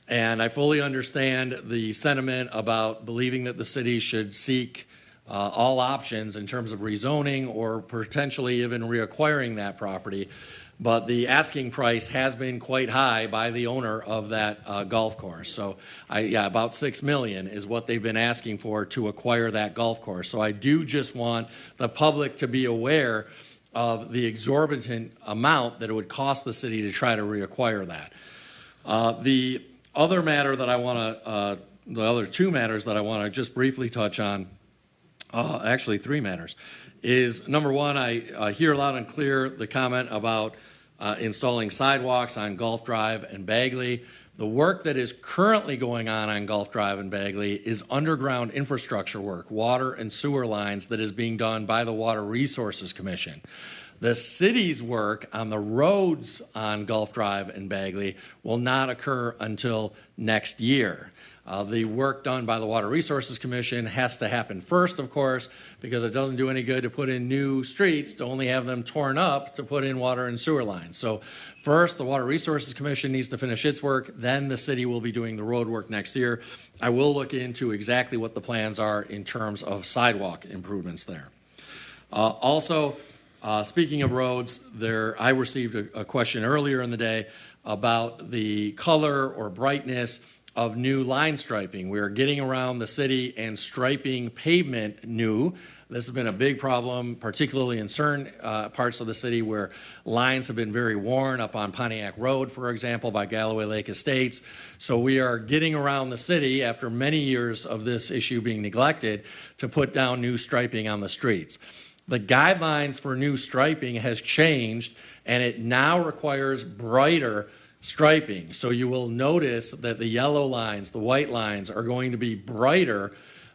And I fully understand the sentiment about believing that the city should seek all options in terms of rezoning or potentially even reacquiring that property. But the asking price has been quite high by the owner of that golf course. So about $6 million is what they've been asking for to acquire that golf course. So I do just want the public to be aware of the exorbitant amount that it would cost the city to try to reacquire that. The other matter that I want to, the other two matters that I want to just briefly touch on, actually three matters, is number one, I hear loud and clear the comment about installing sidewalks on Gulf Drive and Bagley. The work that is currently going on Gulf Drive and Bagley is underground infrastructure work, water and sewer lines that is being done by the Water Resources Commission. The city's work on the roads on Gulf Drive and Bagley will not occur until next year. The work done by the Water Resources Commission has to happen first, of course, because it doesn't do any good to put in new streets to only have them torn up to put in water and sewer lines. So first, the Water Resources Commission needs to finish its work, then the city will be doing the road work next year. I will look into exactly what the plans are in terms of sidewalk improvements there. Also, speaking of roads, I received a question earlier in the day about the color or brightness of new line striping. We are getting around the city and striping pavement new. This has been a big problem, particularly in certain parts of the city where lines have been very worn, up on Pontiac Road, for example, by Galloway Lake Estates. So we are getting around the city after many years of this issue being neglected to put down new striping on the streets. The guidelines for new striping has changed, and it now requires brighter striping. So you will notice that the yellow lines, the white lines, are going to be brighter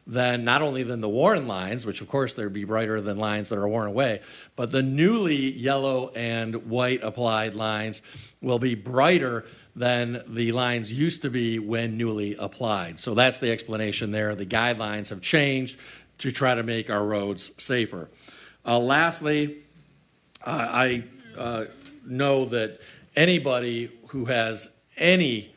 than not only than the worn lines, which of course they'd be brighter than lines that are worn away, but the newly yellow and white applied lines will be brighter than the lines used to be when newly applied. So that's the explanation there. The guidelines have changed to try to make our roads safer. Lastly, I know that anybody who has any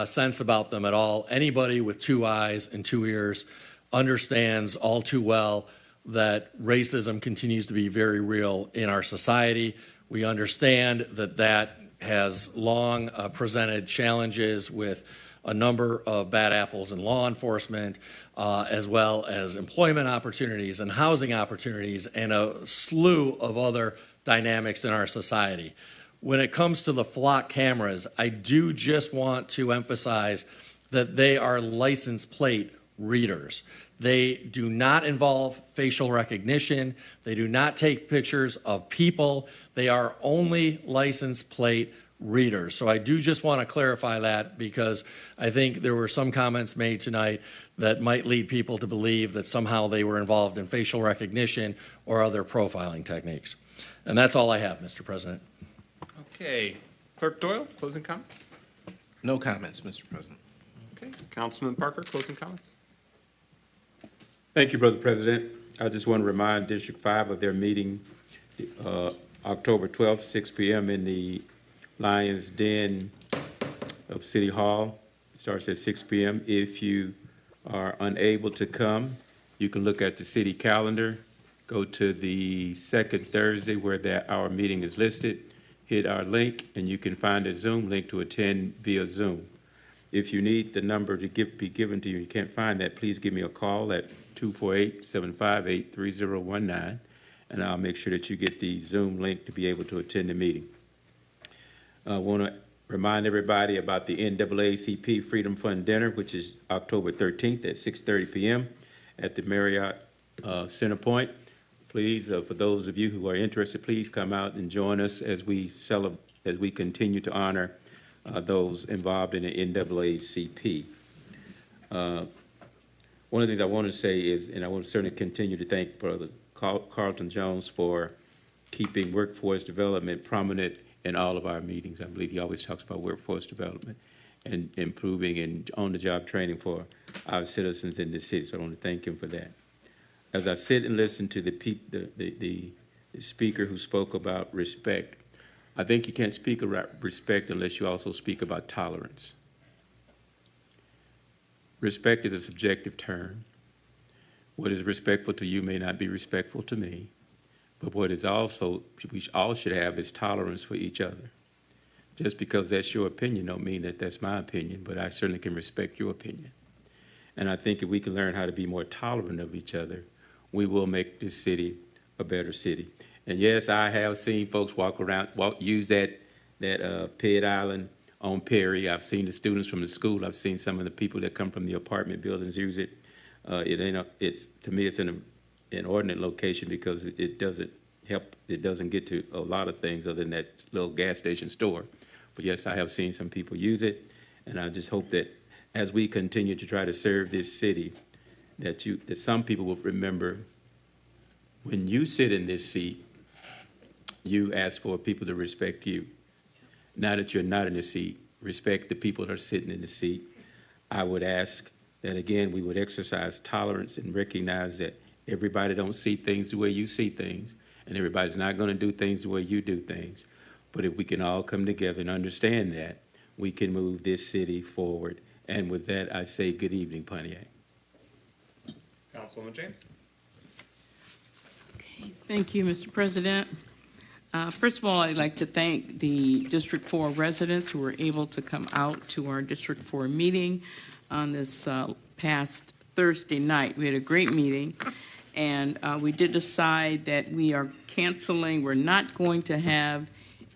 sense about them at all, anybody with two eyes and two ears understands all too well that racism continues to be very real in our society. We understand that that has long presented challenges with a number of bad apples in law enforcement, as well as employment opportunities and housing opportunities and a slew of other dynamics in our society. When it comes to the flock cameras, I do just want to emphasize that they are license plate readers. They do not involve facial recognition. They do not take pictures of people. They are only license plate readers. So I do just want to clarify that because I think there were some comments made tonight that might lead people to believe that somehow they were involved in facial recognition or other profiling techniques. And that's all I have, Mr. President. Okay, Clerk Doyle, closing comment? No comments, Mr. President. Okay, Councilman Parker, closing comments? Thank you, Brother President. I just want to remind District 5 of their meeting October 12th, 6 p.m. in the Lions Den of City Hall. It starts at 6 p.m. If you are unable to come, you can look at the city calendar, go to the second Thursday where our meeting is listed, hit our link, and you can find a Zoom link to attend via Zoom. If you need the number to be given to you, you can't find that, please give me a call at 248-758-3019, and I'll make sure that you get the Zoom link to be able to attend the meeting. I want to remind everybody about the NAACP Freedom Fund Dinner, which is October 13th at 6:30 p.m. at the Marriott Center Point. Please, for those of you who are interested, please come out and join us as we continue to honor those involved in the NAACP. One of the things I want to say is, and I want to certainly continue to thank Brother Carlton Jones for keeping workforce development prominent in all of our meetings. I believe he always talks about workforce development and improving and on-the-job training for our citizens in this city. So I want to thank him for that. As I sit and listen to the speaker who spoke about respect, I think you can't speak about respect unless you also speak about tolerance. Respect is a subjective term. What is respectful to you may not be respectful to me, but what is also, we all should have is tolerance for each other. Just because that's your opinion don't mean that that's my opinion, but I certainly can respect your opinion. And I think if we can learn how to be more tolerant of each other, we will make this city a better city. And yes, I have seen folks use that Pitt Island on Perry. I've seen the students from the school. I've seen some of the people that come from the apartment buildings use it. To me, it's an inordinate location because it doesn't help. It doesn't get to a lot of things other than that little gas station store. But yes, I have seen some people use it, and I just hope that as we continue to try to serve this city, that some people will remember when you sit in this seat, you ask for people to respect you. Now that you're not in the seat, respect the people that are sitting in the seat. I would ask that, again, we would exercise tolerance and recognize that everybody don't see things the way you see things, and everybody's not going to do things the way you do things. But if we can all come together and understand that, we can move this city forward. And with that, I say good evening, Pontiac. Councilwoman James. Okay, thank you, Mr. President. First of all, I'd like to thank the District 4 residents who were able to come out to our District 4 meeting on this past Thursday night. We had a great meeting, and we did decide that we are canceling. We're not going to have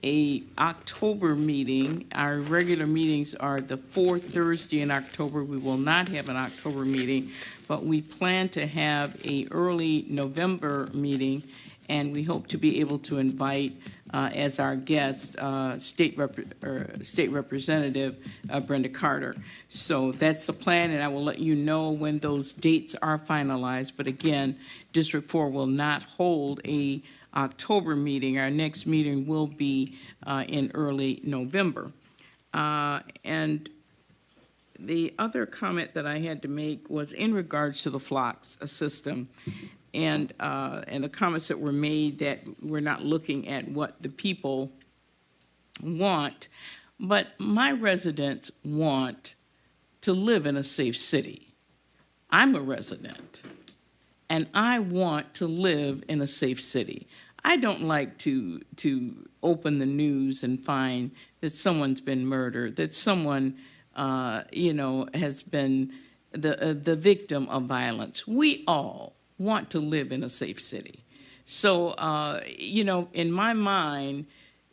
a October meeting. Our regular meetings are the fourth Thursday in October. We will not have an October meeting, but we plan to have a early November meeting, and we hope to be able to invite as our guest State Representative Brenda Carter. So that's the plan, and I will let you know when those dates are finalized. But again, District 4 will not hold a October meeting. Our next meeting will be in early November. And the other comment that I had to make was in regards to the flocks system and the comments that were made that we're not looking at what the people want. But my residents want to live in a safe city. I'm a resident, and I want to live in a safe city. I don't like to open the news and find that someone's been murdered, that someone, has been the victim of violence. We all want to live in a safe city. So, in my mind,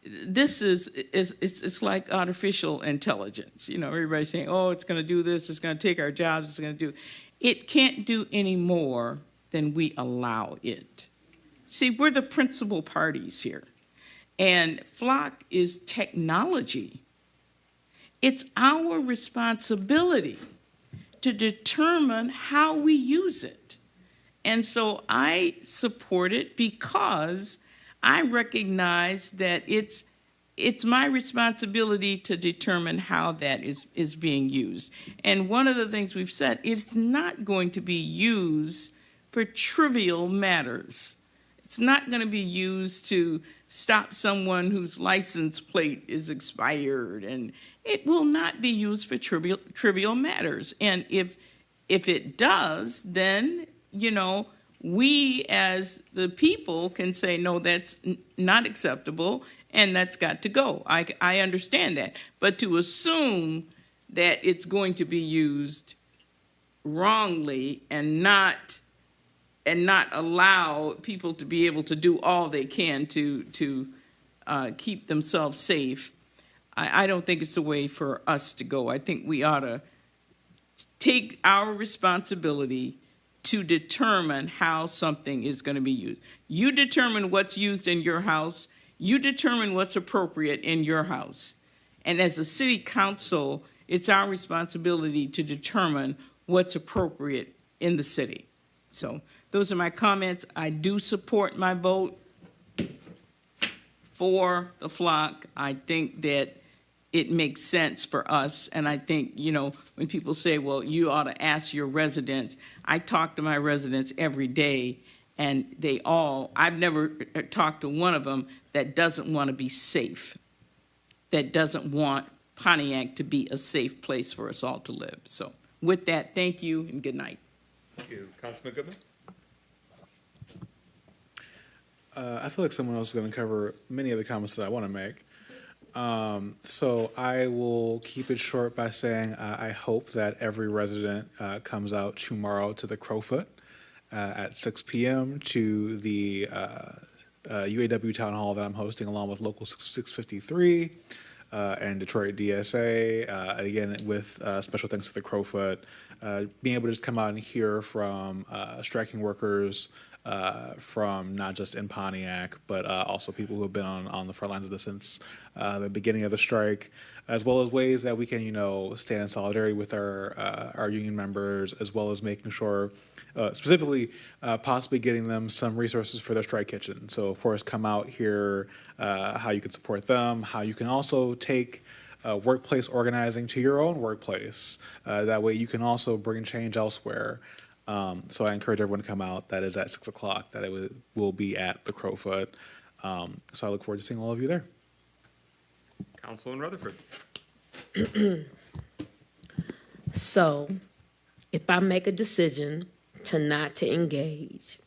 this it's like artificial intelligence. Everybody's saying, oh, it's going to do this, it's going to take our jobs, it's going to do. It can't do any more than we allow it. See, we're the principal parties here. And Flock is technology. It's our responsibility to determine how we use it. And so I support it because I recognize that it's it's my responsibility to determine how that is being used. And one of the things we've said, it's not going to be used for trivial matters. It's not going to be used to stop someone whose license plate is expired, and it will not be used for trivial matters. And if it does, then, you know, we as the people can say, no, that's not acceptable, and that's got to go. I understand that. But to assume that it's going to be used wrongly and not allow people to be able to do all they can to keep themselves safe, I don't think it's the way for us to go. I think we ought to take our responsibility to determine how something is going to be used. You determine what's used in your house. You determine what's appropriate in your house. And as a city council, it's our responsibility to determine what's appropriate in the city. So those are my comments. I do support my vote for the flock. I think that it makes sense for us. And I think, you know, when people say, well, you ought to ask your residents, I talk to my residents every day, and I've never talked to one of them that doesn't want to be safe, that doesn't want Pontiac to be a safe place for us all to live. So with that, thank you and good night. Thank you. Councilman Goodman? I feel like someone else is going to cover many of the comments that I want to make. So I will keep it short by saying I hope that every resident comes out tomorrow to the Crowfoot at 6 p.m. to the UAW Town Hall that I'm hosting along with Local 653 and Detroit DSA. And again, with special thanks to the Crowfoot, being able to just come out and hear from striking workers, from not just in Pontiac, but also people who have been on the front lines of this since the beginning of the strike, as well as ways that we can, you know, stand in solidarity with our union members, as well as making sure, specifically, possibly getting them some resources for their strike kitchen. So, of course, come out here, how you can support them, how you can also take workplace organizing to your own workplace. That way you can also bring change elsewhere. So I encourage everyone to come out. That is at 6 o'clock. That it will be at the Crowfoot. So I look forward to seeing all of you there. Councilman Rutherford. So, if I make a decision not to engage,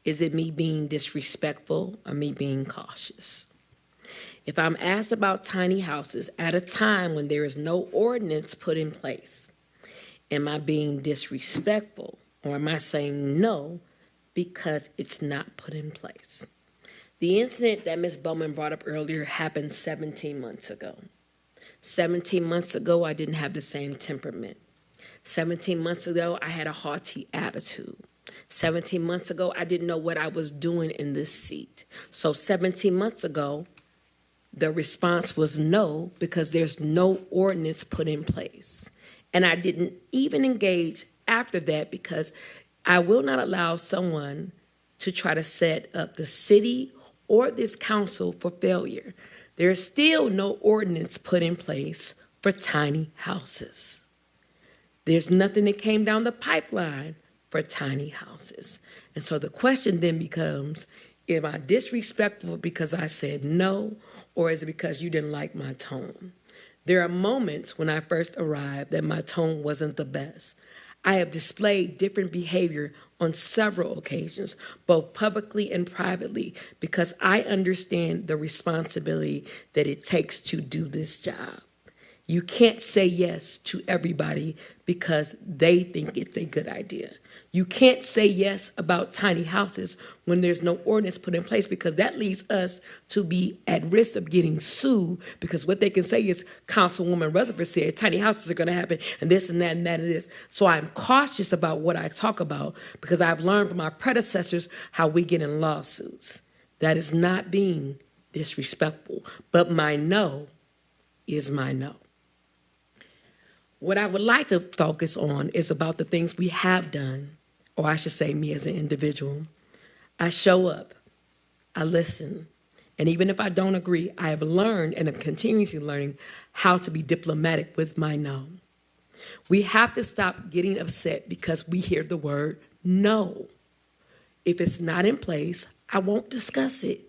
is it me being disrespectful or me being cautious? If I'm asked about tiny houses at a time when there is no ordinance put in place, am I being disrespectful or am I saying no because it's not put in place? The incident that Ms. Bowman brought up earlier happened 17 months ago. 17 months ago, I didn't have the same temperament. 17 months ago, I had a haughty attitude. 17 months ago, I didn't know what I was doing in this seat. So 17 months ago, the response was no, because there's no ordinance put in place. And I didn't even engage after that because I will not allow someone to try to set up the city or this council for failure. There is still no ordinance put in place for tiny houses. There's nothing that came down the pipeline for tiny houses. And so the question then becomes, am I disrespectful because I said no, or is it because you didn't like my tone? There are moments when I first arrived that my tone wasn't the best. I have displayed different behavior on several occasions, both publicly and privately, because I understand the responsibility that it takes to do this job. You can't say yes to everybody because they think it's a good idea. You can't say yes about tiny houses when there's no ordinance put in place, because that leaves us to be at risk of getting sued, because what they can say is Councilwoman Rutherford said tiny houses are going to happen and this and that and that and this. So I'm cautious about what I talk about because I've learned from our predecessors how we get in lawsuits. That is not being disrespectful, but my no is my no. What I would like to focus on is about the things we have done, or I should say me as an individual. I show up, I listen, And even if I don't agree, I have learned and am continuously learning how to be diplomatic with my no. We have to stop getting upset because we hear the word no. If it's not in place, I won't discuss it.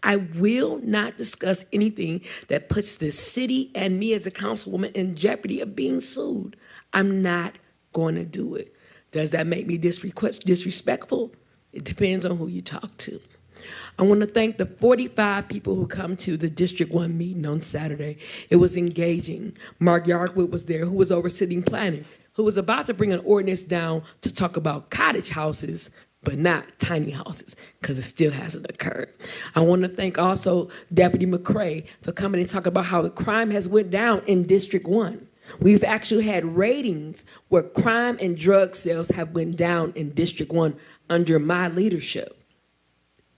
I will not discuss anything that puts this city and me as a councilwoman in jeopardy of being sued. I'm not going to do it. Does that make me disrespectful? It depends on who you talk to. I want to thank the 45 people who come to the District 1 meeting on Saturday. It was engaging. Mark Yarwood was there, who was overseeing planning, who was about to bring an ordinance down to talk about cottage houses, but not tiny houses, because it still hasn't occurred. I want to thank also Deputy McCray for coming and talking about how the crime has went down in District 1. We've actually had ratings where crime and drug sales have went down in District 1 under my leadership.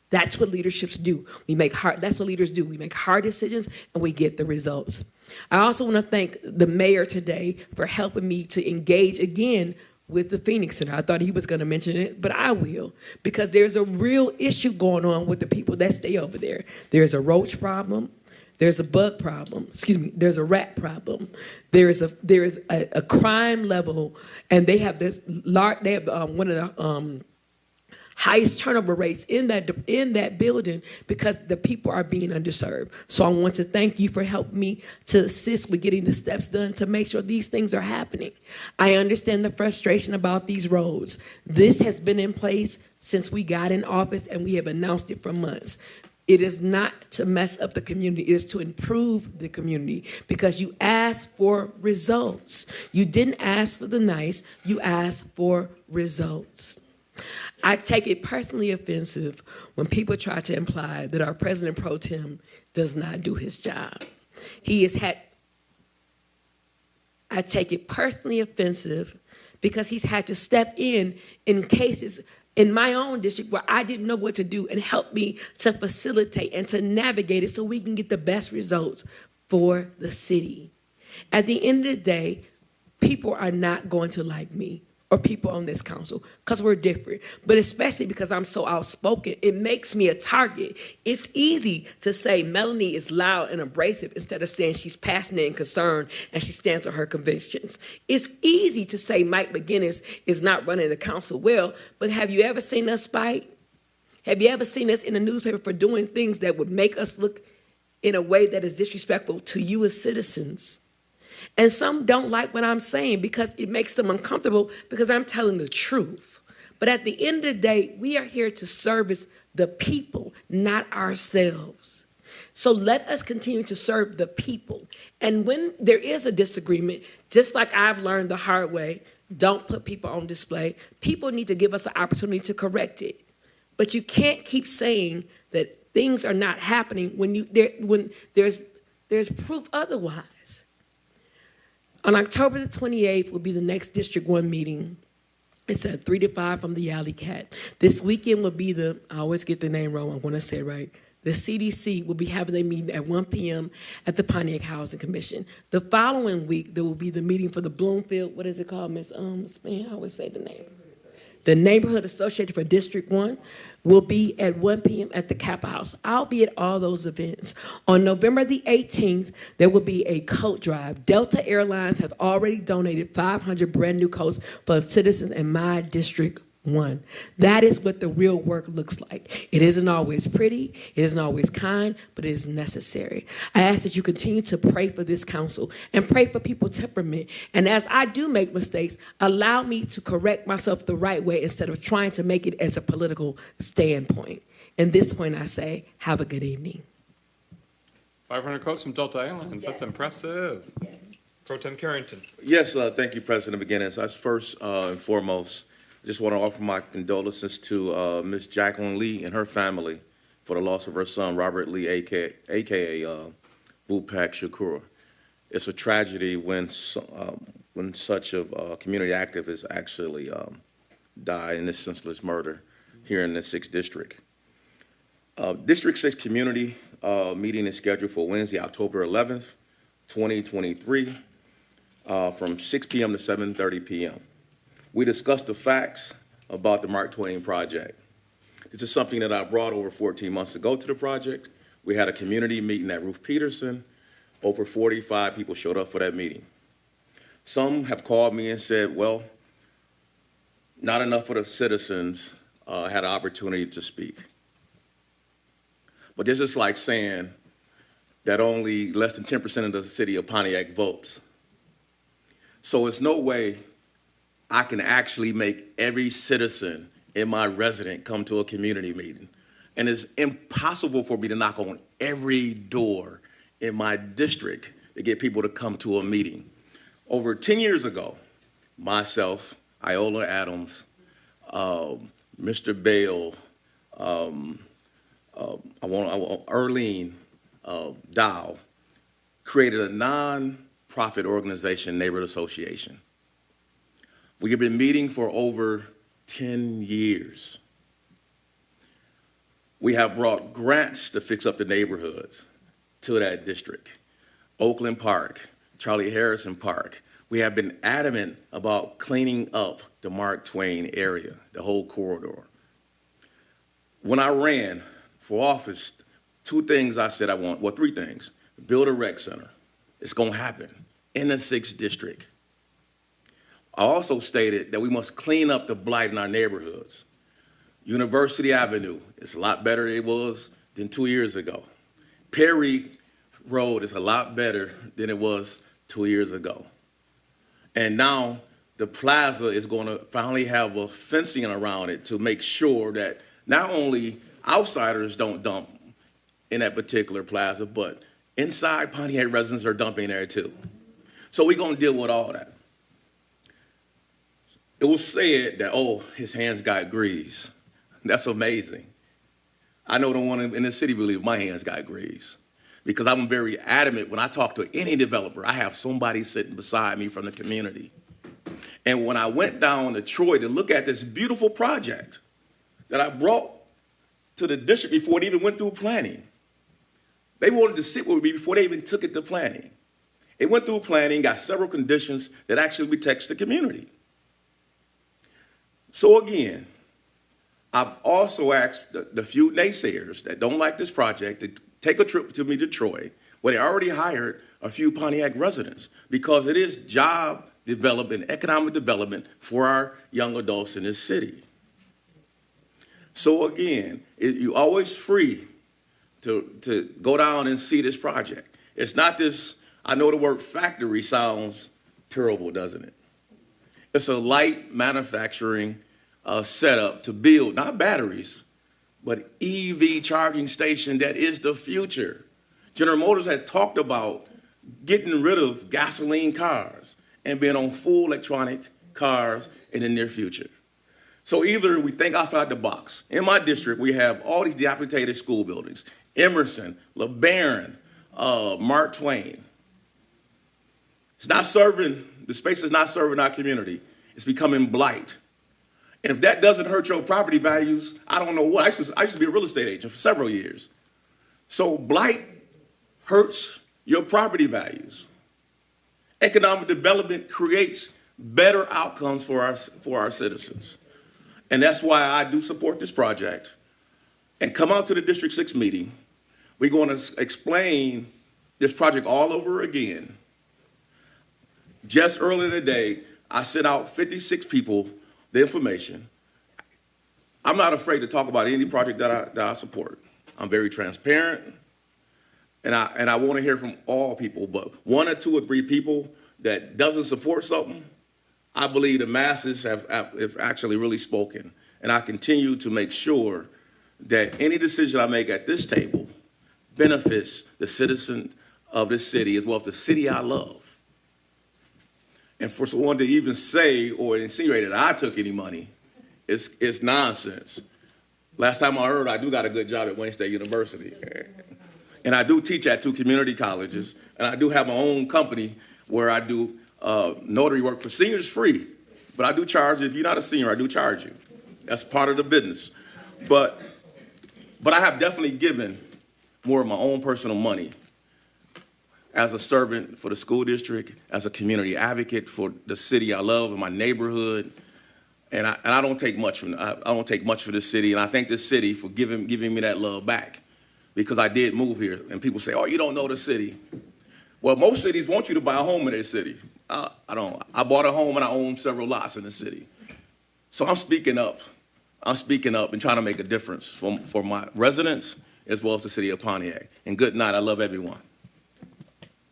That's what leaderships do. That's what leaders do. We make hard decisions and we get the results. I also want to thank the mayor today for helping me to engage again with the Phoenix Center. I thought he was going to mention it, but I will, because there's a real issue going on with the people that stay over there. There's a roach problem. There's a bug problem. There's a rat problem. There is a crime level, and they have one of the highest turnover rates in that building because the people are being underserved. So I want to thank you for helping me to assist with getting the steps done to make sure these things are happening. I understand the frustration about these roads. This has been in place since we got in office, and we have announced it for months. It is not to mess up the community, it is to improve the community, because you asked for results. You didn't ask for the nice, you asked for results. I take it personally offensive when people try to imply that our President Pro Tem does not do his job. I take it personally offensive because he's had to step in cases in my own district where I didn't know what to do and help me to facilitate and to navigate it so we can get the best results for the city. At the end of the day, people are not going to like me or people on this council, because we're different. But especially because I'm so outspoken, it makes me a target. It's easy to say Melanie is loud and abrasive instead of saying she's passionate and concerned and she stands on her convictions. It's easy to say Mike McGinnis is not running the council well, but have you ever seen us fight? Have you ever seen us in the newspaper for doing things that would make us look in a way that is disrespectful to you as citizens? And some don't like what I'm saying because it makes them uncomfortable because I'm telling the truth. But at the end of the day, we are here to service the people, not ourselves. So let us continue to serve the people. And when there is a disagreement, just like I've learned the hard way, don't put people on display. People need to give us an opportunity to correct it. But you can't keep saying that things are not happening when there's proof otherwise. On October the 28th will be the next District 1 meeting. It's at 3 to 5 from the Alley Cat. This weekend will be I always get the name wrong, I want to say it right. The CDC will be having a meeting at 1 p.m. at the Pontiac Housing Commission. The following week, there will be the meeting for the Bloomfield, what is it called, Miss I always say the name. The Neighborhood Association for District 1 will be at 1 p.m. at the Kappa House. I'll be at all those events. On November the 18th, there will be a coat drive. Delta Airlines have already donated 500 brand new coats for citizens in my District 1. That is what the real work looks like. It isn't always pretty, it isn't always kind, but it is necessary. I ask that you continue to pray for this council and pray for people's temperament. And as I do make mistakes, allow me to correct myself the right way instead of trying to make it as a political standpoint. At this point, I say, have a good evening. 500 coats from Delta Airlines. That's impressive. Yes. Pro Tem Carrington. Yes, thank you, President McGinnis. First and foremost, I just want to offer my condolences to Ms. Jacqueline Lee and her family for the loss of her son, Robert Lee, a.k.a. Pontiac Shakur. It's a tragedy when such a community activist actually died in this senseless murder here in the 6th District. District 6 community meeting is scheduled for Wednesday, October 11th, 2023, from 6 p.m. to 7:30 p.m. We discussed the facts about the Mark Twain project. This is something that I brought over 14 months ago to the project. We had a community meeting at Ruth Peterson. Over 45 people showed up for that meeting. Some have called me and said, well, not enough of the citizens had an opportunity to speak. But this is like saying that only less than 10% of the city of Pontiac votes. So it's no way I can actually make every citizen in my resident come to a community meeting. And it's impossible for me to knock on every door in my district to get people to come to a meeting. Over 10 years ago, myself, Iola Adams, Mr. Bale, Earlene Dow, created a non-profit organization, Neighborhood Association. We have been meeting for over 10 years. We have brought grants to fix up the neighborhoods to that district. Oakland Park, Charlie Harrison Park. We have been adamant about cleaning up the Mark Twain area, the whole corridor. When I ran for office, two things I said I want, well, three things. Build a rec center. It's gonna happen in the 6th district. I also stated that we must clean up the blight in our neighborhoods. University Avenue is a lot better than it was than 2 years ago. Perry Road is a lot better than it was 2 years ago. And now the plaza is going to finally have a fencing around it to make sure that not only outsiders don't dump in that particular plaza, but inside Pontiac residents are dumping there too. So we're going to deal with all that. It was said that, oh, his hands got grease. That's amazing. I know the one in the city believe my hands got grease because I'm very adamant when I talk to any developer, I have somebody sitting beside me from the community. And when I went down to Troy to look at this beautiful project that I brought to the district before it even went through planning, they wanted to sit with me before they even took it to planning. It went through planning, got several conditions that actually protects the community. So again, I've also asked the few naysayers that don't like this project to take a trip to me to Troy, where they already hired a few Pontiac residents, because it is job development, economic development for our young adults in this city. So again, you're always free to go down and see this project. It's not this, I know the word factory sounds terrible, doesn't it? It's a light manufacturing setup to build, not batteries, but EV charging station that is the future. General Motors had talked about getting rid of gasoline cars and being on full electronic cars in the near future. So either we think outside the box. In my district, we have all these dilapidated school buildings, Emerson, LeBaron, Mark Twain. It's not serving, the space is not serving our community. It's becoming blight. And if that doesn't hurt your property values, I don't know what. I used to be a real estate agent for several years. So blight hurts your property values. Economic development creates better outcomes for our citizens. And that's why I do support this project. And come out to the District 6 meeting. We're going to explain this project all over again. Just earlier today, I sent out 56 people the information. I'm not afraid to talk about any project that I support. I'm very transparent, and I want to hear from all people, but 1 or 2 or 3 people that doesn't support something, I believe the masses have actually really spoken. And I continue to make sure that any decision I make at this table benefits the citizen of this city as well as the city I love. And for someone to even say or insinuate that I took any money, it's nonsense. Last time I heard, I do got a good job at Wayne State University. And I do teach at 2 community colleges, and I do have my own company where I do notary work for seniors free. But I do charge, if you're not a senior, I do charge you. That's part of the business. But I have definitely given more of my own personal money as a servant for the school district, as a community advocate for the city I love and my neighborhood, and I don't take much from I don't take much for the city, and I thank the city for giving me that love back. because I did move here. And people say, oh, you don't know the city. Well, most cities want you to buy a home in their city. I don't. I bought a home and I own several lots in the city. So I'm speaking up. I'm speaking up and trying to make a difference for my residents as well as the city of Pontiac. And good night. I love everyone.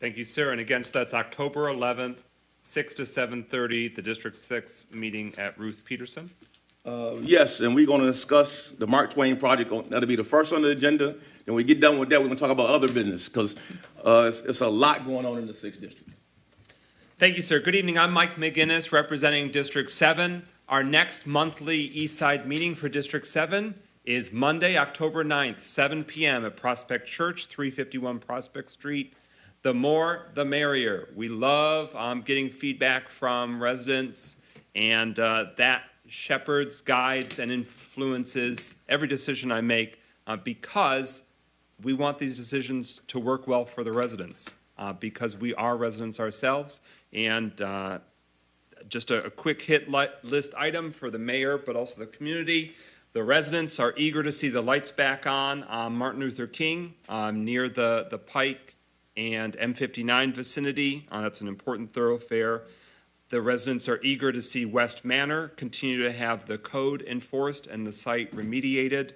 Thank you, sir. And again, so that's October 11th, 6 to 7:30, the District 6 meeting at Ruth Peterson. Yes, and we're going to discuss the Mark Twain project. That'll be the first on the agenda. Then we get done with that, we're going to talk about other business because it's a lot going on in the 6th District. Thank you, sir. Good evening. I'm Mike McGinnis, representing District 7. Our next monthly East Side meeting for District 7 is Monday, October 9th, 7 p.m. at Prospect Church, 351 Prospect Street. The more, the merrier. We love getting feedback from residents, and that shepherds, guides, and influences every decision I make because we want these decisions to work well for the residents because we are residents ourselves. And just a quick hit list item for the mayor, but also the community. The residents are eager to see the lights back on Martin Luther King near the Pike and M59 vicinity. That's an important thoroughfare. The residents are eager to see West Manor continue to have the code enforced and the site remediated.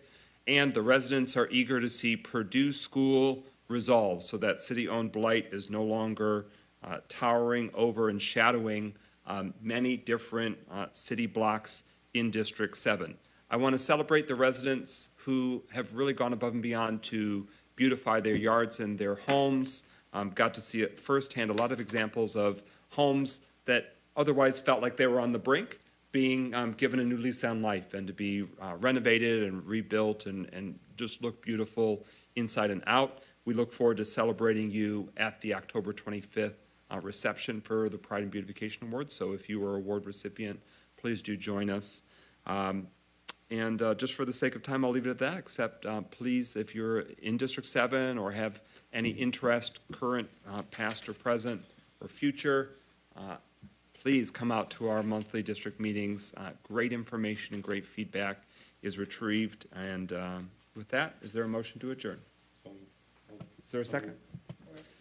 And the residents are eager to see Purdue School resolved so that city-owned blight is no longer towering over and shadowing many different city blocks in District 7. I want to celebrate the residents who have really gone above and beyond to beautify their yards and their homes. Got to see it firsthand, a lot of examples of homes that otherwise felt like they were on the brink being given a new lease on life and to be renovated and rebuilt and just look beautiful inside and out. We look forward to celebrating you at the October 25th reception for the Pride and Beautification Awards. So if you are an award recipient, please do join us. And just for the sake of time, I'll leave it at that, except please, if you're in District 7 or have any interest, current, past or present or future, please come out to our monthly district meetings. Great information and great feedback is retrieved. And with that, is there a motion to adjourn? Is there a second?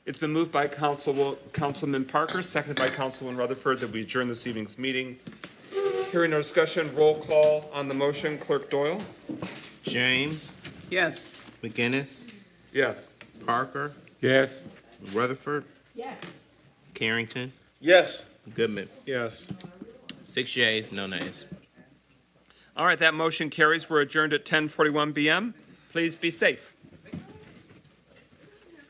It's been moved by Councilman Parker, seconded by Councilman Rutherford, that we adjourn this evening's meeting. Hearing no discussion, roll call on the motion. Clerk Doyle? James? Yes. McGinnis? Yes. Parker? Yes. Rutherford? Yes. Carrington? Yes. Goodman? Yes. 6 yeas, no nays. All right, that motion carries. We're adjourned at 10:41 p.m. Please be safe.